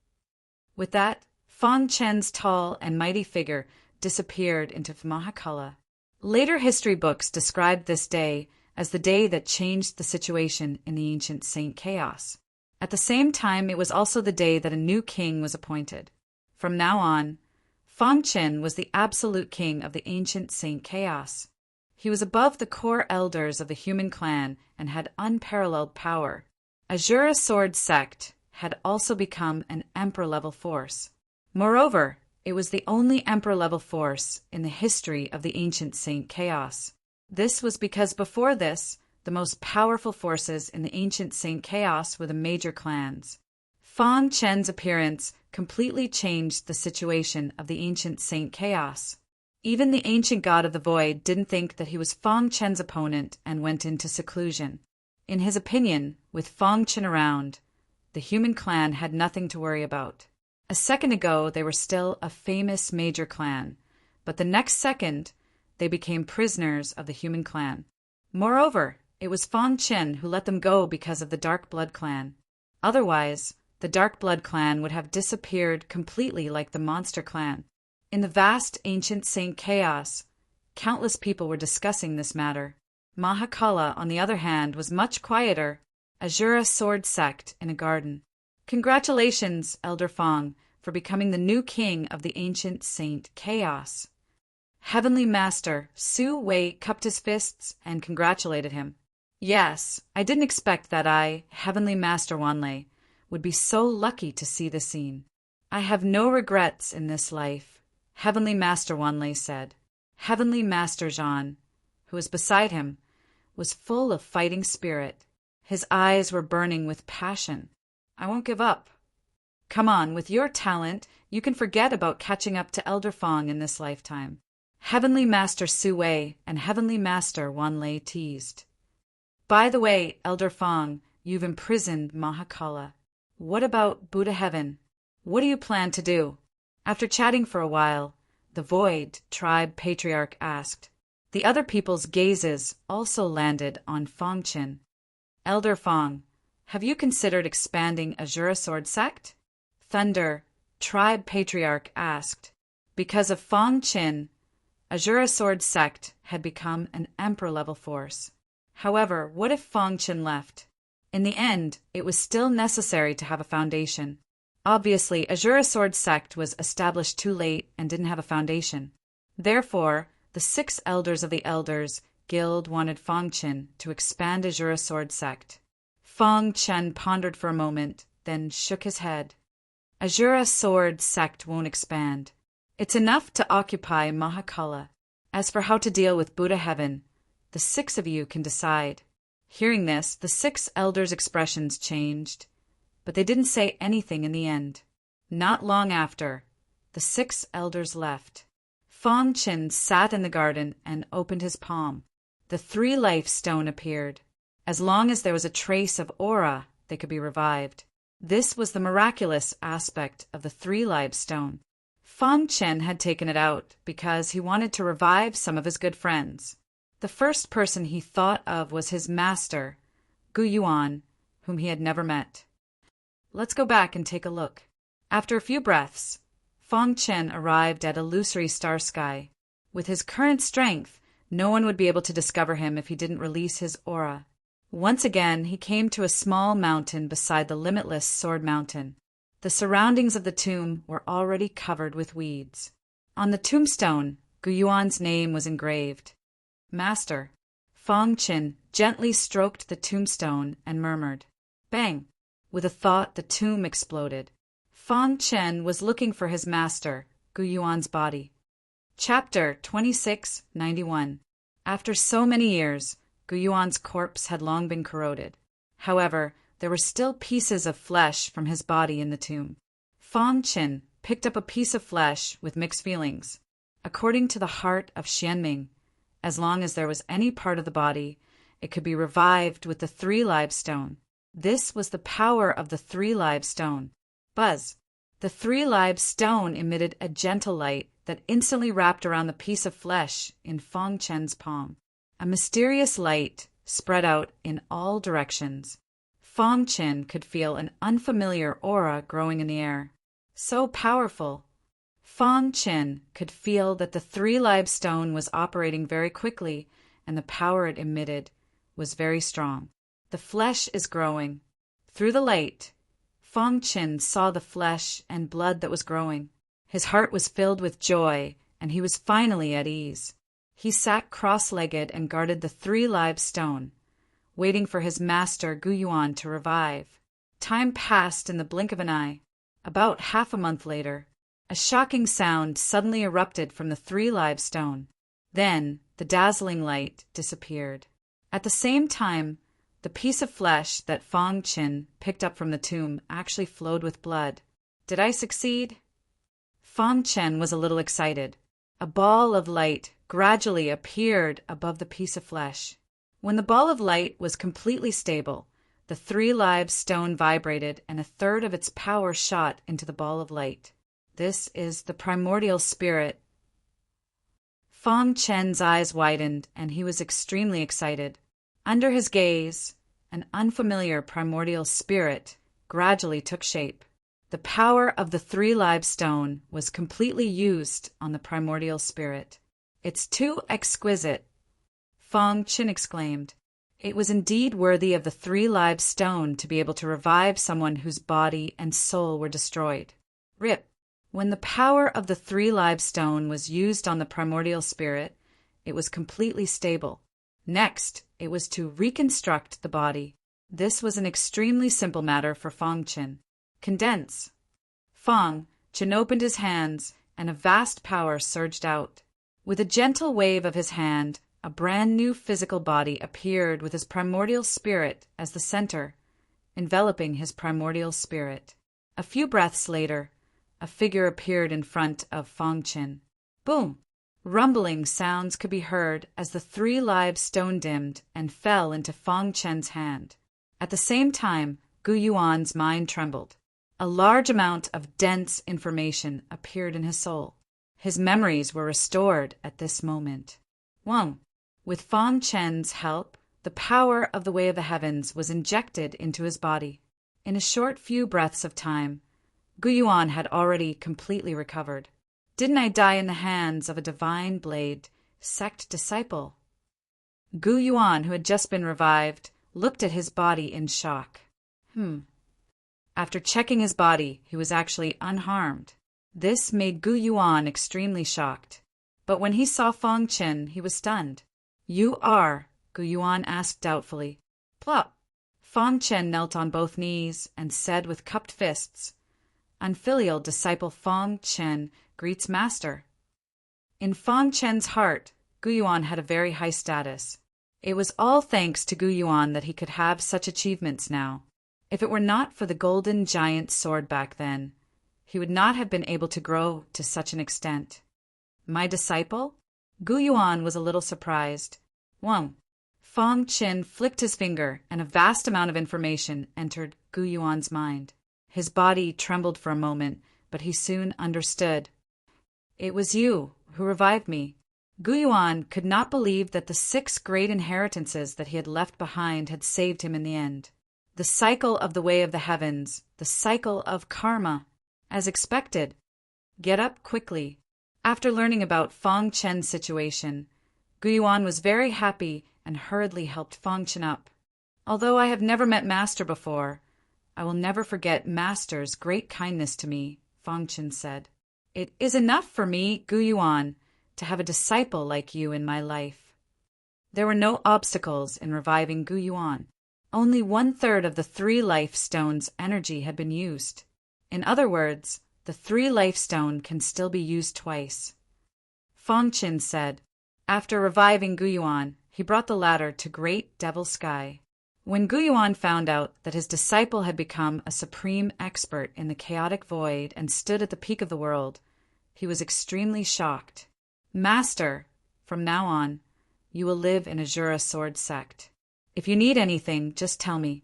With that, Feng Chen's tall and mighty figure disappeared into Mahakala. Later history books described this day as the day that changed the situation in the ancient Saint Chaos. At the same time, it was also the day that a new king was appointed. From now on, Feng Chen was the absolute king of the ancient Saint Chaos. He was above the core elders of the human clan and had unparalleled power. Azura Sword sect had also become an emperor-level force. Moreover, it was the only emperor-level force in the history of the ancient Saint Chaos. This was because before this, the most powerful forces in the ancient Saint Chaos were the major clans. Feng Chen's appearance completely changed the situation of the ancient Saint Chaos. Even the ancient god of the void didn't think that he was Feng Chen's opponent and went into seclusion. In his opinion, with Feng Chen around, the human clan had nothing to worry about. A second ago, they were still a famous major clan, but the next second, they became prisoners of the human clan. Moreover, it was Feng Chen who let them go because of the Dark Blood clan. Otherwise, the Dark Blood clan would have disappeared completely like the monster clan. In the vast ancient Saint Chaos, countless people were discussing this matter. Mahakala, on the other hand, was much quieter, Azura Sword sect in a garden. Congratulations, Elder Feng, for becoming the new king of the ancient Saint Chaos. Heavenly Master Su Wei cupped his fists and congratulated him. Yes, I didn't expect that I, Heavenly Master Wanlei, would be so lucky to see the scene. I have no regrets in this life, Heavenly Master Wanlei said. Heavenly Master Zhan, who was beside him, was full of fighting spirit. His eyes were burning with passion. I won't give up. Come on, with your talent, you can forget about catching up to Elder Feng in this lifetime. Heavenly Master Su Wei and Heavenly Master Wanlei teased. By the way, Elder Feng, you've imprisoned Mahakala. What about Buddha Heaven? What do you plan to do? After chatting for a while, the Void tribe patriarch asked. The other people's gazes also landed on Fangchen. Elder Fang, have you considered expanding Azura Sword sect? Thunder tribe patriarch asked. Because of Fangchen, Azura Sword sect had become an emperor-level force. However, what if Fangchen left? In the end, it was still necessary to have a foundation. Obviously, Azura Sword sect was established too late and didn't have a foundation. Therefore, the 6 elders of the Elders Guild wanted Fangchen to expand Azura Sword sect. Fangchen pondered for a moment, then shook his head. Azura Sword sect won't expand. It's enough to occupy Mahakala. As for how to deal with Buddha Heaven, the 6 of you can decide. Hearing this, the 6 elders' expressions changed, but they didn't say anything in the end. Not long after, the 6 elders left. Fangchen sat in the garden and opened his palm. The 3 life stone appeared. As long as there was a trace of aura, they could be revived. This was the miraculous aspect of the 3 life stone. Fangchen had taken it out because he wanted to revive some of his good friends. The first person he thought of was his master, Gu Yuan, whom he had never met. Let's go back and take a look. After a few breaths, Fangchen arrived at illusory star sky. With his current strength, no one would be able to discover him if he didn't release his aura. Once again, he came to a small mountain beside the limitless Sword Mountain. The surroundings of the tomb were already covered with weeds. On the tombstone, Gu Yuan's name was engraved. Master. Fangchen gently stroked the tombstone and murmured, "Bang!" With a thought, the tomb exploded. Fangchen was looking for his master, Gu Yuan's body. Chapter 2691. After so many years, Gu Yuan's corpse had long been corroded. However, there were still pieces of flesh from his body in the tomb. Fangchen picked up a piece of flesh with mixed feelings. According to the heart of Xianming, as long as there was any part of the body, it could be revived with the 3 live stone. This was the power of the 3 live stone. Buzz! The 3 live stone emitted a gentle light that instantly wrapped around the piece of flesh in Fangchen's palm. A mysterious light spread out in all directions. Fangchen could feel an unfamiliar aura growing in the air. So powerful! Fangchen could feel that the 3 live stone was operating very quickly, and the power it emitted was very strong. The flesh is growing. Through the light, Fangchen saw the flesh and blood that was growing. His heart was filled with joy, and he was finally at ease. He sat cross-legged and guarded the 3 live stone, waiting for his master Gu Yuan to revive. Time passed in the blink of an eye. About half a month later, a shocking sound suddenly erupted from the 3 live stone. Then the dazzling light disappeared. At the same time, the piece of flesh that Fangchen picked up from the tomb actually flowed with blood. Did I succeed? Fangchen was a little excited. A ball of light gradually appeared above the piece of flesh. When the ball of light was completely stable, the 3 live stone vibrated and a third of its power shot into the ball of light. This is the primordial spirit. Fangchen's eyes widened and he was extremely excited. Under his gaze, an unfamiliar primordial spirit gradually took shape. The power of the 3 live stone was completely used on the primordial spirit. "It's too exquisite," Fangchen exclaimed. It was indeed worthy of the 3 live stone to be able to revive someone whose body and soul were destroyed. Rip! When the power of the 3 live stone was used on the primordial spirit, it was completely stable. Next, it was to reconstruct the body. This was an extremely simple matter for Fangchen. Condense. Fangchen opened his hands, and a vast power surged out. With a gentle wave of his hand, a brand new physical body appeared with his primordial spirit as the center, enveloping his primordial spirit. A few breaths later, a figure appeared in front of Fangchen. Boom! Rumbling sounds could be heard as the 3 live stone dimmed and fell into Fangchen's hand. At the same time, Gu Yuan's mind trembled. A large amount of dense information appeared in his soul. His memories were restored at this moment. 1. With Fang Chen's help, the power of the Way of the Heavens was injected into his body. In a short few breaths of time, Gu Yuan had already completely recovered. Didn't I die in the hands of a divine blade sect disciple? Gu Yuan, who had just been revived, looked at his body in shock. After checking his body, he was actually unharmed. This made Gu Yuan extremely shocked. But when he saw Fang Chen, he was stunned. You are? Gu Yuan asked doubtfully. Plop! Fang Chen knelt on both knees and said with cupped fists, Unfilial disciple Fang Chen greets master. In Fang Chen's heart, Gu Yuan had a very high status. It was all thanks to Gu Yuan that he could have such achievements now. If it were not for the golden giant sword back then, he would not have been able to grow to such an extent. My disciple? Gu Yuan was a little surprised. 1. Fang Chen flicked his finger, and a vast amount of information entered Gu Yuan's mind. His body trembled for a moment, but he soon understood. It was you who revived me. Gu Yuan could not believe that the 6 great inheritances that he had left behind had saved him in the end. The cycle of the Way of the Heavens, the cycle of karma. As expected. Get up quickly. After learning about Fang Chen's situation, Gu Yuan was very happy and hurriedly helped Fang Chen up. Although I have never met Master before, I will never forget Master's great kindness to me, Fang Chen said. It is enough for me, Gu Yuan, to have a disciple like you in my life. There were no obstacles in reviving Gu Yuan. Only 1/3 of the 3 life stones' energy had been used. In other words, the 3 life stone can still be used twice. Fang Chen said. After reviving Gu Yuan, he brought the latter to Great Devil Sky. When Gu Yuan found out that his disciple had become a supreme expert in the chaotic void and stood at the peak of the world, he was extremely shocked. Master, from now on, you will live in Azura Sword Sect. If you need anything, just tell me.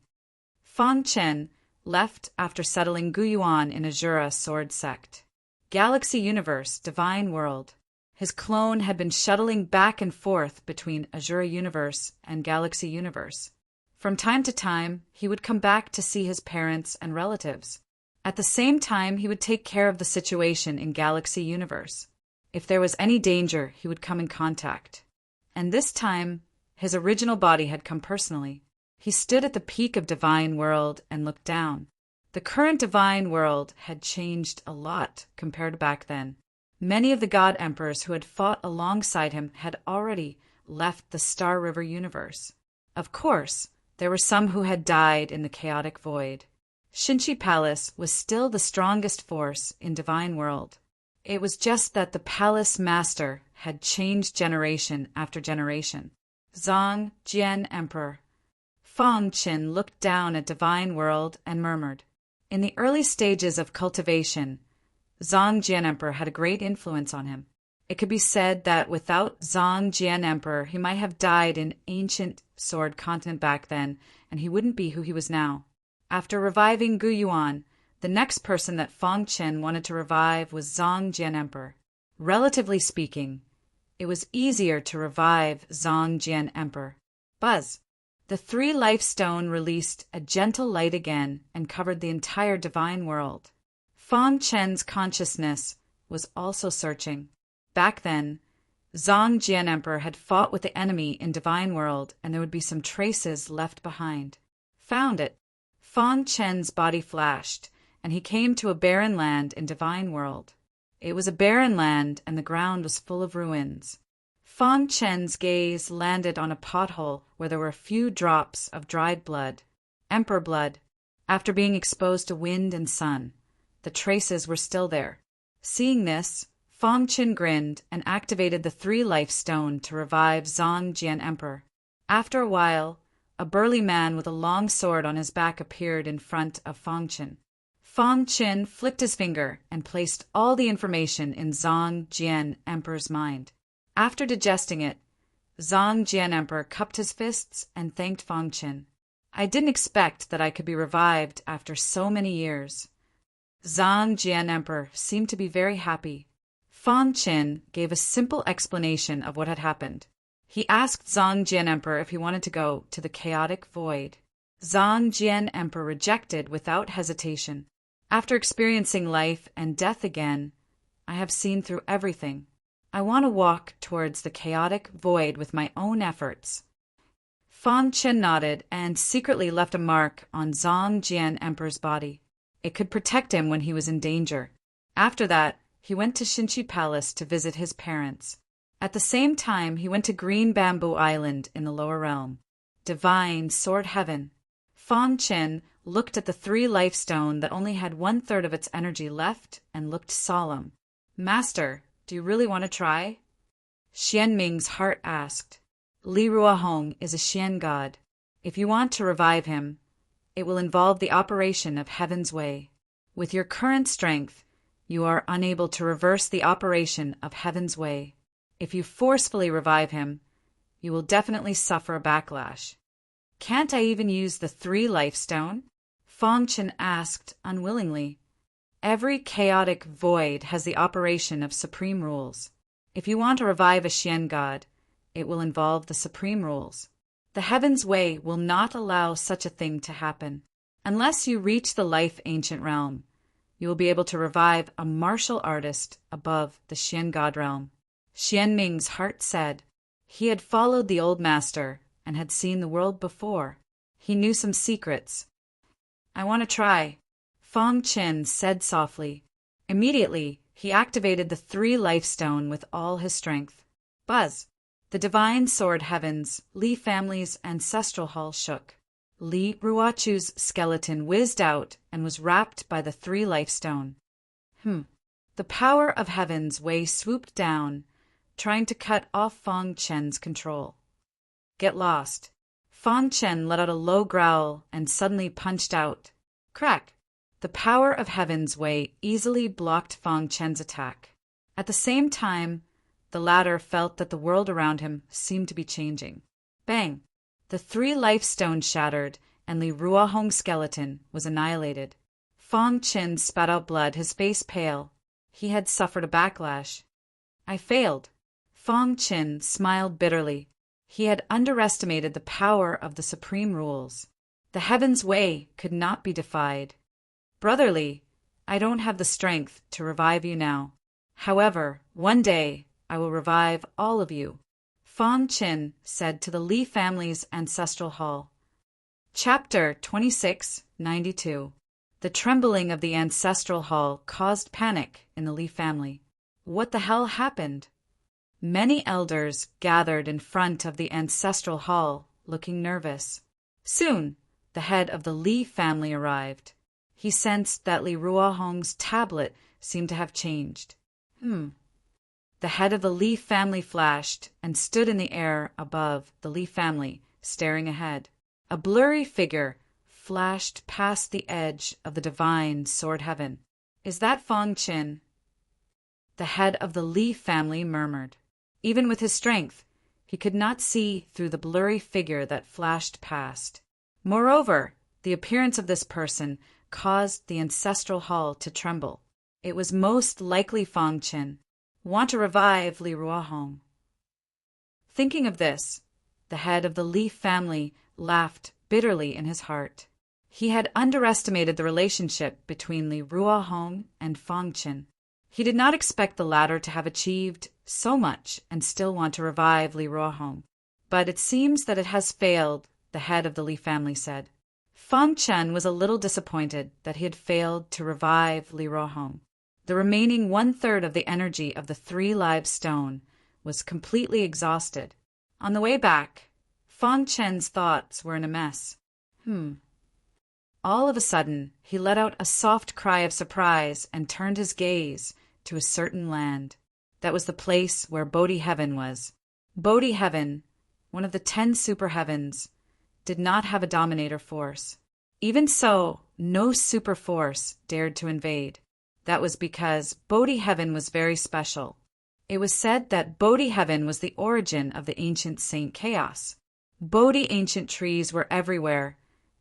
Fang Chen left after settling Gu Yuan in Azura Sword Sect. Galaxy Universe, Divine World. His clone had been shuttling back and forth between Azura Universe and Galaxy Universe. From time to time, he would come back to see his parents and relatives. At the same time, he would take care of the situation in Galaxy Universe. If there was any danger, he would come in contact. And this time, his original body had come personally. He stood at the peak of Divine World and looked down. The current Divine World had changed a lot compared to back then. Many of the God Emperors who had fought alongside him had already left the Star River universe. Of course, there were some who had died in the chaotic void. Shinchi Palace was still the strongest force in Divine World. It was just that the Palace Master had changed generation after generation. Zhang Jian Emperor. Fang Chen looked down at Divine World and murmured. In the early stages of cultivation, Zhang Jian Emperor had a great influence on him. It could be said that without Zhang Jian Emperor, he might have died in ancient sword continent back then, and he wouldn't be who he was now. After reviving Gu Yuan, the next person that Fang Chen wanted to revive was Zhang Jian Emperor. Relatively speaking, it was easier to revive Zhang Jian Emperor. Buzz. The 3 life stone released a gentle light again and covered the entire Divine World. Fang Chen's consciousness was also searching. Back then, Zhang Jian Emperor had fought with the enemy in Divine World, and there would be some traces left behind. Found it. Fang Chen's body flashed, and he came to a barren land in Divine World. It was a barren land, and the ground was full of ruins. Fang Chen's gaze landed on a pothole where there were a few drops of dried blood, emperor blood. After being exposed to wind and sun, the traces were still there. Seeing this, Fang Chen grinned and activated the 3 life stone to revive Zhang Jian Emperor. After a while, a burly man with a long sword on his back appeared in front of Fang Chen. Fang Chen flicked his finger and placed all the information in Zhang Jian Emperor's mind. After digesting it, Zhang Jian Emperor cupped his fists and thanked Fang Chen. I didn't expect that I could be revived after so many years." Zhang Jian Emperor seemed to be very happy. Fang Qin gave a simple explanation of what had happened. He asked Zhang Jian Emperor if he wanted to go to the chaotic void. Zhang Jian Emperor rejected without hesitation. "After experiencing life and death again, I have seen through everything. I want to walk towards the chaotic void with my own efforts." Fang Qin nodded and secretly left a mark on Zhang Jian Emperor's body. It could protect him when he was in danger. After that, he went to Xinqi Palace to visit his parents. At the same time, he went to Green Bamboo Island in the lower realm. Divine Sword Heaven. Fang Qin looked at the 3 life stone that only had 1/3 of its energy left and looked solemn. "Master, do you really want to try?" Xian Ming's heart asked. "Li Ruohong is a Xian god. If you want to revive him, it will involve the operation of Heaven's Way. With your current strength, you are unable to reverse the operation of Heaven's Way. If you forcefully revive him, you will definitely suffer a backlash." "Can't I even use the 3 life stone?" Fang Qin asked unwillingly. "Every chaotic void has the operation of supreme rules. If you want to revive a Xian god, it will involve the supreme rules. The Heaven's Way will not allow such a thing to happen. Unless you reach the life ancient realm, you will be able to revive a martial artist above the Xian god realm." Xian Ming's heart said. He had followed the old master and had seen the world before. He knew some secrets. "I want to try," Fang Qin said softly. Immediately, he activated the 3 life stone with all his strength. Buzz! The divine sword heavens, Li family's ancestral hall shook. Li Ruochu's skeleton whizzed out and was wrapped by the 3 life stone. The power of Heaven's Way swooped down, trying to cut off Fang Qin's control. "Get lost." Fang Qin let out a low growl and suddenly punched out. Crack! The power of Heaven's Way easily blocked Fang Qin's attack. At the same time, the latter felt that the world around him seemed to be changing. Bang! The 3 life stones shattered, and Li Ruohong's skeleton was annihilated. Fang Qin spat out blood, his face pale. He had suffered a backlash. "I failed." Fang Qin smiled bitterly. He had underestimated the power of the supreme rules. The Heaven's Way could not be defied. "Brotherly, I don't have the strength to revive you now. However, one day I will revive all of you," Fang Qin said to the Li family's ancestral hall. Chapter 2692. The trembling of the ancestral hall caused panic in the Li family. What the hell happened? Many elders gathered in front of the ancestral hall, looking nervous. Soon, the head of the Li family arrived. He sensed that Li Ruohong's tablet seemed to have changed. The head of the Li family flashed and stood in the air above the Li family, staring ahead. A blurry figure flashed past the edge of the divine sword heaven. "Is that Fang Qin?" The head of the Li family murmured. Even with his strength, he could not see through the blurry figure that flashed past. Moreover, the appearance of this person caused the ancestral hall to tremble. It was most likely Fang Qin. "Want to revive Li Ruohong." Thinking of this, the head of the Li family laughed bitterly in his heart. He had underestimated the relationship between Li Ruohong and Fang Qin. He did not expect the latter to have achieved so much and still want to revive Li Ruohong. "But it seems that it has failed," the head of the Li family said. Fang Qin was a little disappointed that he had failed to revive Li Ruohong. The remaining 1/3 of the energy of the 3 live stone was completely exhausted. On the way back, Fang Qin's thoughts were in a mess. All of a sudden, he let out a soft cry of surprise and turned his gaze to a certain land. That was the place where Bodhi Heaven was. Bodhi Heaven, one of the 10 super heavens, did not have a dominator force. Even so, no super force dared to invade. That was because Bodhi Heaven was very special. It was said that Bodhi Heaven was the origin of the ancient Saint Chaos. Bodhi ancient trees were everywhere,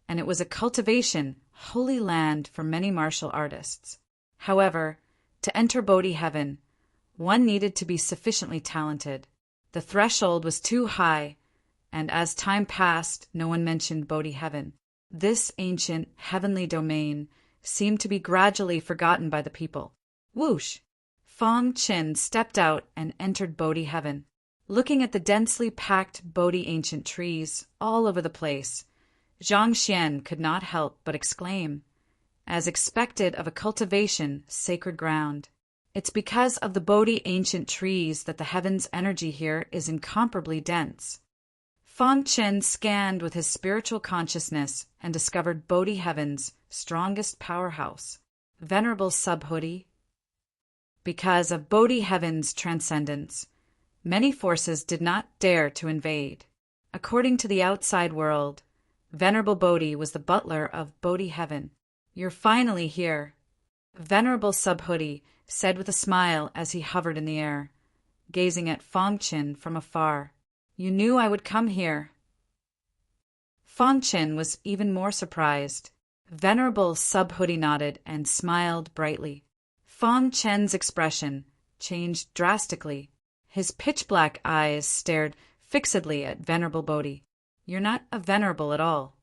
and it was a cultivation, holy land for many martial artists. However, to enter Bodhi heaven, one needed to be sufficiently talented. The threshold was too high, and as time passed, no one mentioned Bodhi heaven. This ancient, heavenly domain seemed to be gradually forgotten by the people. Whoosh! Fong Qin stepped out and entered Bodhi heaven. Looking at the densely packed Bodhi ancient trees all over the place, Zhang Xian could not help but exclaim, as expected of a cultivation, sacred ground. It's because of the Bodhi ancient trees that the heaven's energy here is incomparably dense. Fong Qin scanned with his spiritual consciousness and discovered Bodhi heaven's strongest powerhouse, Venerable Subhuti. Because of Bodhi heaven's transcendence, many forces did not dare to invade. According to the outside world, Venerable Bodhi was the butler of Bodhi heaven. "You're finally here," Venerable Subhuti said with a smile as he hovered in the air, gazing at Fong Qin from afar. "You knew I would come here." Fong Qin was even more surprised. Venerable Subhuti nodded and smiled brightly. Fong Qin's expression changed drastically. His pitch-black eyes stared fixedly at Venerable Bodhi. "You're not a venerable at all,"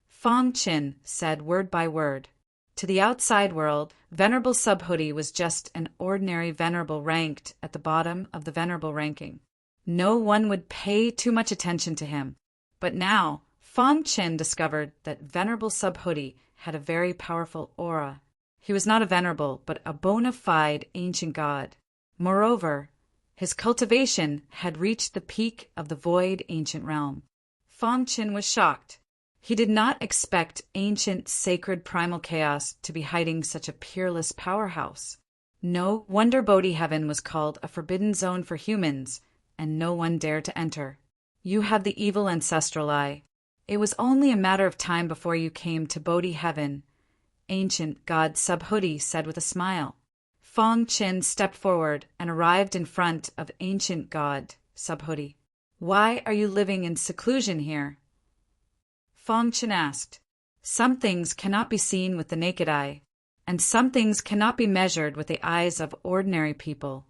Fong Qin said word by word. To the outside world, Venerable Subhuti was just an ordinary venerable ranked at the bottom of the venerable ranking. No one would pay too much attention to him. But now, Fong Qin discovered that Venerable Subhuti had a very powerful aura. He was not a venerable, but a bona fide ancient god. Moreover, his cultivation had reached the peak of the void ancient realm. Fong Qin was shocked. He did not expect ancient, sacred primal chaos to be hiding such a peerless powerhouse. No wonder Bodhi heaven was called a forbidden zone for humans, and no one dared to enter. "You have the evil ancestral eye. It was only a matter of time before you came to Bodhi heaven," ancient god Subhuti said with a smile. Fong Qin stepped forward and arrived in front of ancient god Subhuti. "Why are you living in seclusion here?" Fong Qin asked. "Some things cannot be seen with the naked eye, and some things cannot be measured with the eyes of ordinary people,"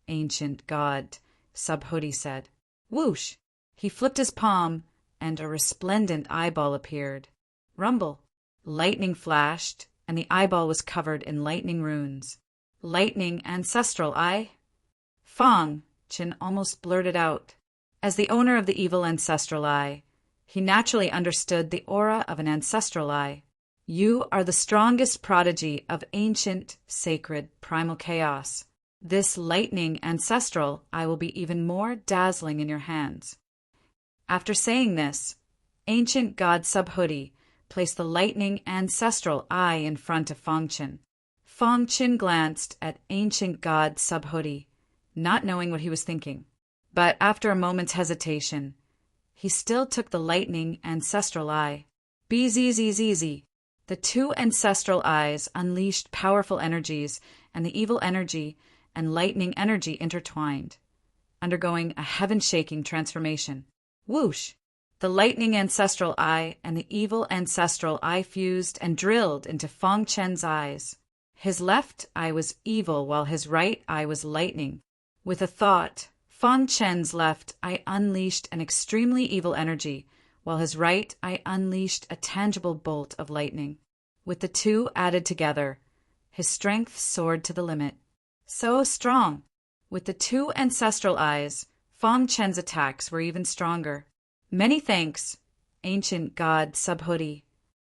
ancient god Subhuti said. Whoosh! He flipped his palm, and a resplendent eyeball appeared. Rumble! Lightning flashed, and the eyeball was covered in lightning runes. "Lightning ancestral eye?" Fong Qin almost blurted out. As the owner of the evil ancestral eye, he naturally understood the aura of an ancestral eye. "You are the strongest prodigy of ancient, sacred, primal chaos. This lightning ancestral eye will be even more dazzling in your hands." After saying this, ancient god Subhuti placed the lightning ancestral eye in front of Fong Qin. Fong Qin glanced at ancient god Subhuti, not knowing what he was thinking. But after a moment's hesitation, he still took the lightning ancestral eye. Bzzz. The two ancestral eyes unleashed powerful energies, and the evil energy and lightning energy intertwined, undergoing a heaven-shaking transformation. Whoosh! The lightning ancestral eye and the evil ancestral eye fused and drilled into Fong Qin's eyes. His left eye was evil, while his right eye was lightning. With a thought, Fong Qin's left eye unleashed an extremely evil energy, while his right eye unleashed a tangible bolt of lightning. With the two added together, his strength soared to the limit. So strong! With the two ancestral eyes, Fong Qin's attacks were even stronger. "Many thanks, ancient god Subhuti."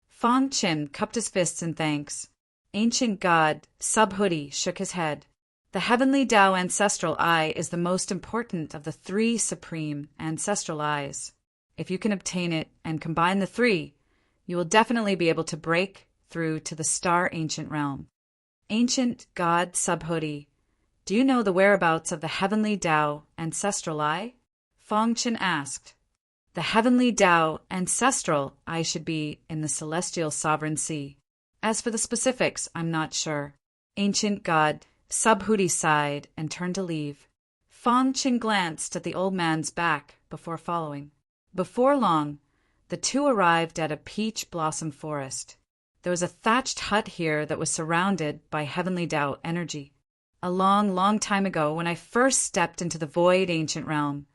Fong Qin cupped his fists in thanks. Ancient god Subhuti shook his head. "The heavenly Tao ancestral eye is the most important of the three supreme ancestral eyes. If you can obtain it and combine the three, you will definitely be able to break through to the star ancient realm." "Ancient god Subhuti, do you know the whereabouts of the heavenly Tao ancestral eye?" Fong Qin asked. "The heavenly Tao ancestral eye should be in the celestial sovereign sea. As for the specifics, I'm not sure." Ancient god Subhuti sighed and turned to leave. Fong Qin glanced at the old man's back before following. Before long, the two arrived at a peach blossom forest. There was a thatched hut here that was surrounded by heavenly Tao energy. A long, long time ago, when I first stepped into the void ancient realm,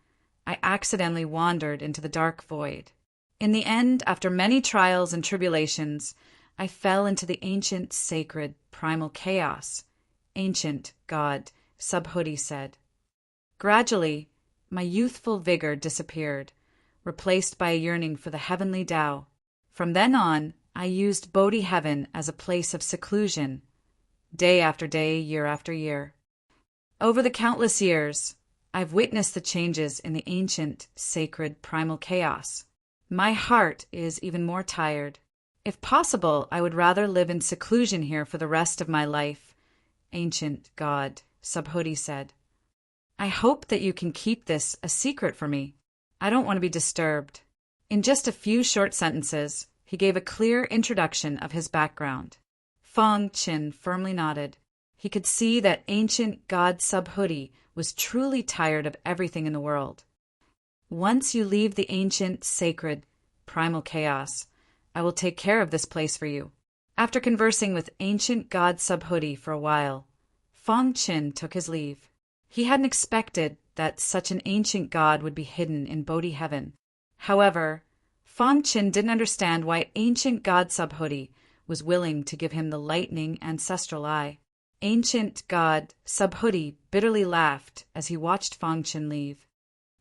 I accidentally wandered into the dark void. In the end, after many trials and tribulations, I fell into the ancient, sacred, primal chaos. Ancient God, Subhuti said. Gradually, my youthful vigor disappeared, replaced by a yearning for the heavenly Tao. From then on, I used Bodhi Heaven as a place of seclusion, day after day, year after year. Over the countless years, I've witnessed the changes in the ancient, sacred, primal chaos. My heart is even more tired. If possible, I would rather live in seclusion here for the rest of my life, Ancient God, Subhuti said. I hope that you can keep this a secret for me. I don't want to be disturbed. In just a few short sentences, he gave a clear introduction of his background. Fong Qin firmly nodded. He could see that Ancient God Subhuti was truly tired of everything in the world. Once you leave the ancient, sacred, primal chaos, I will take care of this place for you. After conversing with Ancient God Subhuti for a while, Fong Qin took his leave. He hadn't expected that such an ancient god would be hidden in Bodhi Heaven. However, Fong Qin didn't understand why Ancient God Subhuti was willing to give him the lightning ancestral eye. Ancient God Subhuti bitterly laughed as he watched Fong Qin leave.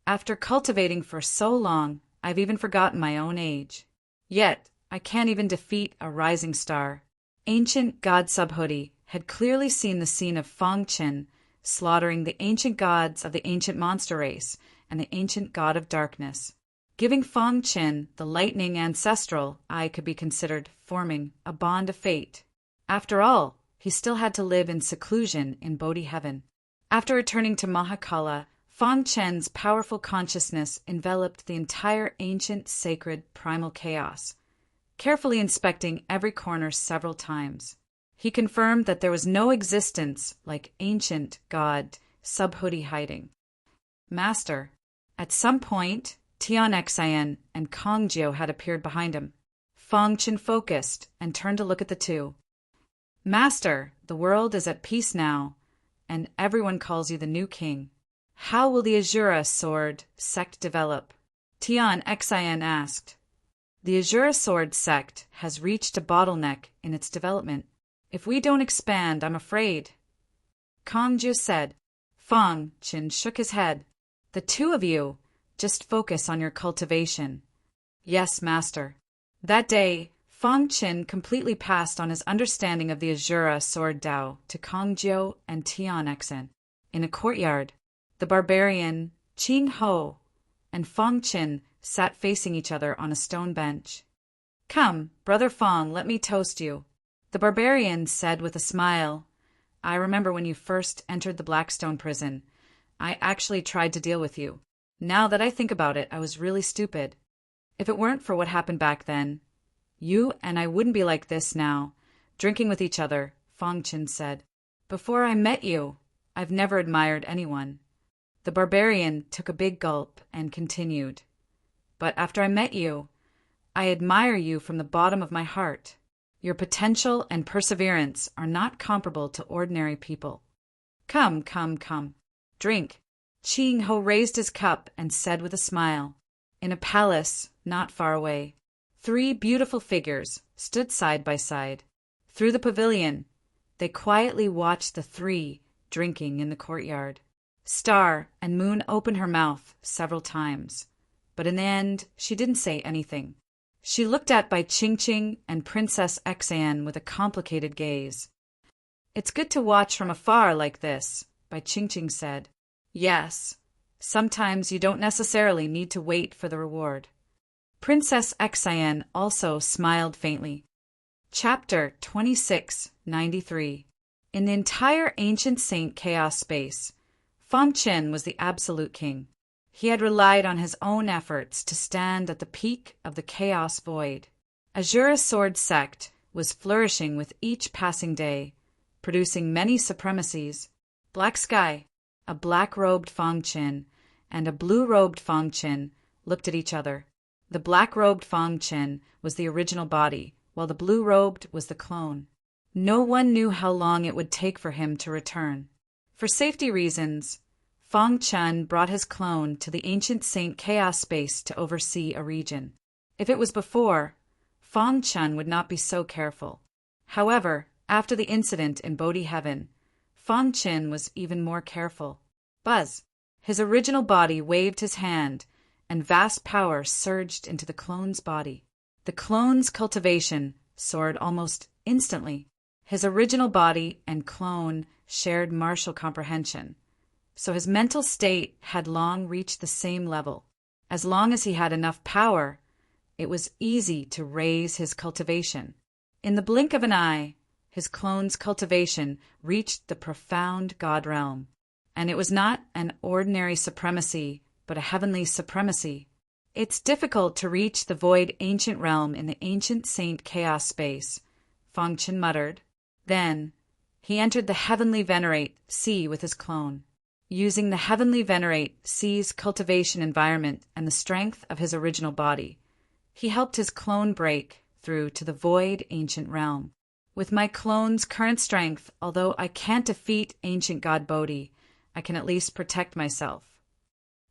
After cultivating for so long, I've even forgotten my own age. Yet, I can't even defeat a rising star. Ancient God Subhuti had clearly seen the scene of Fong Qin slaughtering the ancient gods of the ancient monster race and the ancient god of darkness. Giving Fong Qin the lightning ancestral eye could be considered forming a bond of fate. After all, he still had to live in seclusion in Bodhi Heaven. After returning to Mahakala, Fong Qin's powerful consciousness enveloped the entire ancient, sacred, primal chaos, carefully inspecting every corner several times. He confirmed that there was no existence like Ancient God Subhuti hiding. Master, at some point, Tian Xian and Kongjio had appeared behind him. Fong Qin focused and turned to look at the two. Master, the world is at peace now, and everyone calls you the new king. How will the Azura Sword sect develop? Tian Xian asked. The Azura Sword sect has reached a bottleneck in its development. If we don't expand, I'm afraid. Kongjio said. Fong Qin shook his head. The two of you, just focus on your cultivation. Yes, Master. That day, Fong Qin completely passed on his understanding of the Azura Sword Tao to Kongjio and Tian Xian. In a courtyard, the barbarian Qing Ho and Fong Qin sat facing each other on a stone bench. Come, Brother Fong, let me toast you. The barbarian said with a smile, I remember when you first entered the Blackstone prison. I actually tried to deal with you. Now that I think about it, I was really stupid. If it weren't for what happened back then, you and I wouldn't be like this now, drinking with each other, Fong Qin said. Before I met you, I've never admired anyone. The barbarian took a big gulp and continued. But after I met you, I admire you from the bottom of my heart. Your potential and perseverance are not comparable to ordinary people. Come, come, come. Drink. Qing Ho raised his cup and said with a smile. In a palace not far away, 3 beautiful figures stood side by side. Through the pavilion, they quietly watched the 3 drinking in the courtyard. Star and Moon opened her mouth several times, but in the end, she didn't say anything. She looked at Bai Qingqing and Princess Xian with a complicated gaze. It's good to watch from afar like this, Bai Qingqing said. Yes, sometimes you don't necessarily need to wait for the reward. Princess Xian also smiled faintly. Chapter 2693. In the entire ancient Saint Chaos space, Fong Qin was the absolute king. He had relied on his own efforts to stand at the peak of the chaos void. Azura Sword sect was flourishing with each passing day, producing many supremacies. Black Sky, a black-robed Fong Qin, and a blue-robed Fong Qin looked at each other. The black-robed Fang Chen was the original body, while the blue-robed was the clone. No one knew how long it would take for him to return. For safety reasons, Fang Chen brought his clone to the ancient Saint Chaos Space to oversee a region. If it was before, Fang Chen would not be so careful. However, after the incident in Bodhi Heaven, Fang Chen was even more careful. Buzz! His original body waved his hand, and vast power surged into the clone's body. The clone's cultivation soared almost instantly. His original body and clone shared martial comprehension, so his mental state had long reached the same level. As long as he had enough power, it was easy to raise his cultivation. In the blink of an eye, his clone's cultivation reached the profound God realm. And it was not an ordinary supremacy, but a heavenly supremacy. It's difficult to reach the void ancient realm in the ancient Saint Chaos Space, Fang Chen muttered. Then, he entered the heavenly Venerate Sea with his clone. Using the heavenly Venerate Sea's cultivation environment and the strength of his original body, he helped his clone break through to the void ancient realm. With my clone's current strength, although I can't defeat ancient God Bodhi, I can at least protect myself.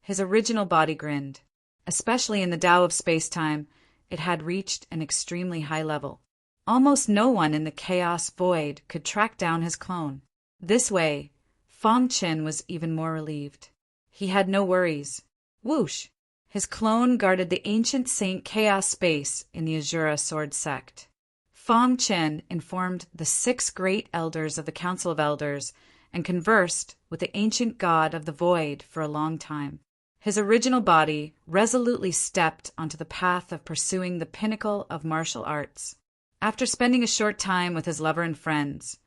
His original body grinned. Especially in the Tao of space-time, it had reached an extremely high level. Almost no one in the chaos void could track down his clone. This way, Fang Chen was even more relieved. He had no worries. Whoosh! His clone guarded the ancient Saint Chaos Space in the Azura Sword Sect. Fang Chen informed the 6 great elders of the Council of Elders and conversed with the ancient god of the void for a long time. His original body resolutely stepped onto the path of pursuing the pinnacle of martial arts. After spending a short time with his lover and friends,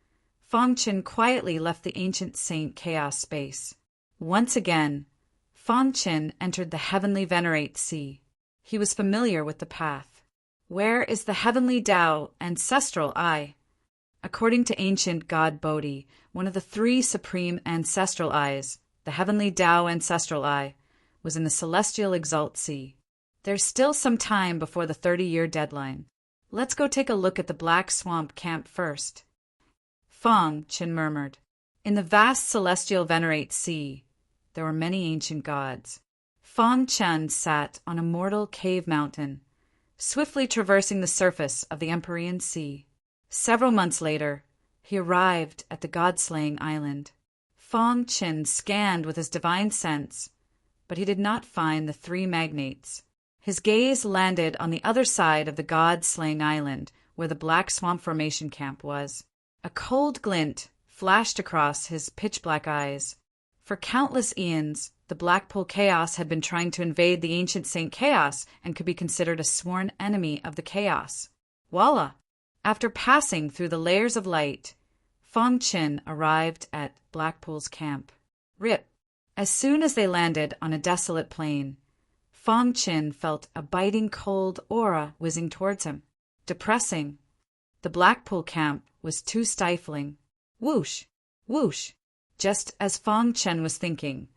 Fang Chen quietly left the ancient Saint Chaos Space. Once again, Fang Chen entered the heavenly Venerate Sea. He was familiar with the path. Where is the heavenly Tao ancestral eye? According to ancient God Bodhi, one of the 3 supreme ancestral eyes, the heavenly Tao ancestral eye, was in the celestial Exalt Sea. There's still some time before the 30-year deadline. Let's go take a look at the Black Swamp camp first. Fang Chen murmured. In the vast celestial Venerate Sea, there were many ancient gods. Fang Chen sat on a mortal cave mountain, swiftly traversing the surface of the Empyrean Sea. Several months later, he arrived at the God-slaying island. Fang Chen scanned with his divine sense, but he did not find the 3 magnates. His gaze landed on the other side of the God-slaying island, where the Black Swamp Formation camp was. A cold glint flashed across his pitch-black eyes. For countless eons, the Blackpool Chaos had been trying to invade the ancient Saint Chaos and could be considered a sworn enemy of the Chaos. Voila! After passing through the layers of light, Fang Chen arrived at Blackpool's camp. Rip! As soon as they landed on a desolate plain, Fang Chen felt a biting cold aura whizzing towards him. Depressing. The Blackpool camp was too stifling. Whoosh! Whoosh! Just as Fang Chen was thinking,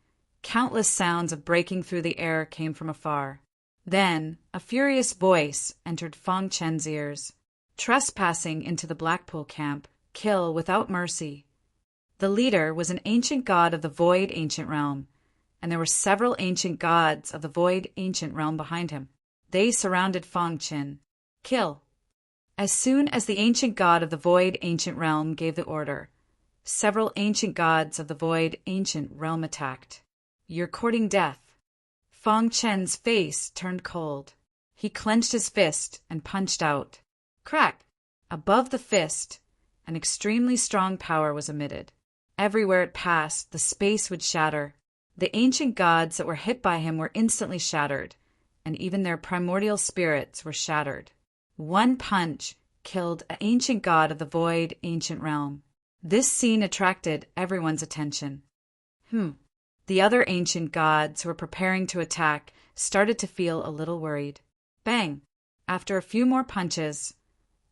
countless sounds of breaking through the air came from afar. Then, a furious voice entered Fang Chen's ears. Trespassing into the Blackpool camp, kill without mercy. The leader was an ancient god of the void ancient realm, and there were several ancient gods of the void ancient realm behind him. They surrounded Fang Chen. Kill. As soon as the ancient god of the void ancient realm gave the order, several ancient gods of the void ancient realm attacked. You're courting death. Fang Chen's face turned cold. He clenched his fist and punched out. Crack! Above the fist, an extremely strong power was emitted. Everywhere it passed, the space would shatter. The ancient gods that were hit by him were instantly shattered, and even their primordial spirits were shattered. One punch killed an ancient god of the void ancient realm. This scene attracted everyone's attention. The other ancient gods who were preparing to attack started to feel a little worried. Bang! After a few more punches,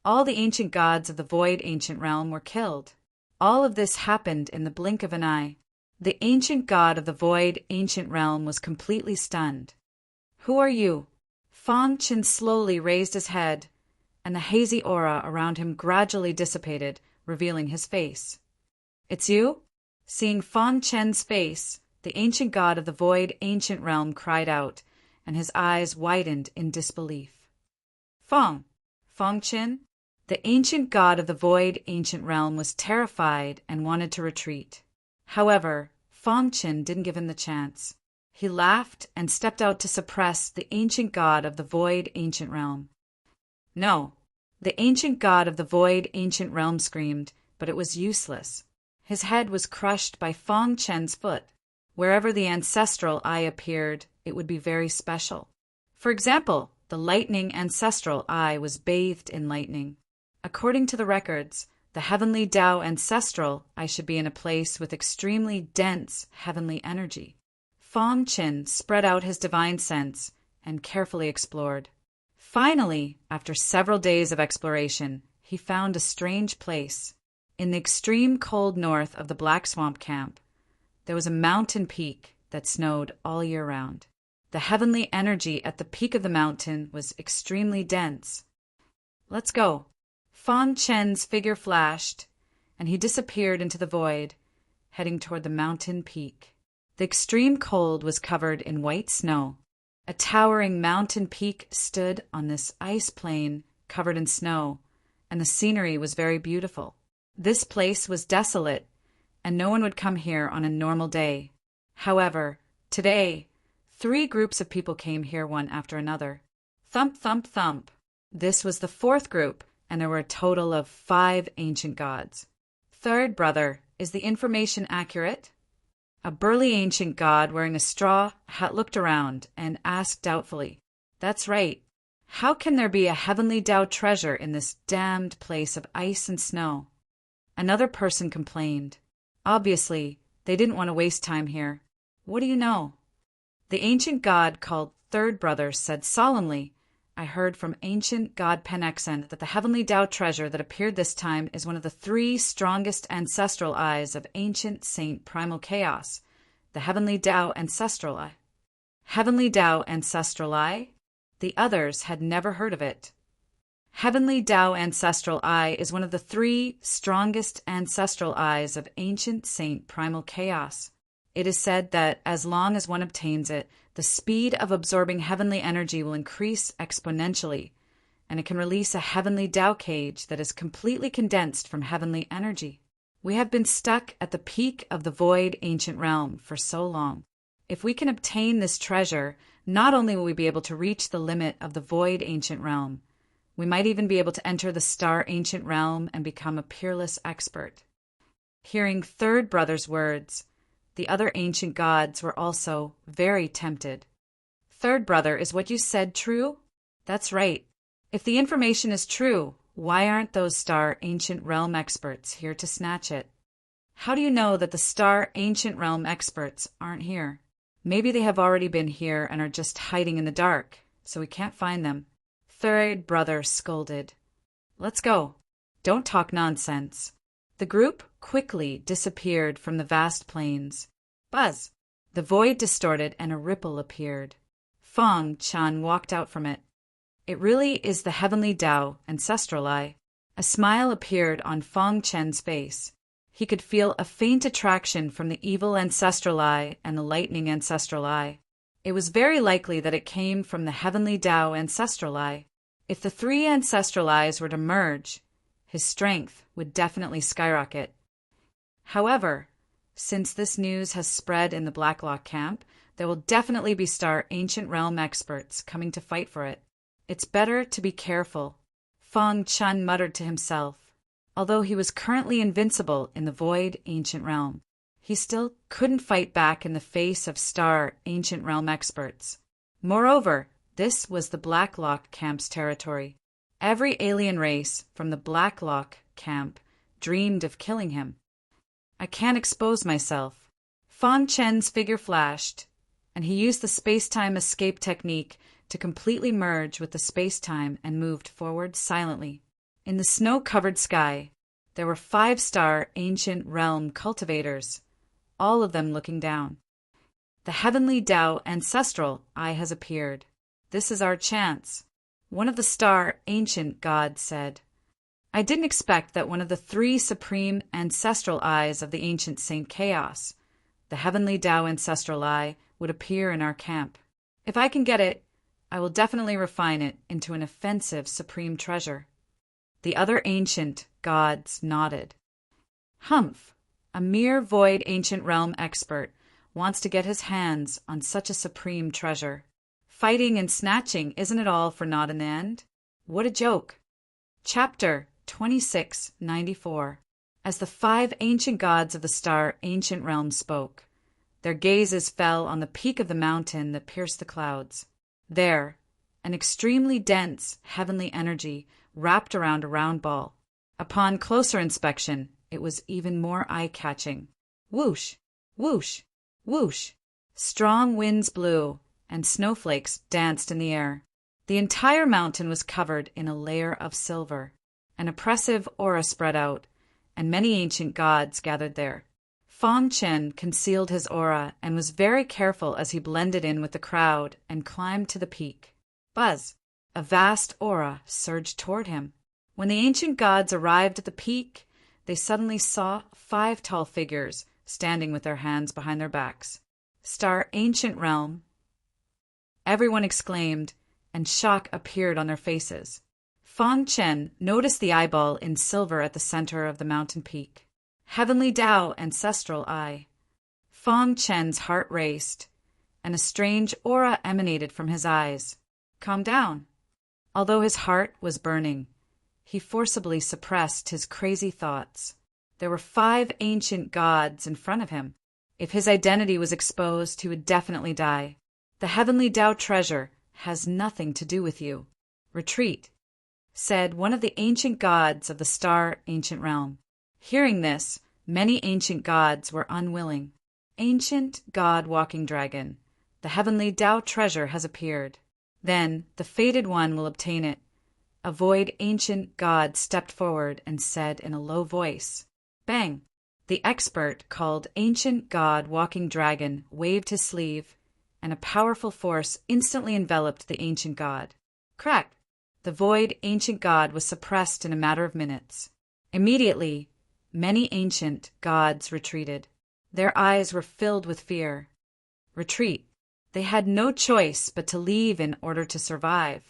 all the ancient gods of the void ancient realm were killed. All of this happened in the blink of an eye. The ancient god of the void ancient realm was completely stunned. Who are you? Fang Qin slowly raised his head, and the hazy aura around him gradually dissipated, revealing his face. "It's you?" Seeing Fang Chen's face, the ancient god of the void ancient realm cried out, and his eyes widened in disbelief. Fang Qin? The ancient god of the void ancient realm was terrified and wanted to retreat. However, Fang Qin didn't give him the chance. He laughed and stepped out to suppress the ancient god of the void ancient realm. "No!" The ancient god of the void ancient realm screamed, but it was useless. His head was crushed by Fang Chen's foot. Wherever the ancestral eye appeared, it would be very special. For example, the lightning ancestral eye was bathed in lightning. According to the records, the heavenly Tao ancestral eye should be in a place with extremely dense heavenly energy. Fang Qin spread out his divine sense and carefully explored. Finally, after several days of exploration, he found a strange place. In the extreme cold north of the Black Swamp Camp, there was a mountain peak that snowed all year round. The heavenly energy at the peak of the mountain was extremely dense. "Let's go." Fang Chen's figure flashed, and he disappeared into the void, heading toward the mountain peak. The extreme cold was covered in white snow. A towering mountain peak stood on this ice plain covered in snow, and the scenery was very beautiful. This place was desolate, and no one would come here on a normal day. However, today, 3 groups of people came here one after another. Thump, thump, thump. This was the 4th group, and there were a total of 5 ancient gods. "Third brother, is the information accurate?" A burly ancient god wearing a straw hat looked around and asked doubtfully, "That's right. How can there be a heavenly Tao treasure in this damned place of ice and snow?" Another person complained. Obviously, they didn't want to waste time here. "What do you know?" The ancient god called Third Brother said solemnly, "I heard from ancient god Penexen that the heavenly Tao treasure that appeared this time is one of the 3 strongest ancestral eyes of ancient Saint Primal Chaos, the heavenly Tao ancestral eye." Heavenly Tao ancestral eye? The others had never heard of it. Heavenly Tao ancestral eye is one of the 3 strongest ancestral eyes of ancient Saint Primal Chaos. It is said that as long as one obtains it, the speed of absorbing heavenly energy will increase exponentially, and it can release a heavenly Tao cage that is completely condensed from heavenly energy. We have been stuck at the peak of the void ancient realm for so long. If we can obtain this treasure, not only will we be able to reach the limit of the void ancient realm, we might even be able to enter the star ancient realm and become a peerless expert. Hearing Third Brother's words, the other ancient gods were also very tempted. "Third Brother, is what you said true?" "That's right. If the information is true, why aren't those star ancient realm experts here to snatch it?" "How do you know that the star ancient realm experts aren't here?" "Maybe they have already been here and are just hiding in the dark, so we can't find them." Third Brother scolded. "Let's go. Don't talk nonsense." The group quickly disappeared from the vast plains. Buzz! The void distorted and a ripple appeared. Fang Chan walked out from it. "It really is the heavenly Tao ancestral eye." A smile appeared on Fang Chen's face. He could feel a faint attraction from the evil ancestral eye and the lightning ancestral eye. It was very likely that it came from the heavenly Tao ancestral eye. If the 3 ancestral eyes were to merge, his strength would definitely skyrocket. However, since this news has spread in the Blacklock camp, there will definitely be star ancient realm experts coming to fight for it. It's better to be careful, Fang Chun muttered to himself. Although he was currently invincible in the void ancient realm, he still couldn't fight back in the face of star ancient realm experts. Moreover, this was the Blacklock camp's territory. Every alien race from the Blacklock camp dreamed of killing him. "I can't expose myself." Fang Chen's figure flashed, and he used the space-time escape technique to completely merge with the space-time and moved forward silently. In the snow-covered sky, there were 5-star ancient realm cultivators, all of them looking down. The heavenly Tao ancestral eye has appeared. This is our chance. One of the star ancient gods said. I didn't expect that one of the three supreme ancestral eyes of the ancient Saint Chaos, the heavenly Tao ancestral eye, would appear in our camp. If I can get it, I will definitely refine it into an offensive supreme treasure. The other ancient gods nodded. Humph, a mere void ancient realm expert, wants to get his hands on such a supreme treasure. Fighting and snatching isn't it all for naught in the end? What a joke. Chapter 2694. As the 5 ancient gods of the star ancient realm spoke, their gazes fell on the peak of the mountain that pierced the clouds. There, an extremely dense heavenly energy wrapped around a round ball. Upon closer inspection, it was even more eye-catching. Whoosh, whoosh, whoosh. Strong winds blew, and snowflakes danced in the air. The entire mountain was covered in a layer of silver. An oppressive aura spread out, and many ancient gods gathered there. Fong Chen concealed his aura and was very careful as he blended in with the crowd and climbed to the peak. Buzz! A vast aura surged toward him. When the ancient gods arrived at the peak, they suddenly saw 5 tall figures standing with their hands behind their backs. Star ancient realm. Everyone exclaimed, and shock appeared on their faces. Fong Chen noticed the eyeball in silver at the center of the mountain peak. Heavenly Tao ancestral eye. Fong Chen's heart raced, and a strange aura emanated from his eyes. Calm down. Although his heart was burning, he forcibly suppressed his crazy thoughts. There were 5 ancient gods in front of him. If his identity was exposed, he would definitely die. The heavenly Tao treasure has nothing to do with you. Retreat, said one of the ancient gods of the star ancient realm. Hearing this, many ancient gods were unwilling. Ancient god walking dragon, the heavenly Tao treasure has appeared. Then the fated one will obtain it. A void ancient god stepped forward and said in a low voice. Bang! The expert called Ancient God Walking Dragon waved his sleeve, and a powerful force instantly enveloped the ancient god. Crack! The void ancient god was suppressed in a matter of minutes. Immediately, many ancient gods retreated. Their eyes were filled with fear. Retreat. They had no choice but to leave in order to survive.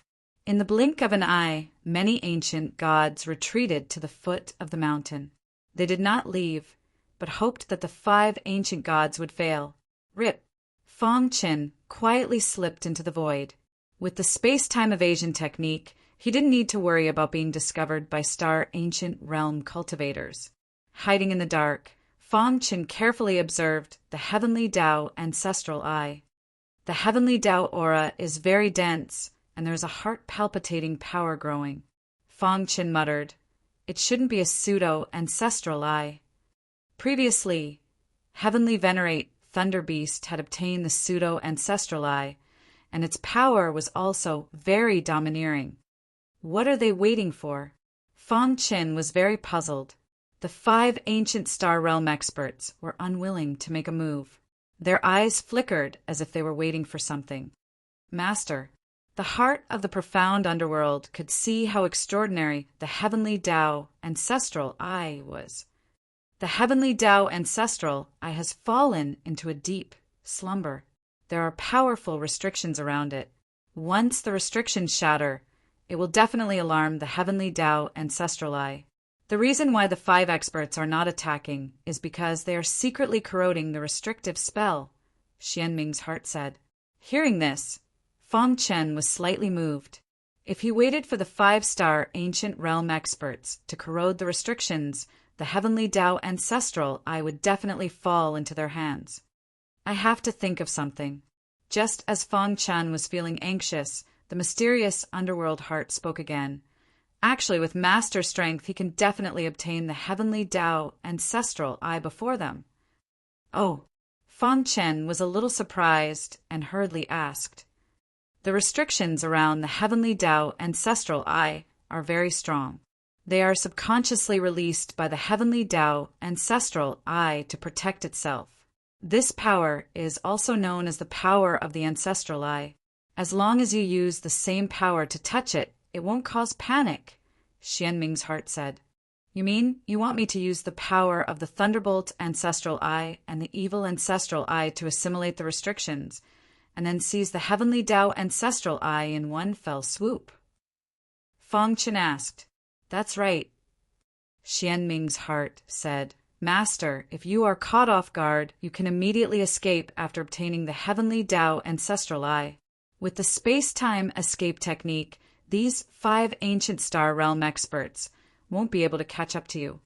In the blink of an eye, many ancient gods retreated to the foot of the mountain. They did not leave, but hoped that the 5 ancient gods would fail. Rip! Fong Chen quietly slipped into the void. With the space-time evasion technique, he didn't need to worry about being discovered by star ancient realm cultivators. Hiding in the dark, Fong Chen carefully observed the heavenly Tao ancestral eye. The heavenly Tao aura is very dense, and there's a heart-palpitating power growing. Fong Chen muttered, "It shouldn't be a pseudo-ancestral eye." Previously, Heavenly Venerate Thunder Beast had obtained the pseudo-ancestral eye, and its power was also very domineering. What are they waiting for? Fong Chen was very puzzled. The 5 ancient star realm experts were unwilling to make a move. Their eyes flickered as if they were waiting for something. Master, the heart of the profound underworld could see how extraordinary the heavenly Tao ancestral eye was. The heavenly Tao ancestral eye has fallen into a deep slumber. There are powerful restrictions around it. Once the restrictions shatter, it will definitely alarm the heavenly Tao ancestral eye. The reason why the 5 experts are not attacking is because they are secretly corroding the restrictive spell, Xianming's heart said. Hearing this, Fong Chen was slightly moved. If he waited for the 5-star ancient realm experts to corrode the restrictions, the heavenly Tao ancestral eye would definitely fall into their hands. I have to think of something. Just as Fong Chen was feeling anxious, the mysterious underworld heart spoke again. Actually, with master strength, he can definitely obtain the heavenly Tao ancestral eye before them. Oh, Fong Chen was a little surprised and hurriedly asked. The restrictions around the heavenly Tao ancestral eye are very strong. They are subconsciously released by the heavenly Tao ancestral eye to protect itself. This power is also known as the power of the ancestral eye. As long as you use the same power to touch it, it won't cause panic, Xianming's heart said. You mean you want me to use the power of the Thunderbolt Ancestral Eye and the Evil Ancestral Eye to assimilate the restrictions, and then seize the Heavenly Tao Ancestral Eye in one fell swoop? Fang Chen asked. That's right, Xianming's heart said. Master, if you are caught off guard, you can immediately escape after obtaining the Heavenly Tao Ancestral Eye. With the space-time escape technique, these 5 ancient star realm experts won't be able to catch up to you.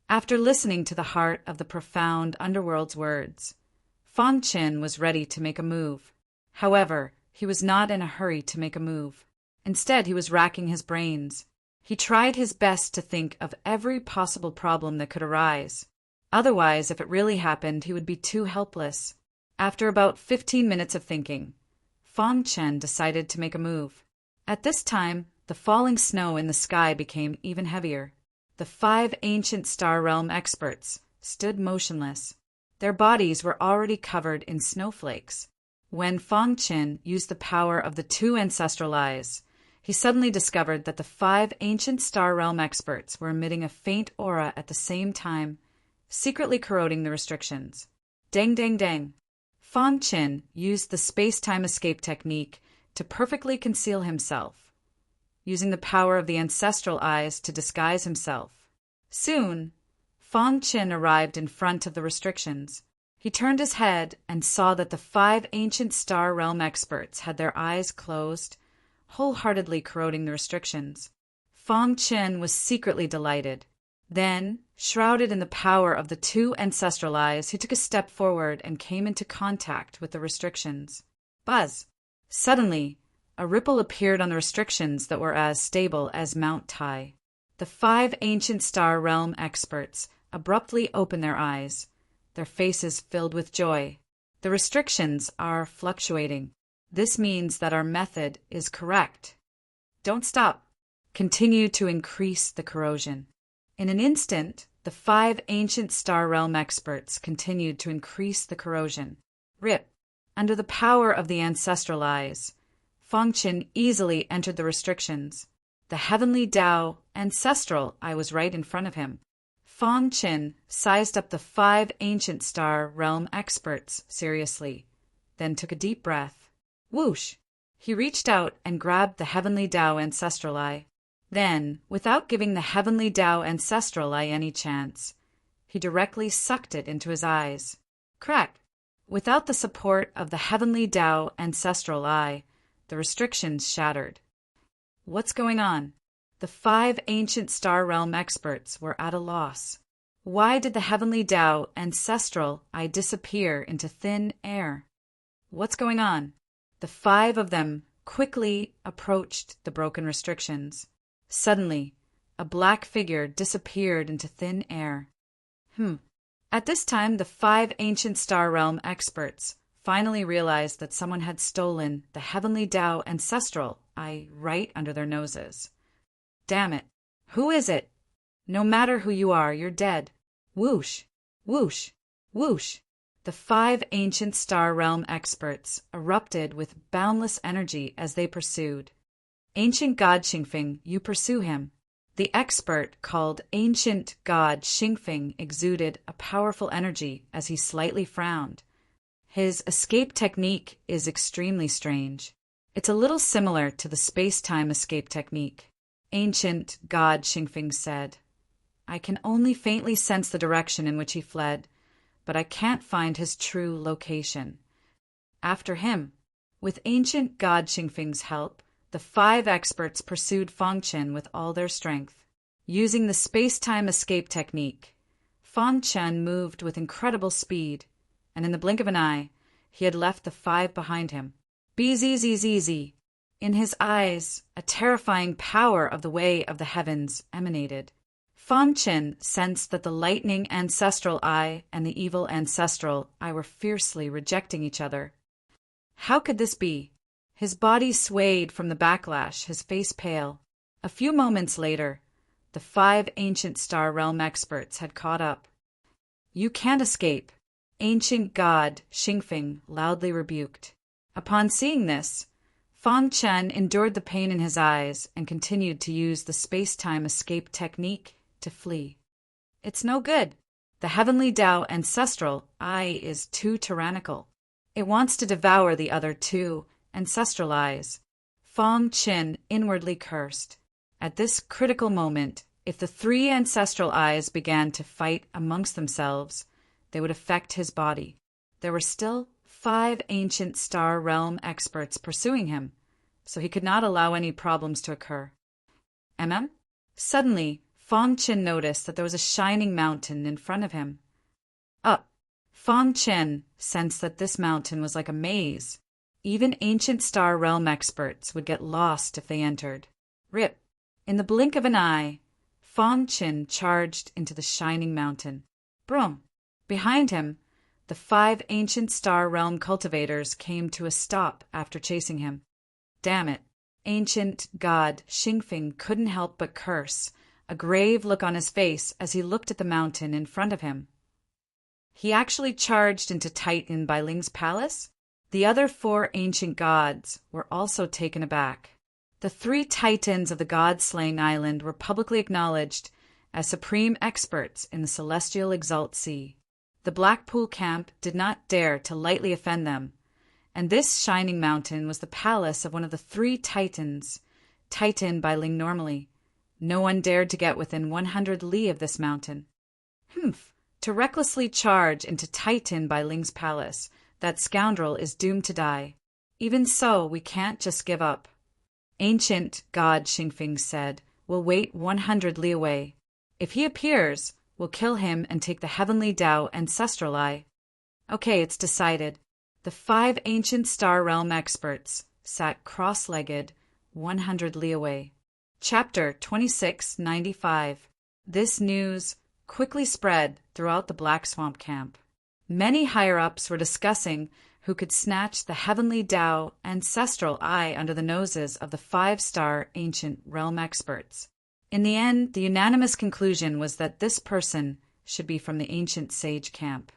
After listening to the heart of the profound underworld's words, Fang Chen was ready to make a move. However, he was not in a hurry to make a move. Instead, he was racking his brains. He tried his best to think of every possible problem that could arise. Otherwise, if it really happened, he would be too helpless. After about 15 minutes of thinking, Fang Chen decided to make a move. At this time, the falling snow in the sky became even heavier. The 5 ancient star realm experts stood motionless. Their bodies were already covered in snowflakes. When Fang Chen used the power of the 2 ancestral eyes, he suddenly discovered that the 5 ancient star realm experts were emitting a faint aura at the same time, secretly corroding the restrictions. Dang, dang, dang. Fang Chen used the space-time escape technique to perfectly conceal himself, using the power of the ancestral eyes to disguise himself. Soon, Fang Chen arrived in front of the restrictions. He turned his head and saw that the 5 ancient star realm experts had their eyes closed, wholeheartedly corroding the restrictions. Fang Chen was secretly delighted. Then, shrouded in the power of the 2 ancestral eyes, he took a step forward and came into contact with the restrictions. Buzz! Suddenly, a ripple appeared on the restrictions that were as stable as Mount Tai. The 5 ancient star realm experts abruptly opened their eyes, their faces filled with joy. The restrictions are fluctuating. This means that our method is correct. Don't stop. Continue to increase the corrosion. In an instant, the 5 ancient star realm experts continued to increase the corrosion. Rip. Under the power of the ancestral eyes, Fang Chen easily entered the restrictions. The Heavenly Tao Ancestral Eye was right in front of him. Fang Chen sized up the 5 ancient star realm experts seriously, then took a deep breath. Whoosh! He reached out and grabbed the Heavenly Tao Ancestral Eye. Then, without giving the Heavenly Tao Ancestral Eye any chance, he directly sucked it into his eyes. Crack! Without the support of the Heavenly Tao Ancestral Eye, the restrictions shattered. What's going on? The 5 ancient star realm experts were at a loss. Why did the Heavenly Tao Ancestral Eye disappear into thin air? What's going on? The 5 of them quickly approached the broken restrictions. Suddenly, a black figure disappeared into thin air. At this time, the 5 ancient star realm experts finally realized that someone had stolen the Heavenly Tao Ancestral Eye right under their noses. Damn it! Who is it? No matter who you are, you're dead. Whoosh! Whoosh! Whoosh! The 5 ancient star realm experts erupted with boundless energy as they pursued. Ancient God Xingfeng, you pursue him. The expert called Ancient God Xingfeng exuded a powerful energy as he slightly frowned. His escape technique is extremely strange. It's a little similar to the space-time escape technique. Ancient God Xingfeng said, I can only faintly sense the direction in which he fled, but I can't find his true location. After him, with Ancient God Xingfeng's help, the 5 experts pursued Fang Chen with all their strength. Using the space-time escape technique, Fang Chen moved with incredible speed, and in the blink of an eye, he had left the 5 behind him. Bzzz. In his eyes, a terrifying power of the way of the heavens emanated. Fang Chen sensed that the lightning ancestral eye and the evil ancestral eye were fiercely rejecting each other. How could this be? His body swayed from the backlash, his face pale. A few moments later, the 5 ancient star realm experts had caught up. You can't escape, Ancient God Xingfeng loudly rebuked. Upon seeing this, Fang Chen endured the pain in his eyes and continued to use the space-time escape technique to flee. It's no good. The heavenly Tao ancestral eye is too tyrannical. It wants to devour the other two ancestral eyes. Fang Chen inwardly cursed. At this critical moment, if the three ancestral eyes began to fight amongst themselves, they would affect his body. There were still 5 ancient star realm experts pursuing him, so he could not allow any problems to occur. Suddenly, Fang Chen noticed that there was a shining mountain in front of him. Up! Fang Chen sensed that this mountain was like a maze. Even ancient star realm experts would get lost if they entered. Rip! In the blink of an eye, Fang Chen charged into the shining mountain. Broom! Behind him, the 5 ancient star realm cultivators came to a stop after chasing him. Damn it! Ancient god Xingfeng couldn't help but curse, a grave look on his face as he looked at the mountain in front of him. He actually charged into Titan Bai Ling's palace? The other 4 ancient gods were also taken aback. The 3 titans of the god-slaying island were publicly acknowledged as supreme experts in the celestial exalt sea. The Blackpool camp did not dare to lightly offend them, and this shining mountain was the palace of one of the 3 titans, Titan Bai Ling normally. No one dared to get within 100 li of this mountain. To recklessly charge into Titan Bai Ling's palace, that scoundrel is doomed to die. Even so, we can't just give up. Ancient God Xingfeng said, we'll wait 100 li away. If he appears, we'll kill him and take the heavenly Tao ancestral eye. Okay, it's decided. The 5 ancient star realm experts sat cross-legged 100 li away. Chapter 2695. This news quickly spread throughout the Black Swamp camp. Many higher-ups were discussing who could snatch the heavenly Tao ancestral eye under the noses of the 5-star ancient realm experts. In the end, the unanimous conclusion was that this person should be from the ancient sage camp.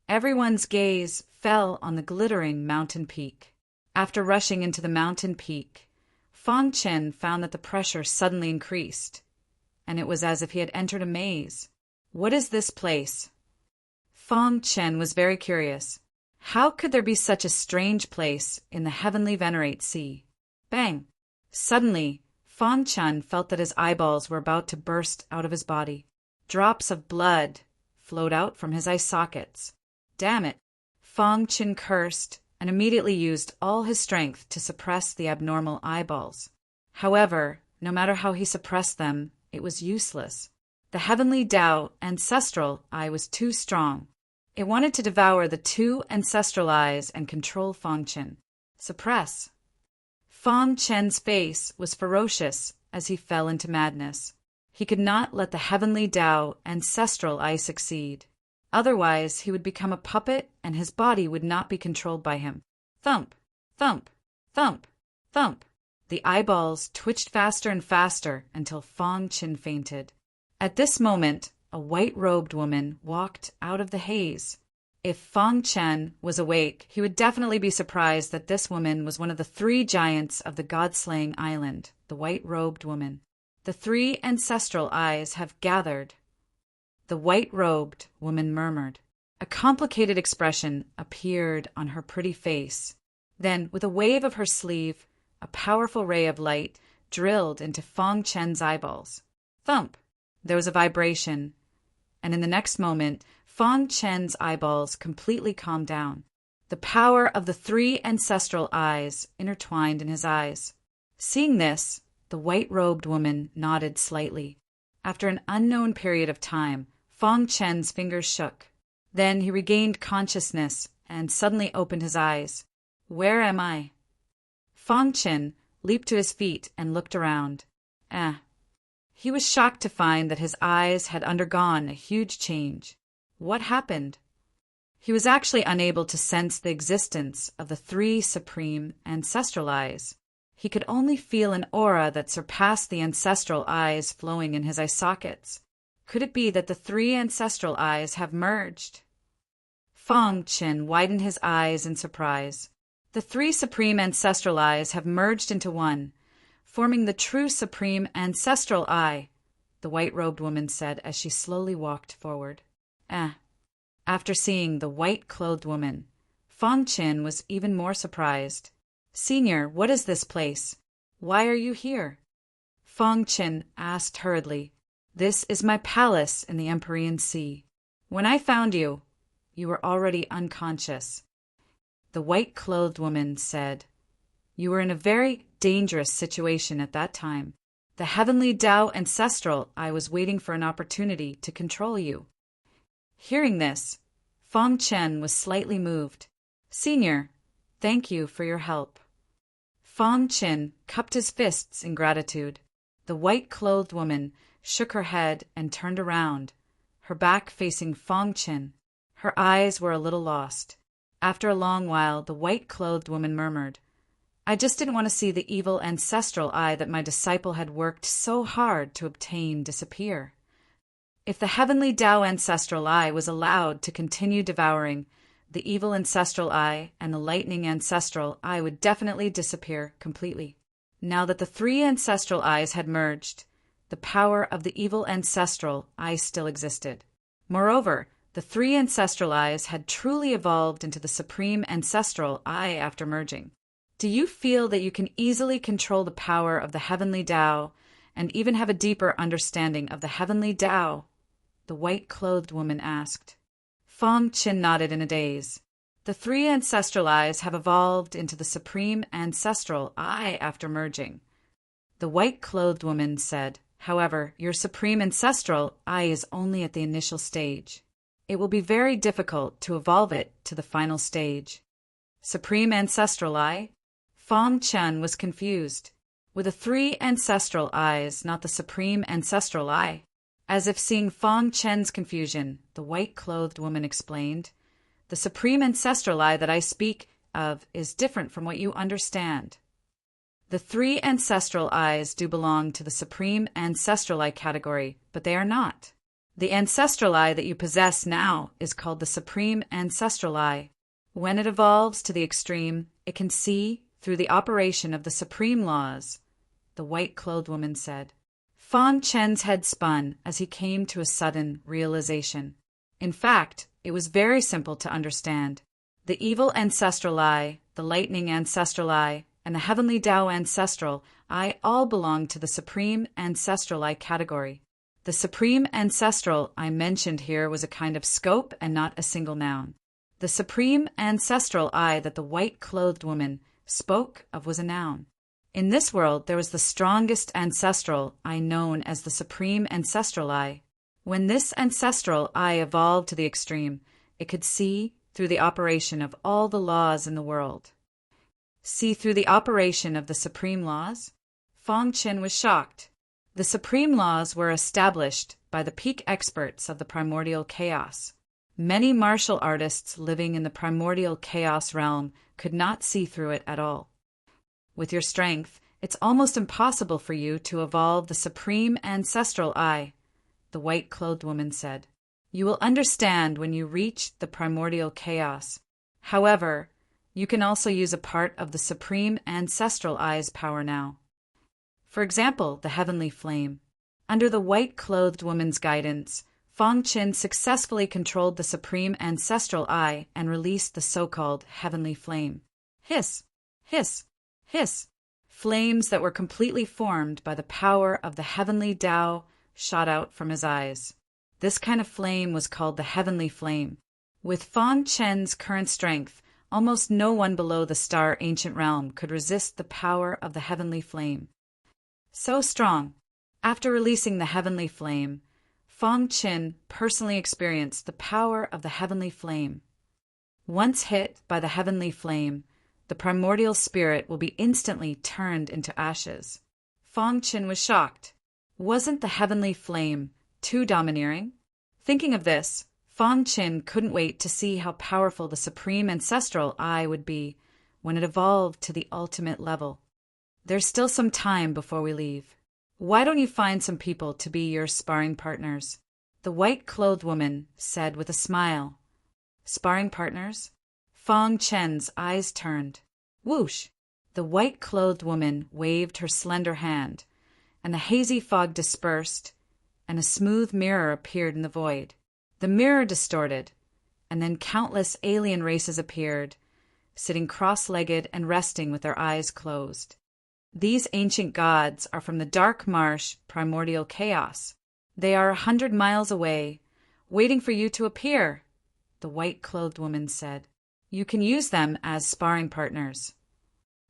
Everyone's gaze fell on the glittering mountain peak. After rushing into the mountain peak, Fang Chen found that the pressure suddenly increased, and it was as if he had entered a maze. What is this place? Fang Chen was very curious. How could there be such a strange place in the heavenly Venerate Sea? Bang! Suddenly, Fang Chen felt that his eyeballs were about to burst out of his body. Drops of blood flowed out from his eye sockets. Damn it! Fang Chen cursed and immediately used all his strength to suppress the abnormal eyeballs. However, no matter how he suppressed them, it was useless. The heavenly Tao ancestral eye was too strong. It wanted to devour the 2 ancestral eyes and control Fang Chen. Suppress. Fang Chen's face was ferocious as he fell into madness. He could not let the heavenly Tao ancestral eye succeed. Otherwise, he would become a puppet and his body would not be controlled by him. Thump, thump, thump, thump. The eyeballs twitched faster and faster until Fang Chen fainted. At this moment, a white-robed woman walked out of the haze. If Fang Chen was awake, he would definitely be surprised that this woman was one of the 3 giants of the god-slaying island, the white-robed woman. The 3 ancestral eyes have gathered. The white-robed woman murmured. A complicated expression appeared on her pretty face. Then, with a wave of her sleeve, a powerful ray of light drilled into Fang Chen's eyeballs. Thump! There was a vibration, and in the next moment, Fang Chen's eyeballs completely calmed down. The power of the 3 ancestral eyes intertwined in his eyes. Seeing this, the white-robed woman nodded slightly. After an unknown period of time, Fang Chen's fingers shook. Then he regained consciousness and suddenly opened his eyes. Where am I? Fang Chen leaped to his feet and looked around. He was shocked to find that his eyes had undergone a huge change. What happened? He was actually unable to sense the existence of the 3 supreme ancestral eyes. He could only feel an aura that surpassed the ancestral eyes flowing in his eye sockets. Could it be that the 3 ancestral eyes have merged? Fang Chen widened his eyes in surprise. The three supreme ancestral eyes have merged into one, forming the true supreme ancestral eye, the white-robed woman said as she slowly walked forward. After seeing the white-clothed woman, Fong Qin was even more surprised. "Senior, what is this place? Why are you here?" Fong Qin asked hurriedly. "This is my palace in the Empyrean Sea. When I found you, you were already unconscious." The white-clothed woman said, "You were in a very dangerous situation at that time. The heavenly Tao ancestral I was waiting for an opportunity to control you." Hearing this, Fong Chen was slightly moved. "Senior, thank you for your help." Fong Chen cupped his fists in gratitude. The white-clothed woman shook her head and turned around, her back facing Fong Chen. Her eyes were a little lost. After a long while, the white-clothed woman murmured, "I just didn't want to see the evil ancestral eye that my disciple had worked so hard to obtain disappear. If the heavenly Tao ancestral eye was allowed to continue devouring, the evil ancestral eye and the lightning ancestral eye would definitely disappear completely. Now that the three ancestral eyes had merged, the power of the evil ancestral eye still existed. Moreover, the three ancestral eyes had truly evolved into the supreme ancestral eye after merging. Do you feel that you can easily control the power of the heavenly Tao and even have a deeper understanding of the heavenly Tao?" the white-clothed woman asked. Fong Qin nodded in a daze. The three ancestral eyes have evolved into the supreme ancestral eye after merging. The white-clothed woman said, "However, your supreme ancestral eye is only at the initial stage. It will be very difficult to evolve it to the final stage." Supreme ancestral eye? Fong Chen was confused. Were the three ancestral eyes not the supreme ancestral eye? As if seeing Fong Chen's confusion, the white-clothed woman explained, "The supreme ancestral eye that I speak of is different from what you understand. The three ancestral eyes do belong to the supreme ancestral eye category, but they are not. The ancestral eye that you possess now is called the supreme ancestral eye. When it evolves to the extreme, it can see through the operation of the supreme laws," the white-clothed woman said. Fong Chen's head spun as he came to a sudden realization. In fact, it was very simple to understand. The evil ancestral eye, the lightning ancestral eye, and the heavenly Tao ancestral eye all belong to the supreme ancestral eye category. The supreme ancestral I mentioned here was a kind of scope and not a single noun. The supreme ancestral eye that the white-clothed woman spoke of was a noun. In this world, there was the strongest ancestral eye known as the supreme ancestral eye. When this ancestral eye evolved to the extreme, it could see through the operation of all the laws in the world. See through the operation of the supreme laws? Fong Qin was shocked. The supreme laws were established by the peak experts of the primordial chaos. Many martial artists living in the primordial chaos realm could not see through it at all. With your strength, it's almost impossible for you to evolve the supreme ancestral eye, the white-clothed woman said. You will understand when you reach the primordial chaos. However, you can also use a part of the supreme ancestral eye's power now. For example, the heavenly flame. Under the white-clothed woman's guidance, Fong Qin successfully controlled the supreme ancestral eye and released the so-called heavenly flame. Hiss! Hiss! Hiss! Flames that were completely formed by the power of the heavenly Tao shot out from his eyes. This kind of flame was called the heavenly flame. With Fong Chen's current strength, almost no one below the star ancient realm could resist the power of the heavenly flame. So strong. After releasing the heavenly flame, Fong Qin personally experienced the power of the heavenly flame. Once hit by the heavenly flame, the primordial spirit will be instantly turned into ashes. Fong Qin was shocked. Wasn't the heavenly flame too domineering? Thinking of this, Fong Qin couldn't wait to see how powerful the supreme ancestral eye would be when it evolved to the ultimate level. There's still some time before we leave. Why don't you find some people to be your sparring partners? The white-clothed woman said with a smile. Sparring partners? Fong Chen's eyes turned. Whoosh! The white-clothed woman waved her slender hand, and the hazy fog dispersed, and a smooth mirror appeared in the void. The mirror distorted, and then countless alien races appeared, sitting cross-legged and resting with their eyes closed. These ancient gods are from the dark marsh primordial chaos. They are 100 miles away, waiting for you to appear, the white-clothed woman said. You can use them as sparring partners.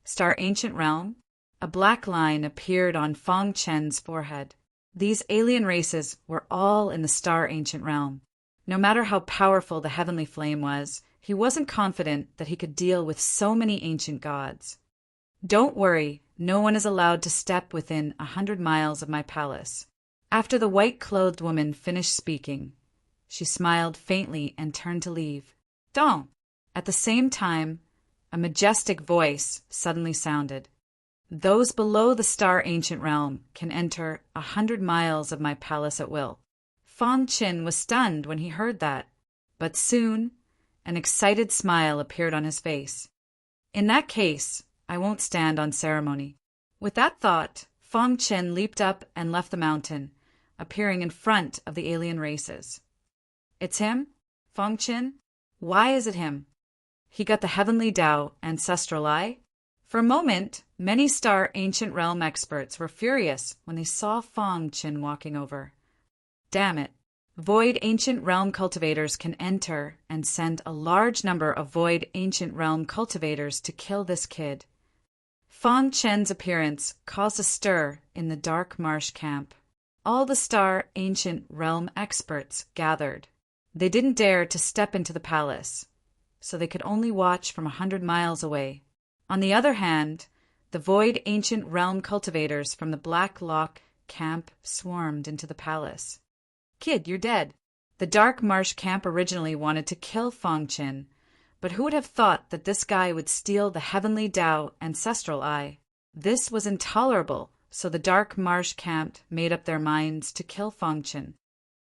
Star Ancient Realm? A black line appeared on Fong Chen's forehead. These alien races were all in the Star Ancient Realm. No matter how powerful the heavenly flame was, he wasn't confident that he could deal with so many ancient gods. Don't worry, no one is allowed to step within 100 miles of my palace. After the white-clothed woman finished speaking, she smiled faintly and turned to leave. Don't! At the same time, a majestic voice suddenly sounded. Those below the Star Ancient Realm can enter 100 miles of my palace at will. Fong Chin was stunned when he heard that, but soon an excited smile appeared on his face. In that case, I won't stand on ceremony. With that thought, Fong Chin leaped up and left the mountain, appearing in front of the alien races. It's him? Fong Chin? Why is it him? He got the heavenly Tao ancestral eye? For a moment, many Star Ancient Realm experts were furious when they saw Fong Chin walking over. Damn it. Void Ancient Realm cultivators can enter and send a large number of Void Ancient Realm cultivators to kill this kid. Fong Chen's appearance caused a stir in the Dark Marsh camp. All the Star Ancient Realm experts gathered. They didn't dare to step into the palace, so they could only watch from 100 miles away. On the other hand, the Void Ancient Realm cultivators from the Black Lock camp swarmed into the palace. Kid, you're dead. The Dark Marsh camp originally wanted to kill Fong Chin, but who would have thought that this guy would steal the Heavenly Tao ancestral eye? This was intolerable, so the Dark Marsh camp made up their minds to kill Fong Chin.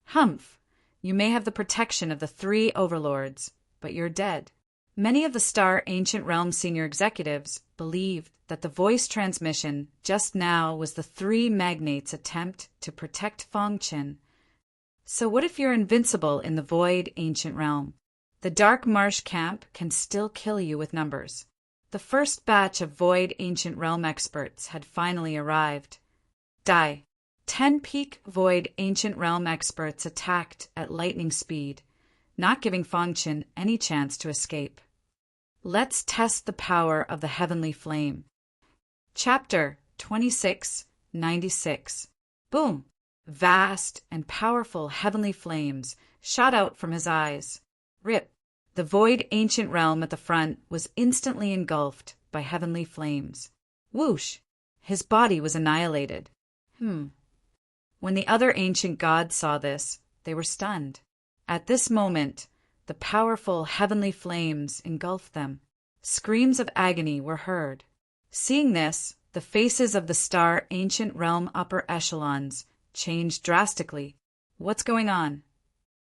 Humph! You may have the protection of the 3 overlords, but you're dead. Many of the Star Ancient Realm senior executives believed that the voice transmission just now was the 3 magnates' attempt to protect Fong Chin. So what if you're invincible in the Void Ancient Realm? The Dark Marsh camp can still kill you with numbers. The first batch of Void Ancient Realm experts had finally arrived. 10 peak Void Ancient Realm experts attacked at lightning speed, not giving Fong Chin any chance to escape. Let's test the power of the Heavenly Flame. Chapter 2696. Boom! Vast and powerful heavenly flames shot out from his eyes. Rip! The Void Ancient Realm at the front was instantly engulfed by heavenly flames. Whoosh! His body was annihilated. When the other ancient gods saw this, they were stunned. At this moment, the powerful heavenly flames engulfed them. Screams of agony were heard. Seeing this, the faces of the Star Ancient Realm upper echelons changed drastically. What's going on?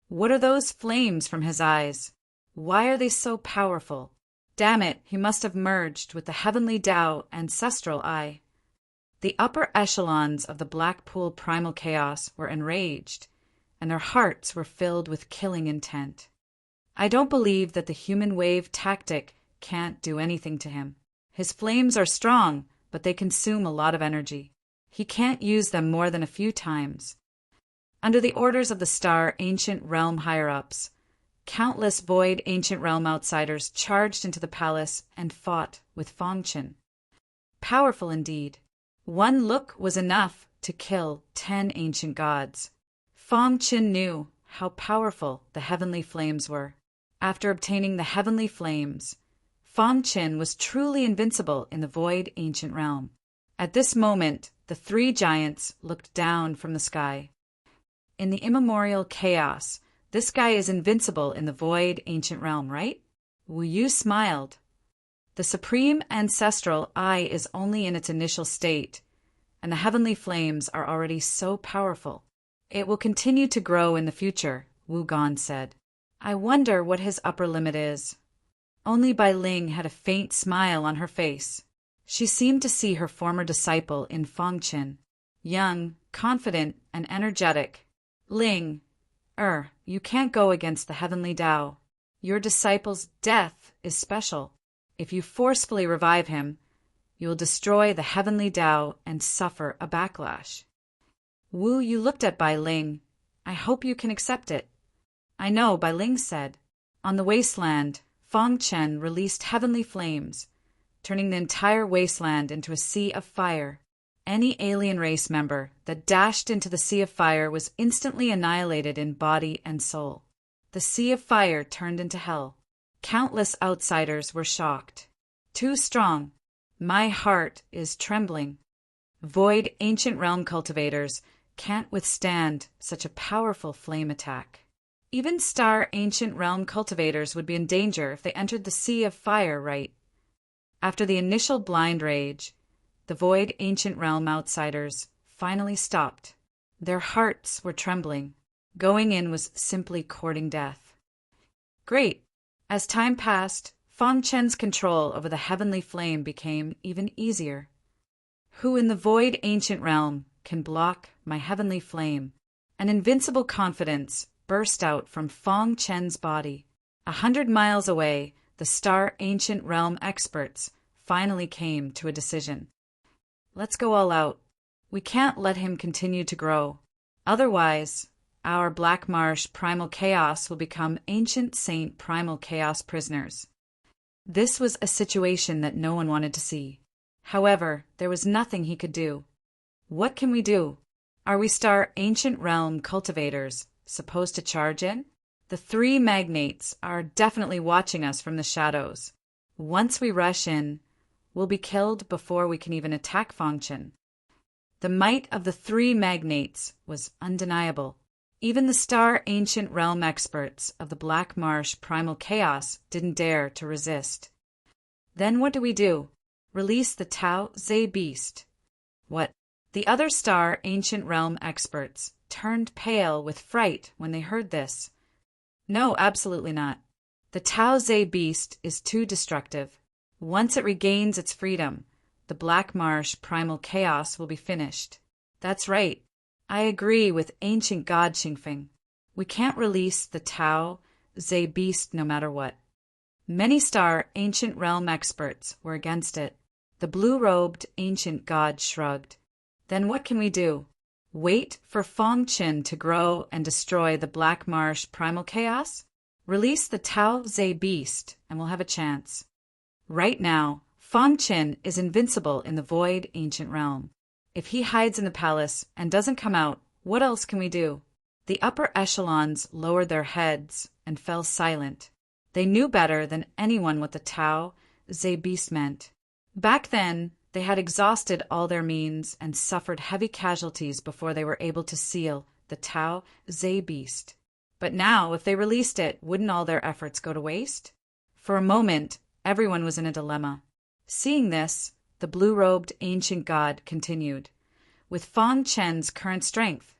What are those flames from his eyes? Why are they so powerful? Damn it, he must have merged with the Heavenly Tao ancestral eye. The upper echelons of the Blackpool primal chaos were enraged, and their hearts were filled with killing intent. I don't believe that the human wave tactic can't do anything to him. His flames are strong, but they consume a lot of energy. He can't use them more than a few times. Under the orders of the Star Ancient Realm higher-ups, countless Void Ancient Realm outsiders charged into the palace and fought with Fong Chin. Powerful indeed. One look was enough to kill 10 ancient gods. Fong Chin knew how powerful the heavenly flames were. After obtaining the heavenly flames, Fong Chin was truly invincible in the Void Ancient Realm. At this moment, the 3 giants looked down from the sky. In the immemorial chaos, this guy is invincible in the Void Ancient Realm, right? Wu Yu smiled. The Supreme Ancestral Eye is only in its initial state, and the heavenly flames are already so powerful. It will continue to grow in the future, Wu Gon said. I wonder what his upper limit is. Only Bai Ling had a faint smile on her face. She seemed to see her former disciple in Fong Qin, young, confident, and energetic. Ling, you can't go against the heavenly Tao. Your disciple's death is special. If you forcefully revive him, you will destroy the heavenly Tao and suffer a backlash. Wu Yu looked at Bai Ling. I hope you can accept it. I know, Bai Ling said. On the wasteland, Fong Chen released heavenly flames, turning the entire wasteland into a sea of fire. Any alien race member that dashed into the sea of fire was instantly annihilated in body and soul. The sea of fire turned into hell. Countless outsiders were shocked. Too strong. My heart is trembling. Void ancient realm cultivators can't withstand such a powerful flame attack. Even star ancient realm cultivators would be in danger if they entered the sea of fire, right? After the initial blind rage, the void ancient realm outsiders finally stopped. Their hearts were trembling. Going in was simply courting death. Great. As time passed, Fong Chen's control over the heavenly flame became even easier. Who in the void ancient realm can block my heavenly flame? An invincible confidence burst out from Fong Chen's body. 100 miles away, the star ancient realm experts finally came to a decision. Let's go all out. We can't let him continue to grow. Otherwise, our Black Marsh primal chaos will become ancient saint primal chaos prisoners. This was a situation that no one wanted to see. However, there was nothing he could do. What can we do? Are we star ancient realm cultivators supposed to charge in? The three magnates are definitely watching us from the shadows. Once we rush in, we'll be killed before we can even attack Fong Chen. The might of the three magnates was undeniable. Even the star ancient realm experts of the Black Marsh primal chaos didn't dare to resist. Then what do? Release the Tao Ze beast. What? The other star ancient realm experts turned pale with fright when they heard this. No, absolutely not. The Tao Ze beast is too destructive. Once it regains its freedom, the Black Marsh primal chaos will be finished. That's right. I agree with ancient god Xingfeng. We can't release the Tao Ze beast no matter what. Many star ancient realm experts were against it. The blue-robed ancient god shrugged. Then what can we do? Wait for Fong Qin to grow and destroy the Black Marsh primal chaos? Release the Tao Ze beast and we'll have a chance. Right now, Fong Qin is invincible in the void ancient realm. If he hides in the palace and doesn't come out, what else can we do? The upper echelons lowered their heads and fell silent. They knew better than anyone what the Tao Ze beast meant. Back then, they had exhausted all their means and suffered heavy casualties before they were able to seal the Tao Ze beast. But now, if they released it, wouldn't all their efforts go to waste? For a moment, everyone was in a dilemma. Seeing this, the blue-robed ancient god continued. With Fong Chen's current strength,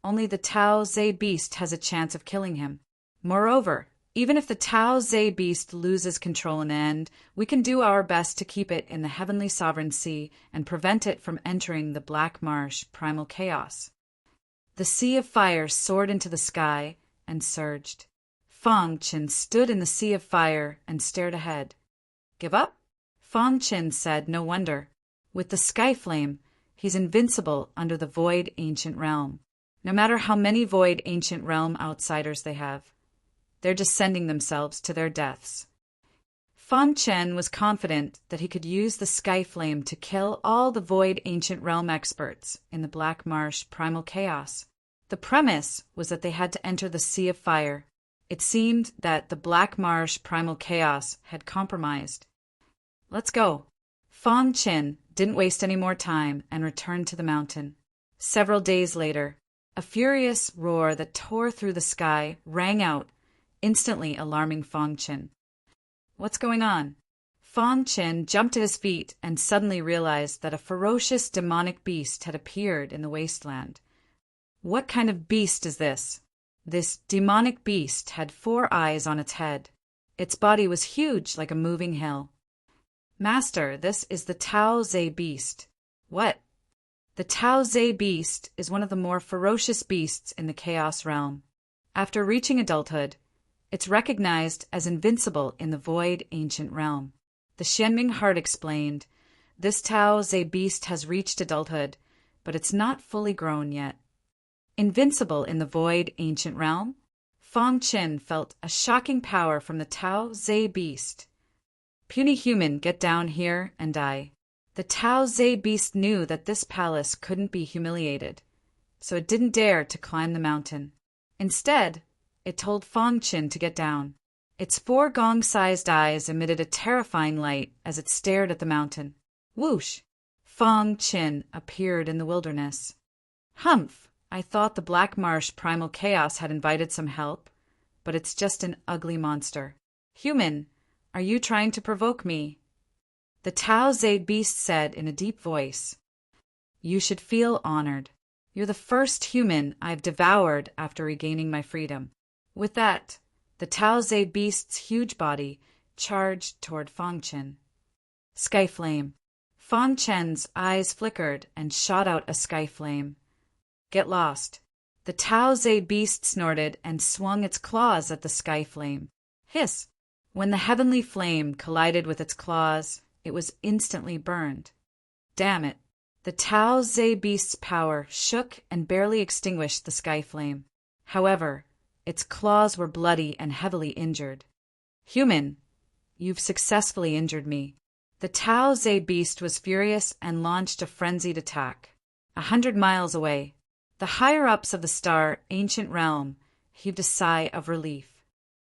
only the Tao Ze beast has a chance of killing him. Moreover, even if the Tao Ze beast loses control in the end, we can do our best to keep it in the heavenly sovereign sea and prevent it from entering the Black Marsh primal chaos. The sea of fire soared into the sky and surged. Fong Chen stood in the sea of fire and stared ahead. Give up? Fong Chen said, no wonder. With the sky flame, he's invincible under the void ancient realm. No matter how many void ancient realm outsiders they have, they're just sending themselves to their deaths. Fong Chen was confident that he could use the sky flame to kill all the void ancient realm experts in the Black Marsh primal chaos. The premise was that they had to enter the sea of fire. It seemed that the Black Marsh primal chaos had compromised. Let's go. Fong Chen didn't waste any more time and returned to the mountain. Several days later, a furious roar that tore through the sky rang out, instantly alarming Fong Chen. What's going on? Fong Chen jumped to his feet and suddenly realized that a ferocious demonic beast had appeared in the wasteland. What kind of beast is this? This demonic beast had 4 eyes on its head. Its body was huge like a moving hill. Master, this is the Tao Ze beast. What? The Tao Ze beast is one of the more ferocious beasts in the Chaos realm. After reaching adulthood, it's recognized as invincible in the Void Ancient realm. The Xianming heart explained, this Tao Ze beast has reached adulthood, but it's not fully grown yet. Invincible in the Void Ancient realm? Fong Qin felt a shocking power from the Tao Ze beast. Puny human, get down here and die. The Tao Ze beast knew that this palace couldn't be humiliated, so it didn't dare to climb the mountain. Instead, it told Fong Qin to get down. Its 4 gong-sized eyes emitted a terrifying light as it stared at the mountain. Whoosh! Fong Qin appeared in the wilderness. Humph! I thought the Black Marsh Primal Chaos had invited some help, but it's just an ugly monster. Human, are you trying to provoke me? The Tao Ze beast said in a deep voice. You should feel honored. You're the first human I've devoured after regaining my freedom. With that, the Tao Ze beast's huge body charged toward Fong Qin. Sky flame. Fong Qin's eyes flickered and shot out a sky flame. Get lost. The Tao Ze beast snorted and swung its claws at the sky flame. Hiss! When the heavenly flame collided with its claws, it was instantly burned. Damn it! The Tao Ze beast's power shook and barely extinguished the sky flame. However, its claws were bloody and heavily injured. Human, you've successfully injured me. The Tao Ze beast was furious and launched a frenzied attack. 100 miles away, the higher-ups of the Star Ancient Realm heaved a sigh of relief.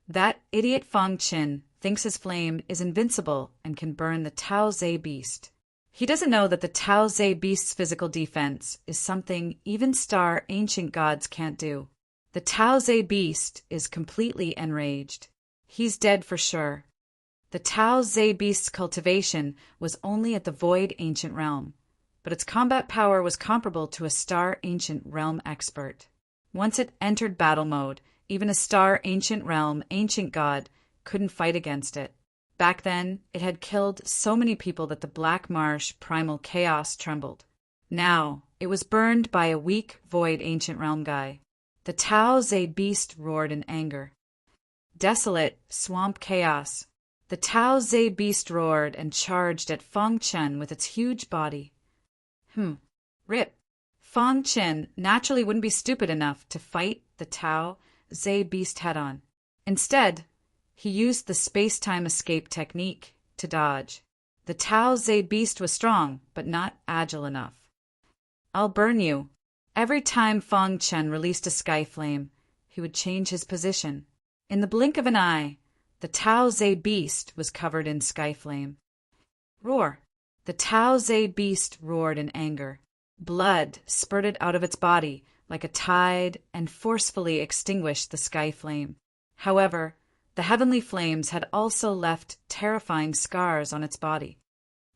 That idiot Fong Qin thinks his flame is invincible and can burn the Tao Ze beast. He doesn't know that the Tao Ze beast's physical defense is something even Star Ancient gods can't do. The Tao Ze beast is completely enraged. He's dead for sure. The Tao Ze beast's cultivation was only at the Void Ancient Realm, but its combat power was comparable to a Star Ancient Realm expert. Once it entered battle mode, even a Star Ancient Realm ancient god couldn't fight against it. Back then, it had killed so many people that the Black Marsh Primal Chaos trembled. Now, it was burned by a weak Void Ancient Realm guy. The Tao Ze beast roared in anger. Desolate swamp chaos. The Tao Ze beast roared and charged at Fong Qin with its huge body. Rip. Fong Qin naturally wouldn't be stupid enough to fight the Tao Ze beast head-on. Instead, he used the space-time escape technique to dodge. The Tao Ze beast was strong, but not agile enough. I'll burn you. Every time Fong Qin released a sky flame, he would change his position. In the blink of an eye, the Tao Ze beast was covered in sky flame. Roar! The Tao Ze beast roared in anger. Blood spurted out of its body like a tide and forcefully extinguished the sky flame. However, the heavenly flames had also left terrifying scars on its body.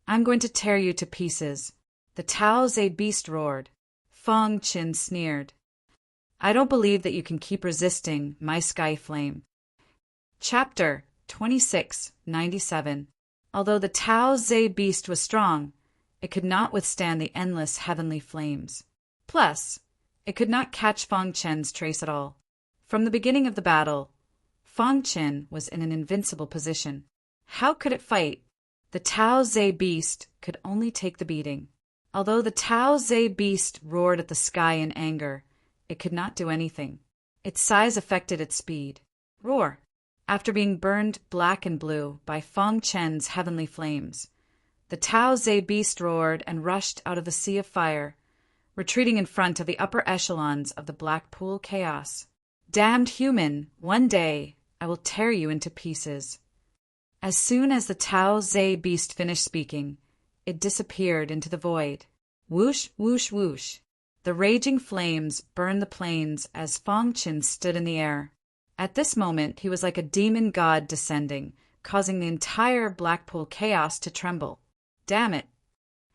I'm going to tear you to pieces. The Tao Ze beast roared. Fong Qin sneered. I don't believe that you can keep resisting my sky flame. Chapter 2697. Although the Tao Ze beast was strong, it could not withstand the endless heavenly flames. Plus, it could not catch Fong Qin's trace at all. From the beginning of the battle, Fong Qin was in an invincible position. How could it fight? The Tao Ze beast could only take the beating. Although the Tao Ze beast roared at the sky in anger, it could not do anything. Its size affected its speed. Roar! After being burned black and blue by Fong Qin's heavenly flames, the Tao Ze beast roared and rushed out of the sea of fire, retreating in front of the upper echelons of the Blackpool Chaos. Damned human, one day I will tear you into pieces. As soon as the Tao Ze beast finished speaking, it disappeared into the void. Whoosh, whoosh, whoosh. The raging flames burned the plains as Fong Qin stood in the air. At this moment, he was like a demon god descending, causing the entire Blackpool Chaos to tremble. Damn it!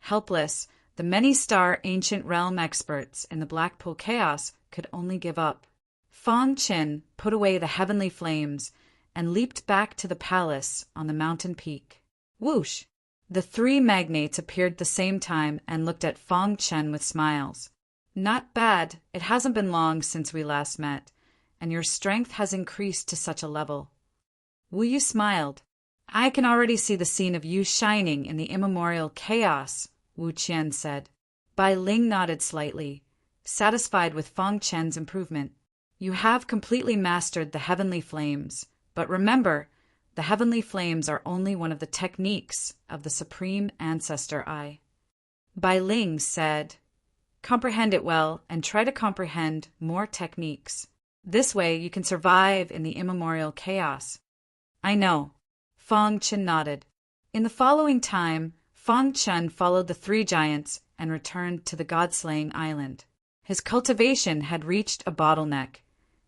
Helpless, the many-star ancient realm experts in the Blackpool Chaos could only give up. Fong Qin put away the heavenly flames and leaped back to the palace on the mountain peak. Whoosh! The three magnates appeared at the same time and looked at Fong Chen with smiles. Not bad. It hasn't been long since we last met, and your strength has increased to such a level. Wu Yu smiled. I can already see the scene of you shining in the immemorial chaos, Wu Qian said. Bai Ling nodded slightly, satisfied with Fong Chen's improvement. You have completely mastered the heavenly flames, but remember, the heavenly flames are only one of the techniques of the Supreme Ancestor I. Bai Ling said, comprehend it well and try to comprehend more techniques. This way you can survive in the immemorial chaos. I know. Fong Chen nodded. In the following time, Fong Chen followed the three giants and returned to the God-slaying island. His cultivation had reached a bottleneck,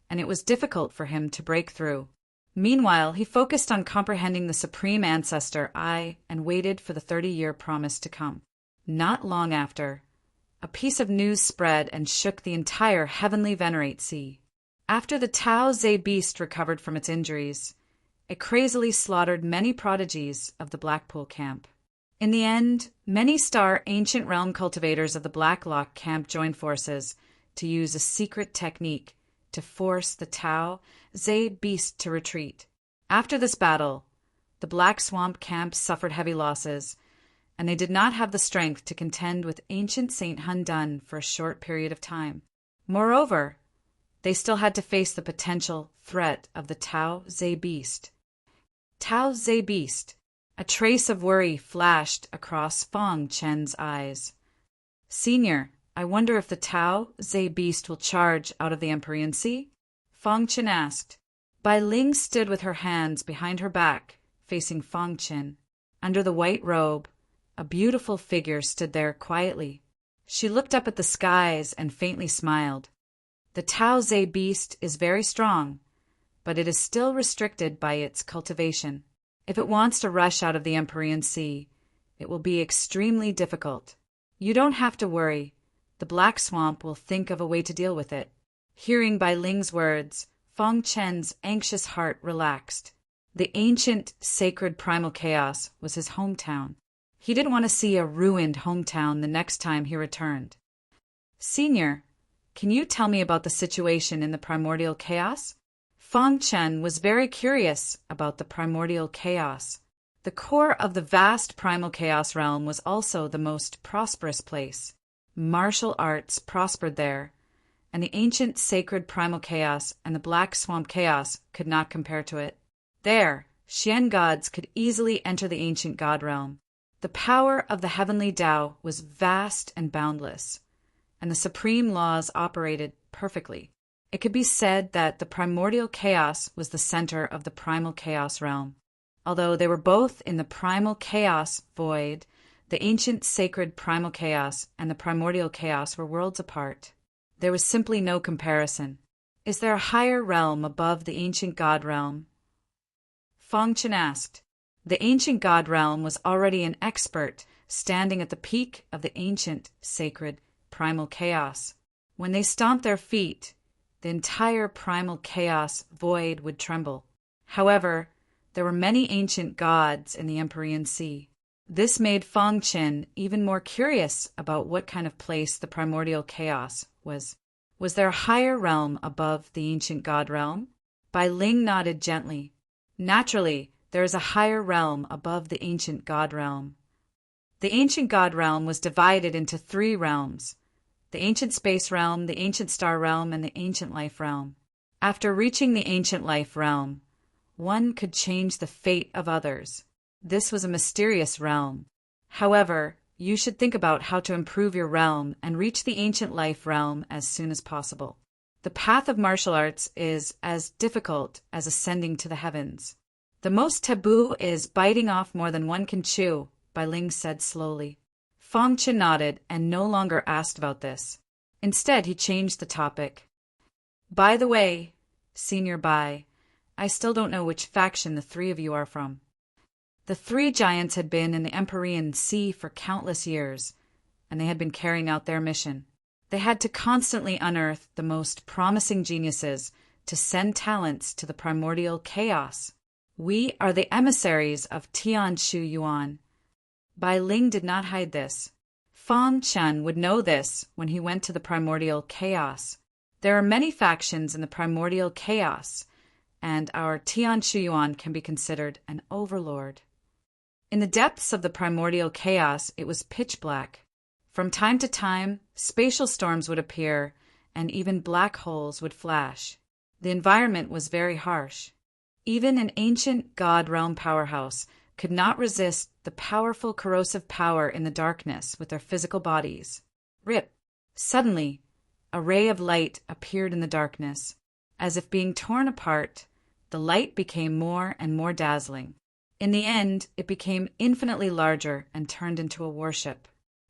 and it was difficult for him to break through. Meanwhile, he focused on comprehending the Supreme Ancestor I and waited for the 30-year promise to come. Not long after, a piece of news spread and shook the entire heavenly Venerate Sea. After the Tao Ze beast recovered from its injuries, it crazily slaughtered many prodigies of the Blackpool camp. In the end, many star ancient realm cultivators of the Blacklock camp joined forces to use a secret technique to force the Tao Ze beast to retreat. After this battle, the Black Swamp camp suffered heavy losses, and they did not have the strength to contend with ancient Saint Hun Dun for a short period of time. Moreover, they still had to face the potential threat of the Tao Ze beast. Tao Ze beast. A trace of worry flashed across Fong Chen's eyes. Senior, I wonder if the Tao Ze beast will charge out of the Empyrean Sea? Fong Chen asked. Bai Ling stood with her hands behind her back, facing Fong Chen. Under the white robe, a beautiful figure stood there quietly. She looked up at the skies and faintly smiled. The Tao Ze beast is very strong, but it is still restricted by its cultivation. If it wants to rush out of the Empyrean Sea, it will be extremely difficult. You don't have to worry. The Black Swamp will think of a way to deal with it. Hearing Bai Ling's words, Fong Chen's anxious heart relaxed. The ancient, sacred primal chaos was his hometown. He didn't want to see a ruined hometown the next time he returned. Senior, can you tell me about the situation in the primordial chaos? Fong Chen was very curious about the primordial chaos. The core of the vast primal chaos realm was also the most prosperous place. Martial arts prospered there, and the ancient sacred primal chaos and the Black Swamp chaos could not compare to it. There, Xian gods could easily enter the ancient god realm. The power of the heavenly Tao was vast and boundless, and the supreme laws operated perfectly. It could be said that the primordial chaos was the center of the primal chaos realm. Although they were both in the primal chaos void, the ancient sacred primal chaos and the primordial chaos were worlds apart. There was simply no comparison. Is there a higher realm above the ancient god realm? Fong Chen asked. The ancient god realm was already an expert, standing at the peak of the ancient sacred primal chaos. When they stomped their feet, the entire primal chaos void would tremble. However, there were many ancient gods in the Empyrean Sea. This made Fong Chen even more curious about what kind of place the primordial chaos was. Was there a higher realm above the ancient god realm? Bai Ling nodded gently. Naturally, there is a higher realm above the ancient god realm. The ancient god realm was divided into 3 realms: the ancient space realm, the ancient star realm, and the ancient life realm. After reaching the ancient life realm, one could change the fate of others. This was a mysterious realm. However, you should think about how to improve your realm and reach the ancient life realm as soon as possible. The path of martial arts is as difficult as ascending to the heavens. The most taboo is biting off more than one can chew, Bai Ling said slowly. Fong Chen nodded and no longer asked about this. Instead, he changed the topic. By the way, Senior Bai, I still don't know which faction the 3 of you are from. The 3 giants had been in the Empyrean Sea for countless years, and they had been carrying out their mission. They had to constantly unearth the most promising geniuses to send talents to the primordial chaos. We are the emissaries of Tian Shu Yuan. Bai Ling did not hide this. Fang Chen would know this when he went to the primordial chaos. There are many factions in the primordial chaos, and our Tian Shu Yuan can be considered an overlord. In the depths of the primordial chaos, it was pitch black. From time to time, spatial storms would appear, and even black holes would flash. The environment was very harsh. Even an ancient God realm powerhouse could not resist the powerful corrosive power in the darkness with their physical bodies. Rip! Suddenly, a ray of light appeared in the darkness. As if being torn apart, the light became more and more dazzling. In the end, it became infinitely larger and turned into a warship.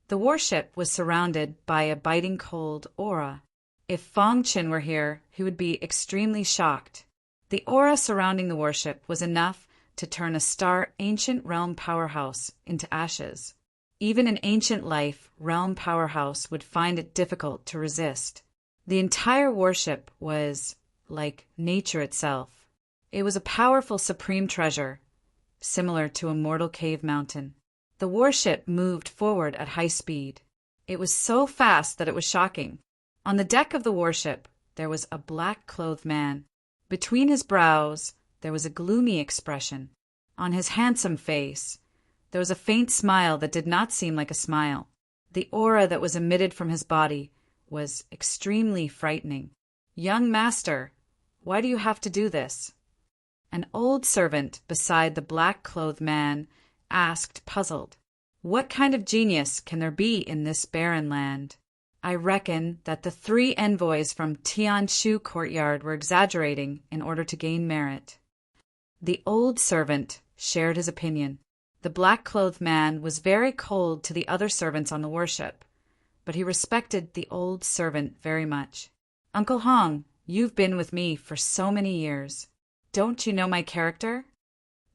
The warship was surrounded by a biting cold aura. If Fang Chen were here, he would be extremely shocked. The aura surrounding the warship was enough to turn a star ancient realm powerhouse into ashes. Even an ancient life realm powerhouse would find it difficult to resist. The entire warship was like nature itself. It was a powerful supreme treasure, similar to a mortal cave mountain. The warship moved forward at high speed. It was so fast that it was shocking. On the deck of the warship, there was a black-clothed man. Between his brows, there was a gloomy expression. On his handsome face, there was a faint smile that did not seem like a smile. The aura that was emitted from his body was extremely frightening. "Young master, why do you have to do this?" An old servant beside the black-clothed man asked, puzzled. "What kind of genius can there be in this barren land?" "I reckon that the 3 envoys from Tianshu courtyard were exaggerating in order to gain merit." The old servant shared his opinion. The black-clothed man was very cold to the other servants on the warship, but he respected the old servant very much. "Uncle Hong, you've been with me for so many years. Don't you know my character?"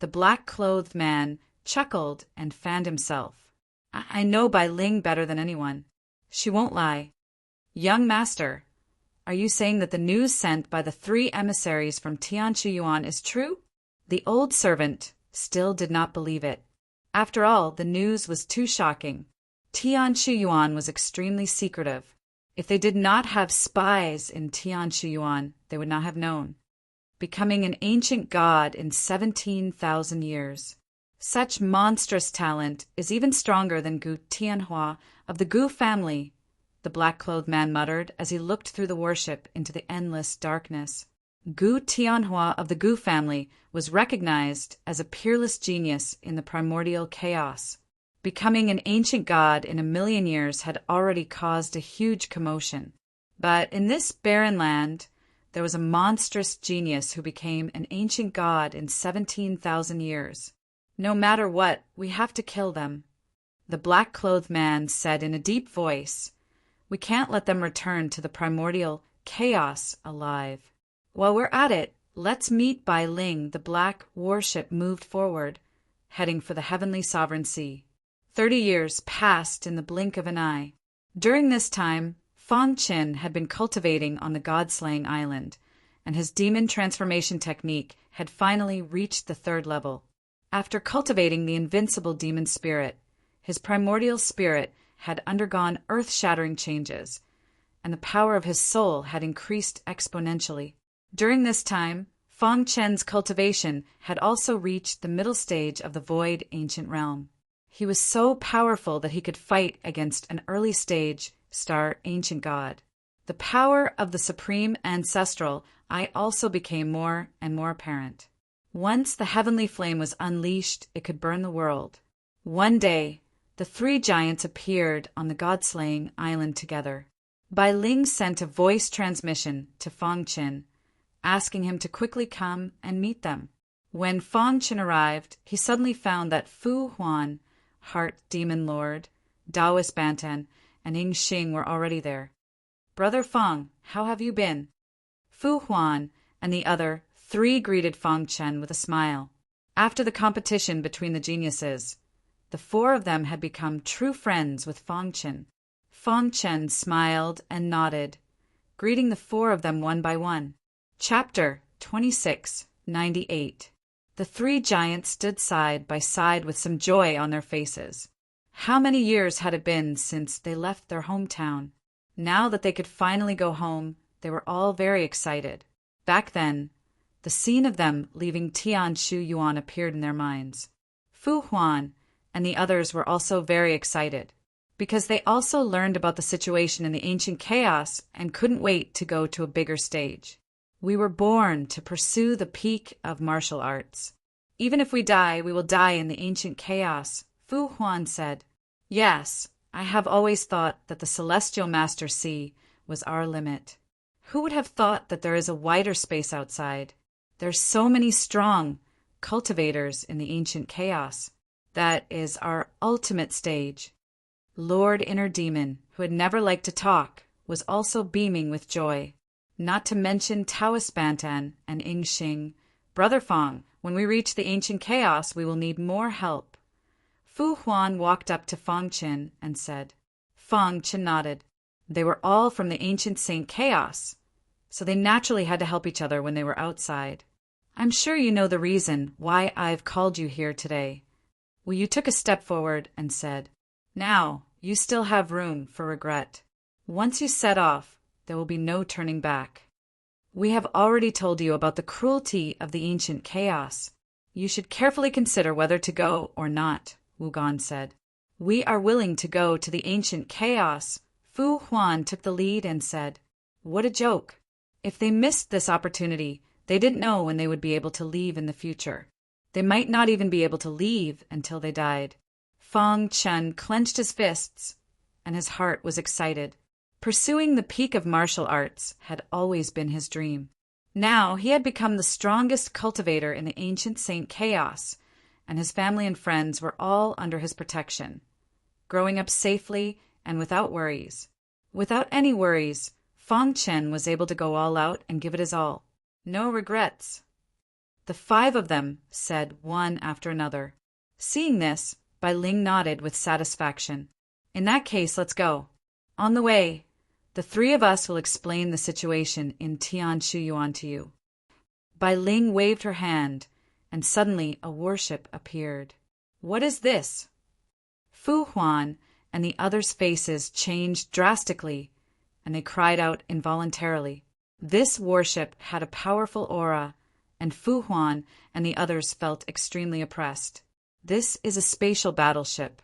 The black-clothed man chuckled and fanned himself. I know Bai Ling better than anyone. She won't lie." "Young master, are you saying that the news sent by the 3 emissaries from Tianshu Yuan is true?" The old servant still did not believe it. After all, the news was too shocking. Tianshu Yuan was extremely secretive. If they did not have spies in Tianshu Yuan, they would not have known. Becoming an ancient god in 17,000 years. Such monstrous talent is even stronger than Gu Tianhua of the Gu family, the black-clothed man muttered as he looked through the warship into the endless darkness. Gu Tianhua of the Gu family was recognized as a peerless genius in the primordial chaos. Becoming an ancient god in 1,000,000 years had already caused a huge commotion. But in this barren land, there was a monstrous genius who became an ancient god in 17,000 years. "No matter what, we have to kill them," the black-clothed man said in a deep voice. "We can't let them return to the primordial chaos alive. While we're at it, let's meet Bai Ling." The black warship moved forward, heading for the heavenly sovereign sea. 30 years passed in the blink of an eye. During this time, Fang Chen had been cultivating on the god-slaying island, and his demon transformation technique had finally reached the 3rd level. After cultivating the invincible demon spirit, his primordial spirit had undergone earth-shattering changes, and the power of his soul had increased exponentially. During this time, Fang Chen's cultivation had also reached the middle stage of the void ancient realm. He was so powerful that he could fight against an early stage star ancient god. The power of the supreme ancestral I also became more and more apparent. Once the heavenly flame was unleashed, it could burn the world. One day, the 3 giants appeared on the god-slaying island together. Bai Ling sent a voice transmission to Fang Chen, asking him to quickly come and meet them. When Fang Chen arrived, he suddenly found that Fu Huan, Heart Demon Lord, Taoist Bantan, and Ying Xing were already there. "Brother Fang, how have you been?" Fu Huan and the other 3 greeted Fang Chen with a smile. After the competition between the geniuses, the 4 of them had become true friends with Fang Chen. Fang Chen smiled and nodded, greeting the 4 of them one by one. Chapter 2698. The three giants stood side by side with some joy on their faces. How many years had it been since they left their hometown? Now that they could finally go home, they were all very excited. Back then, the scene of them leaving Tianshu Yuan appeared in their minds. Fu Huan and the others were also very excited, because they also learned about the situation in the ancient chaos and couldn't wait to go to a bigger stage. We were born to pursue the peak of martial arts. Even if we die, we will die in the ancient chaos, Fu Huan said. Yes, I have always thought that the Celestial Master Sea was our limit. Who would have thought that there is a wider space outside? There's so many strong cultivators in the ancient chaos. That is our ultimate stage. Lord Inner Demon, who had never liked to talk, was also beaming with joy. Not to mention Taoist Bantan and Ing Xing. Brother Fong, when we reach the ancient chaos, we will need more help. Fu Huan walked up to Fong Qin and said. Fong Qin nodded. They were all from the ancient Saint Chaos, so they naturally had to help each other when they were outside. I'm sure you know the reason why I've called you here today. Wu Yu took a step forward and said, Now, you still have room for regret. Once you set off, there will be no turning back. We have already told you about the cruelty of the ancient chaos. You should carefully consider whether to go or not, Wu Gan said. We are willing to go to the ancient chaos. Fu Huan took the lead and said, What a joke. If they missed this opportunity, they didn't know when they would be able to leave in the future. They might not even be able to leave until they died. Fong Chen clenched his fists, and his heart was excited. Pursuing the peak of martial arts had always been his dream. Now he had become the strongest cultivator in the ancient Saint Chaos, and his family and friends were all under his protection, growing up safely and without worries. Without any worries, Fong Chen was able to go all out and give it his all. No regrets. The five of them said one after another. Seeing this, Bai Ling nodded with satisfaction. In that case, let's go. On the way, the three of us will explain the situation in Tianshu Yuan to you. Bai Ling waved her hand, and suddenly a warship appeared. What is this? Fu Huan and the others' faces changed drastically, and they cried out involuntarily. This warship had a powerful aura, and Fu Huan and the others felt extremely oppressed. This is a spatial battleship.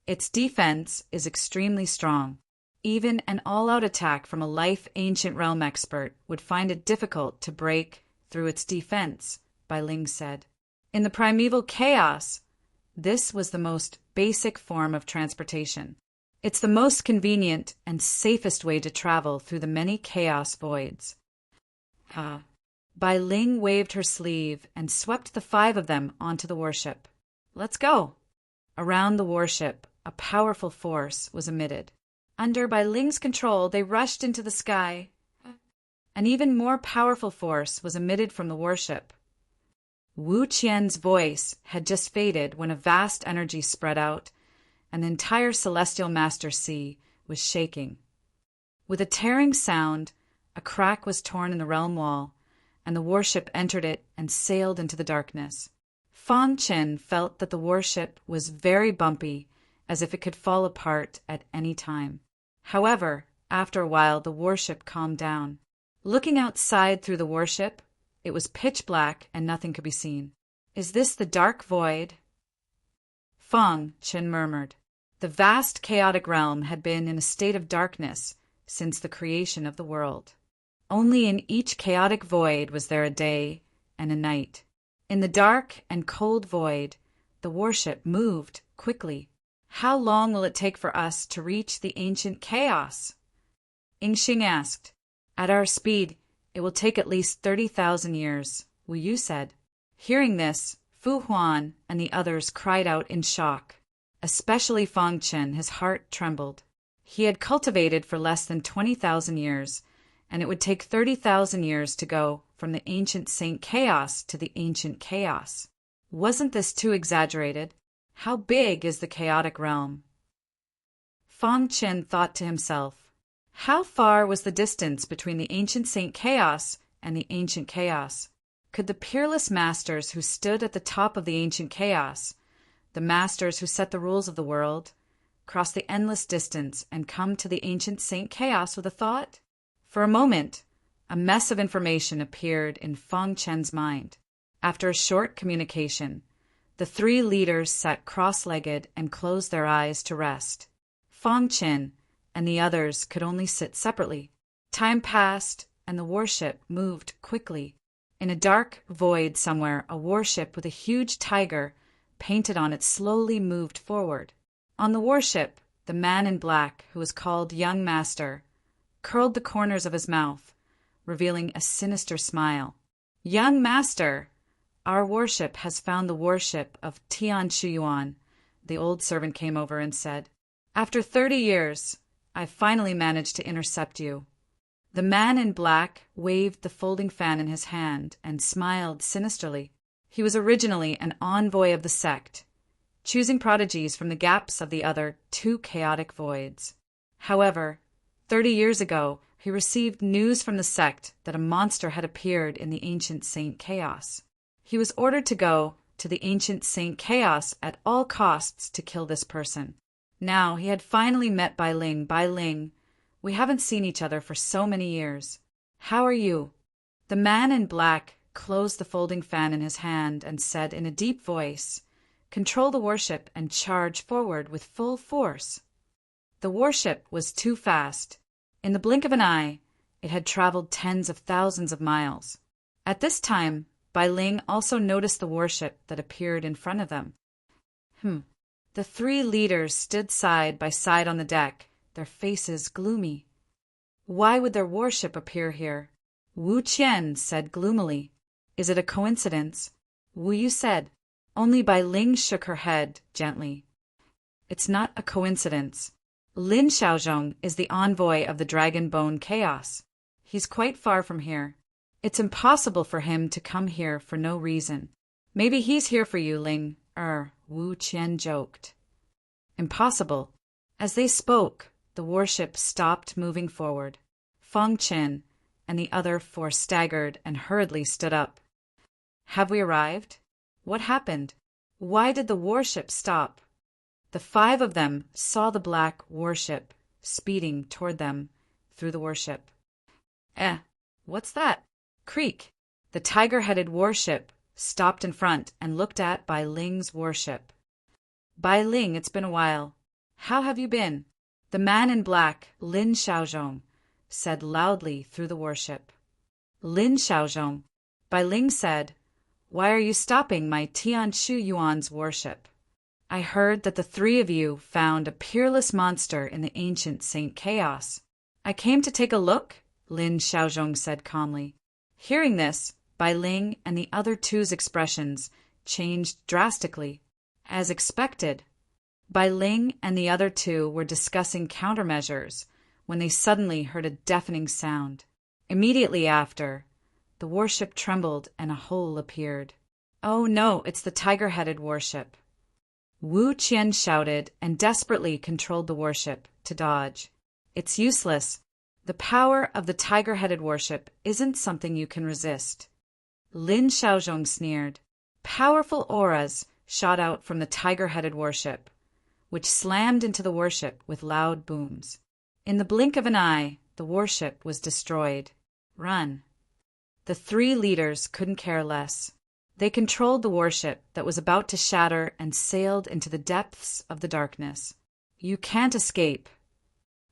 Its defense is extremely strong. Even an all-out attack from a life ancient realm expert would find it difficult to break through its defense, Bai Ling said. In the primeval chaos, this was the most basic form of transportation. It's the most convenient and safest way to travel through the many chaos voids. Bai Ling waved her sleeve and swept the five of them onto the warship. Let's go. Around the warship, a powerful force was emitted. Under Bai Ling's control, they rushed into the sky. An even more powerful force was emitted from the warship. Wu Qian's voice had just faded when a vast energy spread out, and the entire Celestial Master Sea was shaking. With a tearing sound, a crack was torn in the realm wall, and the warship entered it and sailed into the darkness. Fong Chen felt that the warship was very bumpy, as if it could fall apart at any time. However, after a while, the warship calmed down. Looking outside through the warship, it was pitch black and nothing could be seen. Is this the dark void? Fong Chen murmured. The vast chaotic realm had been in a state of darkness since the creation of the world. Only in each chaotic void was there a day and a night. In the dark and cold void, the warship moved quickly. How long will it take for us to reach the ancient chaos? Ing Xing asked. At our speed, it will take at least 30,000 years, Wu Yu said. Hearing this, Fu Huan and the others cried out in shock. Especially Fong Chen, his heart trembled. He had cultivated for less than 20,000 years, and it would take 30,000 years to go from the ancient Saint Chaos to the ancient chaos. Wasn't this too exaggerated? How big is the chaotic realm? Fong Chen thought to himself. How far was the distance between the ancient Saint Chaos and the ancient chaos. Could the peerless masters who stood at the top of the ancient chaos, the masters who set the rules of the world, cross the endless distance and come to the ancient Saint Chaos with a thought? For a moment, a mess of information appeared in Feng Chen's mind. After a short communication, the three leaders sat cross-legged and closed their eyes to rest. Feng Chen and the others could only sit separately. Time passed, and the warship moved quickly. In a dark void somewhere, a warship with a huge tiger painted on it slowly moved forward. On the warship, the man in black, who was called Young Master, curled the corners of his mouth, revealing a sinister smile. "Young Master, our warship has found the warship of Tian Shuyuan," the old servant came over and said. "After 30 years, I finally managed to intercept you." The man in black waved the folding fan in his hand and smiled sinisterly. He was originally an envoy of the sect, choosing prodigies from the gaps of the other two chaotic voids. However, 30 years ago, he received news from the sect that a monster had appeared in the ancient Saint Chaos. He was ordered to go to the ancient Saint Chaos at all costs to kill this person. Now he had finally met Bai Ling. "Bai Ling, we haven't seen each other for so many years. How are you?" The man in black closed the folding fan in his hand and said in a deep voice, "Control the warship and charge forward with full force." The warship was too fast. In the blink of an eye, it had traveled tens of thousands of miles. At this time, Bai Ling also noticed the warship that appeared in front of them. The three leaders stood side by side on the deck, their faces gloomy. Why would their warship appear here? Wu Qian said gloomily. "Is it a coincidence?" Wu Yu said. Only Bai Ling shook her head gently. "It's not a coincidence. Lin Xiaozhong is the envoy of the Dragon Bone Chaos. He's quite far from here. It's impossible for him to come here for no reason. Maybe he's here for you, Ling." Wu Qian joked. "Impossible." As they spoke, the warship stopped moving forward. Feng Chen and the other four staggered and hurriedly stood up. "Have we arrived? What happened? Why did the warship stop?" The five of them saw the black warship speeding toward them through the warship. What's that?" Creak. The tiger-headed warship stopped in front and looked at Bai Ling's warship. "Bai Ling, it's been a while. How have you been?" The man in black, Lin Xiaozhong, said loudly through the warship. "Lin Xiaozhong," Bai Ling said, "why are you stopping my Tian Shuyuan's warship? I heard that the three of you found a peerless monster in the ancient Saint Chaos." "I came to take a look," Lin Xiaozhong said calmly. Hearing this, Bai Ling and the other two's expressions changed drastically. As expected, Bai Ling and the other two were discussing countermeasures when they suddenly heard a deafening sound. Immediately after, the warship trembled and a hole appeared. "Oh no, it's the tiger-headed warship." Wu Qian shouted and desperately controlled the warship to dodge. "It's useless. The power of the tiger-headed warship isn't something you can resist." Lin Xiaozhong sneered. Powerful auras shot out from the tiger-headed warship, which slammed into the warship with loud booms. In the blink of an eye, the warship was destroyed. Run. The three leaders couldn't care less. They controlled the warship that was about to shatter and sailed into the depths of the darkness. "You can't escape."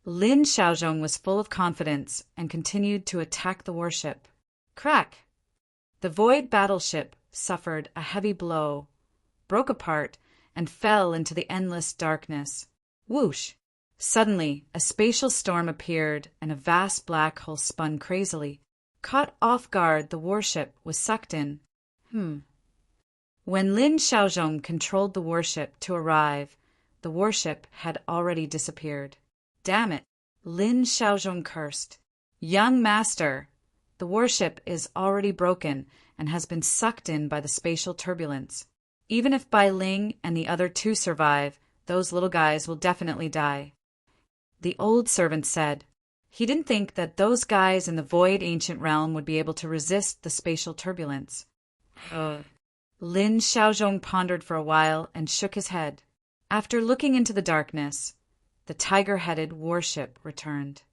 Lin Xiaozhong was full of confidence and continued to attack the warship. Crack! The void battleship suffered a heavy blow, broke apart, and fell into the endless darkness. Whoosh! Suddenly, a spatial storm appeared and a vast black hole spun crazily. Caught off guard, the warship was sucked in. When Lin Xiaozhong controlled the warship to arrive, the warship had already disappeared. "Damn it," Lin Xiaozhong cursed. "Young Master, the warship is already broken and has been sucked in by the spatial turbulence. Even if Bai Ling and the other two survive, those little guys will definitely die." The old servant said, He didn't think that those guys in the void ancient realm would be able to resist the spatial turbulence. Lin Xiaozhong pondered for a while and shook his head. After looking into the darkness, the tiger-headed warship returned.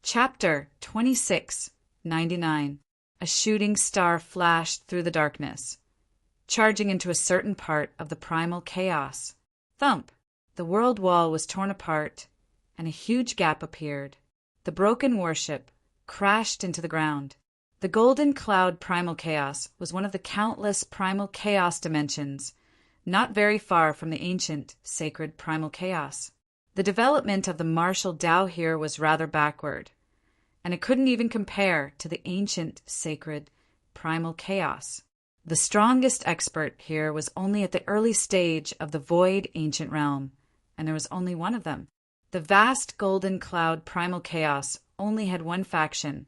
Chapter 2699. A shooting star flashed through the darkness, charging into a certain part of the primal chaos. Thump! The world wall was torn apart, and a huge gap appeared. The broken warship crashed into the ground. The Golden Cloud Primal Chaos was one of the countless primal chaos dimensions, not very far from the ancient sacred primal chaos. The development of the martial Tao here was rather backward, and it couldn't even compare to the ancient sacred primal chaos. The strongest expert here was only at the early stage of the void ancient realm, and there was only one of them. The vast Golden Cloud Primal Chaos only had one faction,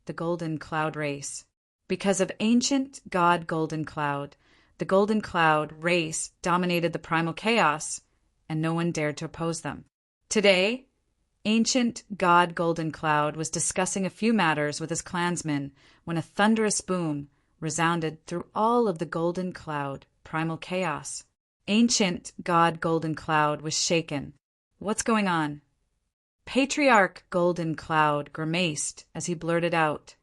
the Golden Cloud race. Because of ancient God Golden Cloud, the Golden Cloud race dominated the Primal Chaos, and no one dared to oppose them. Today, ancient God Golden Cloud was discussing a few matters with his clansmen when a thunderous boom resounded through all of the Golden Cloud Primal Chaos. Ancient God Golden Cloud was shaken. What's going on? Patriarch Golden Cloud grimaced as he blurted out,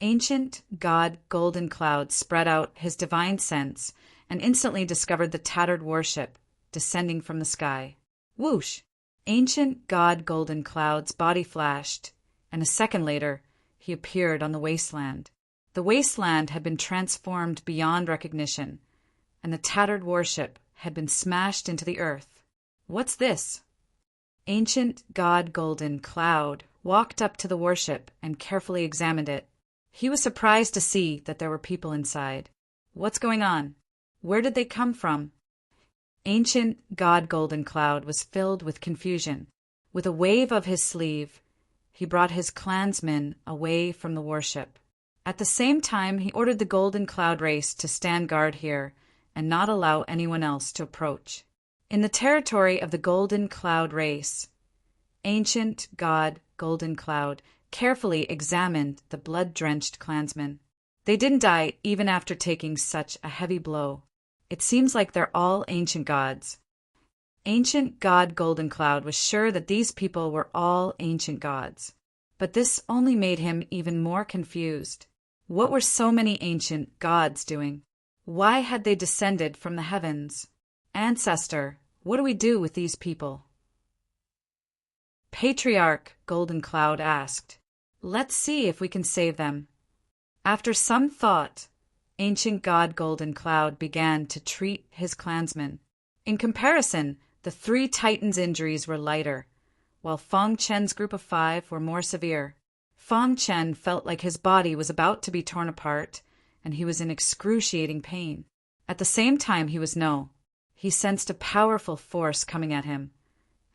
Ancient God Golden Cloud spread out his divine sense and instantly discovered the tattered warship descending from the sky. Whoosh! Ancient God Golden Cloud's body flashed, and a second later he appeared on the wasteland. The wasteland had been transformed beyond recognition, and the tattered warship had been smashed into the earth. What's this? Ancient God Golden Cloud walked up to the warship and carefully examined it. He was surprised to see that there were people inside. What's going on? Where did they come from? Ancient God Golden Cloud was filled with confusion. With a wave of his sleeve, he brought his clansmen away from the warship. At the same time, he ordered the Golden Cloud race to stand guard here and not allow anyone else to approach. In the territory of the Golden Cloud race, ancient God Golden Cloud carefully examined the blood-drenched clansmen. They didn't die even after taking such a heavy blow. It seems like they're all ancient gods. Ancient God Golden Cloud was sure that these people were all ancient gods, but this only made him even more confused. What were so many ancient gods doing? Why had they descended from the heavens? Ancestor, what do we do with these people? Patriarch Golden Cloud asked. Let's see if we can save them. After some thought, ancient God Golden Cloud began to treat his clansmen. In comparison, the three Titans' injuries were lighter, while Fong Chen's group of 5 were more severe. Fong Chen felt like his body was about to be torn apart, and he was in excruciating pain. At the same time he sensed a powerful force coming at him,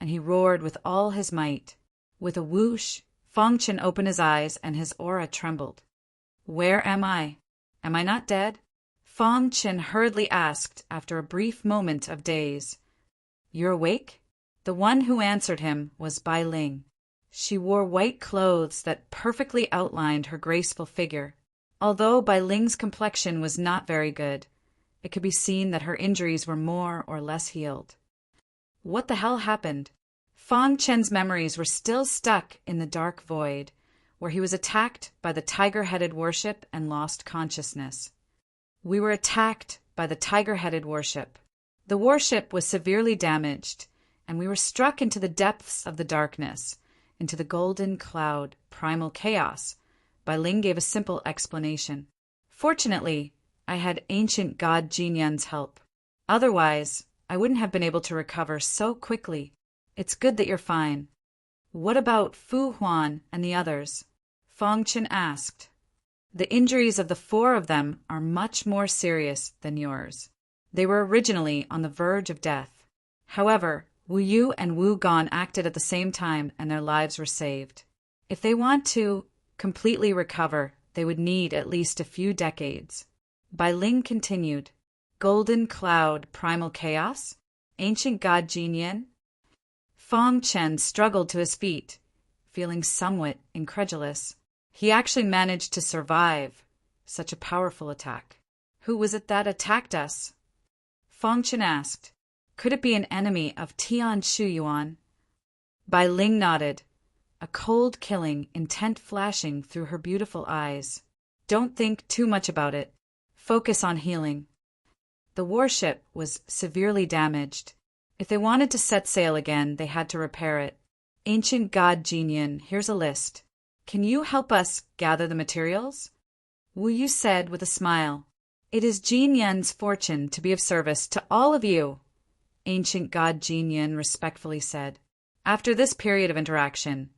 and he roared with all his might. With a whoosh, Fong Chen opened his eyes and his aura trembled. Where am I? Am I not dead? Fong Chen hurriedly asked after a brief moment of daze. You're awake? The one who answered him was Bai Ling. She wore white clothes that perfectly outlined her graceful figure. Although Bai Ling's complexion was not very good, it could be seen that her injuries were more or less healed. What the hell happened? Fong Chen's memories were still stuck in the dark void, where he was attacked by the tiger-headed warship and lost consciousness. We were attacked by the tiger-headed warship. The warship was severely damaged, and we were struck into the depths of the darkness, into the Golden Cloud Primal Chaos. Bai Ling gave a simple explanation. Fortunately, I had ancient God Jinyun's help. Otherwise, I wouldn't have been able to recover so quickly. It's good that you're fine. What about Fu Huan and the others? Fong Chen asked. The injuries of the 4 of them are much more serious than yours. They were originally on the verge of death. However, Wu Yu and Wu Gon acted at the same time and their lives were saved. If they want to completely recover, they would need at least a few decades. Bai Ling continued. Golden Cloud Primal Chaos? Ancient God Jinyun? Fong Chen struggled to his feet, feeling somewhat incredulous. He actually managed to survive such a powerful attack. Who was it that attacked us? Fang Chen asked. Could it be an enemy of Tian Shuyuan? Bai Ling nodded, a cold killing intent flashing through her beautiful eyes. Don't think too much about it. Focus on healing. The warship was severely damaged. If they wanted to set sail again, they had to repair it. Ancient God Jinyan, here's a list. Can you help us gather the materials? Wu Yu said with a smile. It is Jinyan's fortune to be of service to all of you, Ancient God Jinyan respectfully said. After this period of interaction,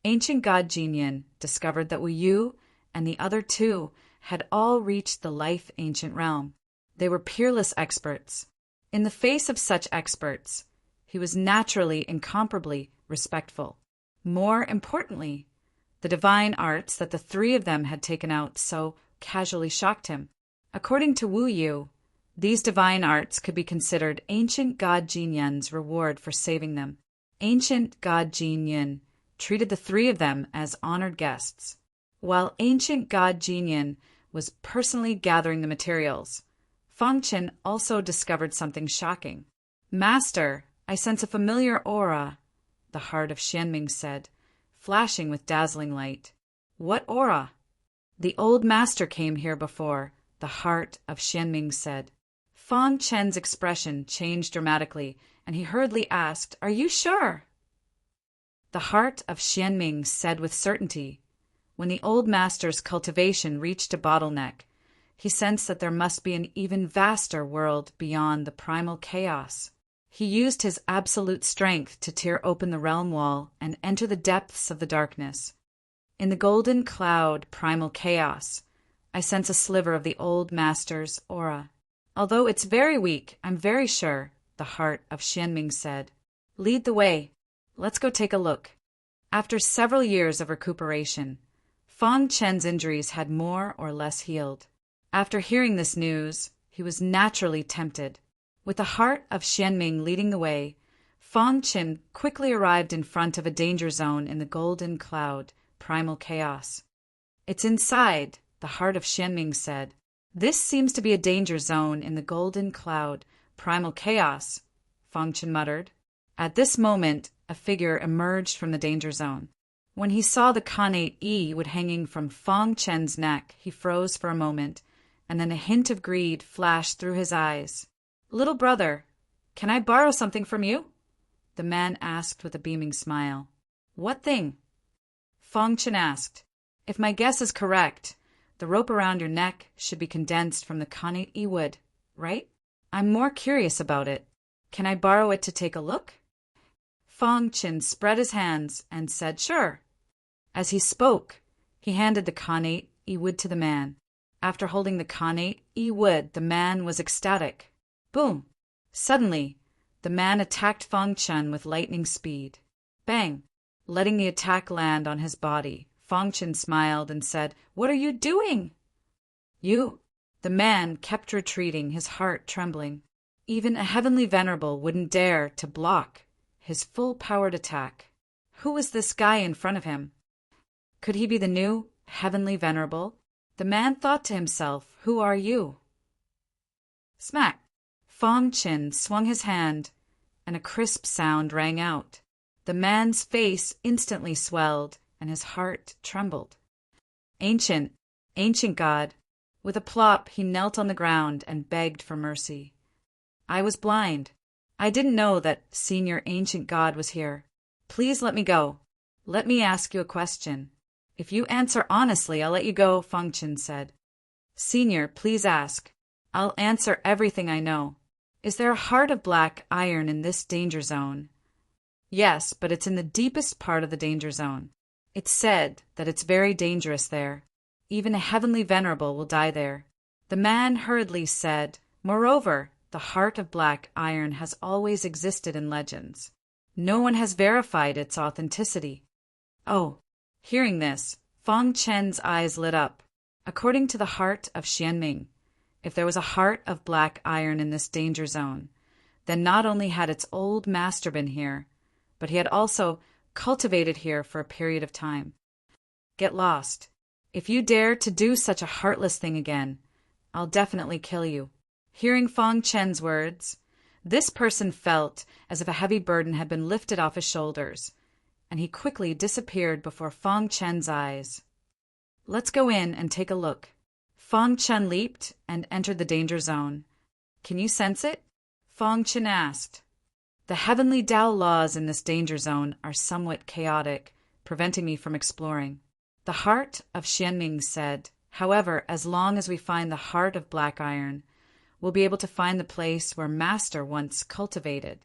Ancient God Jinyan discovered that Wu Yu and the other two had all reached the life ancient realm. They were peerless experts. In the face of such experts, he was naturally incomparably respectful. More importantly, the divine arts that the three of them had taken out so casually shocked him. According to Wu Yu, these divine arts could be considered Ancient God Jinyan's reward for saving them. Ancient God Jinyan treated the three of them as honored guests. While Ancient God Jinyan was personally gathering the materials, Fang Chen also discovered something shocking. Master, I sense a familiar aura, the heart of Xianming said, flashing with dazzling light. What aura? The old master came here before, the heart of Xianming said. Fang Chen's expression changed dramatically, and he hurriedly asked, Are you sure? The heart of Xianming said with certainty. When the old master's cultivation reached a bottleneck, he sensed that there must be an even vaster world beyond the primal chaos. He used his absolute strength to tear open the realm wall and enter the depths of the darkness. In the golden cloud primal chaos, I sense a sliver of the old master's aura. Although it's very weak, I'm very sure, the heart of Xianming said. Lead the way. Let's go take a look. After several years of recuperation, Fang Chen's injuries had more or less healed. After hearing this news, he was naturally tempted. With the heart of Xianming leading the way, Fang Chen quickly arrived in front of a danger zone in the golden cloud, primal chaos. It's inside, the heart of Xianming said. This seems to be a danger zone in the golden cloud, primal chaos, Fang Chen muttered. At this moment, a figure emerged from the danger zone. When he saw the Khanate Yi wood hanging from Fang Chen's neck, he froze for a moment, and then a hint of greed flashed through his eyes. Little brother, can I borrow something from you? The man asked with a beaming smile. What thing? Fang Chen asked. If my guess is correct, the rope around your neck should be condensed from the Khanate Yi wood, right? I'm more curious about it. Can I borrow it to take a look? Fang Chen spread his hands and said, Sure. As he spoke, he handed the Khanate Yi wood to the man. After holding the Khanate Yi wood, the man was ecstatic. Boom! Suddenly, the man attacked Fang Chen with lightning speed. Bang! Letting the attack land on his body, Fang Chen smiled and said, What are you doing? You. The man kept retreating, his heart trembling. Even a heavenly venerable wouldn't dare to block his full-powered attack. Who was this guy in front of him? Could he be the new heavenly venerable? The man thought to himself, Who are you? Smack! Fang Chen swung his hand, and a crisp sound rang out. The man's face instantly swelled, and his heart trembled. Ancient God. With a plop, he knelt on the ground and begged for mercy. I was blind. I didn't know that Senior Ancient God was here. Please let me go. Let me ask you a question. If you answer honestly, I'll let you go, Fang Chen said. Senior, please ask. I'll answer everything I know. Is there a heart of black iron in this danger zone? Yes, but it's in the deepest part of the danger zone. It's said that it's very dangerous there. Even a heavenly venerable will die there. The man hurriedly said, Moreover, the heart of black iron has always existed in legends. No one has verified its authenticity. Oh, hearing this, Fang Chen's eyes lit up. According to the heart of Xianming, if there was a heart of black iron in this danger zone, then not only had its old master been here, but he had also cultivated here for a period of time. Get lost. If you dare to do such a heartless thing again, I'll definitely kill you." Hearing Fong Chen's words, this person felt as if a heavy burden had been lifted off his shoulders, and he quickly disappeared before Fong Chen's eyes. "Let's go in and take a look." Fong Chen leaped and entered the danger zone. "Can you sense it?" Fong Chen asked. "The heavenly Tao laws in this danger zone are somewhat chaotic, preventing me from exploring." The heart of Xianming said, "However, as long as we find the heart of Black Iron, we'll be able to find the place where Master once cultivated."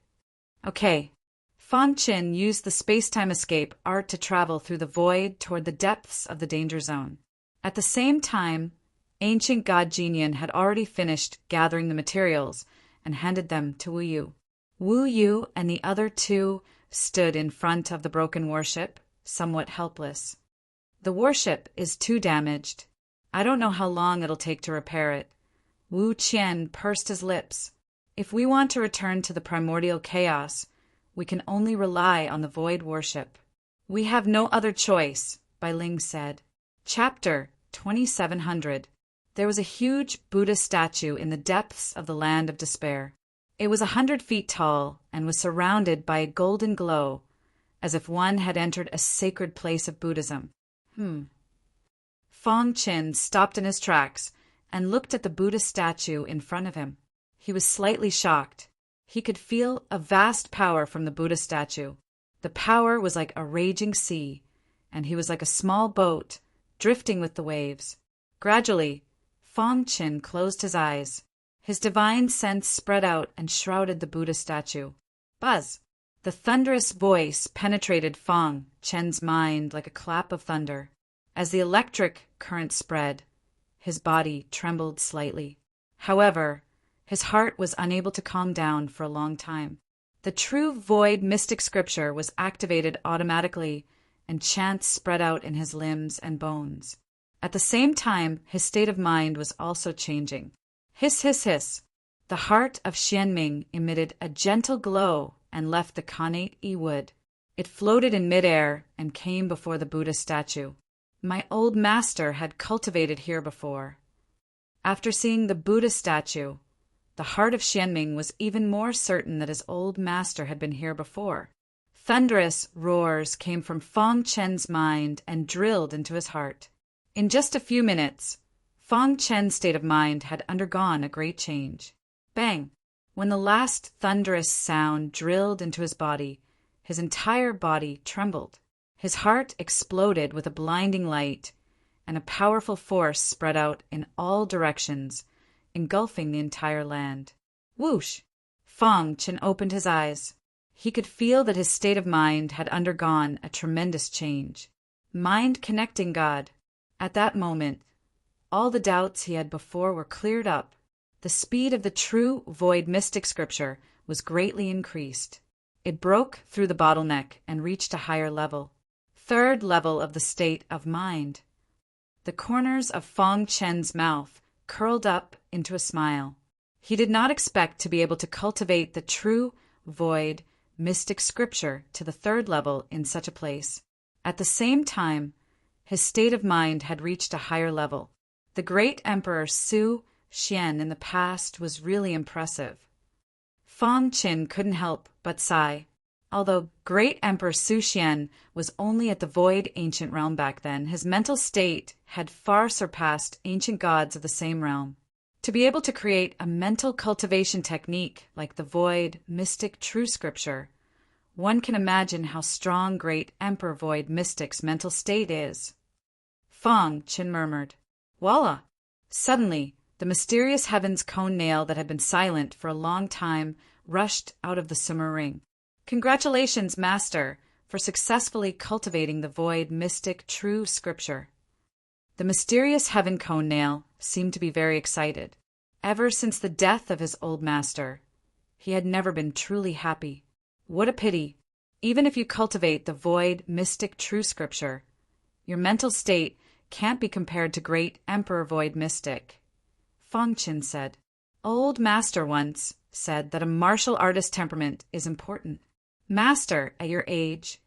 Okay. Fong Chen used the space-time escape art to travel through the void toward the depths of the danger zone. At the same time, ancient god Jinyan had already finished gathering the materials and handed them to Wu Yu. Wu Yu and the other two stood in front of the broken warship, somewhat helpless. "The warship is too damaged. I don't know how long it'll take to repair it." Wu Qian pursed his lips. "If we want to return to the primordial chaos, we can only rely on the void warship." "We have no other choice," Bai Ling said. Chapter 2700. There was a huge Buddha statue in the depths of the land of despair. It was 100 feet tall and was surrounded by a golden glow, as if one had entered a sacred place of Buddhism. Fong Chen stopped in his tracks and looked at the Buddha statue in front of him. He was slightly shocked. He could feel a vast power from the Buddha statue. The power was like a raging sea, and he was like a small boat, drifting with the waves. Gradually, Fong Chen closed his eyes. His divine sense spread out and shrouded the Buddha statue. Buzz! The thunderous voice penetrated Fong Chen's mind like a clap of thunder. As the electric current spread, his body trembled slightly. However, his heart was unable to calm down for a long time. The true void mystic scripture was activated automatically, and chants spread out in his limbs and bones. At the same time, his state of mind was also changing. Hiss, hiss, hiss. The heart of Xianming emitted a gentle glow and left the connate wood. It floated in midair and came before the Buddha statue. My old master had cultivated here before. After seeing the Buddha statue, the heart of Xianming was even more certain that his old master had been here before. Thunderous roars came from Fong Chen's mind and drilled into his heart. In just a few minutes, Fong Chen's state of mind had undergone a great change. Bang! When the last thunderous sound drilled into his body, his entire body trembled. His heart exploded with a blinding light, and a powerful force spread out in all directions, engulfing the entire land. Whoosh! Fong Chen opened his eyes. He could feel that his state of mind had undergone a tremendous change. Mind connecting God. At that moment, all the doubts he had before were cleared up. The speed of the true void mystic scripture was greatly increased. It broke through the bottleneck and reached a higher level. Third level of the state of mind. The corners of Fong Chen's mouth curled up into a smile. He did not expect to be able to cultivate the true void mystic scripture to the third level in such a place. At the same time, his state of mind had reached a higher level. The great Emperor Su Xian in the past was really impressive. Fong Chen couldn't help but sigh. Although great Emperor Su Xian was only at the void ancient realm back then, his mental state had far surpassed ancient gods of the same realm. To be able to create a mental cultivation technique like the void mystic true scripture, one can imagine how strong great Emperor Void Mystic's mental state is. Fong Chen murmured, "Voila!" Suddenly, the mysterious heaven's cone nail that had been silent for a long time rushed out of the Summer Ring. "Congratulations, Master, for successfully cultivating the void mystic true scripture." The mysterious heaven cone nail seemed to be very excited. Ever since the death of his old master, he had never been truly happy. What a pity. Even if you cultivate the void mystic true scripture, your mental state can't be compared to great Emperor Void Mystic. Fong Chen said, "Old master once said that a martial artist temperament is important. Master, at your age,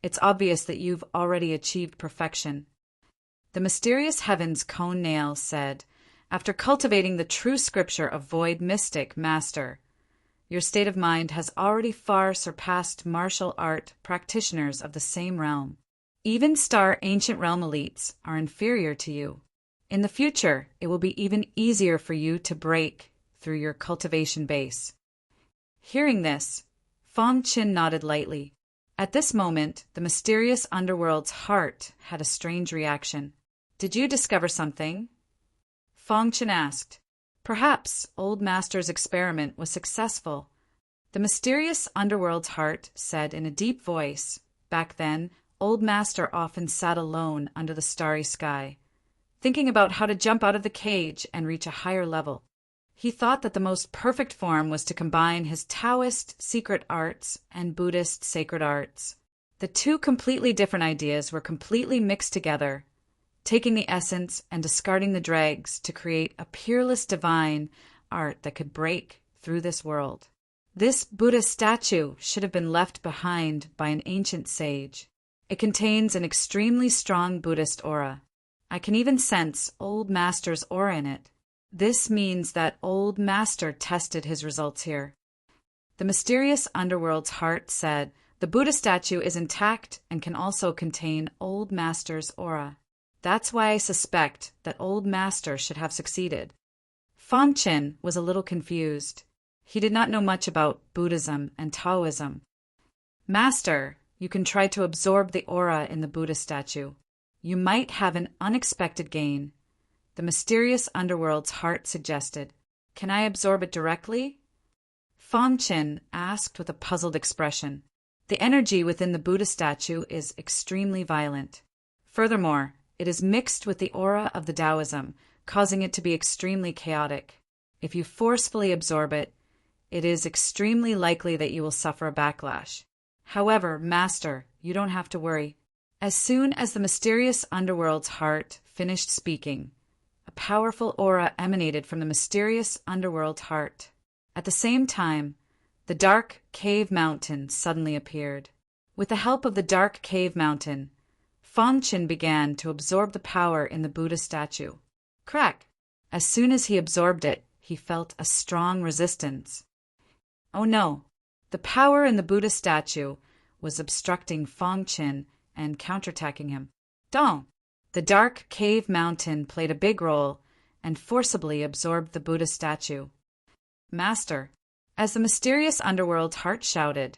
It's obvious that you've already achieved perfection. The mysterious heavens cone nail said, after cultivating the true scripture of void mystic master, your state of mind has already far surpassed martial art practitioners of the same realm. Even star ancient realm elites are inferior to you. In the future, it will be even easier for you to break through your cultivation base. Hearing this, Fong Qin nodded lightly. At this moment, the mysterious underworld's heart had a strange reaction. Did you discover something? Fong Qin asked. Perhaps Old Master's experiment was successful. The mysterious underworld's heart said in a deep voice. Back then, Old Master often sat alone under the starry sky, thinking about how to jump out of the cage and reach a higher level. He thought that the most perfect form was to combine his Taoist secret arts and Buddhist sacred arts. The two completely different ideas were completely mixed together, taking the essence and discarding the dregs to create a peerless divine art that could break through this world. This Buddha statue should have been left behind by an ancient sage. It contains an extremely strong Buddhist aura. I can even sense Old Master's aura in it. This means that Old Master tested his results here. The mysterious underworld's heart said, the Buddha statue is intact and can also contain Old Master's aura. That's why I suspect that Old Master should have succeeded. Fong Qin was a little confused. He did not know much about Buddhism and Taoism. Master, you can try to absorb the aura in the Buddha statue. You might have an unexpected gain. The mysterious underworld's heart suggested. Can I absorb it directly? Fong Qin asked with a puzzled expression. The energy within the Buddha statue is extremely violent. Furthermore, it is mixed with the aura of the Taoism, causing it to be extremely chaotic. If you forcefully absorb it, it is extremely likely that you will suffer a backlash. However, Master, you don't have to worry. As soon as the mysterious underworld's heart finished speaking, a powerful aura emanated from the mysterious underworld's heart. At the same time, the dark cave mountain suddenly appeared. With the help of the dark cave mountain, Fong Qin began to absorb the power in the Buddha statue. Crack! As soon as he absorbed it, he felt a strong resistance. Oh no! The power in the Buddha statue was obstructing Fong Qin and counterattacking him. Dong! The dark cave mountain played a big role and forcibly absorbed the Buddha statue. Master, as the mysterious underworld's heart shouted,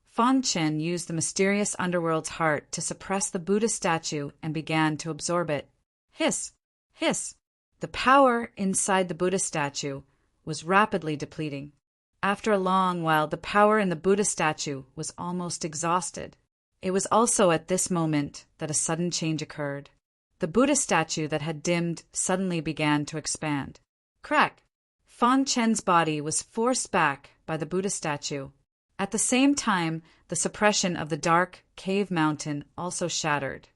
Fong Qin used the mysterious underworld's heart to suppress the Buddha statue and began to absorb it. Hiss! Hiss! The power inside the Buddha statue was rapidly depleting. After a long while, the power in the Buddha statue was almost exhausted. It was also at this moment that a sudden change occurred. The Buddha statue that had dimmed suddenly began to expand. Crack! Fong Qin's body was forced back by the Buddha statue. At the same time, the suppression of the dark cave mountain also shattered.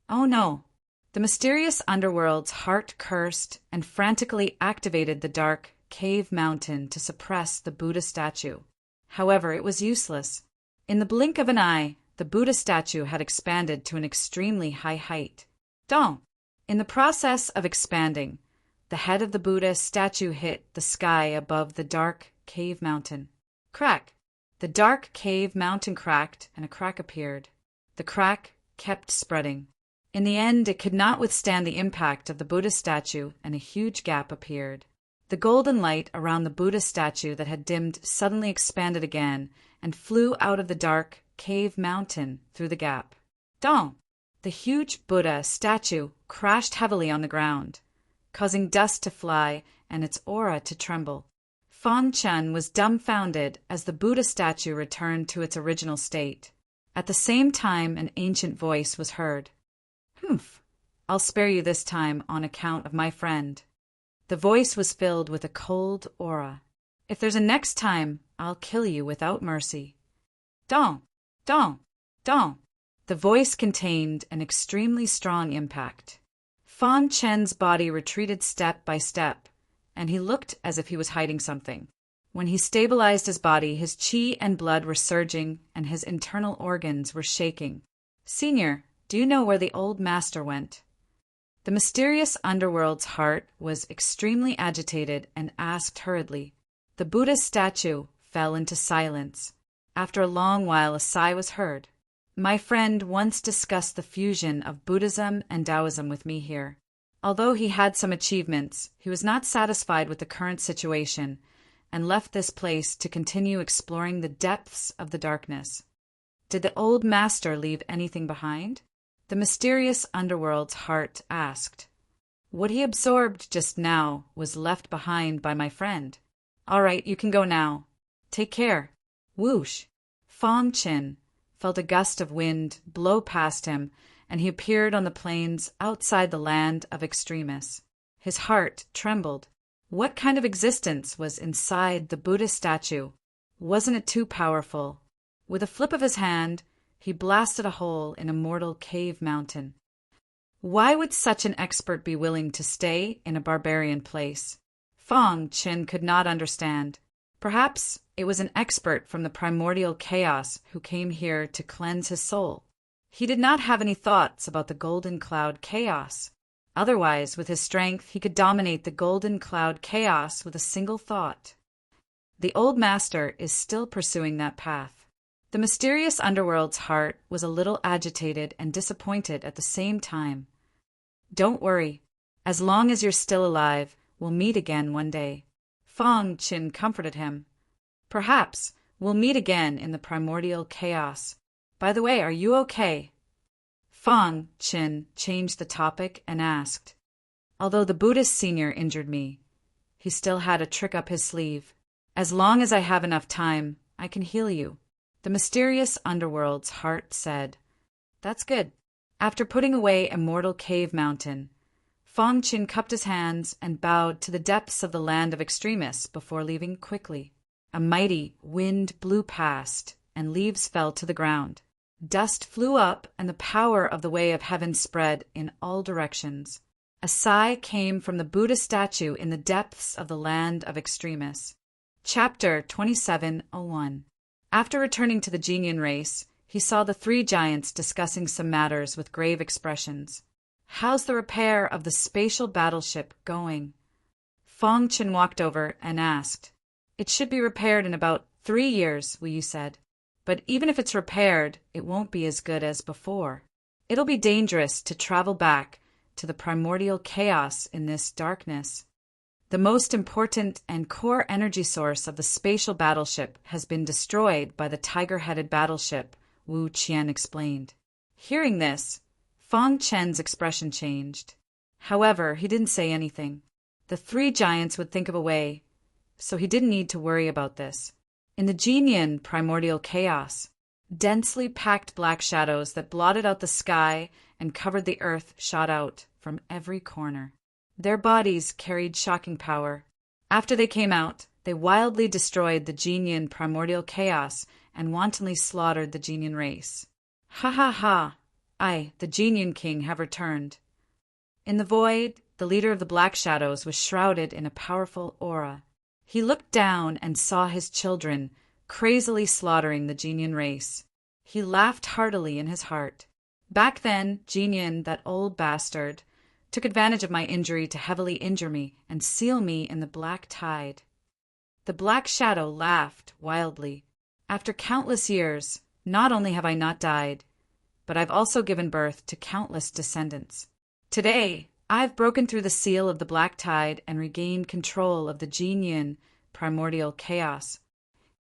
Oh no! The mysterious underworld's heart cursed and frantically activated the dark cave mountain to suppress the Buddha statue. However, it was useless. In the blink of an eye, the Buddha statue had expanded to an extremely high height. Dong! In the process of expanding, the head of the Buddha statue hit the sky above the dark cave mountain. Crack! The dark cave mountain cracked and a crack appeared. The crack kept spreading. In the end, it could not withstand the impact of the Buddha statue and a huge gap appeared. The golden light around the Buddha statue that had dimmed suddenly expanded again and flew out of the dark cave mountain through the gap. Dong! The huge Buddha statue crashed heavily on the ground, causing dust to fly and its aura to tremble. Fong Qin was dumbfounded as the Buddha statue returned to its original state. At the same time, an ancient voice was heard. Humph! I'll spare you this time on account of my friend. The voice was filled with a cold aura. If there's a next time, I'll kill you without mercy. Dong! Dong! Dong! The voice contained an extremely strong impact. Fong Qin's body retreated step by step, and he looked as if he was hiding something. When he stabilized his body, his qi and blood were surging, and his internal organs were shaking. Senior, do you know where the old master went? The mysterious underworld's heart was extremely agitated and asked hurriedly. The Buddha's statue fell into silence. After a long while a sigh was heard. My friend once discussed the fusion of Buddhism and Taoism with me here. Although he had some achievements, he was not satisfied with the current situation and left this place to continue exploring the depths of the darkness. Did the old master leave anything behind? The mysterious underworld's heart asked. What he absorbed just now was left behind by my friend. All right, you can go now. Take care. Whoosh! Fong Chin felt a gust of wind blow past him, and he appeared on the plains outside the land of extremists. His heart trembled. What kind of existence was inside the Buddha statue? Wasn't it too powerful? With a flip of his hand, he blasted a hole in a mortal cave mountain. Why would such an expert be willing to stay in a barbarian place? Fong Chin could not understand. Perhaps it was an expert from the primordial chaos who came here to cleanse his soul. He did not have any thoughts about the golden cloud chaos. Otherwise, with his strength, he could dominate the golden cloud chaos with a single thought. The old master is still pursuing that path. The mysterious underworld's heart was a little agitated and disappointed at the same time. Don't worry. As long as you're still alive, we'll meet again one day. Fong Chin comforted him. Perhaps we'll meet again in the primordial chaos. By the way, are you okay? Fong Chin changed the topic and asked. Although the Buddhist senior injured me, he still had a trick up his sleeve. As long as I have enough time, I can heal you. The mysterious underworld's heart said. That's good. After putting away a mortal cave mountain, Fong Chin cupped his hands and bowed to the depths of the land of extremists before leaving quickly. A mighty wind blew past, and leaves fell to the ground. Dust flew up, and the power of the way of heaven spread in all directions. A sigh came from the Buddha statue in the depths of the land of extremists. Chapter 27:01. After returning to the Jinyan race, he saw the three giants discussing some matters with grave expressions. How's the repair of the spatial battleship going? Fong Chin walked over and asked. It should be repaired in about 3 years, Wu Yu said. But even if it's repaired, it won't be as good as before. It'll be dangerous to travel back to the primordial chaos in this darkness. The most important and core energy source of the spatial battleship has been destroyed by the tiger-headed battleship, Wu Qian explained. Hearing this, Fong Chen's expression changed. However, he didn't say anything. The three giants would think of a way, so he didn't need to worry about this. In the Jinyan primordial chaos, densely packed black shadows that blotted out the sky and covered the earth shot out from every corner. Their bodies carried shocking power. After they came out, they wildly destroyed the Jinyan primordial chaos and wantonly slaughtered the Jinyan race. Ha ha ha! I, the Jinyan king, have returned. In the void, the leader of the black shadows was shrouded in a powerful aura. He looked down and saw his children crazily slaughtering the Jinyan race. He laughed heartily in his heart. Back then, Jinyan, that old bastard, took advantage of my injury to heavily injure me and seal me in the black tide. The black shadow laughed wildly. After countless years, not only have I not died, but I've also given birth to countless descendants. Today, I've broken through the seal of the black tide and regained control of the Jinyan primordial chaos.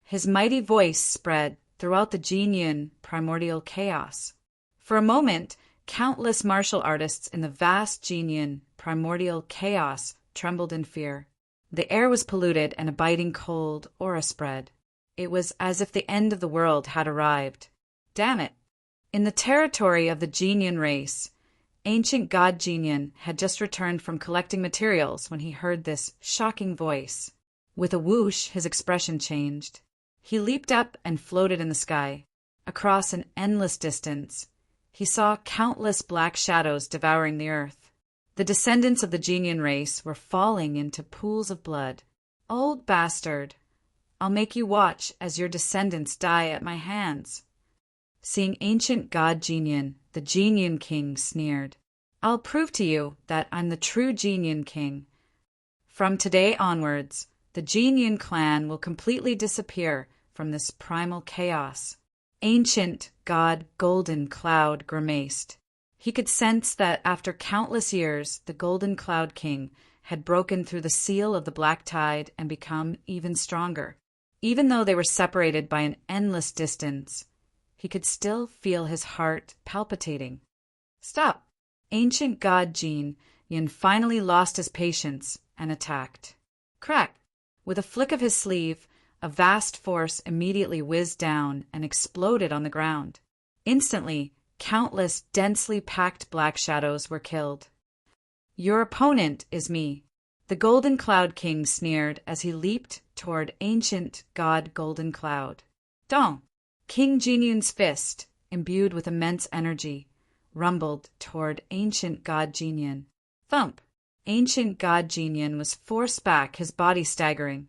His mighty voice spread throughout the Jinyan primordial chaos. For a moment, countless martial artists in the vast Jinyan primordial chaos trembled in fear. The air was polluted and a biting cold aura spread. It was as if the end of the world had arrived. Damn it! In the territory of the Jinyan race, ancient god Jinyan had just returned from collecting materials when he heard this shocking voice. With a whoosh, his expression changed. He leaped up and floated in the sky. Across an endless distance, he saw countless black shadows devouring the earth. The descendants of the Jinyan race were falling into pools of blood. Old bastard, I'll make you watch as your descendants die at my hands. Seeing ancient god Genian, the Genian king sneered. I'll prove to you that I'm the true Genian king. From today onwards, the Genian clan will completely disappear from this primal chaos. Ancient god Golden Cloud grimaced. He could sense that after countless years, the Golden Cloud King had broken through the seal of the black tide and become even stronger. Even though they were separated by an endless distance, he could still feel his heart palpitating. Stop! Ancient god Yin finally lost his patience and attacked. Crack! With a flick of his sleeve, a vast force immediately whizzed down and exploded on the ground. Instantly, countless densely packed black shadows were killed. Your opponent is me, the Golden Cloud King sneered as he leaped toward ancient god Golden Cloud. Dong! King Genian's fist, imbued with immense energy, rumbled toward ancient god Genian. Thump! Ancient god Genian was forced back, his body staggering.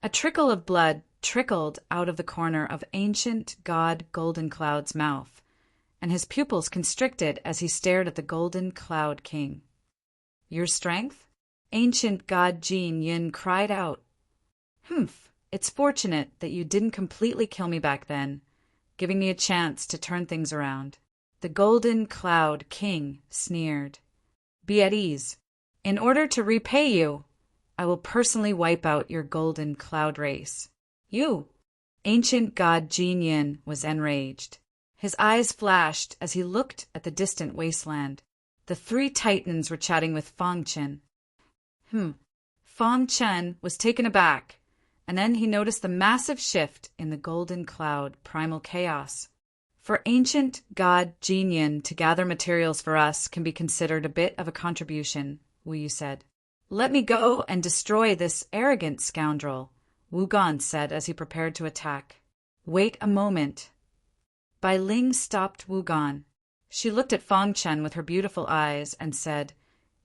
A trickle of blood trickled out of the corner of ancient god Golden Cloud's mouth, and his pupils constricted as he stared at the Golden Cloud King. Your strength? Ancient god Yin cried out. It's fortunate that you didn't completely kill me back then, giving me a chance to turn things around. The Golden Cloud King sneered. Be at ease. In order to repay you, I will personally wipe out your Golden Cloud race. You! Ancient god Yin was enraged. His eyes flashed as he looked at the distant wasteland. The three titans were chatting with Fang Chen. Fang Chen was taken aback, and then he noticed the massive shift in the Golden Cloud primal chaos. For ancient god Yin to gather materials for us can be considered a bit of a contribution, Wu Yu said. Let me go and destroy this arrogant scoundrel, Wu Gan said as he prepared to attack. Wait a moment. Bai Ling stopped Wu Gan. She looked at Fang Chen with her beautiful eyes and said,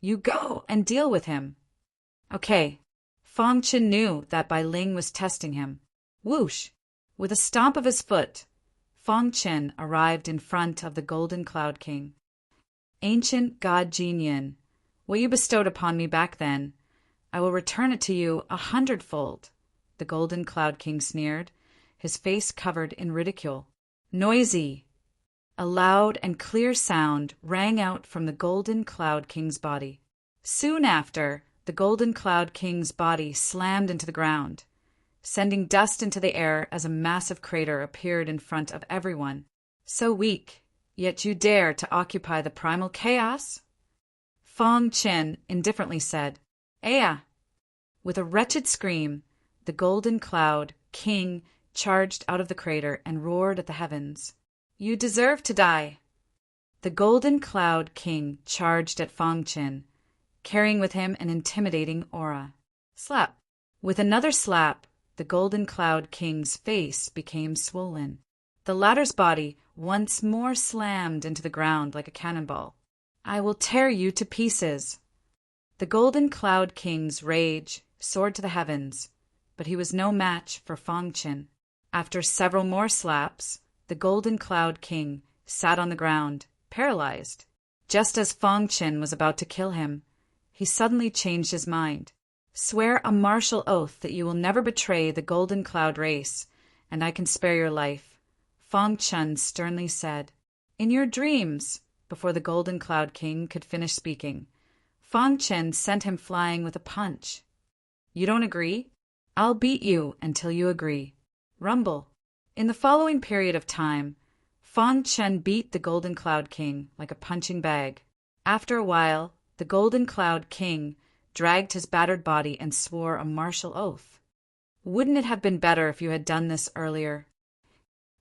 You go and deal with him. Okay. Fang Chen knew that Bai Ling was testing him. Whoosh! With a stomp of his foot, Fang Chen arrived in front of the Golden Cloud King. Ancient god Yin, what you bestowed upon me back then, I will return it to you 100-fold, the Golden Cloud King sneered, his face covered in ridicule. Noisy! A loud and clear sound rang out from the Golden Cloud King's body. Soon after, the Golden Cloud King's body slammed into the ground, sending dust into the air as a massive crater appeared in front of everyone. So weak, yet you dare to occupy the primal chaos? Fang Chen indifferently said, Aya! With a wretched scream, the Golden Cloud King charged out of the crater and roared at the heavens. You deserve to die! The Golden Cloud King charged at Fang Chen, carrying with him an intimidating aura. Slap! With another slap, the Golden Cloud King's face became swollen. The latter's body once more slammed into the ground like a cannonball. I will tear you to pieces! The Golden Cloud King's rage soared to the heavens, but he was no match for Fang Chen. After several more slaps, the Golden Cloud King sat on the ground, paralyzed. Just as Fang Chen was about to kill him, he suddenly changed his mind. Swear a martial oath that you will never betray the Golden Cloud race, and I can spare your life, Fang Chen sternly said. In your dreams, before the Golden Cloud King could finish speaking, Fang Chen sent him flying with a punch. You don't agree? I'll beat you until you agree. Rumble. In the following period of time, Fang Chen beat the Golden Cloud King like a punching bag. After a while, the Golden Cloud King dragged his battered body and swore a martial oath. Wouldn't it have been better if you had done this earlier?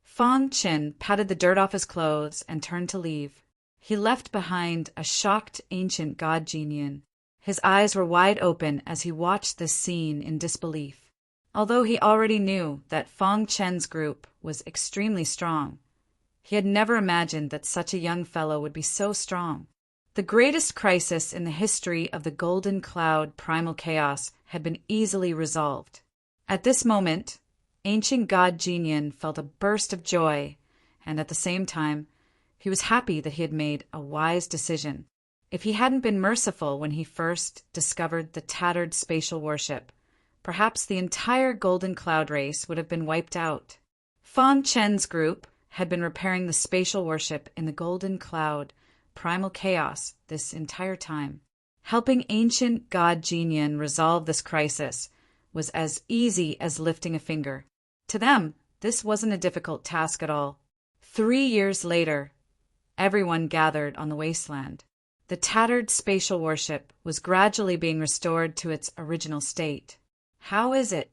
Fang Chen patted the dirt off his clothes and turned to leave. He left behind a shocked ancient god Yin. His eyes were wide open as he watched this scene in disbelief. Although he already knew that Fang Chen's group was extremely strong, he had never imagined that such a young fellow would be so strong. The greatest crisis in the history of the Golden Cloud primal chaos had been easily resolved. At this moment, ancient god Yin felt a burst of joy and at the same time, he was happy that he had made a wise decision. If he hadn't been merciful when he first discovered the tattered spatial warship, perhaps the entire Golden Cloud race would have been wiped out. Fang Chen's group had been repairing the spatial warship in the Golden Cloud, primal chaos, this entire time. Helping ancient god Jinyan resolve this crisis was as easy as lifting a finger. To them, this wasn't a difficult task at all. 3 years later, everyone gathered on the wasteland. The tattered spatial warship was gradually being restored to its original state. "How is it?"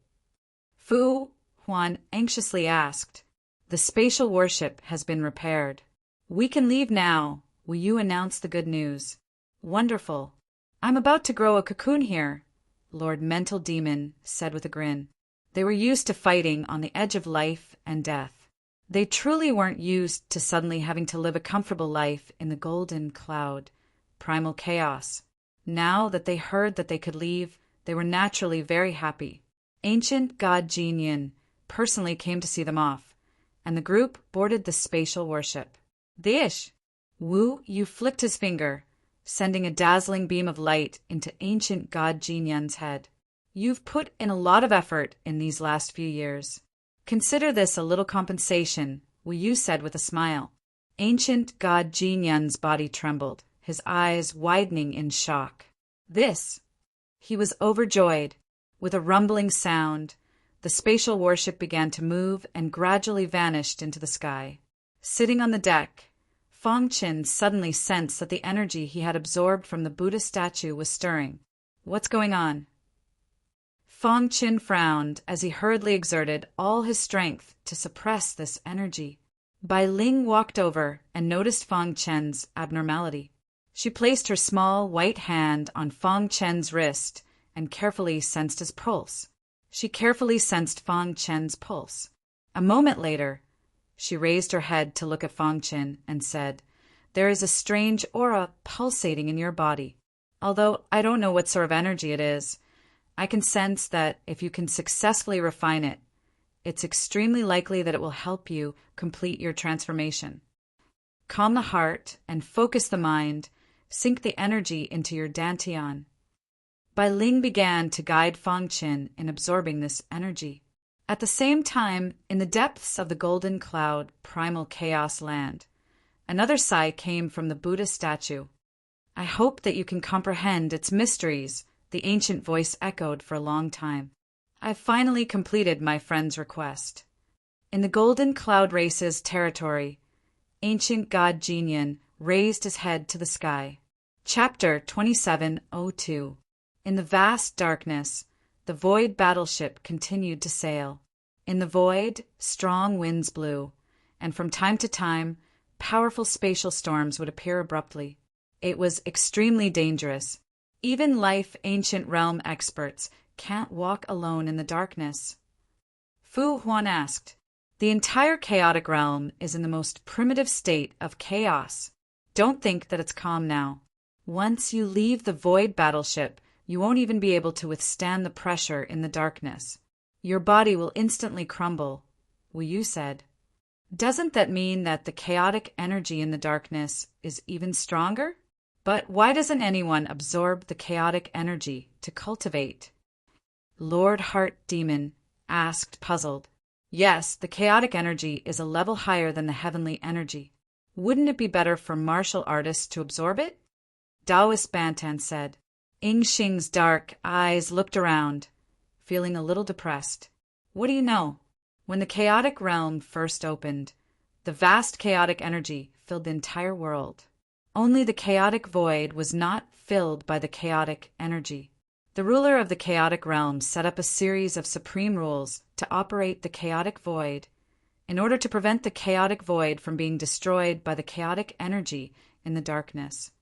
Fu Huan anxiously asked. "The spatial warship has been repaired. We can leave now. Will you announce the good news?" "Wonderful. I'm about to grow a cocoon here," Lord Mental Demon said with a grin. They were used to fighting on the edge of life and death. They truly weren't used to suddenly having to live a comfortable life in the Golden Cloud, primal chaos. Now that they heard that they could leave, they were naturally very happy. Ancient god Jinyan personally came to see them off, and the group boarded the spatial warship. "Dish!" Wu Yu flicked his finger, sending a dazzling beam of light into ancient god Jinyan's head. "You've put in a lot of effort in these last few years. Consider this a little compensation," Wu Yu said with a smile. Ancient god Jinyan's body trembled, his eyes widening in shock. "This!" He was overjoyed. With a rumbling sound, the spatial warship began to move and gradually vanished into the sky. Sitting on the deck, Fang Qin suddenly sensed that the energy he had absorbed from the Buddha statue was stirring. "What's going on?" Fang Qin frowned as he hurriedly exerted all his strength to suppress this energy. Bai Ling walked over and noticed Fang Chen's abnormality. She placed her small white hand on Fang Chen's wrist and carefully sensed his pulse. She carefully sensed Fang Chen's pulse. A moment later, she raised her head to look at Fang Chen and said, "There is a strange aura pulsating in your body. Although I don't know what sort of energy it is, I can sense that if you can successfully refine it, it's extremely likely that it will help you complete your transformation. Calm the heart and focus the mind, sink the energy into your dantian." Bai Ling began to guide Fang Qin in absorbing this energy. At the same time, in the depths of the Golden Cloud primal chaos land, another sigh came from the Buddha statue. "I hope that you can comprehend its mysteries," the ancient voice echoed for a long time. "I've finally completed my friend's request." In the Golden Cloud race's territory, ancient god Jinyan raised his head to the sky. Chapter 2702. In the vast darkness, the Void battleship continued to sail. In the void, strong winds blew, and from time to time, powerful spatial storms would appear abruptly. It was extremely dangerous. Even Life Ancient Realm experts can't walk alone in the darkness. Fu Huan asked, "The entire chaotic realm is in the most primitive state of chaos. Don't think that it's calm now. Once you leave the Void battleship, you won't even be able to withstand the pressure in the darkness. Your body will instantly crumble," Wu Yu said. "Doesn't that mean that the chaotic energy in the darkness is even stronger? But why doesn't anyone absorb the chaotic energy to cultivate?" Lord Heart Demon asked, puzzled. "Yes, the chaotic energy is a level higher than the heavenly energy. Wouldn't it be better for martial artists to absorb it?" Taoist Bantan said. Ing Xing's dark eyes looked around, feeling a little depressed. "What do you know? When the chaotic realm first opened, the vast chaotic energy filled the entire world. Only the chaotic void was not filled by the chaotic energy. The ruler of the chaotic realm set up a series of supreme rules to operate the chaotic void in order to prevent the chaotic void from being destroyed by the chaotic energy in the darkness.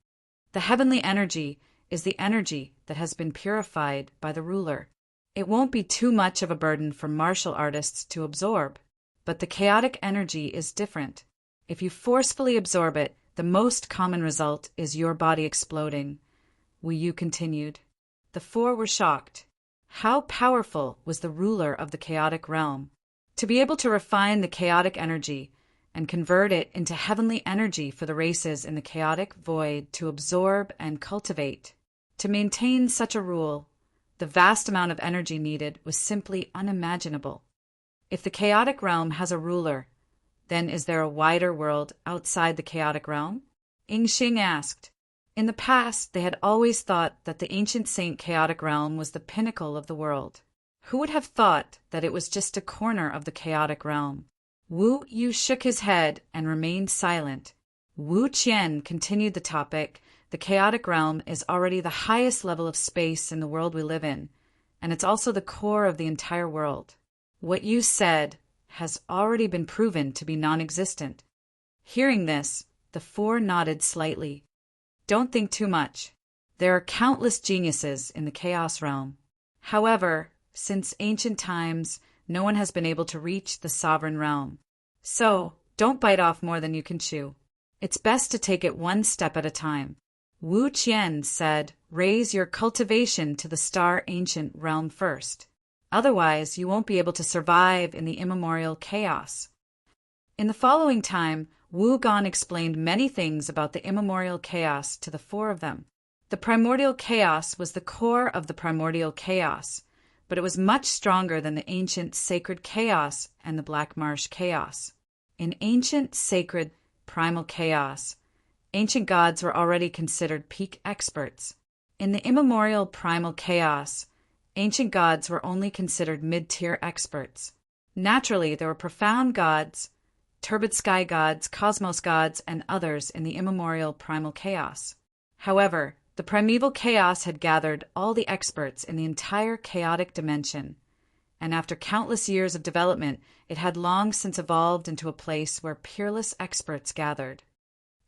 The heavenly energy is the energy that has been purified by the ruler. It won't be too much of a burden for martial artists to absorb, but the chaotic energy is different. If you forcefully absorb it, the most common result is your body exploding," Wu Yu continued. The four were shocked. How powerful was the ruler of the chaotic realm? To be able to refine the chaotic energy and convert it into heavenly energy for the races in the chaotic void to absorb and cultivate. To maintain such a rule, the vast amount of energy needed was simply unimaginable. If the chaotic realm has a ruler, then is there a wider world outside the chaotic realm? Yingxing asked. In the past, they had always thought that the ancient saint chaotic realm was the pinnacle of the world. Who would have thought that it was just a corner of the chaotic realm? Wu Yu shook his head and remained silent. Wu Qian continued the topic. The chaotic realm is already the highest level of space in the world we live in, and it's also the core of the entire world. What you said has already been proven to be non-existent. Hearing this, the four nodded slightly. Don't think too much. There are countless geniuses in the chaos realm. However, since ancient times, no one has been able to reach the sovereign realm. So, don't bite off more than you can chew. It's best to take it one step at a time. Wu Qian said, raise your cultivation to the star ancient realm first. Otherwise, you won't be able to survive in the immemorial chaos. In the following time, Wu Gan explained many things about the immemorial chaos to the four of them. The primordial chaos was the core of the primordial chaos, but it was much stronger than the ancient sacred chaos and the Black Marsh chaos. In ancient sacred primal chaos, ancient gods were already considered peak experts. In the immemorial primal chaos, ancient gods were only considered mid-tier experts. Naturally, there were profound gods, turbid sky gods, cosmos gods, and others in the immemorial primal chaos. However, the primeval chaos had gathered all the experts in the entire chaotic dimension, and after countless years of development, it had long since evolved into a place where peerless experts gathered.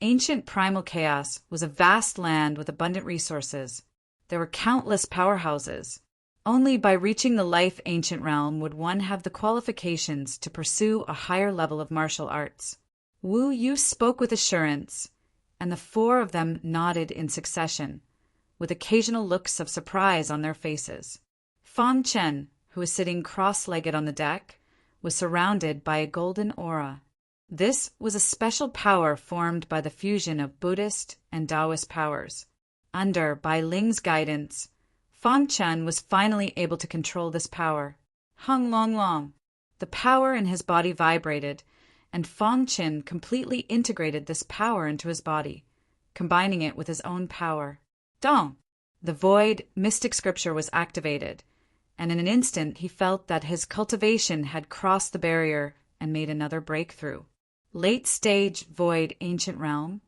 Ancient primal chaos was a vast land with abundant resources. There were countless powerhouses. Only by reaching the life ancient realm would one have the qualifications to pursue a higher level of martial arts. Wu Yu spoke with assurance, and the four of them nodded in succession, with occasional looks of surprise on their faces. Fang Chen, who was sitting cross-legged on the deck, was surrounded by a golden aura. This was a special power formed by the fusion of Buddhist and Taoist powers. Under Bai Ling's guidance, Fang Chen was finally able to control this power. Hung Long Long. The power in his body vibrated, and Fang Chen completely integrated this power into his body, combining it with his own power. Dong! The void mystic scripture was activated, and in an instant he felt that his cultivation had crossed the barrier and made another breakthrough. Late-stage void ancient realm.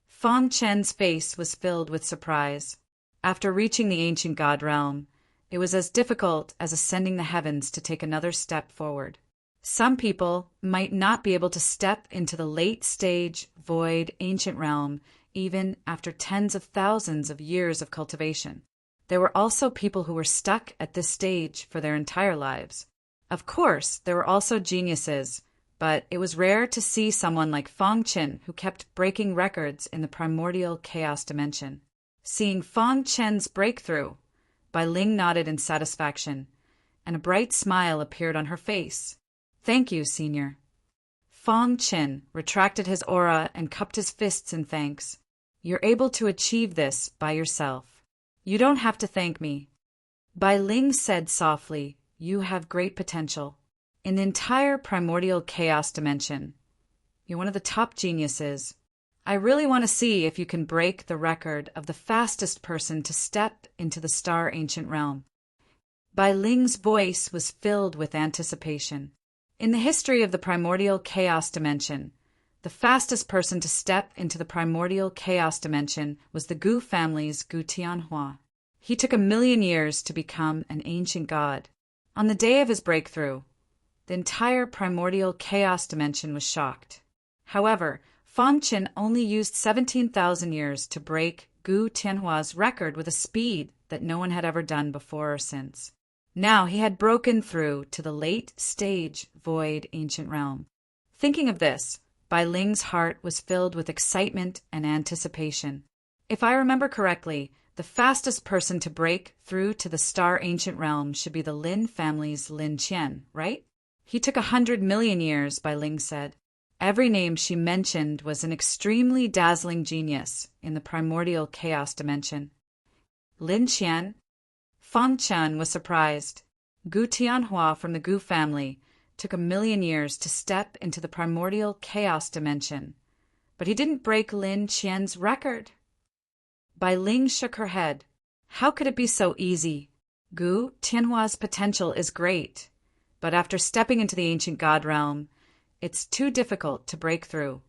Fang Chen's face was filled with surprise. After reaching the ancient god realm, it was as difficult as ascending the heavens to take another step forward. Some people might not be able to step into the late-stage void ancient realm even after tens of thousands of years of cultivation. There were also people who were stuck at this stage for their entire lives. Of course, there were also geniuses, but it was rare to see someone like Fang Chen who kept breaking records in the primordial chaos dimension. Seeing Fang Chen's breakthrough, Bai Ling nodded in satisfaction, and a bright smile appeared on her face. Thank you, Senior. Fang Chen retracted his aura and cupped his fists in thanks. You're able to achieve this by yourself. You don't have to thank me. Bai Ling said softly, you have great potential. In the entire primordial chaos dimension, you're one of the top geniuses. I really want to see if you can break the record of the fastest person to step into the star ancient realm. Bai Ling's voice was filled with anticipation. In the history of the primordial chaos dimension, the fastest person to step into the primordial chaos dimension was the Gu family's Gu Tianhua. He took 1,000,000 years to become an ancient god. On the day of his breakthrough, the entire primordial chaos dimension was shocked. However, Fang Chen only used 17,000 years to break Gu Tianhua's record with a speed that no one had ever done before or since. Now he had broken through to the late-stage void ancient realm. Thinking of this, Bai Ling's heart was filled with excitement and anticipation. If I remember correctly, the fastest person to break through to the star ancient realm should be the Lin family's Lin Qian, right? He took 100 million years, Bai Ling said. Every name she mentioned was an extremely dazzling genius in the primordial chaos dimension. Lin Qian? Fang Chen was surprised. Gu Tianhua from the Gu family took 1,000,000 years to step into the primordial chaos dimension, but he didn't break Lin Qian's record. Bai Ling shook her head. How could it be so easy? Gu Tianhua's potential is great, but after stepping into the ancient god realm, it's too difficult to break through.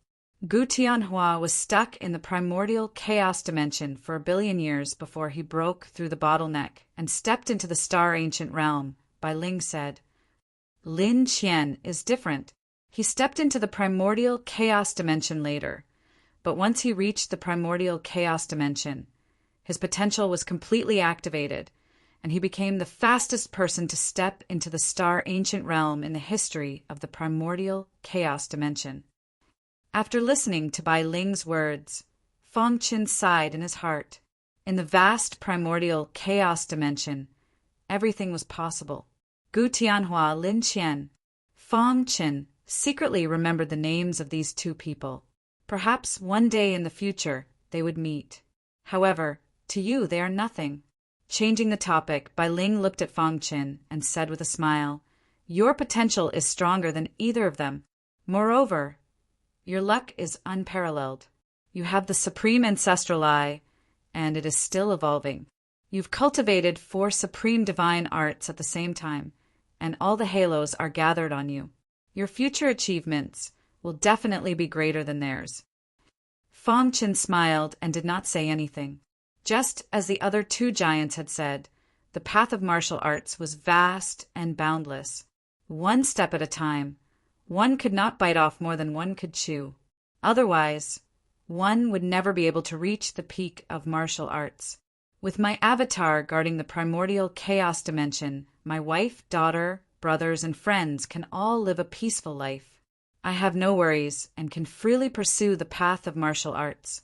Gu Tianhua was stuck in the primordial chaos dimension for 1,000,000,000 years before he broke through the bottleneck and stepped into the star ancient realm, Bai Ling said. Lin Qian is different. He stepped into the primordial chaos dimension later, but once he reached the primordial chaos dimension, his potential was completely activated, and he became the fastest person to step into the star ancient realm in the history of the primordial chaos dimension. After listening to Bai Ling's words, Fang Qin sighed in his heart. In the vast primordial chaos dimension, everything was possible. Gu Tianhua, Lin Qian, Fang Qin secretly remembered the names of these two people. Perhaps one day in the future they would meet. However, to you they are nothing. Changing the topic, Bai Ling looked at Fang Qin and said with a smile, "Your potential is stronger than either of them. Moreover, your luck is unparalleled. You have the supreme ancestral eye, and it is still evolving. You've cultivated 4 supreme divine arts at the same time, and all the halos are gathered on you. Your future achievements will definitely be greater than theirs." Fang Qin smiled and did not say anything. Just as the other 2 giants had said, the path of martial arts was vast and boundless. One step at a time, one could not bite off more than one could chew. Otherwise, one would never be able to reach the peak of martial arts. With my avatar guarding the primordial chaos dimension, my wife, daughter, brothers, and friends can all live a peaceful life. I have no worries and can freely pursue the path of martial arts.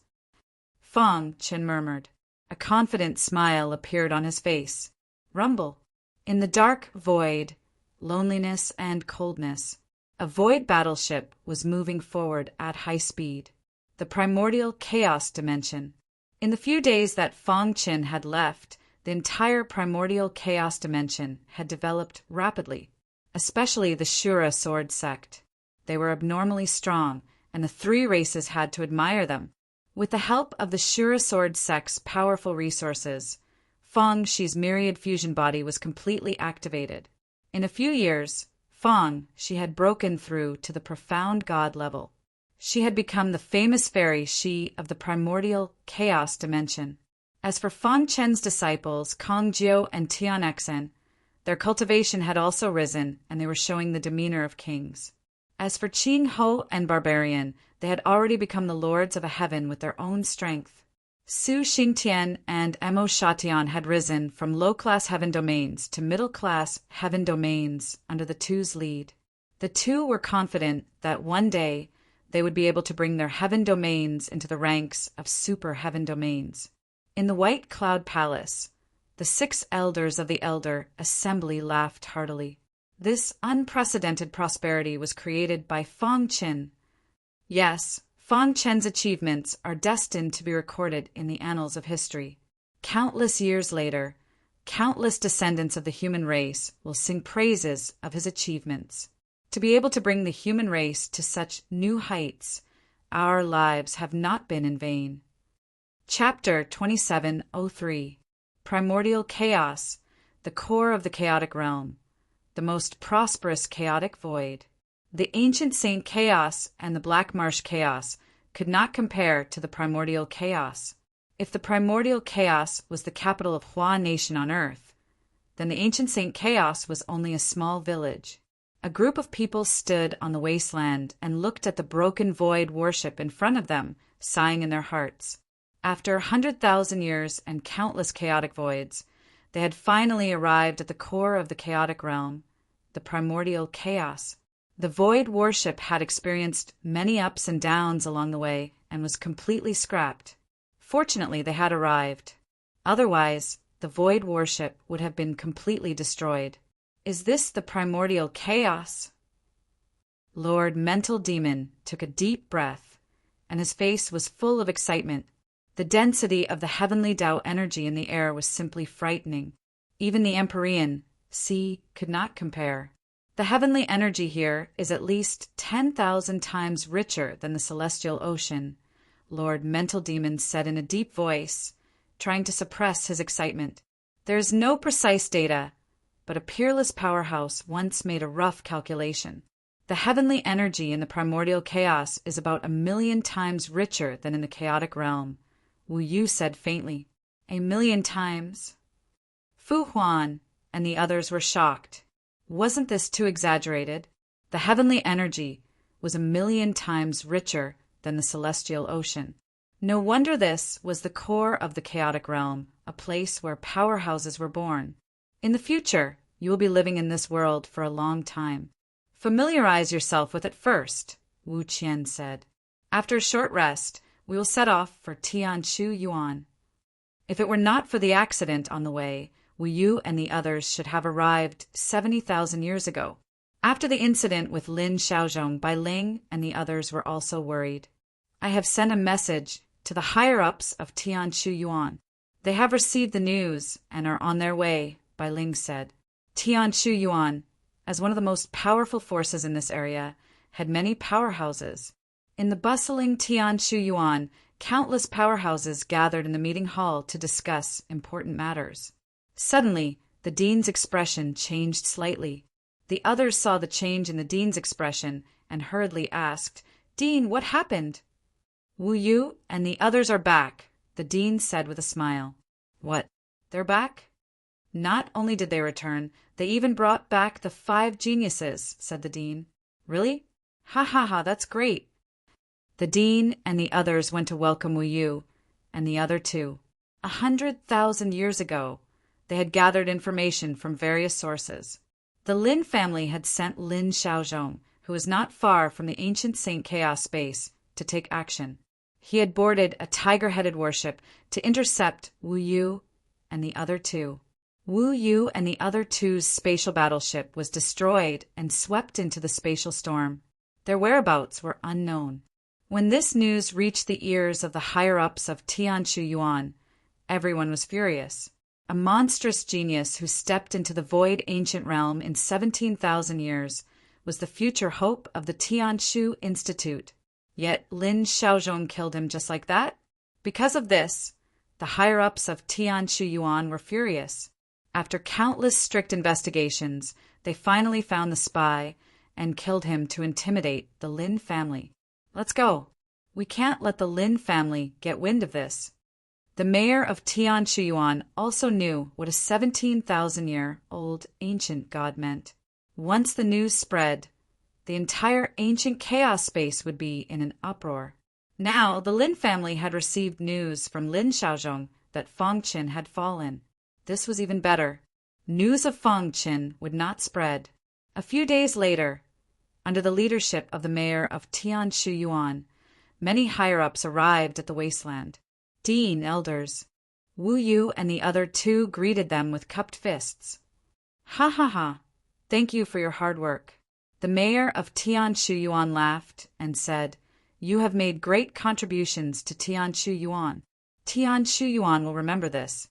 Fang Qin murmured. A confident smile appeared on his face. Rumble. In the dark void, loneliness and coldness, a void battleship was moving forward at high speed. The primordial chaos dimension. In the few days that Fang Qin had left, the entire primordial chaos dimension had developed rapidly, especially the Shura sword sect. They were abnormally strong, and the 3 races had to admire them. With the help of the Shura sword sect's powerful resources, Fang Shi's myriad fusion body was completely activated. In a few years, Fang Shi had broken through to the profound god level. She had become the famous fairy Shi of the primordial chaos dimension. As for Fang Chen's disciples, Kong Jiu and Tian Xen, their cultivation had also risen, and they were showing the demeanor of kings. As for Qing Ho and Barbarian, they had already become the lords of a heaven with their own strength. Su Xingtian and Mo Shatian had risen from low-class heaven domains to middle-class heaven domains under the 2's lead. The 2 were confident that one day they would be able to bring their heaven domains into the ranks of super heaven domains. In the White Cloud Palace, the 6 elders of the Elder Assembly laughed heartily. This unprecedented prosperity was created by Fang Qin. Yes, Fang Chen's achievements are destined to be recorded in the annals of history. Countless years later, countless descendants of the human race will sing praises of his achievements. To be able to bring the human race to such new heights, our lives have not been in vain. Chapter 2703. Primordial Chaos, the core of the chaotic realm, the most prosperous chaotic void. The ancient Saint Chaos and the Black Marsh Chaos could not compare to the primordial chaos. If the primordial chaos was the capital of Hua Nation on Earth, then the ancient Saint Chaos was only a small village. A group of people stood on the wasteland and looked at the broken void worship in front of them, sighing in their hearts. After 100,000 years and countless chaotic voids, they had finally arrived at the core of the chaotic realm, the primordial chaos. The void worship had experienced many ups and downs along the way and was completely scrapped. Fortunately, they had arrived. Otherwise, the void worship would have been completely destroyed. Is this the primordial chaos? Lord Mental Demon took a deep breath, and his face was full of excitement. The density of the heavenly Tao energy in the air was simply frightening. Even the Empyrean sea could not compare. The heavenly energy here is at least 10,000 times richer than the celestial ocean, Lord Mental Demon said in a deep voice, trying to suppress his excitement. There is no precise data, but a peerless powerhouse once made a rough calculation. The heavenly energy in the primordial chaos is about 1,000,000 times richer than in the chaotic realm, Wu Yu said faintly. 1,000,000 times? Fu Huan and the others were shocked. Wasn't this too exaggerated? The heavenly energy was 1,000,000 times richer than the celestial ocean. No wonder this was the core of the chaotic realm, a place where powerhouses were born. In the future, you will be living in this world for a long time. Familiarize yourself with it first, Wu Qian said. After a short rest, we will set off for Tianshu Yuan. If it were not for the accident on the way, Wu Yu and the others should have arrived 70,000 years ago. After the incident with Lin Xiaozhong, Bai Ling and the others were also worried. I have sent a message to the higher-ups of Tianshu Yuan. They have received the news and are on their way, Bai Ling said. Tianshu Yuan, as one of the most powerful forces in this area, had many powerhouses. In the bustling Tianshu Yuan, countless powerhouses gathered in the meeting hall to discuss important matters. Suddenly, the dean's expression changed slightly. The others saw the change in the dean's expression and hurriedly asked, "Dean, what happened?" "Wu Yu and the others are back," the dean said with a smile. "What? They're back?" "Not only did they return, they even brought back the 5 geniuses," said the dean. "Really? Ha ha ha, that's great." The dean and the others went to welcome Wu Yu and the other 2. 100,000 years ago, they had gathered information from various sources. The Lin family had sent Lin Xiaozhong, who was not far from the ancient Saint Chaos space, to take action. He had boarded a tiger-headed warship to intercept Wu Yu and the other 2. Wu Yu and the other 2's spatial battleship was destroyed and swept into the spatial storm. Their whereabouts were unknown. When this news reached the ears of the higher-ups of Tianshu Yuan, everyone was furious. A monstrous genius who stepped into the void ancient realm in 17,000 years was the future hope of the Tianshu Institute. Yet Lin Xiaozhong killed him just like that? Because of this, the higher-ups of Tianshu Yuan were furious. After countless strict investigations, they finally found the spy and killed him to intimidate the Lin family. Let's go. We can't let the Lin family get wind of this. The mayor of Tianshu Yuan also knew what a 17,000-year-old ancient god meant. Once the news spread, the entire ancient chaos space would be in an uproar. Now, the Lin family had received news from Lin Xiaozhong that Fangqin had fallen. This was even better. News of Fangqin would not spread. A few days later, under the leadership of the mayor of Tianshu Yuan, many higher-ups arrived at the wasteland. Dean elders. Wu Yu and the other 2 greeted them with cupped fists. "Ha ha ha, thank you for your hard work." The mayor of Tianshu Yuan laughed and said, "You have made great contributions to Tianshu Yuan. Tianshu Yuan will remember this."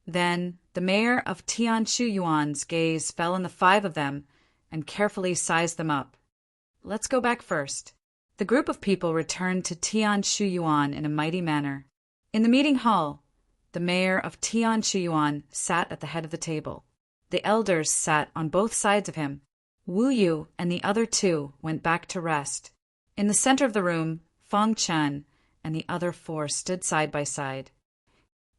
Then the mayor of Tianshu Yuan's gaze fell on the 5 of them and carefully sized them up. "Let's go back first." The group of people returned to Tianshu Yuan in a mighty manner. In the meeting hall, the mayor of Tianshu Yuan sat at the head of the table. The elders sat on both sides of him. Wu Yu and the other 2 went back to rest. In the center of the room, Fang Chen and the other 4 stood side by side.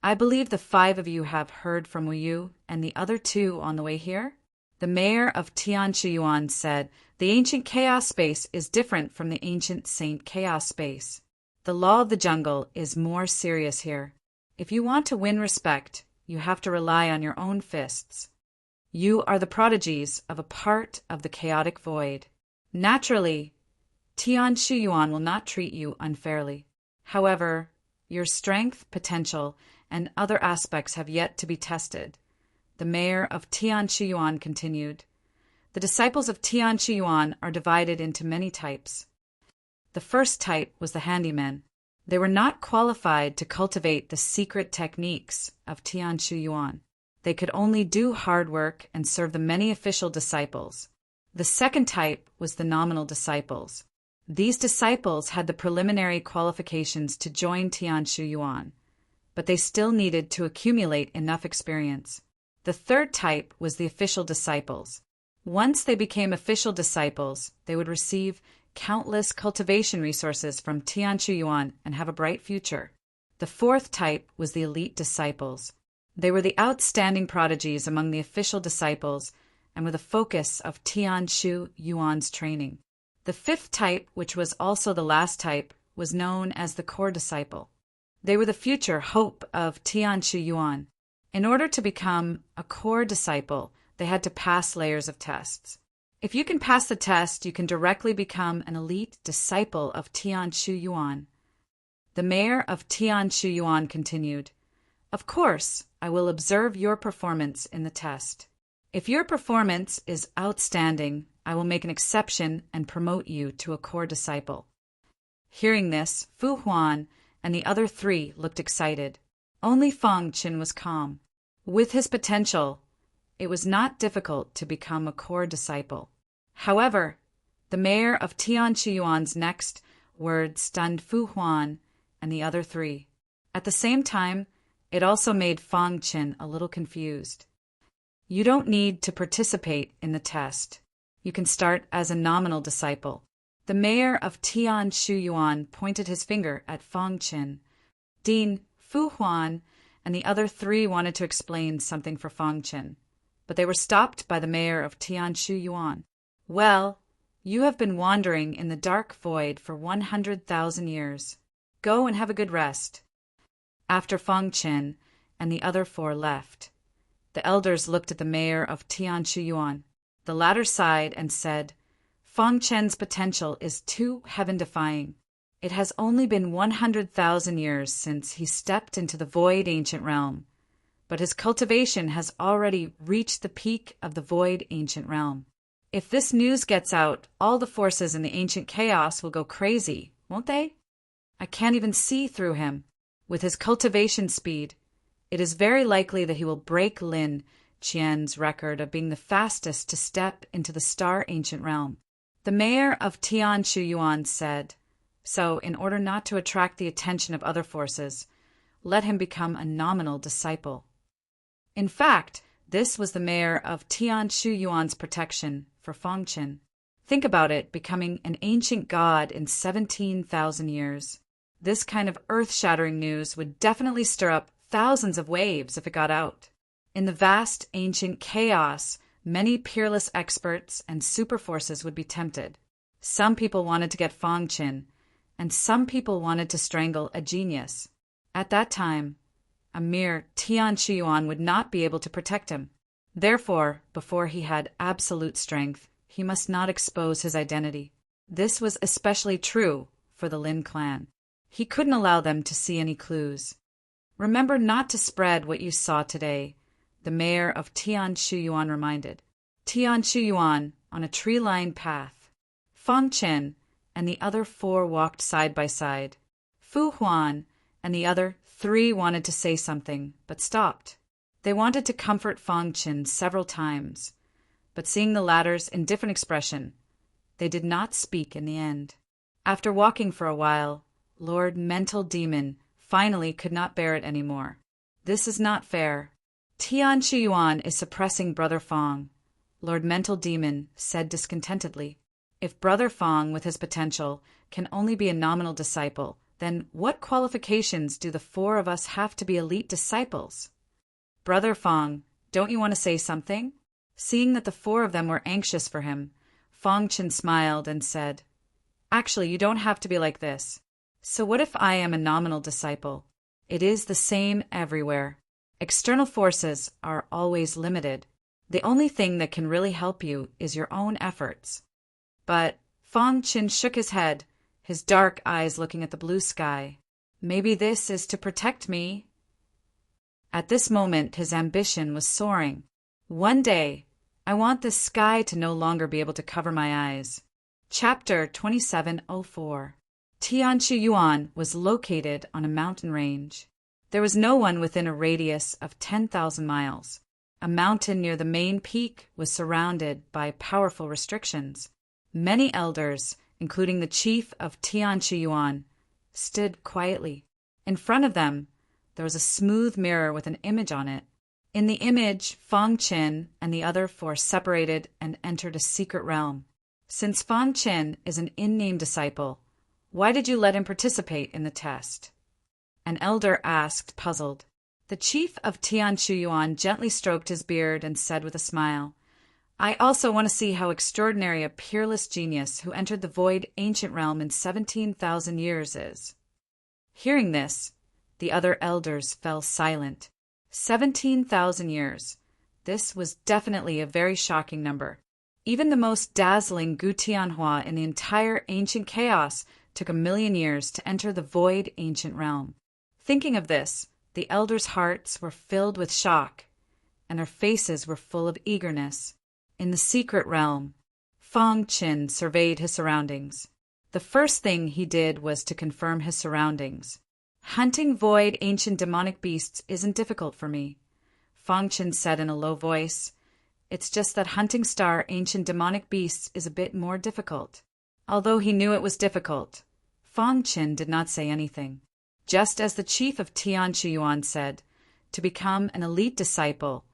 "I believe the 5 of you have heard from Wu Yu and the other 2 on the way here?" The mayor of Tianshu Yuan said, "The ancient chaos space is different from the ancient Saint Chaos space. The law of the jungle is more serious here. If you want to win respect, you have to rely on your own fists. You are the prodigies of a part of the chaotic void. Naturally, Tianshu Yuan will not treat you unfairly. However, your strength, potential, and other aspects have yet to be tested." The mayor of Tianshu Yuan continued. The disciples of Tian Shiyuan are divided into many types. The first type was the handymen. They were not qualified to cultivate the secret techniques of Tian Shiyuan. They could only do hard work and serve the many official disciples. The second type was the nominal disciples. These disciples had the preliminary qualifications to join Tian Shiyuan, but they still needed to accumulate enough experience. The third type was the official disciples. Once they became official disciples, they would receive countless cultivation resources from Tian Shiyuan and have a bright future. The fourth type was the elite disciples. They were the outstanding prodigies among the official disciples and were the focus of Tian Shiyuan's training. The fifth type, which was also the last type, was known as the core disciple. They were the future hope of Tian Shiyuan. In order to become a core disciple, they had to pass layers of tests. If you can pass the test, you can directly become an elite disciple of Tian Shiyuan. The mayor of Tian Shiyuan continued, "Of course, I will observe your performance in the test. If your performance is outstanding, I will make an exception and promote you to a core disciple." Hearing this, Fu Huan and the other three looked excited. Only Fang Qin was calm. With his potential, it was not difficult to become a core disciple. However, the mayor of Tian Shiyuan's next word stunned Fu Huan and the other three. At the same time, it also made Fang Qin a little confused. You don't need to participate in the test. You can start as a nominal disciple. The mayor of Tian Shiyuan pointed his finger at Fang Qin. Dean, Fu Huan, and the other three wanted to explain something for Fang Qin, but they were stopped by the mayor of Tian Shiyuan. "Well, you have been wandering in the dark void for 100,000 years. Go and have a good rest." After Fang Qin and the other four left, the elders looked at the mayor of Tian Shiyuan. The latter sighed and said, "Fang Qin's potential is too heaven-defying. It has only been 100,000 years since he stepped into the void ancient realm, but his cultivation has already reached the peak of the void ancient realm. If this news gets out, all the forces in the ancient chaos will go crazy, won't they? I can't even see through him. With his cultivation speed, it is very likely that he will break Lin Qian's record of being the fastest to step into the star ancient realm." The mayor of Tian Shiyuan said, "So, in order not to attract the attention of other forces, let him become a nominal disciple." In fact, this was the mayor of Tian Shiyuan's protection for Fang Qin. Think about it, becoming an ancient god in 17,000 years. This kind of earth-shattering news would definitely stir up thousands of waves if it got out. In the vast ancient chaos, many peerless experts and superforces would be tempted. Some people wanted to get Fang Qin, and some people wanted to strangle a genius. At that time, a mere Tian Shiyuan would not be able to protect him. Therefore, before he had absolute strength, he must not expose his identity. This was especially true for the Lin clan. He couldn't allow them to see any clues. "Remember not to spread what you saw today," the mayor of Tian Shiyuan reminded. Tian Shiyuan on a tree-lined path. Fang Qin and the other four walked side by side. Fu Huan and the other three wanted to say something, but stopped. They wanted to comfort Fang Qin several times, but seeing the latter's indifferent expression, they did not speak in the end. After walking for a while, Lord Mental Demon finally could not bear it anymore. "This is not fair. Tian Shiyuan is suppressing Brother Fang," Lord Mental Demon said discontentedly. "If Brother Fang, with his potential, can only be a nominal disciple, then what qualifications do the four of us have to be elite disciples? Brother Fang, don't you want to say something?" Seeing that the four of them were anxious for him, Fang Qin smiled and said, "Actually, you don't have to be like this. So what if I am a nominal disciple? It is the same everywhere. External forces are always limited. The only thing that can really help you is your own efforts." But Fang Qin shook his head, his dark eyes looking at the blue sky. "Maybe this is to protect me." At this moment his ambition was soaring. One day, I want this sky to no longer be able to cover my eyes. Chapter 2704. Tianshu Yuan was located on a mountain range. There was no one within a radius of 10,000 miles. A mountain near the main peak was surrounded by powerful restrictions. Many elders, including the chief of Tianshu Yuan, stood quietly. In front of them, there was a smooth mirror with an image on it. In the image, Fang Qin and the other four separated and entered a secret realm. Since Fang Qin is an in-name disciple, why did you let him participate in the test? An elder asked, puzzled. The chief of Tianshu Yuan gently stroked his beard and said with a smile, I also want to see how extraordinary a peerless genius who entered the void ancient realm in 17,000 years is. Hearing this, the other elders fell silent. 17,000 years. This was definitely a very shocking number. Even the most dazzling Gu Tianhua in the entire ancient chaos took 1,000,000 years to enter the void ancient realm. Thinking of this, the elders' hearts were filled with shock, and their faces were full of eagerness. In the secret realm, Fang Qin surveyed his surroundings. The first thing he did was to confirm his surroundings. Hunting void ancient demonic beasts isn't difficult for me, Fang Qin said in a low voice. It's just that hunting star ancient demonic beasts is a bit more difficult. Although he knew it was difficult, Fang Qin did not say anything. Just as the chief of Tianshu Yuan said, to become an elite disciple,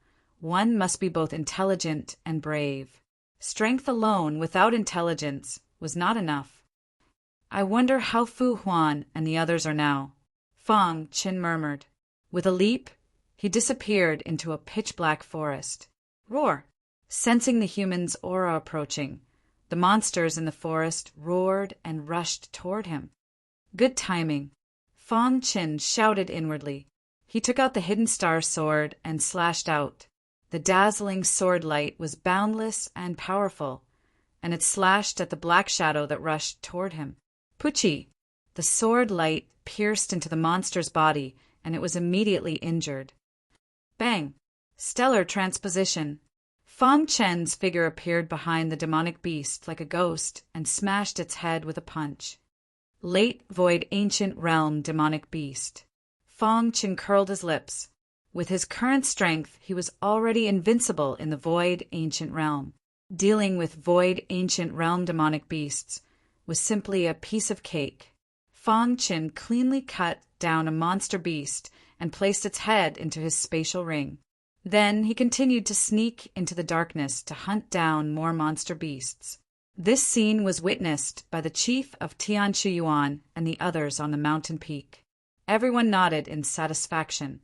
one must be both intelligent and brave. Strength alone without intelligence was not enough. I wonder how Fu Huan and the others are now, Fang Qin murmured. With a leap, he disappeared into a pitch-black forest. Roar! Sensing the human's aura approaching, the monsters in the forest roared and rushed toward him. Good timing. Fang Qin shouted inwardly. He took out the hidden star sword and slashed out. The dazzling sword light was boundless and powerful, and it slashed at the black shadow that rushed toward him. Puchi! The sword light pierced into the monster's body, and it was immediately injured. Bang! Stellar transposition. Fang Chen's figure appeared behind the demonic beast like a ghost and smashed its head with a punch. Late void ancient realm demonic beast. Fang Qin curled his lips. With his current strength, he was already invincible in the void ancient realm. Dealing with void ancient realm demonic beasts was simply a piece of cake. Fang Qin cleanly cut down a monster beast and placed its head into his spatial ring. Then he continued to sneak into the darkness to hunt down more monster beasts. This scene was witnessed by the chief of Tianshu Yuan and the others on the mountain peak. Everyone nodded in satisfaction.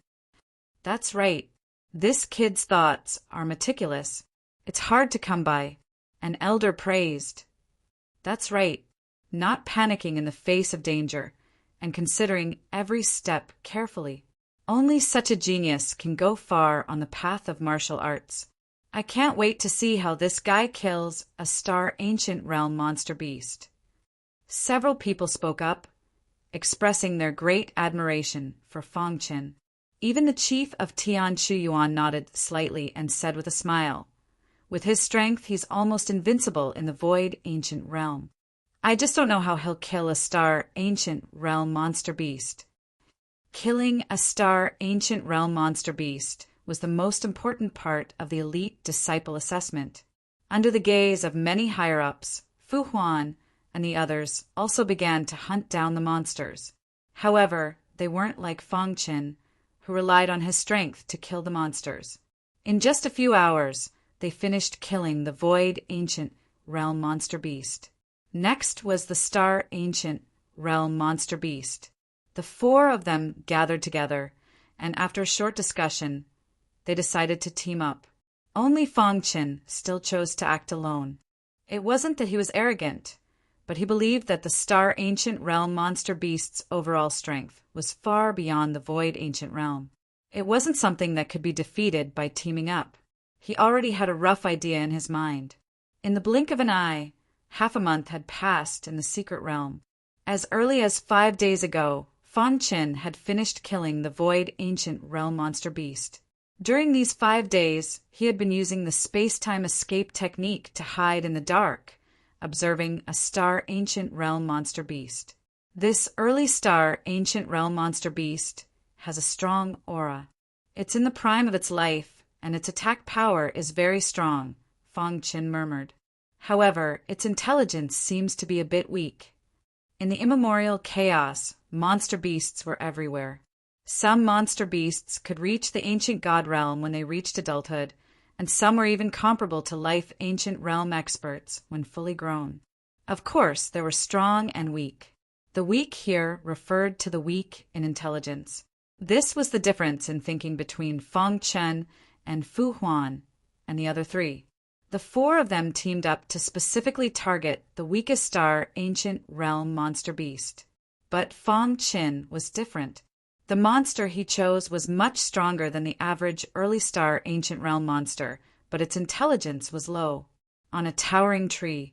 That's right. This kid's thoughts are meticulous. It's hard to come by. An elder praised. That's right. Not panicking in the face of danger and considering every step carefully. Only such a genius can go far on the path of martial arts. I can't wait to see how this guy kills a star ancient realm monster beast. Several people spoke up, expressing their great admiration for Fang Qin. Even the chief of Tianshu Yuan nodded slightly and said with a smile, with his strength, he's almost invincible in the void ancient realm. I just don't know how he'll kill a star ancient realm monster beast. Killing a star ancient realm monster beast was the most important part of the elite disciple assessment. Under the gaze of many higher-ups, Fu Huan and the others also began to hunt down the monsters. However, they weren't like Fang Qin, who relied on his strength to kill the monsters. In just a few hours, they finished killing the void ancient realm monster beast. Next was the star ancient realm monster beast. The four of them gathered together, and after a short discussion, they decided to team up. Only Fang Qin still chose to act alone. It wasn't that he was arrogant, but he believed that the star ancient realm monster beast's overall strength was far beyond the void ancient realm. It wasn't something that could be defeated by teaming up. He already had a rough idea in his mind. In the blink of an eye, half a month had passed in the secret realm. As early as 5 days ago, Fang Qin had finished killing the void ancient realm monster beast. During these 5 days, he had been using the space-time escape technique to hide in the dark, observing a star ancient realm monster beast. This early star ancient realm monster beast has a strong aura. It's in the prime of its life, and its attack power is very strong, Fong Qin murmured. However, its intelligence seems to be a bit weak. In the immemorial chaos, monster beasts were everywhere. Some monster beasts could reach the ancient god realm when they reached adulthood, and some were even comparable to life ancient realm experts when fully grown. Of course, there were strong and weak. The weak here referred to the weak in intelligence. This was the difference in thinking between Fong Chen and Fu Huan and the other 3. The 4 of them teamed up to specifically target the weakest star ancient realm monster beast. But Fong Qin was different. The monster he chose was much stronger than the average early star ancient realm monster, but its intelligence was low. On a towering tree,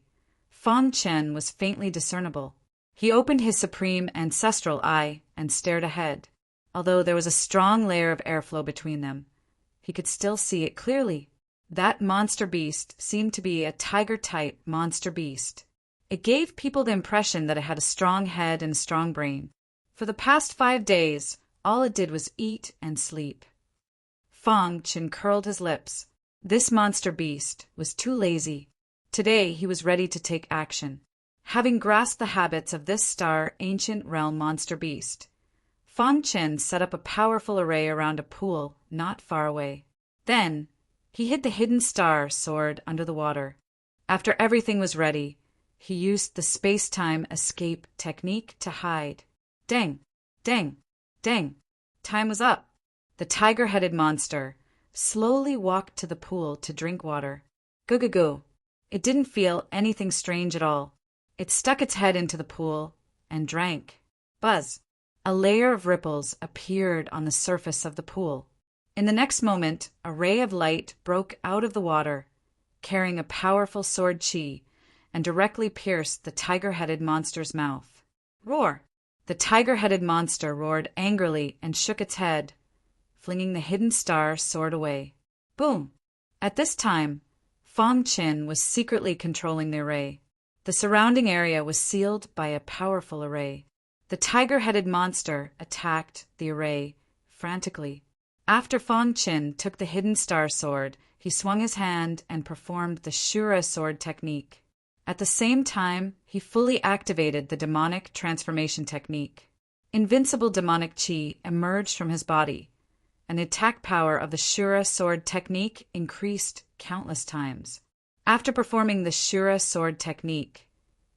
Fong Chen was faintly discernible. He opened his supreme ancestral eye and stared ahead. Although there was a strong layer of airflow between them, he could still see it clearly. That monster beast seemed to be a tiger-type monster beast. It gave people the impression that it had a strong head and a strong brain. For the past 5 days, all it did was eat and sleep. Fong Qin curled his lips. This monster beast was too lazy. Today he was ready to take action. Having grasped the habits of this star ancient realm monster beast, Fong Qin set up a powerful array around a pool not far away. Then, he hid the hidden star sword under the water. After everything was ready, he used the space-time escape technique to hide. Dang, dang, dang. Time was up. The tiger-headed monster slowly walked to the pool to drink water. Go-go-go. It didn't feel anything strange at all. It stuck its head into the pool and drank. Buzz. A layer of ripples appeared on the surface of the pool. In the next moment, a ray of light broke out of the water, carrying a powerful sword chi, and directly pierced the tiger-headed monster's mouth. Roar! The tiger-headed monster roared angrily and shook its head, flinging the hidden star sword away. Boom! At this time, Fong Qin was secretly controlling the array. The surrounding area was sealed by a powerful array. The tiger-headed monster attacked the array frantically. After Fong Qin took the hidden star sword, he swung his hand and performed the Shura sword technique. At the same time, he fully activated the demonic transformation technique. Invincible demonic chi emerged from his body, and the attack power of the Shura sword technique increased countless times. After performing the Shura sword technique,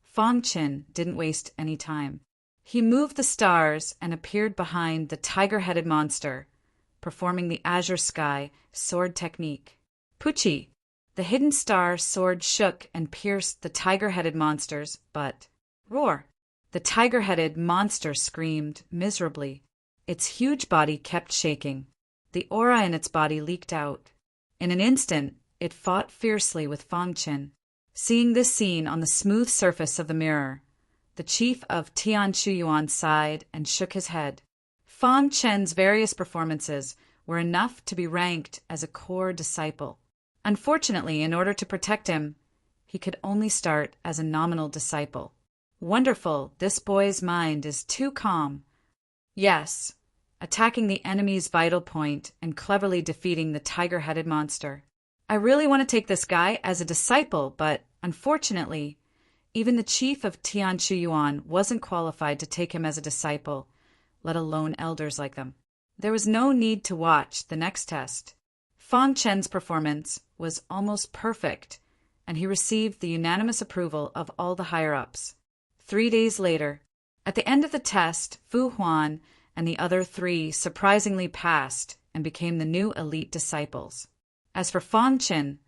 Fong Qin didn't waste any time. He moved the stars and appeared behind the tiger-headed monster, performing the Azure Sky sword technique. Pucci! The hidden star sword shook and pierced the tiger-headed monster's butt. Roar! The tiger-headed monster screamed miserably. Its huge body kept shaking. The aura in its body leaked out. In an instant, it fought fiercely with Fong Qin. Seeing this scene on the smooth surface of the mirror, the chief of Tian Shuyuan sighed and shook his head. Fong Chen's various performances were enough to be ranked as a core disciple. Unfortunately, in order to protect him, he could only start as a nominal disciple. Wonderful, this boy's mind is too calm. Yes, attacking the enemy's vital point and cleverly defeating the tiger-headed monster. I really want to take this guy as a disciple, but unfortunately, even the chief of Tian Shuyuan wasn't qualified to take him as a disciple, let alone elders like them. There was no need to watch the next test. Fong Chen's performance was almost perfect, and he received the unanimous approval of all the higher-ups. 3 days later, at the end of the test, Fu Huan and the other 3 surprisingly passed and became the new elite disciples. As for Fong Qin,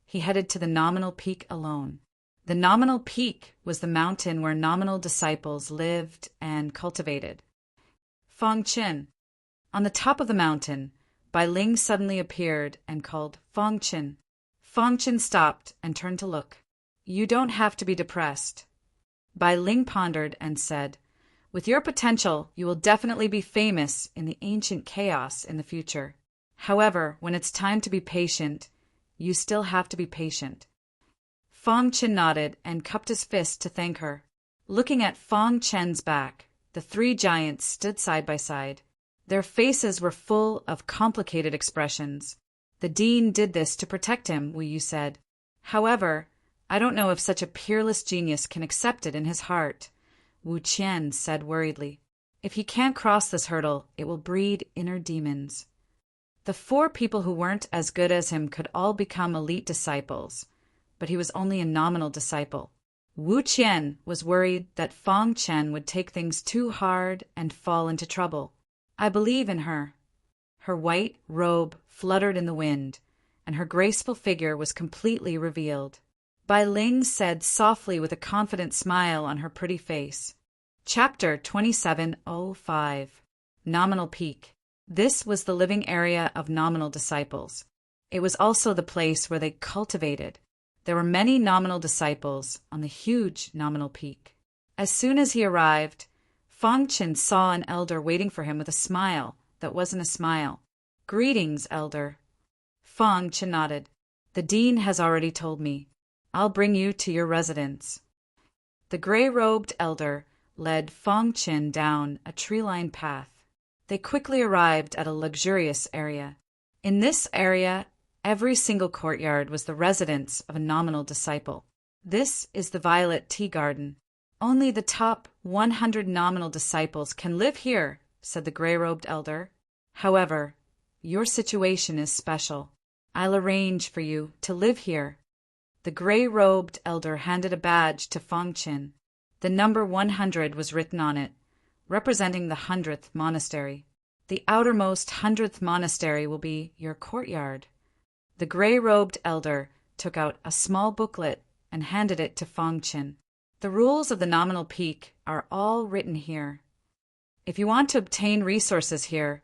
he headed to the nominal peak alone. The nominal peak was the mountain where nominal disciples lived and cultivated. Fong Qin. On the top of the mountain, Bai Ling suddenly appeared and called, Fong Qin. Fong Qin stopped and turned to look. You don't have to be depressed. Bai Ling pondered and said, with your potential, you will definitely be famous in the ancient chaos in the future. However, when it's time to be patient, you still have to be patient. Fong Chen nodded and cupped his fist to thank her. Looking at Fong Chen's back, the three giants stood side by side. Their faces were full of complicated expressions. The dean did this to protect him, Wu Yu said. However, I don't know if such a peerless genius can accept it in his heart, Wu Qian said worriedly. If he can't cross this hurdle, it will breed inner demons. The four people who weren't as good as him could all become elite disciples, but he was only a nominal disciple. Wu Qian was worried that Fong Chen would take things too hard and fall into trouble. I believe in her. Her white robe fluttered in the wind, and her graceful figure was completely revealed. Bai Ling said softly with a confident smile on her pretty face. Chapter 2705. Nominal Peak. This was the living area of nominal disciples. It was also the place where they cultivated. There were many nominal disciples on the huge nominal peak. As soon as he arrived, Fong Chen saw an elder waiting for him with a smile that wasn't a smile. Greetings, elder. Fong Chen nodded. The dean has already told me. I'll bring you to your residence. The gray-robed elder led Fong Chen down a tree-lined path. They quickly arrived at a luxurious area. In this area, every single courtyard was the residence of a nominal disciple. This is the Violet Tea Garden. Only the top 100 nominal disciples can live here, said the gray-robed elder. However, your situation is special. I'll arrange for you to live here. The gray-robed elder handed a badge to Fong Chen. The number 100 was written on it, representing the 100th monastery. The outermost 100th monastery will be your courtyard. The gray-robed elder took out a small booklet and handed it to Fong Chen. The rules of the nominal peak are all written here. If you want to obtain resources here,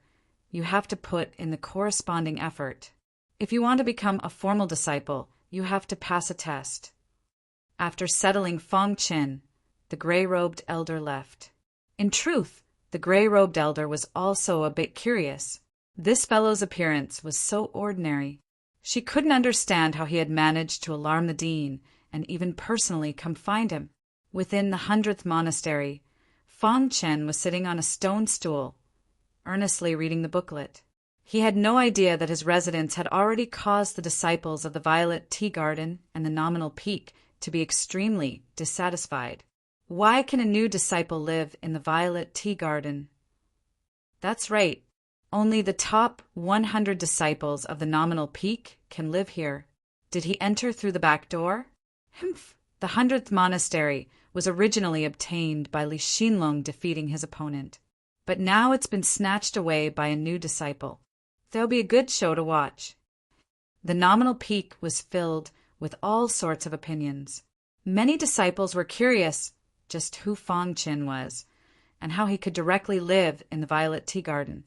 you have to put in the corresponding effort. If you want to become a formal disciple, you have to pass a test. After settling Fong Chen, the gray-robed elder left. In truth, the gray-robed elder was also a bit curious. This fellow's appearance was so ordinary. She couldn't understand how he had managed to alarm the dean and even personally come find him. Within the 100th monastery, Fong Chen was sitting on a stone stool, earnestly reading the booklet. He had no idea that his residence had already caused the disciples of the Violet Tea Garden and the Nominal Peak to be extremely dissatisfied. Why can a new disciple live in the Violet Tea Garden? That's right. Only the top 100 disciples of the Nominal Peak can live here. Did he enter through the back door? Humph! The 100th monastery was originally obtained by Li Xinlong defeating his opponent, but now it's been snatched away by a new disciple. There'll be a good show to watch. The Nominal Peak was filled with all sorts of opinions. Many disciples were curious just who Fong Chen was, and how he could directly live in the Violet Tea Garden.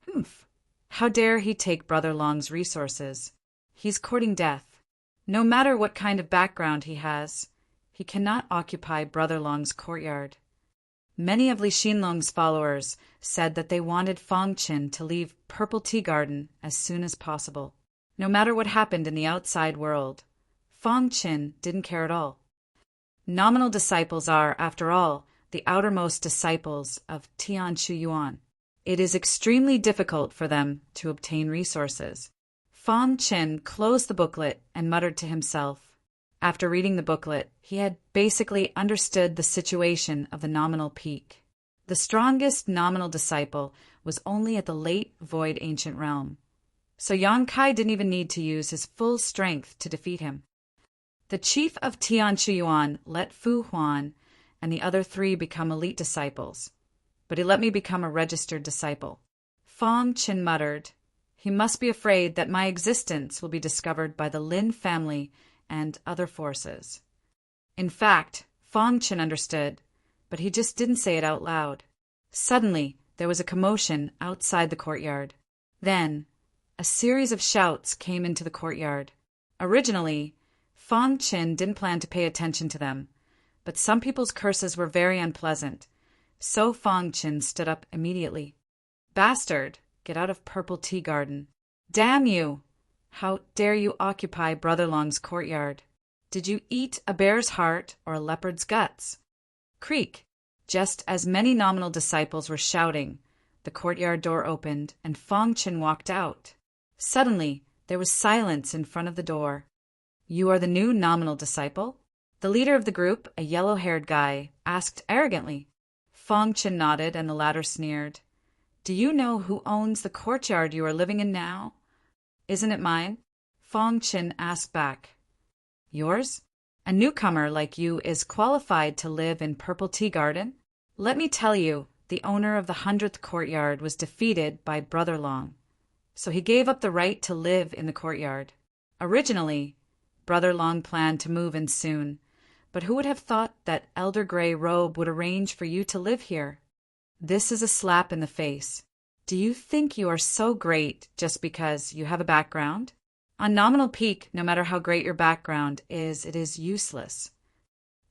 Humph! How dare he take Brother Long's resources? He's courting death. No matter what kind of background he has, he cannot occupy Brother Long's courtyard. Many of Li Xinlong's followers said that they wanted Fong Chen to leave Purple Tea Garden as soon as possible. No matter what happened in the outside world, Fong Chen didn't care at all. Nominal disciples are, after all, the outermost disciples of Tian Shu Yuan. It is extremely difficult for them to obtain resources. Fong Chen closed the booklet and muttered to himself. After reading the booklet, he had basically understood the situation of the Nominal Peak. The strongest nominal disciple was only at the late Void Ancient Realm, so Yang Kai didn't even need to use his full strength to defeat him. The chief of Tian Shu Yuan let Fu Huan and the other 3 become elite disciples, but he let me become a registered disciple. Fong Chen muttered, "He must be afraid that my existence will be discovered by the Lin family and other forces." In fact, Fong Chen understood, but he just didn't say it out loud. Suddenly, there was a commotion outside the courtyard. Then, a series of shouts came into the courtyard. Originally, Fong Chen didn't plan to pay attention to them, but some people's curses were very unpleasant, so Fong Chen stood up immediately. "Bastard, get out of Purple Tea Garden." Damn you! How dare you occupy Brother Long's courtyard? Did you eat a bear's heart or a leopard's guts? Creak! Just as many nominal disciples were shouting, the courtyard door opened and Fong Chin walked out. Suddenly, there was silence in front of the door. You are the new nominal disciple? The leader of the group, a yellow-haired guy, asked arrogantly. Fong Chin nodded and the latter sneered. Do you know who owns the courtyard you are living in now? Isn't it mine? Fong Chin asked back. Yours? A newcomer like you is qualified to live in Purple Tea Garden? Let me tell you, the owner of the 100th courtyard was defeated by Brother Long, so he gave up the right to live in the courtyard. Originally, Brother Long planned to move in soon, but who would have thought that Elder Grey Robe would arrange for you to live here? This is a slap in the face. Do you think you are so great just because you have a background? On Nominal Peak, no matter how great your background is, it is useless.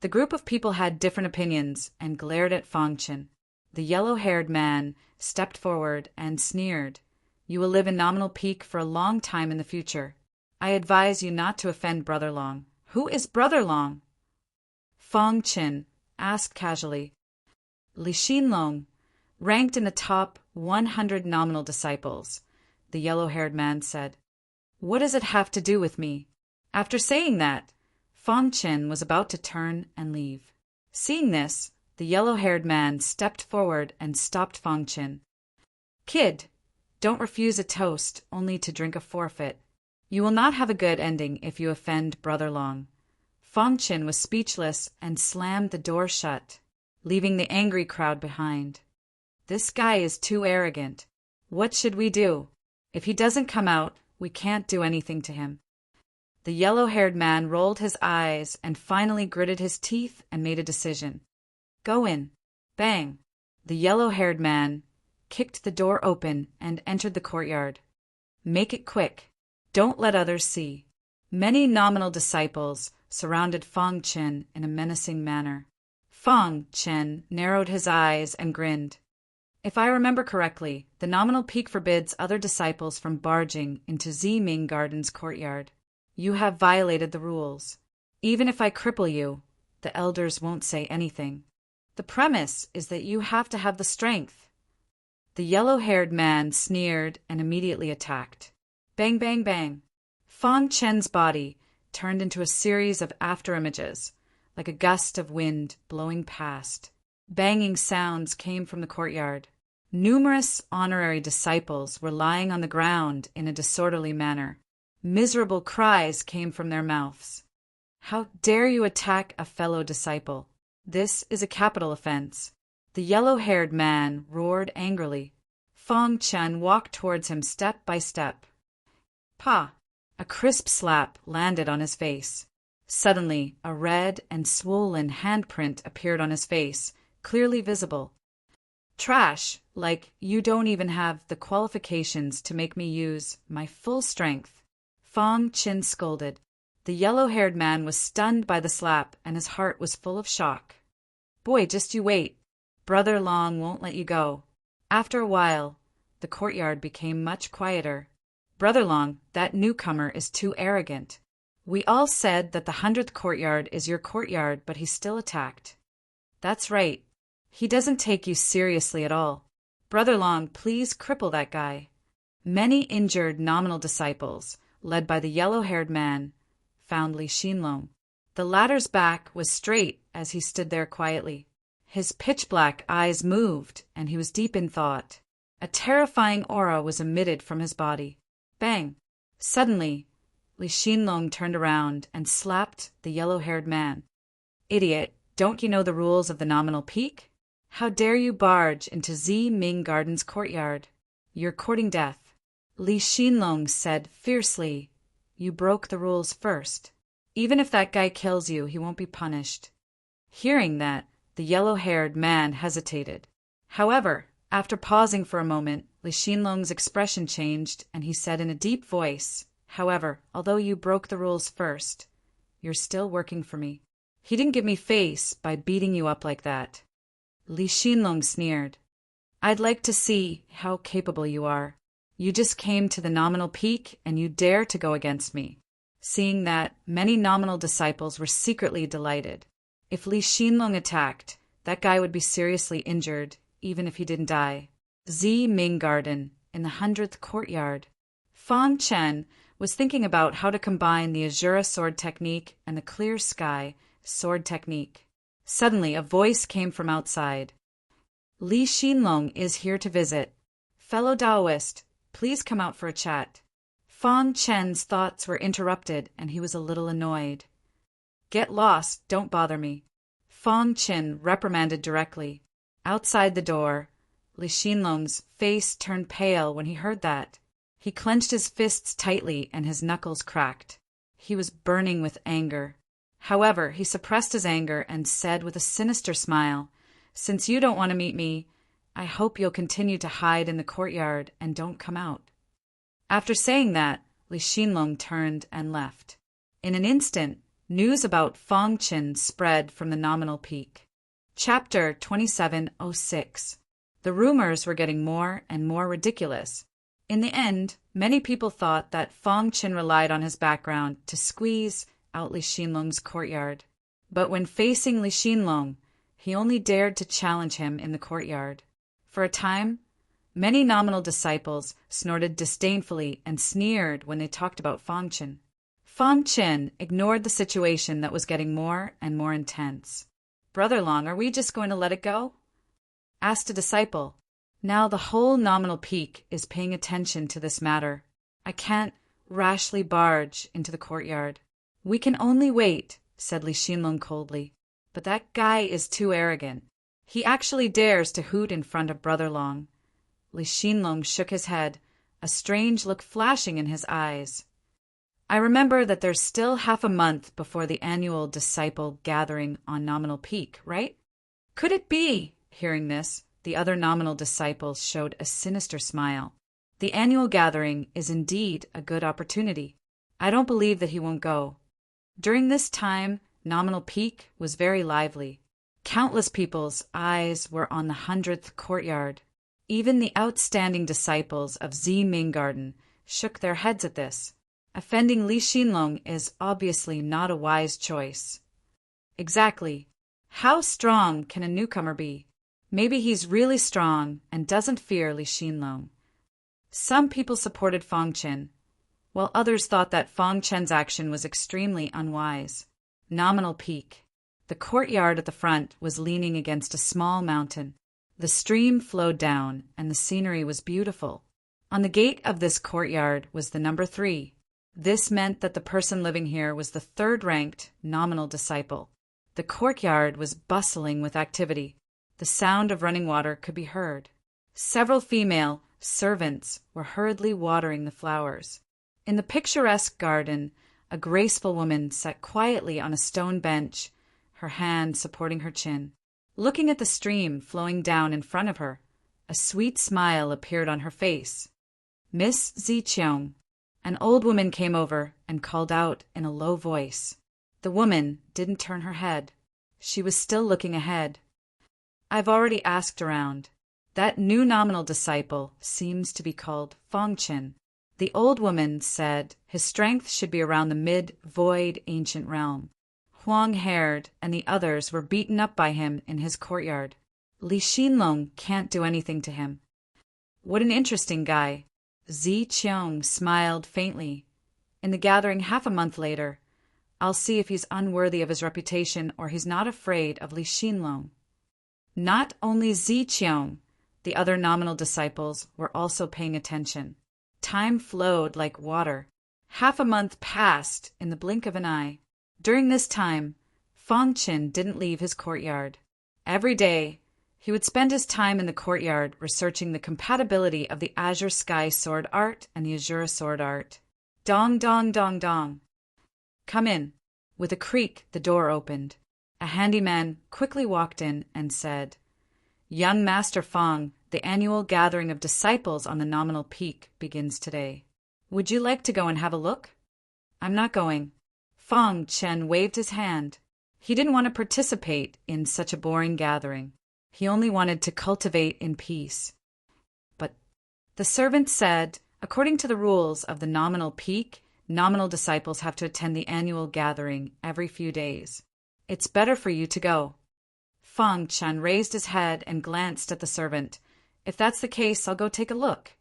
The group of people had different opinions and glared at Fong Chin. The yellow-haired man stepped forward and sneered. You will live in Nominal Peak for a long time in the future. I advise you not to offend Brother Long. Who is Brother Long? Fong Chin asked casually. Li Xinlong, ranked in the top 100 nominal disciples, the yellow-haired man said. What does it have to do with me? After saying that, Fong Chin was about to turn and leave. Seeing this, the yellow-haired man stepped forward and stopped Fong Chin. Kid, don't refuse a toast only to drink a forfeit. You will not have a good ending if you offend Brother Long. Fong Chin was speechless and slammed the door shut, leaving the angry crowd behind. This guy is too arrogant. What should we do? If he doesn't come out, we can't do anything to him. The yellow-haired man rolled his eyes and finally gritted his teeth and made a decision. Go in. Bang. The yellow-haired man kicked the door open and entered the courtyard. Make it quick. Don't let others see. Many nominal disciples surrounded Fong Chin in a menacing manner. Fong Chin narrowed his eyes and grinned. If I remember correctly, the Nominal Peak forbids other disciples from barging into Ziming Garden's courtyard. You have violated the rules. Even if I cripple you, the elders won't say anything. The premise is that you have to have the strength. The yellow-haired man sneered and immediately attacked. Bang, bang, bang. Fong Chen's body turned into a series of afterimages, like a gust of wind blowing past. Banging sounds came from the courtyard. Numerous honorary disciples were lying on the ground in a disorderly manner. Miserable cries came from their mouths. How dare you attack a fellow disciple? This is a capital offense. The yellow-haired man roared angrily. Fong Chen walked towards him step by step. Pa! A crisp slap landed on his face. Suddenly, a red and swollen handprint appeared on his face, clearly visible. Trash, like you don't even have the qualifications to make me use my full strength. Fong Chin scolded. The yellow-haired man was stunned by the slap and his heart was full of shock. Boy, just you wait. Brother Long won't let you go. After a while, the courtyard became much quieter. Brother Long, that newcomer is too arrogant. We all said that the 100th courtyard is your courtyard, but he still attacked. That's right. He doesn't take you seriously at all. Brother Long, please cripple that guy. Many injured nominal disciples, led by the yellow-haired man, found Li Xinlong. The latter's back was straight as he stood there quietly. His pitch-black eyes moved, and he was deep in thought. A terrifying aura was emitted from his body. Bang! Suddenly, Li Xinlong turned around and slapped the yellow-haired man. Idiot, don't you know the rules of the Nominal Peak? How dare you barge into Ziming Garden's courtyard? You're courting death. Li Xinlong said fiercely, You broke the rules first. Even if that guy kills you, he won't be punished. Hearing that, the yellow-haired man hesitated. However, after pausing for a moment, Li Xinlong's expression changed, and he said in a deep voice, However, although you broke the rules first, you're still working for me. He didn't give me face by beating you up like that. Li Xinlong sneered. I'd like to see how capable you are. You just came to the nominal peak and you dare to go against me. Seeing that, many nominal disciples were secretly delighted. If Li Xinlong attacked, that guy would be seriously injured, even if he didn't die. Zi Ming Garden, in the 100th courtyard. Fang Chen was thinking about how to combine the Azura sword technique and the clear sky sword technique. Suddenly, a voice came from outside. Li Xinlong is here to visit. Fellow Taoist, please come out for a chat. Fang Chen's thoughts were interrupted and he was a little annoyed. Get lost, don't bother me. Fang Chen reprimanded directly. Outside the door, Li Xinlong's face turned pale when he heard that. He clenched his fists tightly and his knuckles cracked. He was burning with anger. However, he suppressed his anger and said with a sinister smile, Since you don't want to meet me, I hope you'll continue to hide in the courtyard and don't come out. After saying that, Li Xinlong turned and left. In an instant, news about Fang Chen spread from the nominal peak. Chapter 2706. The rumors were getting more and more ridiculous. In the end, many people thought that Fang Chen relied on his background to squeeze out Li Xinlong's courtyard. But when facing Li Xinlong, he only dared to challenge him in the courtyard. For a time, many nominal disciples snorted disdainfully and sneered when they talked about Fang Chen. Fang Chen ignored the situation that was getting more and more intense. Brother Long, are we just going to let it go? Asked a disciple. Now the whole nominal peak is paying attention to this matter. I can't rashly barge into the courtyard. We can only wait, said Li Xinlong coldly. But that guy is too arrogant. He actually dares to hoot in front of Brother Long. Li Xinlong shook his head, a strange look flashing in his eyes. I remember that there's still half a month before the annual disciple gathering on Nominal Peak, right? Could it be? Hearing this, the other nominal disciples showed a sinister smile. The annual gathering is indeed a good opportunity. I don't believe that he won't go. During this time, Nominal Peak was very lively. Countless people's eyes were on the 100th courtyard. Even the outstanding disciples of Zi Ming Garden shook their heads at this. Offending Li Xinlong is obviously not a wise choice. Exactly. How strong can a newcomer be? Maybe he's really strong and doesn't fear Li Xinlong. Some people supported Fang Chen, while others thought that Fang Chen's action was extremely unwise. Nominal Peak. The courtyard at the front was leaning against a small mountain. The stream flowed down, and the scenery was beautiful. On the gate of this courtyard was the number 3. This meant that the person living here was the 3rd-ranked nominal disciple. The courtyard was bustling with activity. The sound of running water could be heard. Several female servants were hurriedly watering the flowers. In the picturesque garden, a graceful woman sat quietly on a stone bench, her hand supporting her chin. Looking at the stream flowing down in front of her, a sweet smile appeared on her face. Miss Ziqiang. An old woman came over and called out in a low voice. The woman didn't turn her head. She was still looking ahead. I've already asked around. That new nominal disciple seems to be called Fang Chen. The old woman said his strength should be around the mid-void ancient realm. Huang-haired and the others were beaten up by him in his courtyard. Li Xinlong can't do anything to him. What an interesting guy. Ziqiang smiled faintly. In the gathering half a month later, I'll see if he's unworthy of his reputation or he's not afraid of Li Xinlong. Not only Ziqiang, the other nominal disciples were also paying attention. Time flowed like water. Half a month passed in the blink of an eye. During this time, Fang Chen didn't leave his courtyard. Every day, he would spend his time in the courtyard researching the compatibility of the Azure Sky sword art and the Azure sword art. Dong, dong, dong, dong. Come in. With a creak, the door opened. A handyman quickly walked in and said, Young Master Fang, the annual gathering of disciples on the Nominal Peak begins today. Would you like to go and have a look? I'm not going. Fang Chen waved his hand. He didn't want to participate in such a boring gathering. He only wanted to cultivate in peace. But the servant said, According to the rules of the nominal peak, nominal disciples have to attend the annual gathering every few days. It's better for you to go. Fang Chen raised his head and glanced at the servant. If that's the case, I'll go take a look.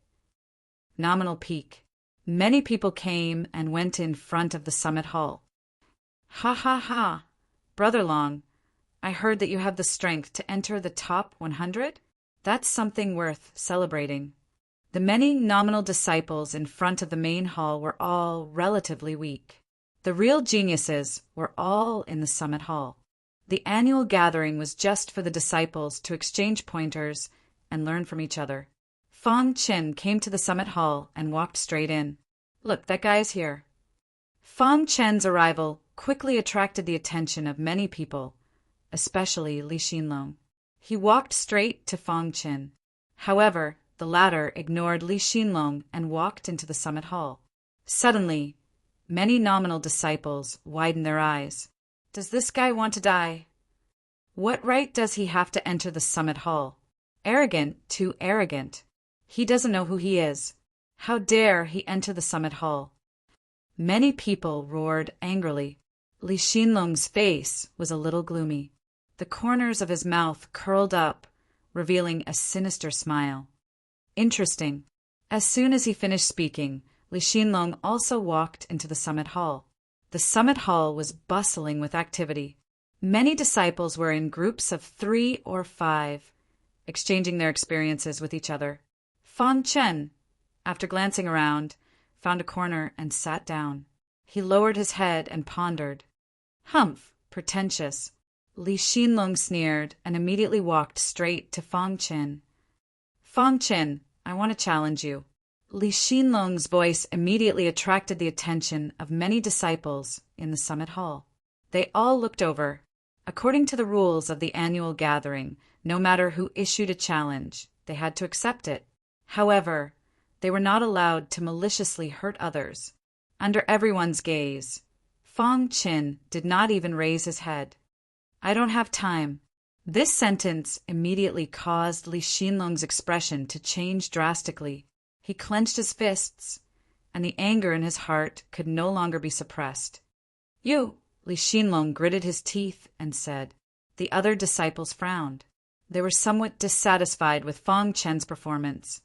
Nominal peak. Many people came and went in front of the summit hall. Ha ha ha! Brother Long, I heard that you have the strength to enter the top 100? That's something worth celebrating. The many nominal disciples in front of the main hall were all relatively weak. The real geniuses were all in the summit hall. The annual gathering was just for the disciples to exchange pointers and learn from each other. Fang Chen came to the summit hall and walked straight in. Look, that guy's here. Fang Chen's arrival quickly attracted the attention of many people, especially Li Xinlong. He walked straight to Fang Chen. However, the latter ignored Li Xinlong and walked into the summit hall. Suddenly, many nominal disciples widened their eyes. Does this guy want to die? What right does he have to enter the summit hall? Arrogant, too arrogant. He doesn't know who he is. How dare he enter the summit hall? Many people roared angrily. Li Xinlong's face was a little gloomy. The corners of his mouth curled up, revealing a sinister smile. Interesting. As soon as he finished speaking, Li Xinlong also walked into the summit hall. The summit hall was bustling with activity. Many disciples were in groups of 3 or 5, exchanging their experiences with each other. Fang Chen, after glancing around, found a corner and sat down. He lowered his head and pondered. Humph, pretentious. Li Xinlong sneered and immediately walked straight to Fang Chen. Fang Chen, I want to challenge you. Li Xinlong's voice immediately attracted the attention of many disciples in the summit hall. They all looked over. According to the rules of the annual gathering, no matter who issued a challenge, they had to accept it. However, they were not allowed to maliciously hurt others. Under everyone's gaze, Fang Chen did not even raise his head. I don't have time. This sentence immediately caused Li Xinlong's expression to change drastically. He clenched his fists, and the anger in his heart could no longer be suppressed. You! Li Xinlong gritted his teeth and said. The other disciples frowned. They were somewhat dissatisfied with Fang Chen's performance,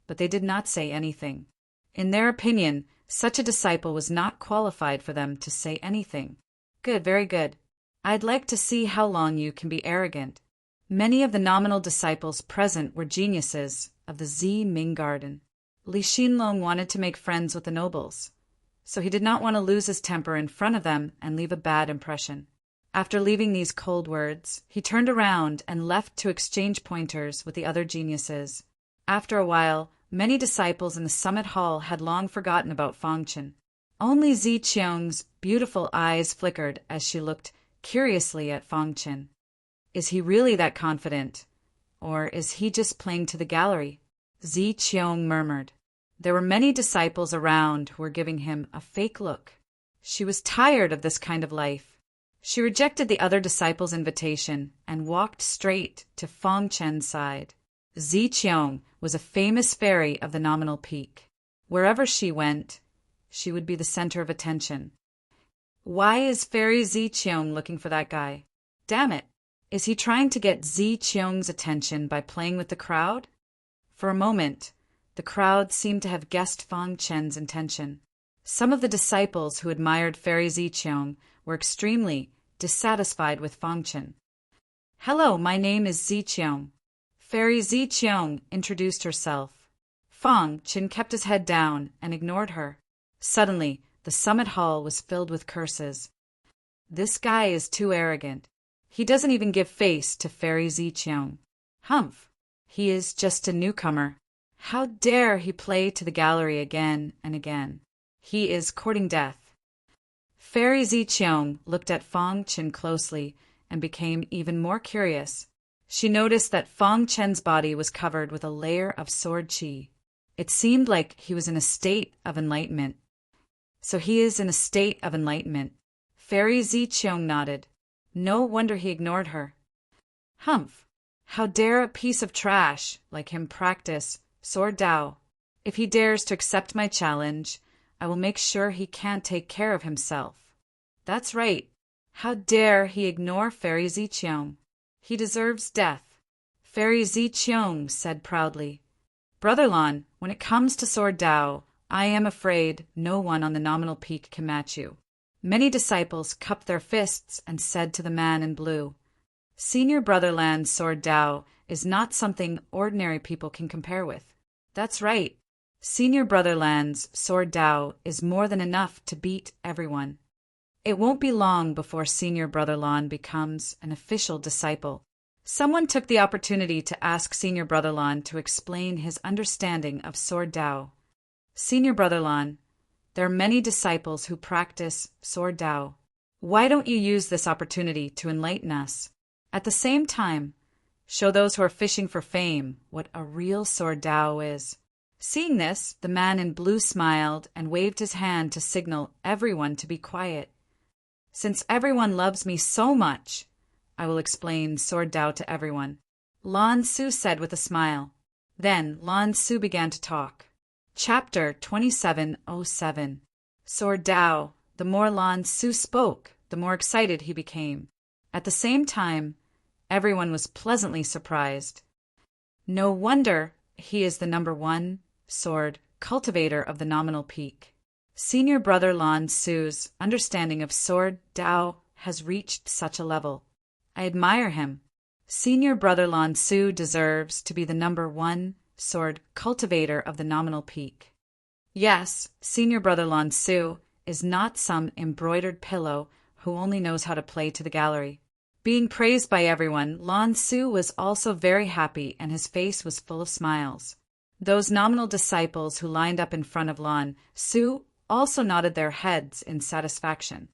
but they did not say anything. In their opinion, such a disciple was not qualified for them to say anything. Good, very good. I'd like to see how long you can be arrogant. Many of the nominal disciples present were geniuses of the Zi Ming Garden. Li Xinlong wanted to make friends with the nobles, so he did not want to lose his temper in front of them and leave a bad impression. After leaving these cold words, he turned around and left to exchange pointers with the other geniuses. After a while, many disciples in the summit hall had long forgotten about Fang Chen. Only Zi Qiong's beautiful eyes flickered as she looked curiously at Fang Chen. Is he really that confident? Or is he just playing to the gallery? Zi Qiong murmured. There were many disciples around who were giving him a fake look. She was tired of this kind of life. She rejected the other disciples' invitation and walked straight to Fang Chen's side. Zi Qiong was a famous fairy of the nominal peak. Wherever she went, she would be the center of attention. Why is Fairy Zi Qiong looking for that guy? Damn it! Is he trying to get Zi Qiong's attention by playing with the crowd? For a moment, the crowd seemed to have guessed Fang Chen's intention. Some of the disciples who admired Fairy Zi Qiong were extremely dissatisfied with Fang Chen. Hello, my name is Zi Qiong. Fairy Zi Qiong introduced herself. Fang Chen kept his head down and ignored her. Suddenly, the summit hall was filled with curses. This guy is too arrogant. He doesn't even give face to Fairy Zi Qiong. Humph! He is just a newcomer. How dare he play to the gallery again and again? He is courting death. Fairy Zi Qiong looked at Fang Chen closely and became even more curious. She noticed that Fang Chen's body was covered with a layer of sword qi. It seemed like he was in a state of enlightenment. So he is in a state of enlightenment. Fairy Zi Qiong nodded. No wonder he ignored her. Humph! How dare a piece of trash like him practice sword Dao? If he dares to accept my challenge, I will make sure he can't take care of himself. That's right. How dare he ignore Fairy Ziqiang? He deserves death. Fairy Ziqiang said proudly, Brother Lon, when it comes to Sword Dao, I am afraid no one on the nominal peak can match you. Many disciples cupped their fists and said to the man in blue, Senior Brotherland's Sword Dao is not something ordinary people can compare with. That's right. Senior Brotherland's Sword Dao is more than enough to beat everyone. It won't be long before Senior Brother Lon becomes an official disciple. Someone took the opportunity to ask Senior Brother Lon to explain his understanding of Sword Dao. Senior Brother Lon, there are many disciples who practice Sword Dao. Why don't you use this opportunity to enlighten us? At the same time, show those who are fishing for fame what a real Sword Dao is. Seeing this, the man in blue smiled and waved his hand to signal everyone to be quiet. Since everyone loves me so much, I will explain Sword Dao to everyone, Lan Su said with a smile. Then Lan Su began to talk. Chapter 2707. Sword Dao. The more Lan Su spoke, the more excited he became. At the same time, everyone was pleasantly surprised. No wonder he is the #1 sword cultivator of the nominal peak. Senior Brother Lan Su's understanding of Sword Dao has reached such a level. I admire him. Senior Brother Lan Su deserves to be the #1 sword cultivator of the nominal peak. Yes, Senior Brother Lan Su is not some embroidered pillow who only knows how to play to the gallery. Being praised by everyone, Lan Su was also very happy and his face was full of smiles. Those nominal disciples who lined up in front of Lan Su also nodded their heads in satisfaction.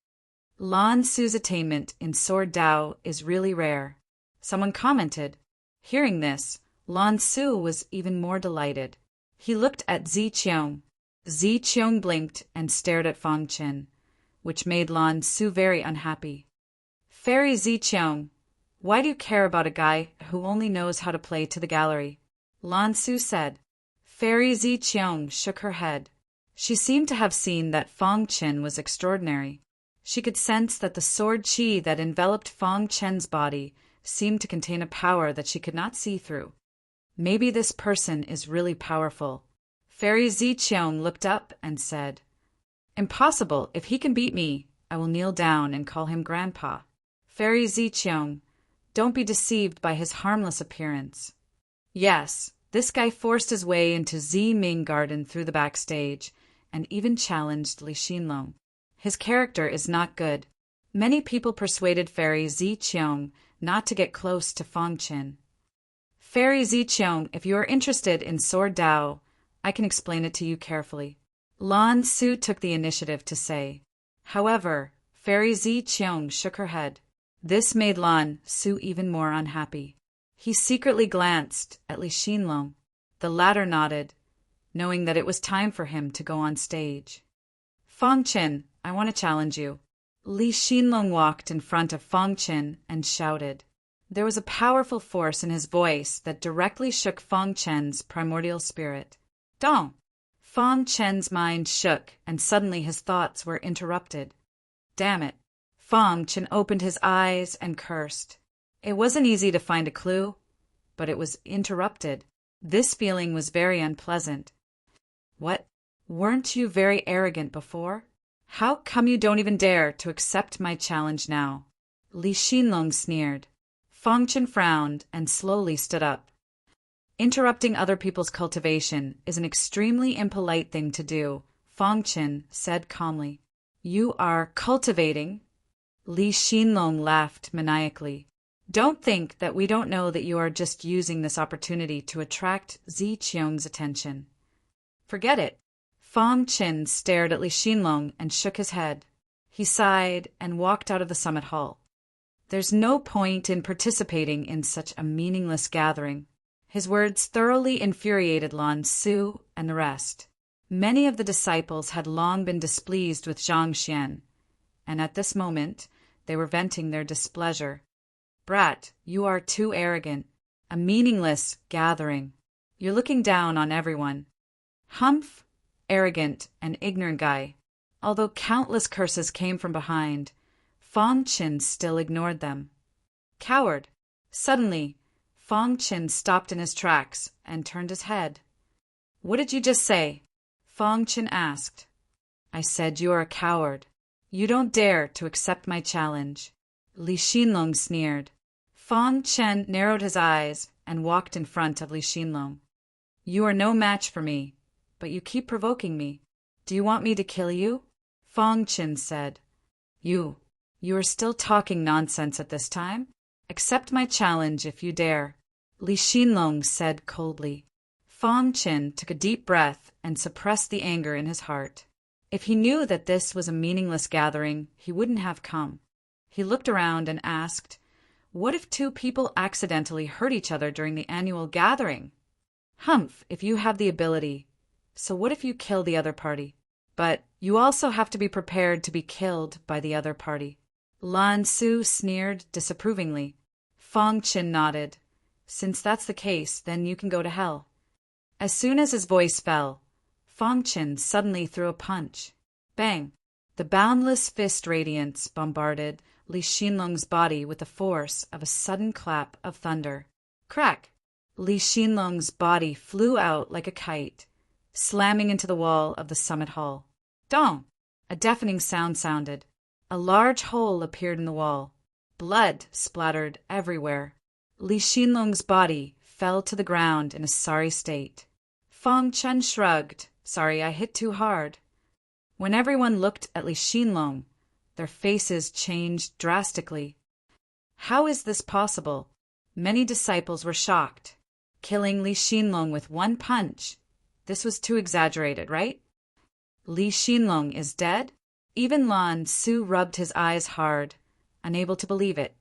Lan Su's attainment in Sword Dao is really rare. Someone commented. Hearing this, Lan Su was even more delighted. He looked at Ziqiang. Ziqiang blinked and stared at Fang Qin, which made Lan Su very unhappy. Fairy Ziqiang, why do you care about a guy who only knows how to play to the gallery? Lan Su said. Fairy Ziqiang shook her head. She seemed to have seen that Fang Qin was extraordinary. She could sense that the sword qi that enveloped Fang Qin's body seemed to contain a power that she could not see through. Maybe this person is really powerful. Fairy Ziqiang looked up and said, Impossible. If he can beat me, I will kneel down and call him Grandpa. Fairy Ziqiang, don't be deceived by his harmless appearance. Yes, this guy forced his way into Ziming Garden through the backstage and even challenged Li Xinlong. His character is not good. Many people persuaded Fairy Ziqiang not to get close to Fang Qin. Fairy Ziqiang, if you are interested in Sword Dao, I can explain it to you carefully. Lan Su took the initiative to say. However, Fairy Ziqiang shook her head. This made Lan Su even more unhappy. He secretly glanced at Li Xinlong. The latter nodded, knowing that it was time for him to go on stage. Fang Qin, I want to challenge you. Li Xinlong walked in front of Fang Qin and shouted. There was a powerful force in his voice that directly shook Fang Qin's primordial spirit. Dong! Fang Qin's mind shook, and suddenly his thoughts were interrupted. Damn it! Fang Qin opened his eyes and cursed. It wasn't easy to find a clue, but it was interrupted. This feeling was very unpleasant. What? Weren't you very arrogant before? How come you don't even dare to accept my challenge now? Li Xinlong sneered. Fang Qin frowned and slowly stood up. Interrupting other people's cultivation is an extremely impolite thing to do, Fang Qin said calmly. You are cultivating? Li Xinlong laughed maniacally. Don't think that we don't know that you are just using this opportunity to attract Ziqiang's attention. Forget it. Fang Qin stared at Li Xinlong and shook his head. He sighed and walked out of the summit hall. There's no point in participating in such a meaningless gathering. His words thoroughly infuriated Lan Su and the rest. Many of the disciples had long been displeased with Zhang Xian, and at this moment they were venting their displeasure. Brat, you are too arrogant. A meaningless gathering. You're looking down on everyone. Humph, arrogant and ignorant guy. Although countless curses came from behind, Fong Qin still ignored them. Coward. Suddenly, Fong Qin stopped in his tracks and turned his head. What did you just say? Fong Qin asked. I said you are a coward. You don't dare to accept my challenge. Li Xinlong sneered. Fong Qin narrowed his eyes and walked in front of Li Xinlong. You are no match for me, but you keep provoking me. Do you want me to kill you? Fong Qin said. You are still talking nonsense at this time? Accept my challenge if you dare, Li Xinlong said coldly. Fong Qin took a deep breath and suppressed the anger in his heart. If he knew that this was a meaningless gathering, he wouldn't have come. He looked around and asked, what if two people accidentally hurt each other during the annual gathering? Humph, if you have the ability. So what if you kill the other party? But you also have to be prepared to be killed by the other party. Lan Su sneered disapprovingly. Fong Qin nodded. Since that's the case, then you can go to hell. As soon as his voice fell, Fong Qin suddenly threw a punch. Bang! The boundless fist radiance bombarded Li Xinlong's body with the force of a sudden clap of thunder. Crack! Li Xinlong's body flew out like a kite, slamming into the wall of the summit hall. Dong! A deafening sound sounded. A large hole appeared in the wall. Blood splattered everywhere. Li Xinlong's body fell to the ground in a sorry state. Fong Qin shrugged. Sorry, I hit too hard. When everyone looked at Li Xinlong, their faces changed drastically. How is this possible? Many disciples were shocked. Killing Li Xinlong with one punch. This was too exaggerated, right? Li Xinlong is dead? Even Lan Su rubbed his eyes hard, unable to believe it.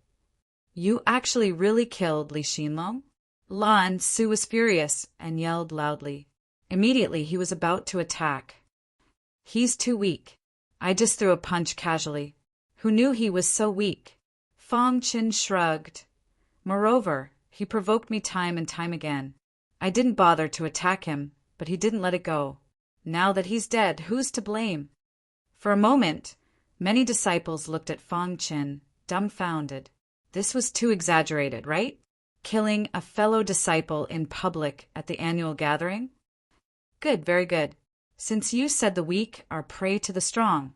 You actually really killed Li Xinlong? Lan Su was furious and yelled loudly. Immediately he was about to attack. He's too weak. I just threw a punch casually. Who knew he was so weak? Fong Qin shrugged. Moreover, he provoked me time and time again. I didn't bother to attack him, but he didn't let it go. Now that he's dead, who's to blame? For a moment, many disciples looked at Fong Qin, dumbfounded. This was too exaggerated, right? Killing a fellow disciple in public at the annual gathering? Good, very good. Since you said the weak are prey to the strong,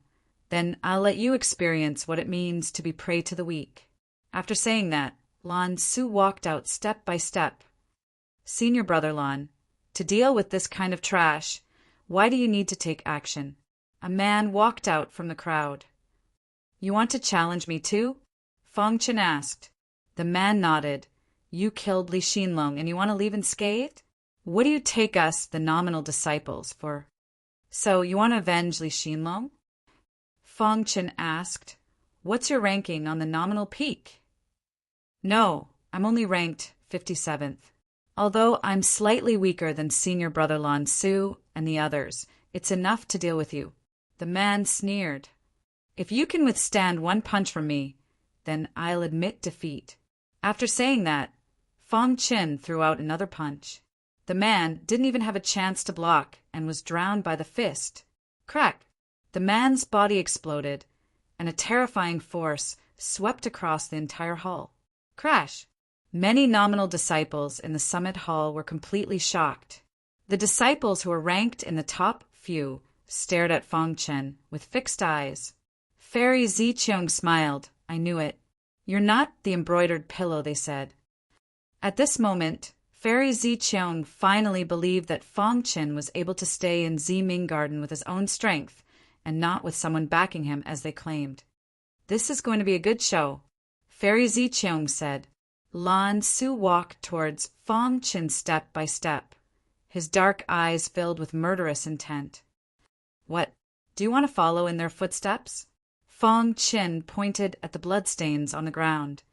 then I'll let you experience what it means to be prey to the weak. After saying that, Lan Su walked out step by step. Senior brother Lan, to deal with this kind of trash, why do you need to take action? A man walked out from the crowd. You want to challenge me too? Fong Qin asked. The man nodded. You killed Li Xinlong and you want to leave unscathed? What do you take us, the nominal disciples, for? So you want to avenge Li Xinlong? Fong Qin asked. What's your ranking on the nominal peak? No, I'm only ranked 57th. Although I'm slightly weaker than senior brother Lan Su and the others, it's enough to deal with you. The man sneered. If you can withstand one punch from me, then I'll admit defeat. After saying that, Fong Qin threw out another punch. The man didn't even have a chance to block and was drowned by the fist. Crack! The man's body exploded, and a terrifying force swept across the entire hall. Crash! Many nominal disciples in the summit hall were completely shocked. The disciples who were ranked in the top few stared at Fong Qin with fixed eyes. Fairy Ziqiang smiled. I knew it. You're not the embroidered pillow, they said. At this moment, Fairy Ziqiang finally believed that Fong Qin was able to stay in Ziming Garden with his own strength and not with someone backing him as they claimed. This is going to be a good show, Fairy Ziqiang said. Lan Su walked towards Fong Qin step by step, his dark eyes filled with murderous intent. What? Do you want to follow in their footsteps? Fong Qin pointed at the bloodstains on the ground.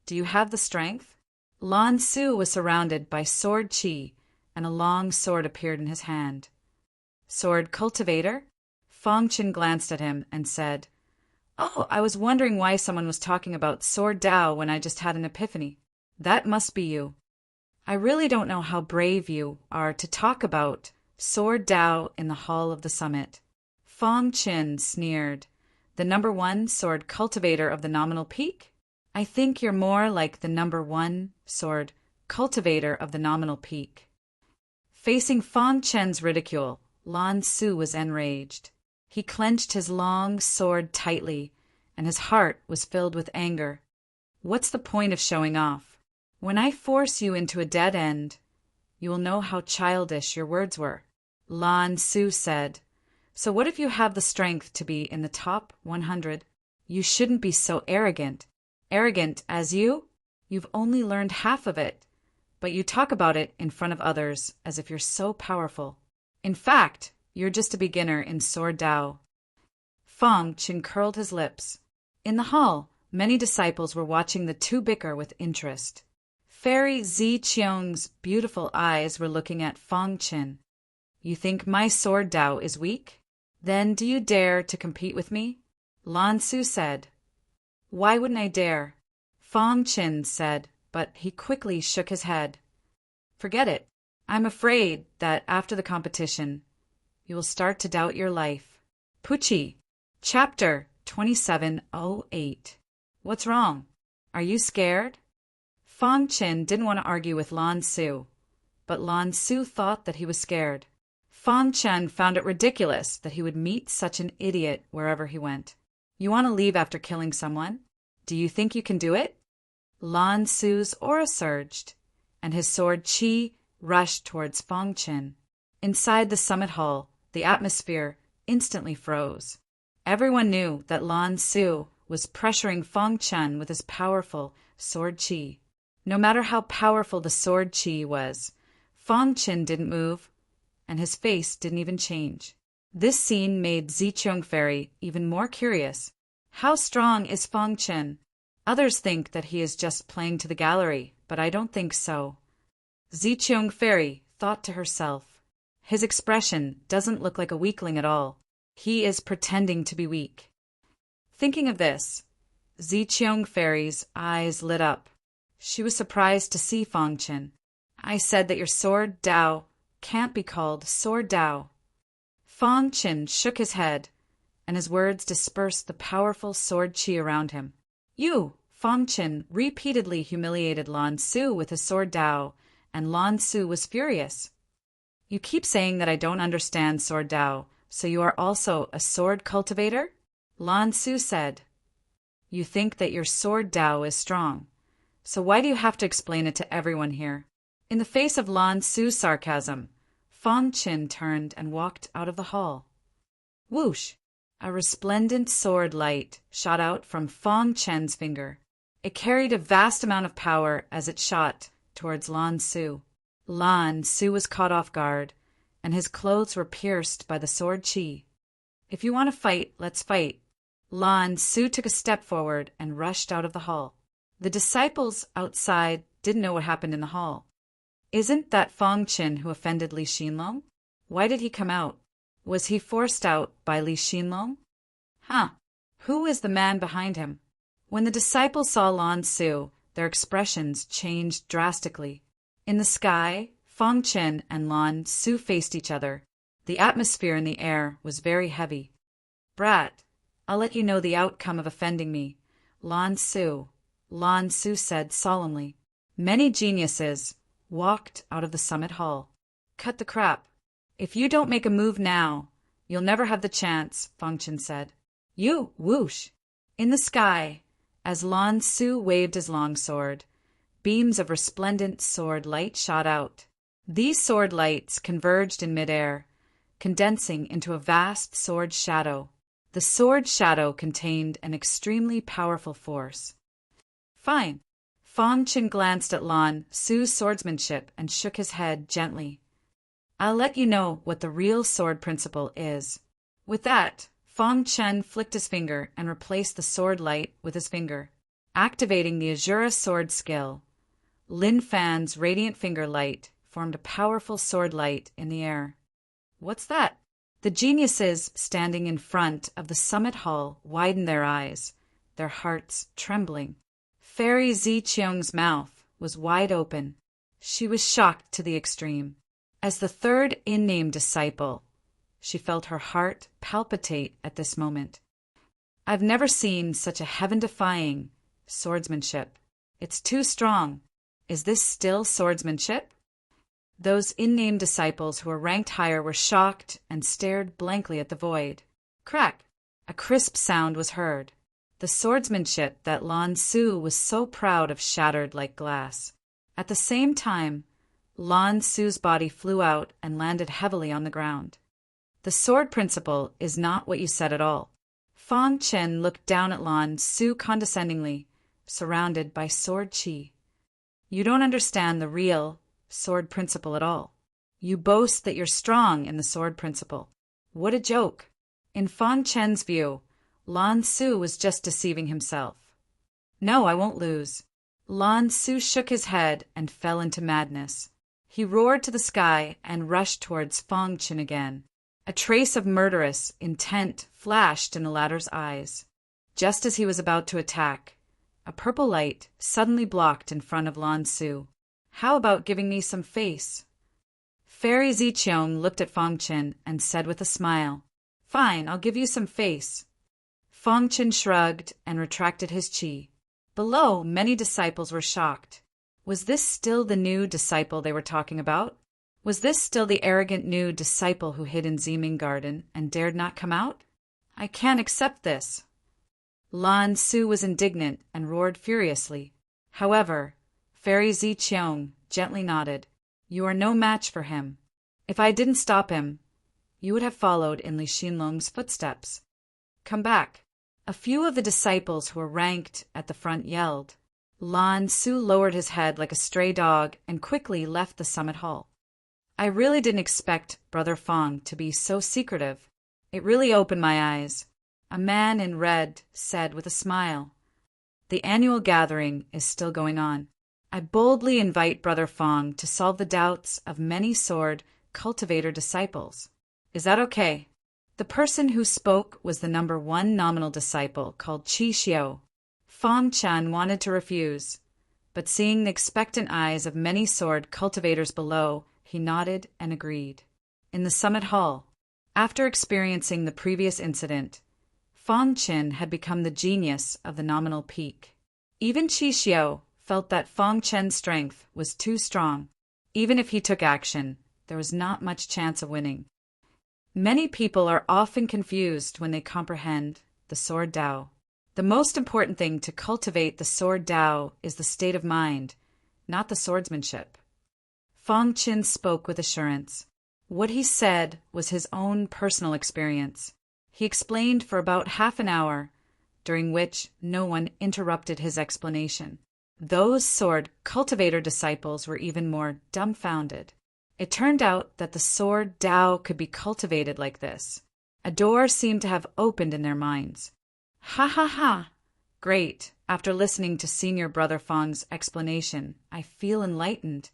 Do you have the strength? Lan Su was surrounded by sword qi, and a long sword appeared in his hand. Sword cultivator? Fong Qin glanced at him and said, Oh, I was wondering why someone was talking about sword Dao when I just had an epiphany. That must be you. I really don't know how brave you are to talk about Sword Dao in the hall of the summit. Fong Qin sneered. The #1 sword cultivator of the nominal peak? I think you're more like the #1 sword cultivator of the nominal peak. Facing Fong Chen's ridicule, Lan Su was enraged. He clenched his long sword tightly, and his heart was filled with anger. What's the point of showing off? When I force you into a dead end, you will know how childish your words were, Lan Su said. So what if you have the strength to be in the top 100? You shouldn't be so arrogant. Arrogant as you? You've only learned half of it, but you talk about it in front of others as if you're so powerful. In fact, you're just a beginner in Sword Dao. Fong Qin curled his lips. In the hall, many disciples were watching the two bicker with interest. Fairy Zi Qiong's beautiful eyes were looking at Fong Qin. You think my Sword Dao is weak? Then do you dare to compete with me? Lan Su said. Why wouldn't I dare? Fong Qin said, but he quickly shook his head. Forget it. I'm afraid that after the competition, you will start to doubt your life. Pucci, Chapter 2708. What's wrong? Are you scared? Fong Qin didn't want to argue with Lan Su, but Lan Su thought that he was scared. Fong Qin found it ridiculous that he would meet such an idiot wherever he went. You want to leave after killing someone? Do you think you can do it? Lan Su's aura surged, and his sword Qi rushed towards Fong Qin. Inside the summit hall, the atmosphere instantly froze. Everyone knew that Lan Su was pressuring Fong Qin with his powerful sword Qi. No matter how powerful the sword Qi was, Fong Qin didn't move, and his face didn't even change. This scene made Ziqiong Fairy even more curious. How strong is Fong Qin? Others think that he is just playing to the gallery, but I don't think so. Ziqiong Fairy thought to herself. His expression doesn't look like a weakling at all. He is pretending to be weak. Thinking of this, Ziqiong Fairy's eyes lit up. She was surprised to see Fong Qin. I said that your Sword Dao can't be called Sword Dao. Fong Qin shook his head, and his words dispersed the powerful sword Qi around him. You, Fong Qin, repeatedly humiliated Lan Su with his Sword Dao, and Lan Su was furious. You keep saying that I don't understand Sword Dao, so you are also a sword cultivator? Lan Su said. You think that your Sword Dao is strong, so why do you have to explain it to everyone here? In the face of Lan Su's sarcasm, Fong Qin turned and walked out of the hall. Whoosh! A resplendent sword light shot out from Fong Qin's finger. It carried a vast amount of power as it shot towards Lan Su. Lan Su was caught off guard, and his clothes were pierced by the sword Qi. If you want to fight, let's fight. Lan Su took a step forward and rushed out of the hall. The disciples outside didn't know what happened in the hall. Isn't that Fong Qin who offended Li Xinlong? Why did he come out? Was he forced out by Li Xinlong? Who is the man behind him? When the disciples saw Lan Su, their expressions changed drastically. In the sky, Fong Qin and Lan Su faced each other. The atmosphere in the air was very heavy. Brat, I'll let you know the outcome of offending me. Lan Su said solemnly. Many geniuses walked out of the summit hall. Cut the crap. If you don't make a move now, you'll never have the chance, Fong Qin said. You, whoosh! In the sky, as Lan Su waved his long sword, beams of resplendent sword light shot out. These sword lights converged in midair, condensing into a vast sword shadow. The sword shadow contained an extremely powerful force. Fine. Fong Qin glanced at Lan Su's swordsmanship and shook his head gently. I'll let you know what the real sword principle is. With that, Fong Qin flicked his finger and replaced the sword light with his finger, activating the Azura sword skill. Lin Fan's radiant finger light formed a powerful sword light in the air. What's that? The geniuses standing in front of the summit hall widened their eyes, their hearts trembling. Fairy Ziqiong's mouth was wide open. She was shocked to the extreme. As the third unnamed disciple, she felt her heart palpitate at this moment. I've never seen such a heaven-defying swordsmanship. It's too strong. Is this still swordsmanship? Those unnamed disciples who were ranked higher were shocked and stared blankly at the void. Crack! A crisp sound was heard. The swordsmanship that Lan Su was so proud of shattered like glass. At the same time, Lan Su's body flew out and landed heavily on the ground. The sword principle is not what you said at all. Fang Chen looked down at Lan Su condescendingly, surrounded by sword chi. You don't understand the real sword principle at all. You boast that you're strong in the sword principle. What a joke! In Fang Chen's view, Lan Su was just deceiving himself. No, I won't lose. Lan Su shook his head and fell into madness. He roared to the sky and rushed towards Fang Chen again. A trace of murderous intent flashed in the latter's eyes. Just as he was about to attack, a purple light suddenly blocked in front of Lan Su. How about giving me some face? Fairy Ziqiang looked at Fang Chen and said with a smile, Fine, I'll give you some face. Fang Chen shrugged and retracted his chi. Below, many disciples were shocked. Was this still the new disciple they were talking about? Was this still the arrogant new disciple who hid in Ziming Garden and dared not come out? I can't accept this. Lan Su was indignant and roared furiously. However, Fairy Ziqiang gently nodded. You are no match for him. If I didn't stop him, you would have followed in Li Xinlong's footsteps. Come back. A few of the disciples who were ranked at the front yelled. Lan Su lowered his head like a stray dog and quickly left the summit hall. I really didn't expect Brother Fang to be so secretive. It really opened my eyes. A man in red said with a smile. The annual gathering is still going on. I boldly invite Brother Fang to solve the doubts of many sword cultivator disciples. Is that okay? The person who spoke was the number 1 nominal disciple called Qi Xiao. Fang Chen wanted to refuse, but seeing the expectant eyes of many sword cultivators below, he nodded and agreed. In the summit hall, after experiencing the previous incident, Fang Chen had become the genius of the nominal peak. Even Qi Xiao felt that Fang Chen's strength was too strong. Even if he took action, there was not much chance of winning. Many people are often confused when they comprehend the sword Tao. The most important thing to cultivate the sword Tao is the state of mind, not the swordsmanship. Fang Chen spoke with assurance. What he said was his own personal experience. He explained for about half an hour, during which no one interrupted his explanation. Those sword cultivator disciples were even more dumbfounded. It turned out that the sword Tao could be cultivated like this. A door seemed to have opened in their minds. Ha ha ha! Great. After listening to Senior Brother Fang's explanation, I feel enlightened.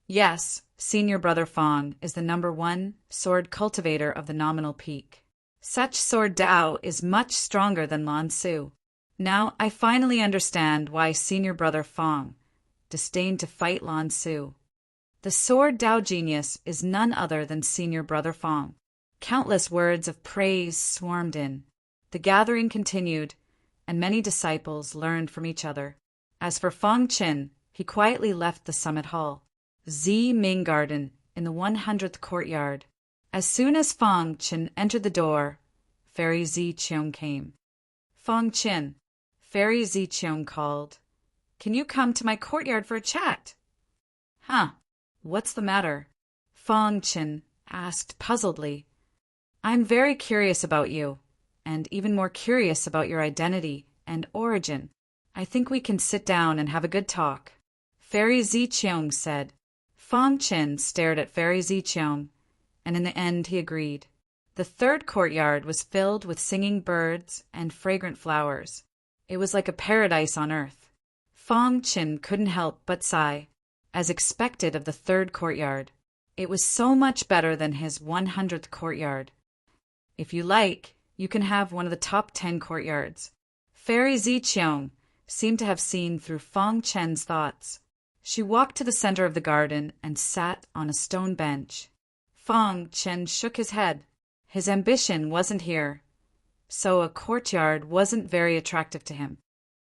Yes, Senior Brother Fang is the number 1 sword cultivator of the nominal peak. Such sword Tao is much stronger than Lan Su. Now I finally understand why Senior Brother Fang disdained to fight Lan Su. The sword Tao genius is none other than Senior Brother Fang. Countless words of praise swarmed in. The gathering continued, and many disciples learned from each other. As for Fang Chen, he quietly left the summit hall. Ziming Garden, in the 100th courtyard. As soon as Fang Chen entered the door, Fairy Ziqiang came. Fang Chen, Fairy Ziqiang called. Can you come to my courtyard for a chat? Huh, what's the matter? Fang Chen asked puzzledly. I'm very curious about you, and even more curious about your identity and origin. I think we can sit down and have a good talk. Fairy Ziqiang said. Fang Chen stared at Fairy Ziqiang, and in the end he agreed. The 3rd courtyard was filled with singing birds and fragrant flowers. It was like a paradise on earth. Fang Chen couldn't help but sigh, as expected of the 3rd courtyard. It was so much better than his 100th courtyard. If you like, you can have one of the top 10 courtyards. Fairy Ziqiang seemed to have seen through Fang Chen's thoughts. She walked to the center of the garden and sat on a stone bench. Fang Chen shook his head. His ambition wasn't here, so a courtyard wasn't very attractive to him.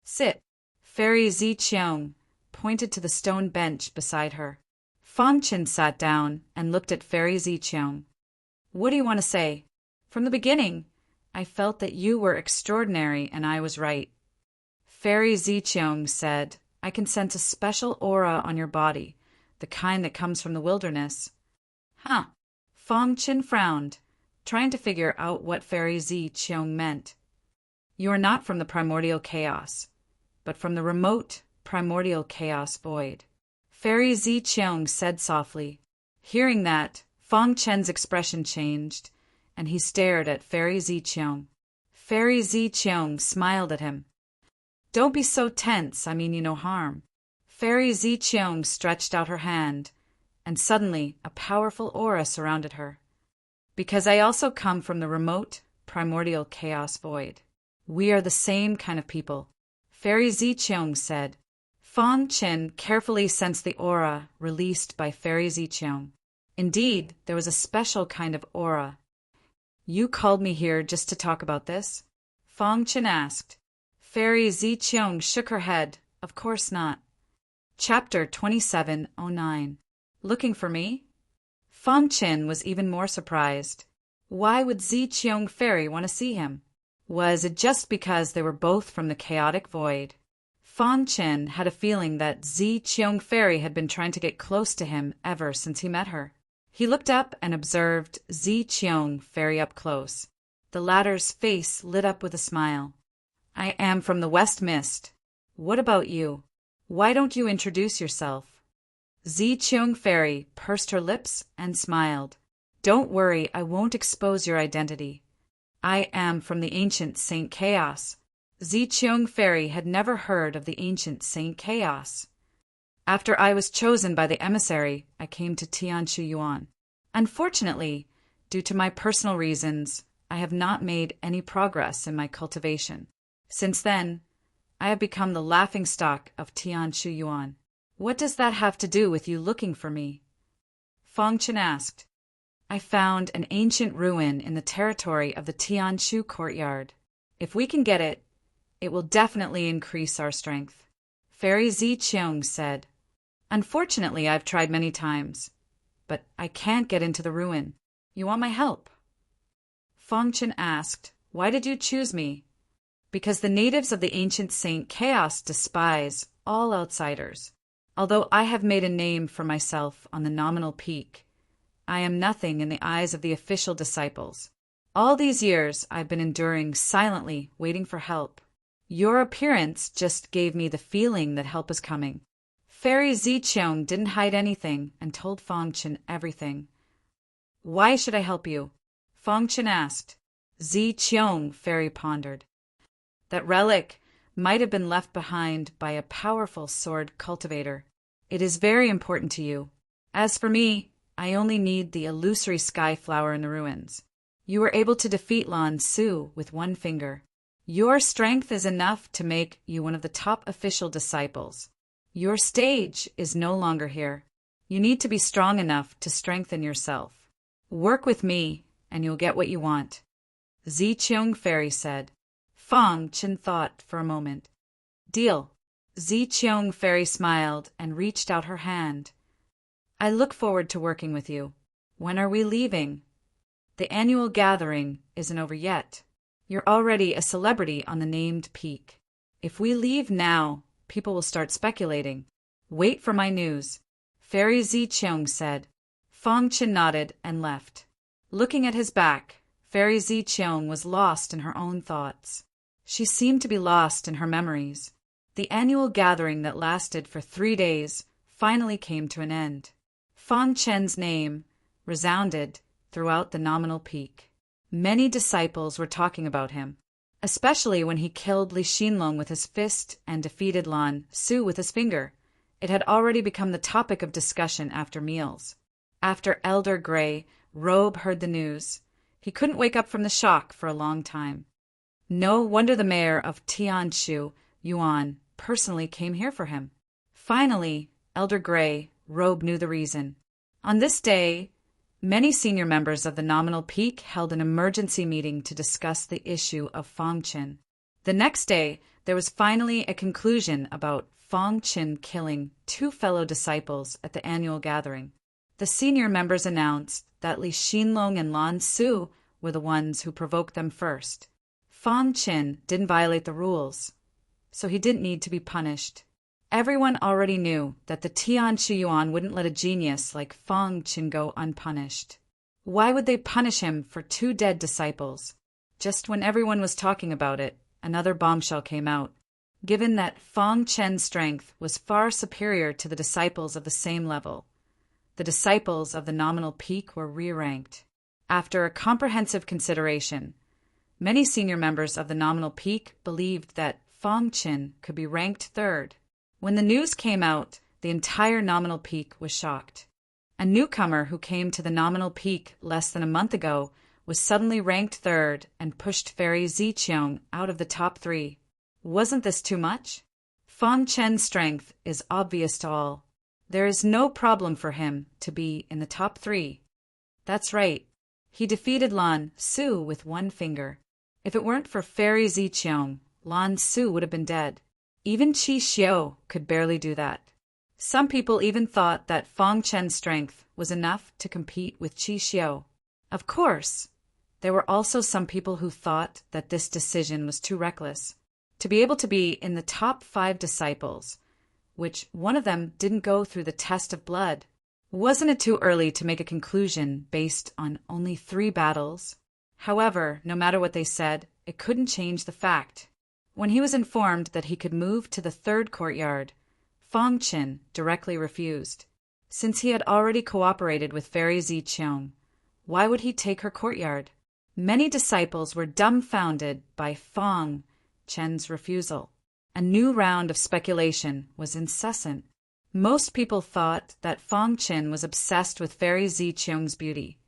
Sit. Fairy Zi Qiong pointed to the stone bench beside her. Fang Chen sat down and looked at Fairy Zi Qiong. What do you want to say? From the beginning, I felt that you were extraordinary and I was right. Fairy Zi Qiong said, I can sense a special aura on your body, the kind that comes from the wilderness. Huh. Fang Chen frowned, trying to figure out what Fairy Zi Qiong meant. You are not from the primordial chaos, but from the remote primordial chaos void. Fairy Zi Qiong said softly. Hearing that, Fang Chen's expression changed, and he stared at Fairy Zi Qiong. Fairy Zi Qiong smiled at him. Don't be so tense, I mean you no harm. Fairy Zi Qiong stretched out her hand, and suddenly a powerful aura surrounded her. Because I also come from the remote, primordial chaos void. We are the same kind of people, Fairy Zi Qiong said. Fang Chen carefully sensed the aura released by Fairy Zi Qiong. Indeed, there was a special kind of aura. You called me here just to talk about this? Fang Chen asked. Fairy Zi Qiong shook her head. Of course not. Chapter 2709. Looking for me? Fang Chen was even more surprised. Why would Zi Qiong Fairy want to see him? Was it just because they were both from the chaotic void? Fang Chen had a feeling that Zi Qiong Fairy had been trying to get close to him ever since he met her. He looked up and observed Zi Qiong Fairy up close. The latter's face lit up with a smile. I am from the West Mist. What about you? Why don't you introduce yourself? Zi Qiong Fairy pursed her lips and smiled. Don't worry, I won't expose your identity. I am from the ancient Saint Chaos. Zi Qiong Fairy had never heard of the ancient Saint Chaos. After I was chosen by the emissary, I came to Tianshu Yuan. Unfortunately, due to my personal reasons, I have not made any progress in my cultivation. Since then, I have become the laughingstock of Tianshu Yuan. What does that have to do with you looking for me? Fang Chen asked. I found an ancient ruin in the territory of the Tianshu courtyard. If we can get it, it will definitely increase our strength. Fairy Zi Qiong said. Unfortunately, I've tried many times, but I can't get into the ruin. You want my help? Fang Chen asked, Why did you choose me? Because the natives of the ancient Saint Chaos despise all outsiders. Although I have made a name for myself on the nominal peak, I am nothing in the eyes of the official disciples. All these years I've been enduring silently, waiting for help. Your appearance just gave me the feeling that help is coming. Fairy Zi Qiong didn't hide anything and told Fang Chen everything. Why should I help you? Fang Chen asked. Zi Qiong Fairy pondered. That relic might have been left behind by a powerful sword cultivator. It is very important to you. As for me, I only need the illusory sky flower in the ruins. You were able to defeat Lan Su with one finger. Your strength is enough to make you one of the top official disciples. Your stage is no longer here. You need to be strong enough to strengthen yourself. Work with me, and you'll get what you want. Zi Qiong Fairy said. Fang Chen thought for a moment. Deal. Zi Qiong Fairy smiled and reached out her hand. I look forward to working with you. When are we leaving? The annual gathering isn't over yet. You're already a celebrity on the named peak. If we leave now, people will start speculating. Wait for my news. Fairy Zi Qiong said. Fang Chen nodded and left. Looking at his back, Fairy Zi Qiong was lost in her own thoughts. She seemed to be lost in her memories. The annual gathering that lasted for 3 days finally came to an end. Fang Chen's name resounded throughout the nominal peak. Many disciples were talking about him, especially when he killed Li Xinlong with his fist and defeated Lan Su with his finger. It had already become the topic of discussion after meals. After Elder Gray Robe heard the news, he couldn't wake up from the shock for a long time. No wonder the mayor of Tianshu Yuan personally came here for him. Finally, Elder Gray, Robe knew the reason. On this day, many senior members of the Nominal Peak held an emergency meeting to discuss the issue of Fong Qin. The next day, there was finally a conclusion about Fong Qin killing 2 fellow disciples at the annual gathering. The senior members announced that Li Xinlong and Lan Su were the ones who provoked them first. Fong Qin didn't violate the rules, so he didn't need to be punished. Everyone already knew that the Tian Shiyuan wouldn't let a genius like Fong Qin go unpunished. Why would they punish him for 2 dead disciples? Just when everyone was talking about it, another bombshell came out. Given that Fong Qin's strength was far superior to the disciples of the same level, the disciples of the Nominal Peak were re-ranked. After a comprehensive consideration, many senior members of the Nominal Peak believed that Fong Qin could be ranked 3rd. When the news came out, the entire Nominal Peak was shocked. A newcomer who came to the Nominal Peak less than a month ago was suddenly ranked 3rd and pushed Fairy Ziqiang out of the top 3. Wasn't this too much? Fong Qin's strength is obvious to all. There is no problem for him to be in the top 3. That's right. He defeated Lan Su with 1 finger. If it weren't for Fairy Ziqiang, Lan Su would have been dead. Even Qi Xiu could barely do that. Some people even thought that Fong Qin's strength was enough to compete with Qi Xiu. Of course, there were also some people who thought that this decision was too reckless. To be able to be in the top 5 disciples, which one of them didn't go through the test of blood. Wasn't it too early to make a conclusion based on only 3 battles? However, no matter what they said, it couldn't change the fact. When he was informed that he could move to the 3rd courtyard, Fong Qin directly refused. Since he had already cooperated with Fairy Ziqiang, why would he take her courtyard? Many disciples were dumbfounded by Fong Qin's refusal. A new round of speculation was incessant. Most people thought that Fong Qin was obsessed with Fairy Ziqiang's beauty,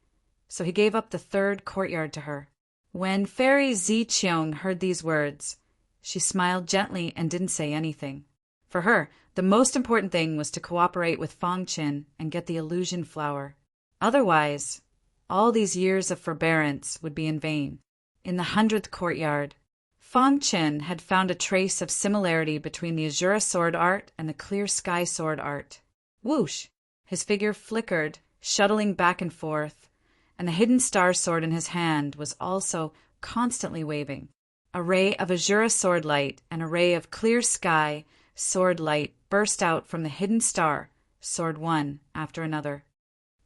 so he gave up the 3rd courtyard to her. When Fairy Ziqiang heard these words, she smiled gently and didn't say anything. For her, the most important thing was to cooperate with Fong Qin and get the illusion flower. Otherwise, all these years of forbearance would be in vain. In the 100th courtyard, Fong Qin had found a trace of similarity between the Azura sword art and the clear sky sword art. Whoosh! His figure flickered, shuttling back and forth, and the hidden star sword in his hand was also constantly waving. A ray of Azura sword light and a ray of clear sky sword light burst out from the hidden star, sword one after another.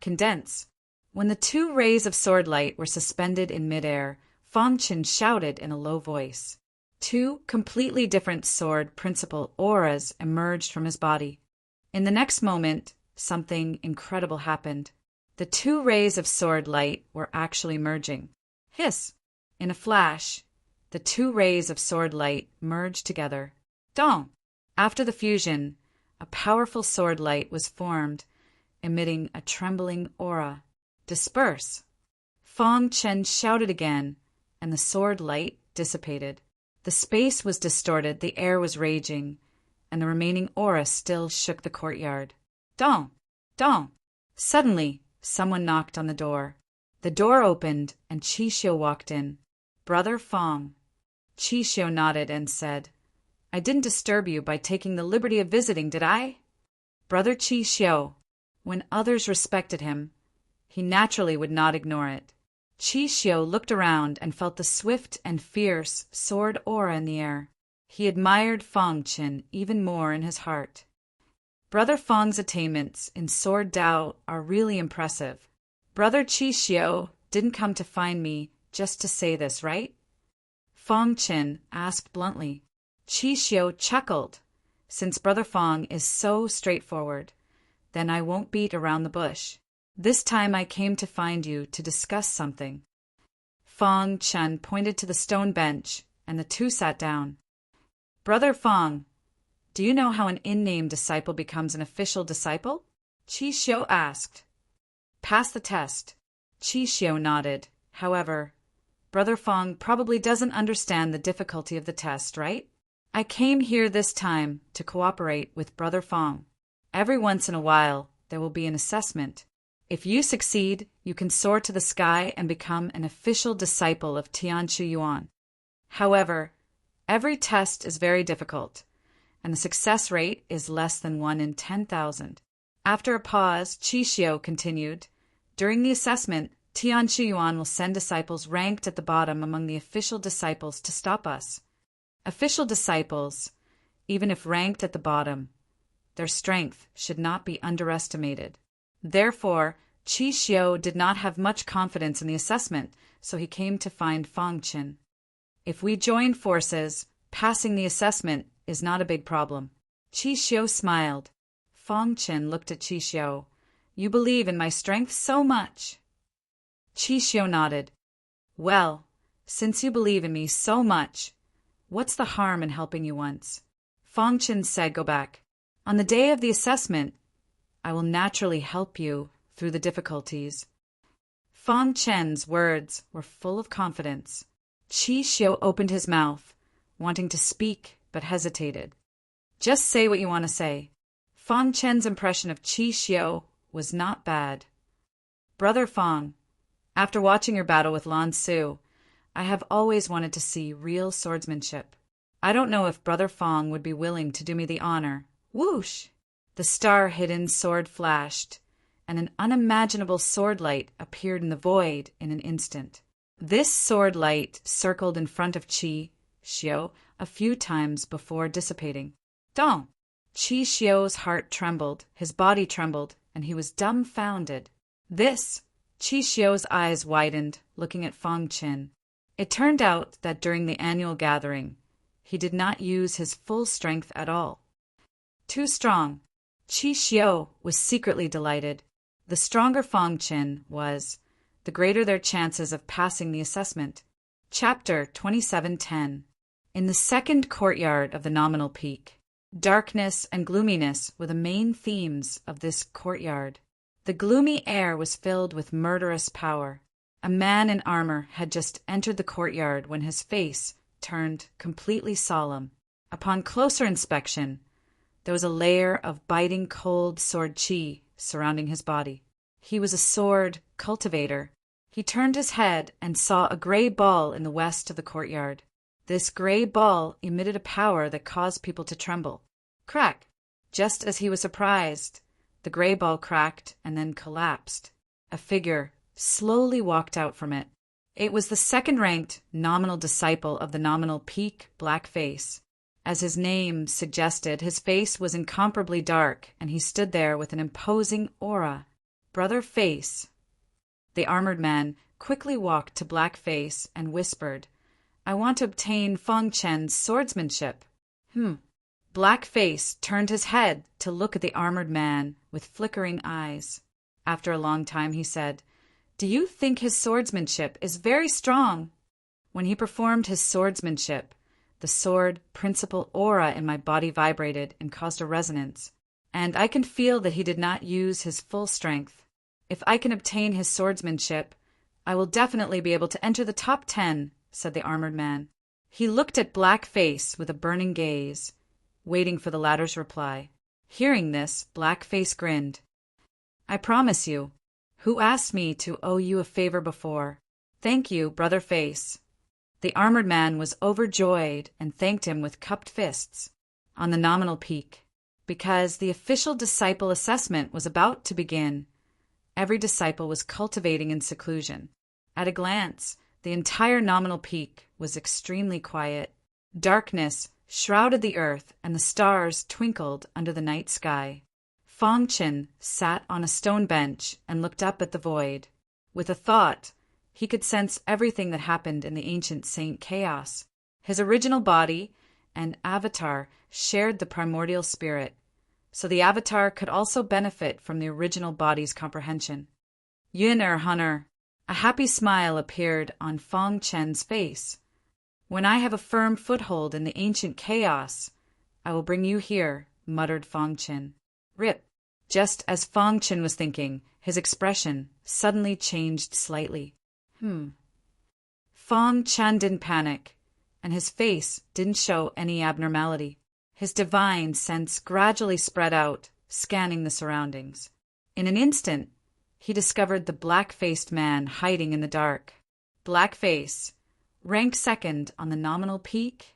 Condense. When the 2 rays of sword light were suspended in midair, Fong Qin shouted in a low voice. 2 completely different sword principle auras emerged from his body. In the next moment, something incredible happened. The 2 rays of sword light were actually merging. Hiss! In a flash, the 2 rays of sword light merged together. Dong! After the fusion, a powerful sword light was formed, emitting a trembling aura. Disperse! Fong Qin shouted again, and the sword light dissipated. The space was distorted, the air was raging, and the remaining aura still shook the courtyard. Dong! Dong! Suddenly, someone knocked on the door. The door opened, and Qi Xiu walked in. Brother Fong. Qi Xiu nodded and said, I didn't disturb you by taking the liberty of visiting, did I? Brother Qi Xiu. When others respected him, he naturally would not ignore it. Qi Xiu looked around and felt the swift and fierce sword aura in the air. He admired Fong Qin even more in his heart. Brother Fong's attainments in Sword Dao are really impressive. Brother Qi Xiu didn't come to find me just to say this, right? Fong Qin asked bluntly. Qi Xiu chuckled. Since Brother Fong is so straightforward, then I won't beat around the bush. This time I came to find you to discuss something. Fong Qin pointed to the stone bench, and the 2 sat down. Brother Fong, do you know how an in-name disciple becomes an official disciple? Qi Xiu asked. Pass the test. Qi Xiu nodded. However, Brother Fong probably doesn't understand the difficulty of the test, right? I came here this time to cooperate with Brother Fong. Every once in a while, there will be an assessment. If you succeed, you can soar to the sky and become an official disciple of Tianqi Yuan. However, every test is very difficult, and the success rate is less than 1 in 10,000. After a pause, Qi continued, during the assessment, Tianqi Yuan will send disciples ranked at the bottom among the official disciples to stop us. Official disciples, even if ranked at the bottom, their strength should not be underestimated. Therefore, Qi did not have much confidence in the assessment, so he came to find Fang Qin. If we join forces, passing the assessment is not a big problem. Qi smiled. Fang Qin looked at Qi. You believe in my strength so much. Qi nodded. Well, since you believe in me so much, what's the harm in helping you once? Fang Qin said, go back. On the day of the assessment, I will naturally help you through the difficulties. Fang Qin's words were full of confidence. Qi opened his mouth, wanting to speak, but hesitated. Just say what you want to say. Fang Qin's impression of Qi was not bad. Brother Fang, after watching your battle with Lan Su, I have always wanted to see real swordsmanship. I don't know if Brother Fang would be willing to do me the honor. Whoosh! The star-hidden sword flashed, and an unimaginable sword light appeared in the void in an instant. This sword light circled in front of Qi a few times before dissipating. Dong! Qi heart trembled, his body trembled, and he was dumbfounded. Qi eyes widened, looking at Fang Qin. It turned out that during the annual gathering, he did not use his full strength at all. Too strong. Qi was secretly delighted. The stronger Fang Qin was, the greater their chances of passing the assessment. Chapter 2710. In the second courtyard of the nominal peak, darkness and gloominess were the main themes of this courtyard. The gloomy air was filled with murderous power. A man in armor had just entered the courtyard when his face turned completely solemn. Upon closer inspection, there was a layer of biting cold sword qi surrounding his body. He was a sword cultivator. He turned his head and saw a gray ball in the west of the courtyard. This gray ball emitted a power that caused people to tremble. Crack! Just as he was surprised, the gray ball cracked and then collapsed. A figure slowly walked out from it. It was the second-ranked nominal disciple of the nominal peak Black Face. As his name suggested, his face was incomparably dark, and he stood there with an imposing aura. Brother Face. The armored man quickly walked to Black Face and whispered, I want to obtain Fang Qin's swordsmanship. Black Face turned his head to look at the armored man with flickering eyes. After a long time he said, Do you think his swordsmanship is very strong? When he performed his swordsmanship, the sword principle aura in my body vibrated and caused a resonance, and I can feel that he did not use his full strength. If I can obtain his swordsmanship, I will definitely be able to enter the top 10, said the armored man. He looked at Black Face with a burning gaze, waiting for the latter's reply. Hearing this, Black Face grinned. I promise you. Who asked me to owe you a favor before? Thank you, Brother Face. The armored man was overjoyed and thanked him with cupped fists. On the nominal peak, because the official disciple assessment was about to begin, every disciple was cultivating in seclusion. At a glance, the entire nominal peak was extremely quiet. Darkness shrouded the earth, and the stars twinkled under the night sky. Fang Qin sat on a stone bench and looked up at the void. With a thought, he could sense everything that happened in the ancient Saint Chaos. His original body and avatar shared the primordial spirit, so the avatar could also benefit from the original body's comprehension. Yun'er Hunter. A happy smile appeared on Fang Qin's face. When I have a firm foothold in the ancient chaos, I will bring you here, muttered Fang Qin. Rip. Just as Fang Qin was thinking, his expression suddenly changed slightly. Fang Qin didn't panic, and his face didn't show any abnormality. His divine sense gradually spread out, scanning the surroundings. In an instant, he discovered the black-faced man hiding in the dark. Blackface, rank second on the nominal peak.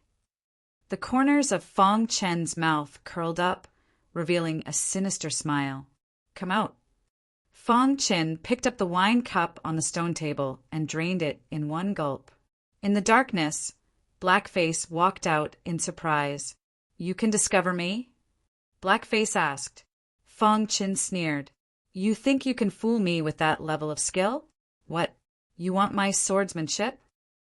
The corners of Fong Chen's mouth curled up, revealing a sinister smile. "Come out." Fong Chen picked up the wine cup on the stone table and drained it in one gulp. In the darkness, Blackface walked out in surprise. "You can discover me?" Blackface asked. Fong Chen sneered. "You think you can fool me with that level of skill? What, you want my swordsmanship?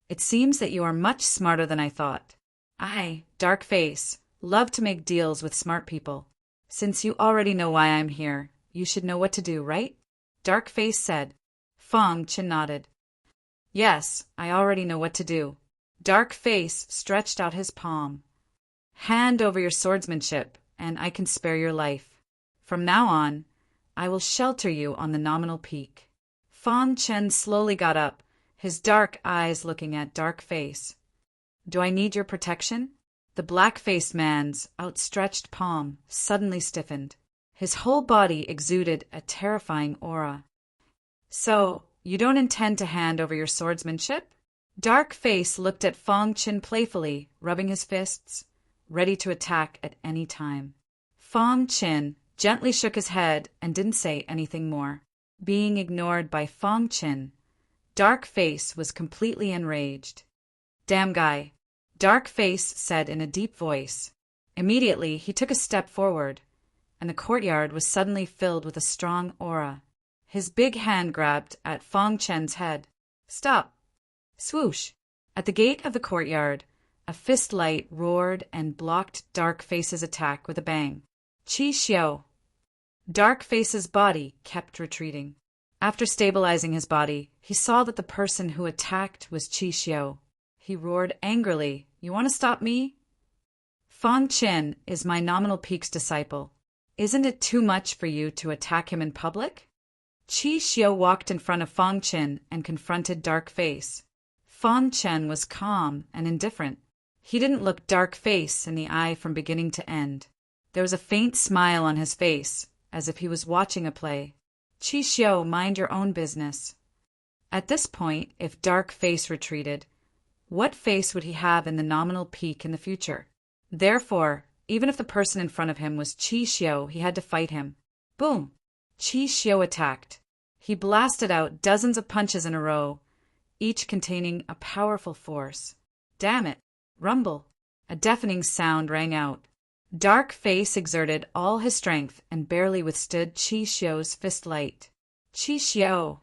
It seems that you are much smarter than I thought. I, Darkface, love to make deals with smart people. Since you already know why I'm here, you should know what to do, right?" Darkface said. Fong Chen nodded. "Yes, I already know what to do." Darkface stretched out his palm. "Hand over your swordsmanship, and I can spare your life. From now on, I will shelter you on the nominal peak." Fong Chen slowly got up, his dark eyes looking at Darkface. "Do I need your protection?" The black-faced man's outstretched palm suddenly stiffened. His whole body exuded a terrifying aura. "So, you don't intend to hand over your swordsmanship?" Darkface looked at Fong Chen playfully, rubbing his fists, ready to attack at any time. Fong Chen gently shook his head and didn't say anything more. Being ignored by Fong Chen, Darkface was completely enraged. "Damn guy," Darkface said in a deep voice. Immediately, he took a step forward, and the courtyard was suddenly filled with a strong aura. His big hand grabbed at Fong Chen's head. "Stop!" Swoosh! At the gate of the courtyard, a fist light roared and blocked Darkface's attack with a bang. "Qi Xiao!" Darkface's body kept retreating. After stabilizing his body, he saw that the person who attacked was Qi Xiao. He roared angrily, "You want to stop me? Fong Chen is my nominal peak's disciple. Isn't it too much for you to attack him in public?" Qi Xiao walked in front of Fong Chen and confronted Darkface. Fong Chen was calm and indifferent. He didn't look Darkface in the eye from beginning to end. There was a faint smile on his face, as if he was watching a play. "Qi Xiao, mind your own business." At this point, if Darkface retreated, what face would he have in the nominal peak in the future? Therefore, even if the person in front of him was Qi Xiao, he had to fight him. Boom! Qi Xiao attacked. He blasted out dozens of punches in a row, each containing a powerful force. "Damn it! Rumble!" A deafening sound rang out. Darkface exerted all his strength and barely withstood Qi Xiao's fist light. "Qi Xiao,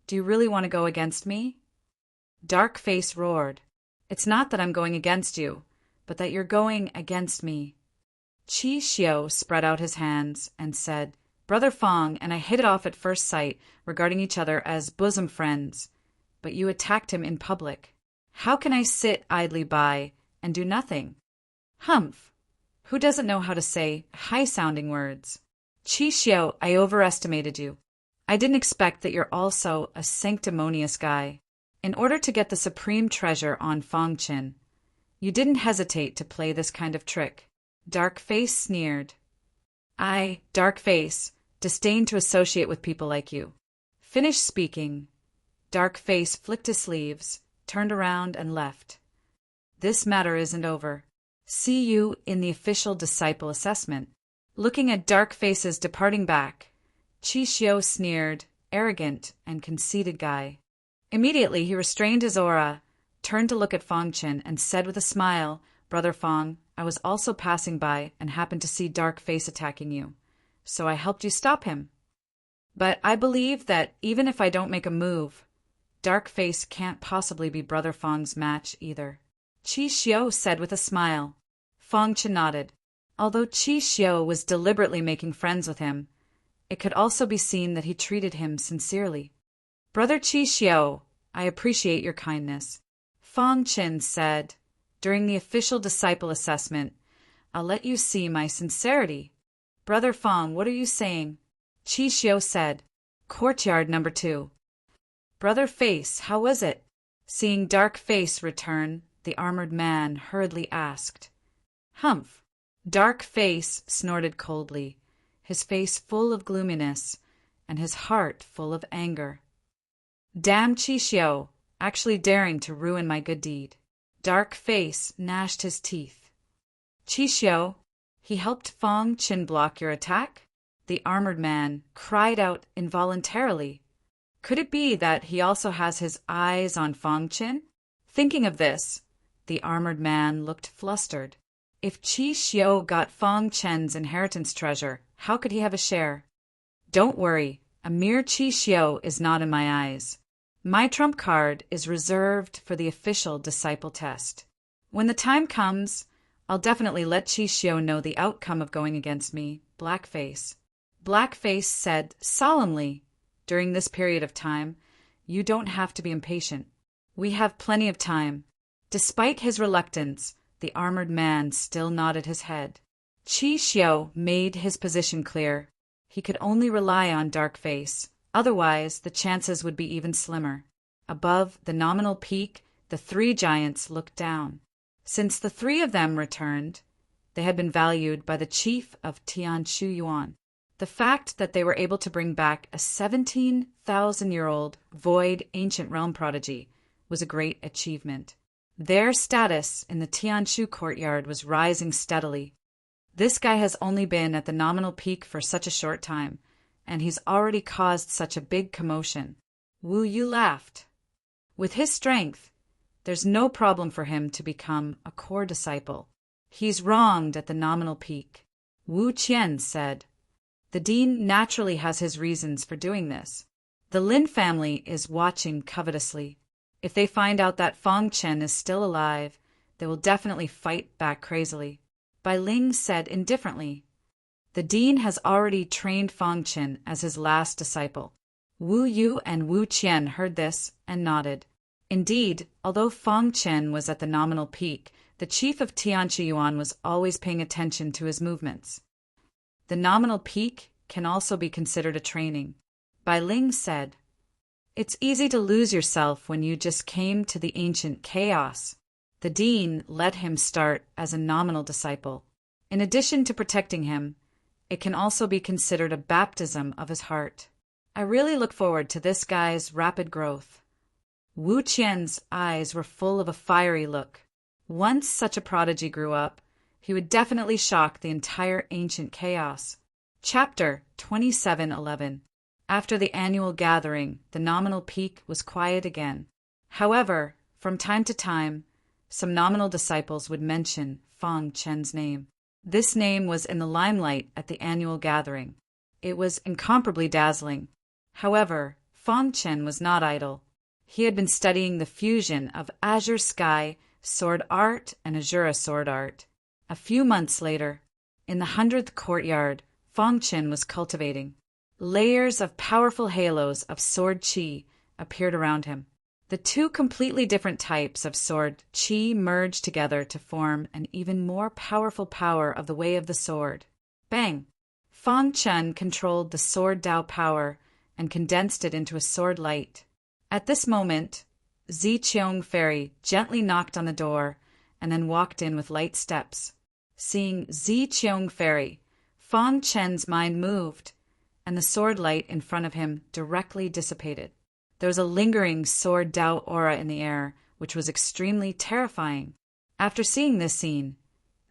do you really want to go against me?" Darkface roared. "It's not that I'm going against you, but that you're going against me." Qi Xiao spread out his hands and said, "Brother Fong and I hit it off at first sight, regarding each other as bosom friends, but you attacked him in public. How can I sit idly by and do nothing? Humph! Who doesn't know how to say high-sounding words? Qi Xiao, I overestimated you. I didn't expect that you're also a sanctimonious guy. In order to get the supreme treasure on Fong Chen, you didn't hesitate to play this kind of trick." Darkface sneered. "I, Darkface, disdain to associate with people like you." Finished speaking, Darkface flicked his sleeves, turned around and left. "This matter isn't over. See you in the official disciple assessment." Looking at Darkface's departing back, Qi Xiao sneered, "Arrogant and conceited guy." Immediately he restrained his aura, turned to look at Fong Chen, and said with a smile, "Brother Fong, I was also passing by and happened to see Darkface attacking you, so I helped you stop him. But I believe that even if I don't make a move, Darkface can't possibly be Brother Fong's match either." Qi Xiao said with a smile. Fong Chen nodded. Although Qi Xiao was deliberately making friends with him, it could also be seen that he treated him sincerely. "Brother Qi Xiao, I appreciate your kindness," Fong Chen said. "During the official disciple assessment, I'll let you see my sincerity." "Brother Fong, what are you saying?" Qi Xiao said. "Courtyard number 2. "Brother Face, how was it?" Seeing Darkface return, the armored man hurriedly asked. "Humph!" Darkface snorted coldly. his face full of gloominess, and his heart full of anger. Damn Chixiu, actually daring to ruin my good deed. Dark Face gnashed his teeth. Chixiu, he helped Fong Qin block your attack? The armored man cried out involuntarily. Could it be that he also has his eyes on Fong Qin? Thinking of this, the armored man looked flustered. If Chixiu got Fong Chen's inheritance treasure, how could he have a share? Don't worry, a mere Chixiu is not in my eyes. My trump card is reserved for the official disciple test. When the time comes, I'll definitely let Chixiu know the outcome of going against me, Blackface. Blackface said solemnly, during this period of time, you don't have to be impatient. We have plenty of time. Despite his reluctance, the armored man still nodded his head. Chixiu made his position clear. He could only rely on Darkface. Otherwise, the chances would be even slimmer. Above the nominal peak, the three giants looked down. Since the three of them returned, they had been valued by the chief of Tianshu Yuan. The fact that they were able to bring back a 17,000-year-old void ancient realm prodigy was a great achievement. Their status in the Tianshu courtyard was rising steadily. This guy has only been at the nominal peak for such a short time, and he's already caused such a big commotion. Wu Yu laughed. With his strength, there's no problem for him to become a core disciple. He's wronged at the nominal peak. Wu Qian said. The dean naturally has his reasons for doing this. The Lin family is watching covetously. If they find out that Fong Chen is still alive, they will definitely fight back crazily. Bai Ling said indifferently. The dean has already trained Fong Chen as his last disciple. Wu Yu and Wu Qian heard this and nodded. Indeed, although Fong Chen was at the nominal peak, the chief of Tianshu Yuan was always paying attention to his movements. The nominal peak can also be considered a training. Bai Ling said, It's easy to lose yourself when you just came to the ancient chaos. The dean let him start as a nominal disciple. In addition to protecting him, it can also be considered a baptism of his heart. I really look forward to this guy's rapid growth. Wu Qian's eyes were full of a fiery look. Once such a prodigy grew up, he would definitely shock the entire ancient chaos. Chapter 27:11. After the annual gathering, the nominal peak was quiet again. However, from time to time, some nominal disciples would mention Fong Chen's name. This name was in the limelight at the annual gathering. It was incomparably dazzling. However, Fong Chen was not idle. He had been studying the fusion of Azure Sky sword art and Azura sword art. A few months later, in the 100th courtyard, Fong Chen was cultivating. Layers of powerful halos of sword qi appeared around him. The two completely different types of sword qi merged together to form an even more powerful power of the way of the sword. Bang! Fong Chen controlled the sword Dao power and condensed it into a sword light. At this moment, Ziqiong Fairy gently knocked on the door and then walked in with light steps. Seeing Ziqiong Fairy, Fong Chen's mind moved, and the sword light in front of him directly dissipated. There was a lingering sword Dao aura in the air, which was extremely terrifying. After seeing this scene,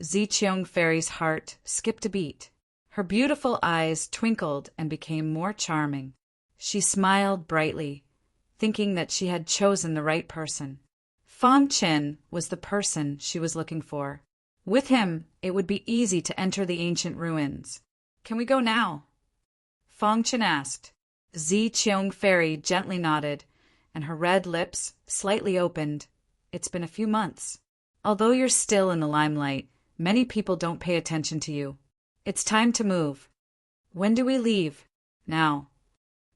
Ziqiong Fairy's heart skipped a beat. Her beautiful eyes twinkled and became more charming. She smiled brightly, thinking that she had chosen the right person. Fong Chen was the person she was looking for. With him, it would be easy to enter the ancient ruins. Can we go now? Fong Chen asked. Ziqiong Fairy gently nodded, and her red lips slightly opened. It's been a few months. Although you're still in the limelight, many people don't pay attention to you. It's time to move. When do we leave? Now.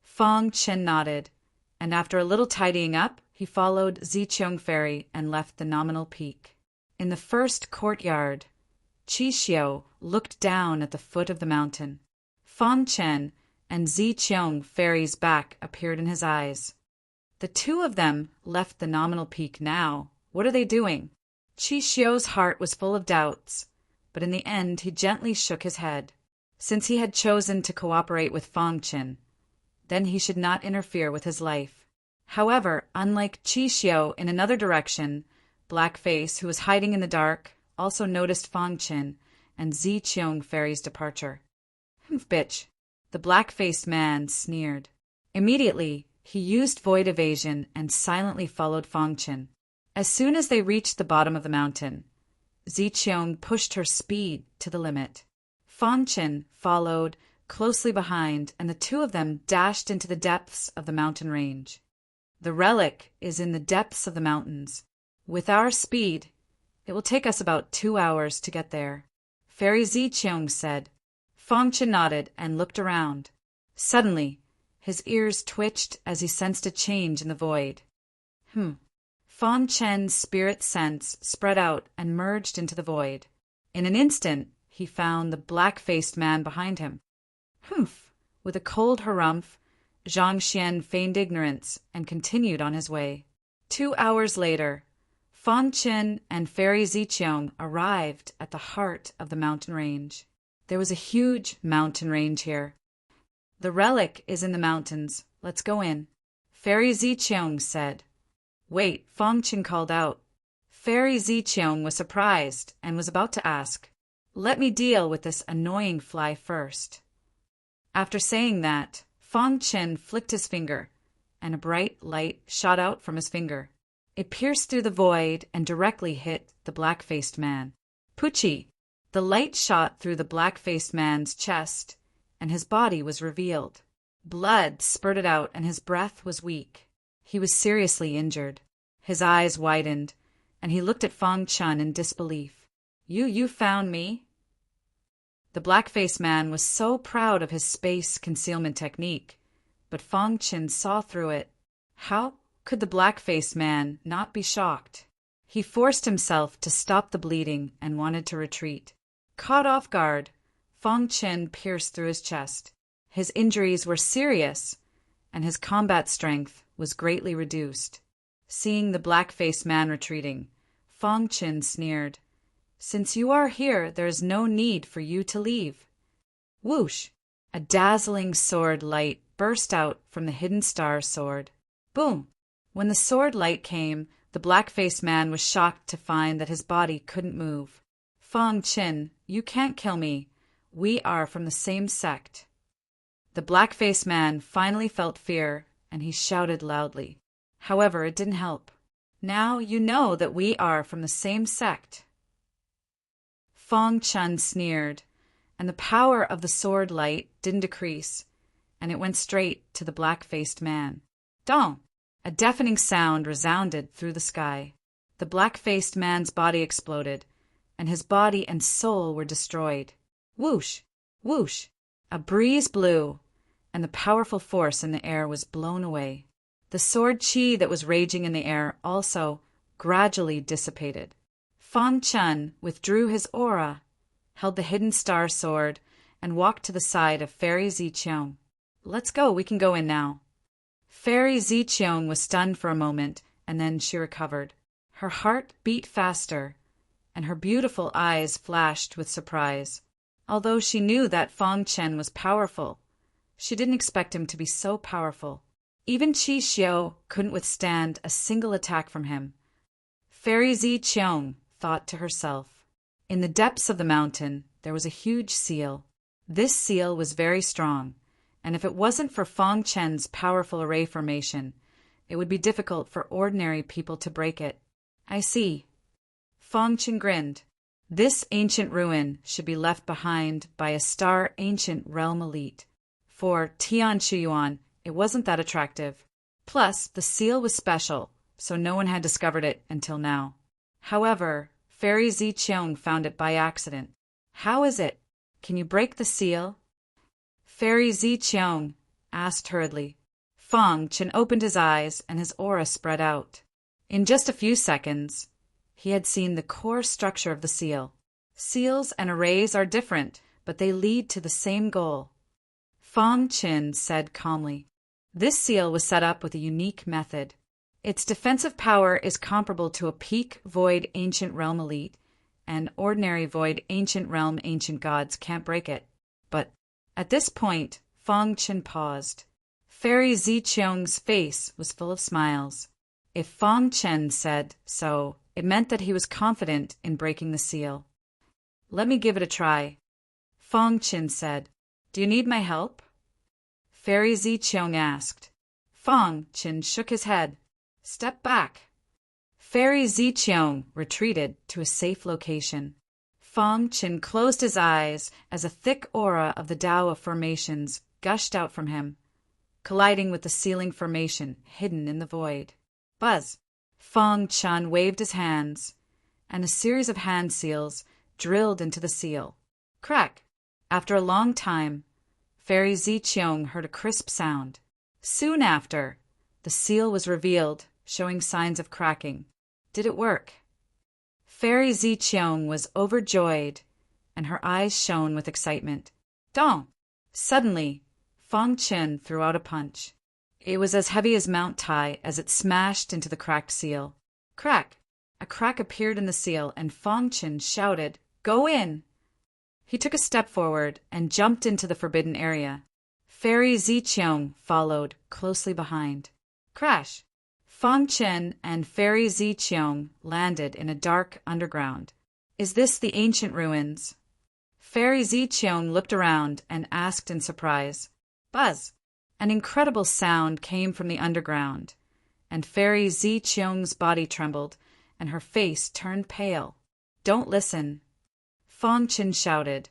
Fong Chen nodded, and after a little tidying up, he followed Ziqiong Fairy and left the nominal peak. In the first courtyard, Chixiu looked down at the foot of the mountain. Fong Chen and Ziqiong Fairy's back appeared in his eyes. The two of them left the nominal peak now. What are they doing? Chixiu's heart was full of doubts, but in the end he gently shook his head. Since he had chosen to cooperate with Fang Qin, then he should not interfere with his life. However, unlike Qi Xiao in another direction, Blackface, who was hiding in the dark, also noticed Fang Qin and Zi Qiong Fairy's departure. "Humph, bitch," the black-faced man sneered. Immediately, he used void evasion and silently followed Fang Qin. As soon as they reached the bottom of the mountain, Zi Qiong pushed her speed to the limit. Fang Qin followed closely behind, and the two of them dashed into the depths of the mountain range. The relic is in the depths of the mountains. With our speed, it will take us about 2 hours to get there, Fairy Zi Qiong said. Fang Qin nodded and looked around. Suddenly, his ears twitched as he sensed a change in the void. Fang Qin's spirit sense spread out and merged into the void. In an instant, he found the black-faced man behind him. "Humph!" With a cold harumph, Zhang Xian feigned ignorance and continued on his way. 2 hours later, Fang Qin and Fairy Zi Qiong arrived at the heart of the mountain range. There was a huge mountain range here. "The relic is in the mountains. Let's go in," Fairy Zi Qiong said. "Wait," Fang Qin called out. Fairy Zi Qiong was surprised and was about to ask, "Let me deal with this annoying fly first." After saying that, Fang Qin flicked his finger, and a bright light shot out from his finger. It pierced through the void and directly hit the black-faced man. Pucci! The light shot through the black-faced man's chest, and his body was revealed. Blood spurted out and his breath was weak. He was seriously injured. His eyes widened, and he looked at Fang Qin in disbelief. You found me?" The black-faced man was so proud of his space concealment technique, but Fang Qin saw through it. How could the black-faced man not be shocked? He forced himself to stop the bleeding and wanted to retreat. Caught off guard, Fang Qin pierced through his chest. His injuries were serious, and his combat strength was greatly reduced. Seeing the black-faced man retreating, Fang Qin sneered, "Since you are here, there is no need for you to leave." Whoosh! A dazzling sword light burst out from the hidden star sword. Boom! When the sword light came, the black-faced man was shocked to find that his body couldn't move. "Fang Qin, you can't kill me. We are from the same sect." The black-faced man finally felt fear, and he shouted loudly. However, it didn't help. "Now you know that we are from the same sect." Fang Qin sneered, and the power of the sword light didn't decrease, and it went straight to the black-faced man. Dong! A deafening sound resounded through the sky. The black-faced man's body exploded, and his body and soul were destroyed. Whoosh! Whoosh! A breeze blew, and the powerful force in the air was blown away. The sword qi that was raging in the air also gradually dissipated. Fang Qin withdrew his aura, held the hidden star sword, and walked to the side of Fairy Zi Qiong. "Let's go, we can go in now." Fairy Zi Qiong was stunned for a moment, and then she recovered. Her heart beat faster, and her beautiful eyes flashed with surprise. Although she knew that Fang Qin was powerful, she didn't expect him to be so powerful. Even Qi Xiao couldn't withstand a single attack from him. Fairy Zi Qiong thought to herself. In the depths of the mountain, there was a huge seal. This seal was very strong, and if it wasn't for Fang Qin's powerful array formation, it would be difficult for ordinary people to break it. "I see." Fang Qin grinned. This ancient ruin should be left behind by a star ancient realm elite. For Tian Shuyuan, it wasn't that attractive. Plus, the seal was special, so no one had discovered it until now. However, Fairy Zi Qiong found it by accident. "How is it? Can you break the seal?" Fairy Zi Qiong asked hurriedly. Fang Qin opened his eyes and his aura spread out. In just a few seconds, he had seen the core structure of the seal. Seals and arrays are different, but they lead to the same goal. Fang Qin said calmly. This seal was set up with a unique method. Its defensive power is comparable to a peak void ancient realm elite, and ordinary void ancient realm ancient gods can't break it. But at this point, Fong Qin paused. Fairy Ziqiang's face was full of smiles. If Fong Chen said so, it meant that he was confident in breaking the seal. "Let me give it a try," Fong Qin said. "Do you need my help?" Fairy Ziqiang asked. Fong Qin shook his head. "Step back." Fairy Ziqiang retreated to a safe location. Fong Qin closed his eyes as a thick aura of the Tao of formations gushed out from him, colliding with the sealing formation hidden in the void. Buzz! Fong Chen waved his hands, and a series of hand seals drilled into the seal. Crack! After a long time, Fairy Ziqiang heard a crisp sound. Soon after, the seal was revealed, showing signs of cracking. Did it work? Fairy Ziqiang was overjoyed, and her eyes shone with excitement. Dong! Suddenly, Fong Chen threw out a punch. It was as heavy as Mount Tai as it smashed into the cracked seal. Crack! A crack appeared in the seal, and Fong Chen shouted, "Go in!" He took a step forward and jumped into the forbidden area. Fairy Ziqiang followed closely behind. Crash! Fong Chen and Fairy Ziqiang landed in a dark underground. "Is this the ancient ruins?" Fairy Ziqiang looked around and asked in surprise. Buzz! An incredible sound came from the underground, and Fairy Ziqiang's body trembled, and her face turned pale. "Don't listen," Fong Chen shouted,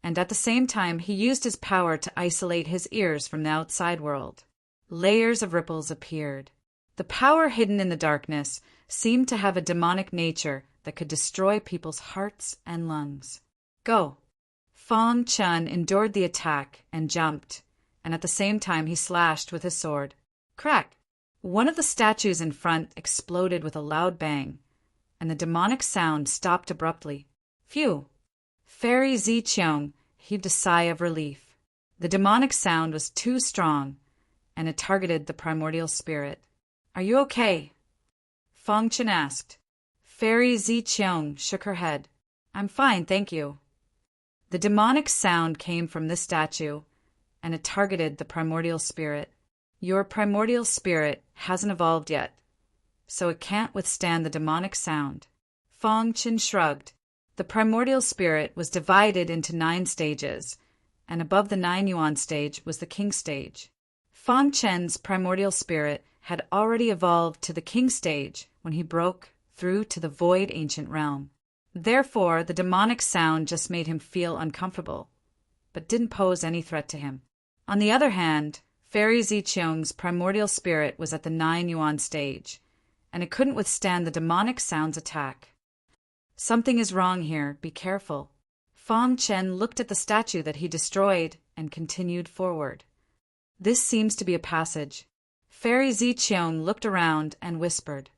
and at the same time he used his power to isolate his ears from the outside world. Layers of ripples appeared. The power hidden in the darkness seemed to have a demonic nature that could destroy people's hearts and lungs. "Go!" Fong Chen endured the attack and jumped, and at the same time he slashed with his sword. Crack! One of the statues in front exploded with a loud bang, and the demonic sound stopped abruptly. Phew! Fairy Ziqiang heaved a sigh of relief. The demonic sound was too strong, and it targeted the primordial spirit. "Are you okay?" Fong Chen asked. Fairy Ziqiang shook her head. "I'm fine, thank you." The demonic sound came from this statue, and it targeted the primordial spirit. "Your primordial spirit hasn't evolved yet, so it can't withstand the demonic sound." Fong Chen shrugged. The primordial spirit was divided into 9 stages, and above the 9 yuan stage was the king stage. Fong Chen's primordial spirit had already evolved to the king stage when he broke through to the void ancient realm. Therefore, the demonic sound just made him feel uncomfortable, but didn't pose any threat to him. On the other hand, Fairy Ziqiang's primordial spirit was at the 9 yuan stage, and it couldn't withstand the demonic sound's attack. "Something is wrong here, be careful." Fong Chen looked at the statue that he destroyed and continued forward. "This seems to be a passage." Fairy Ziqiang looked around and whispered,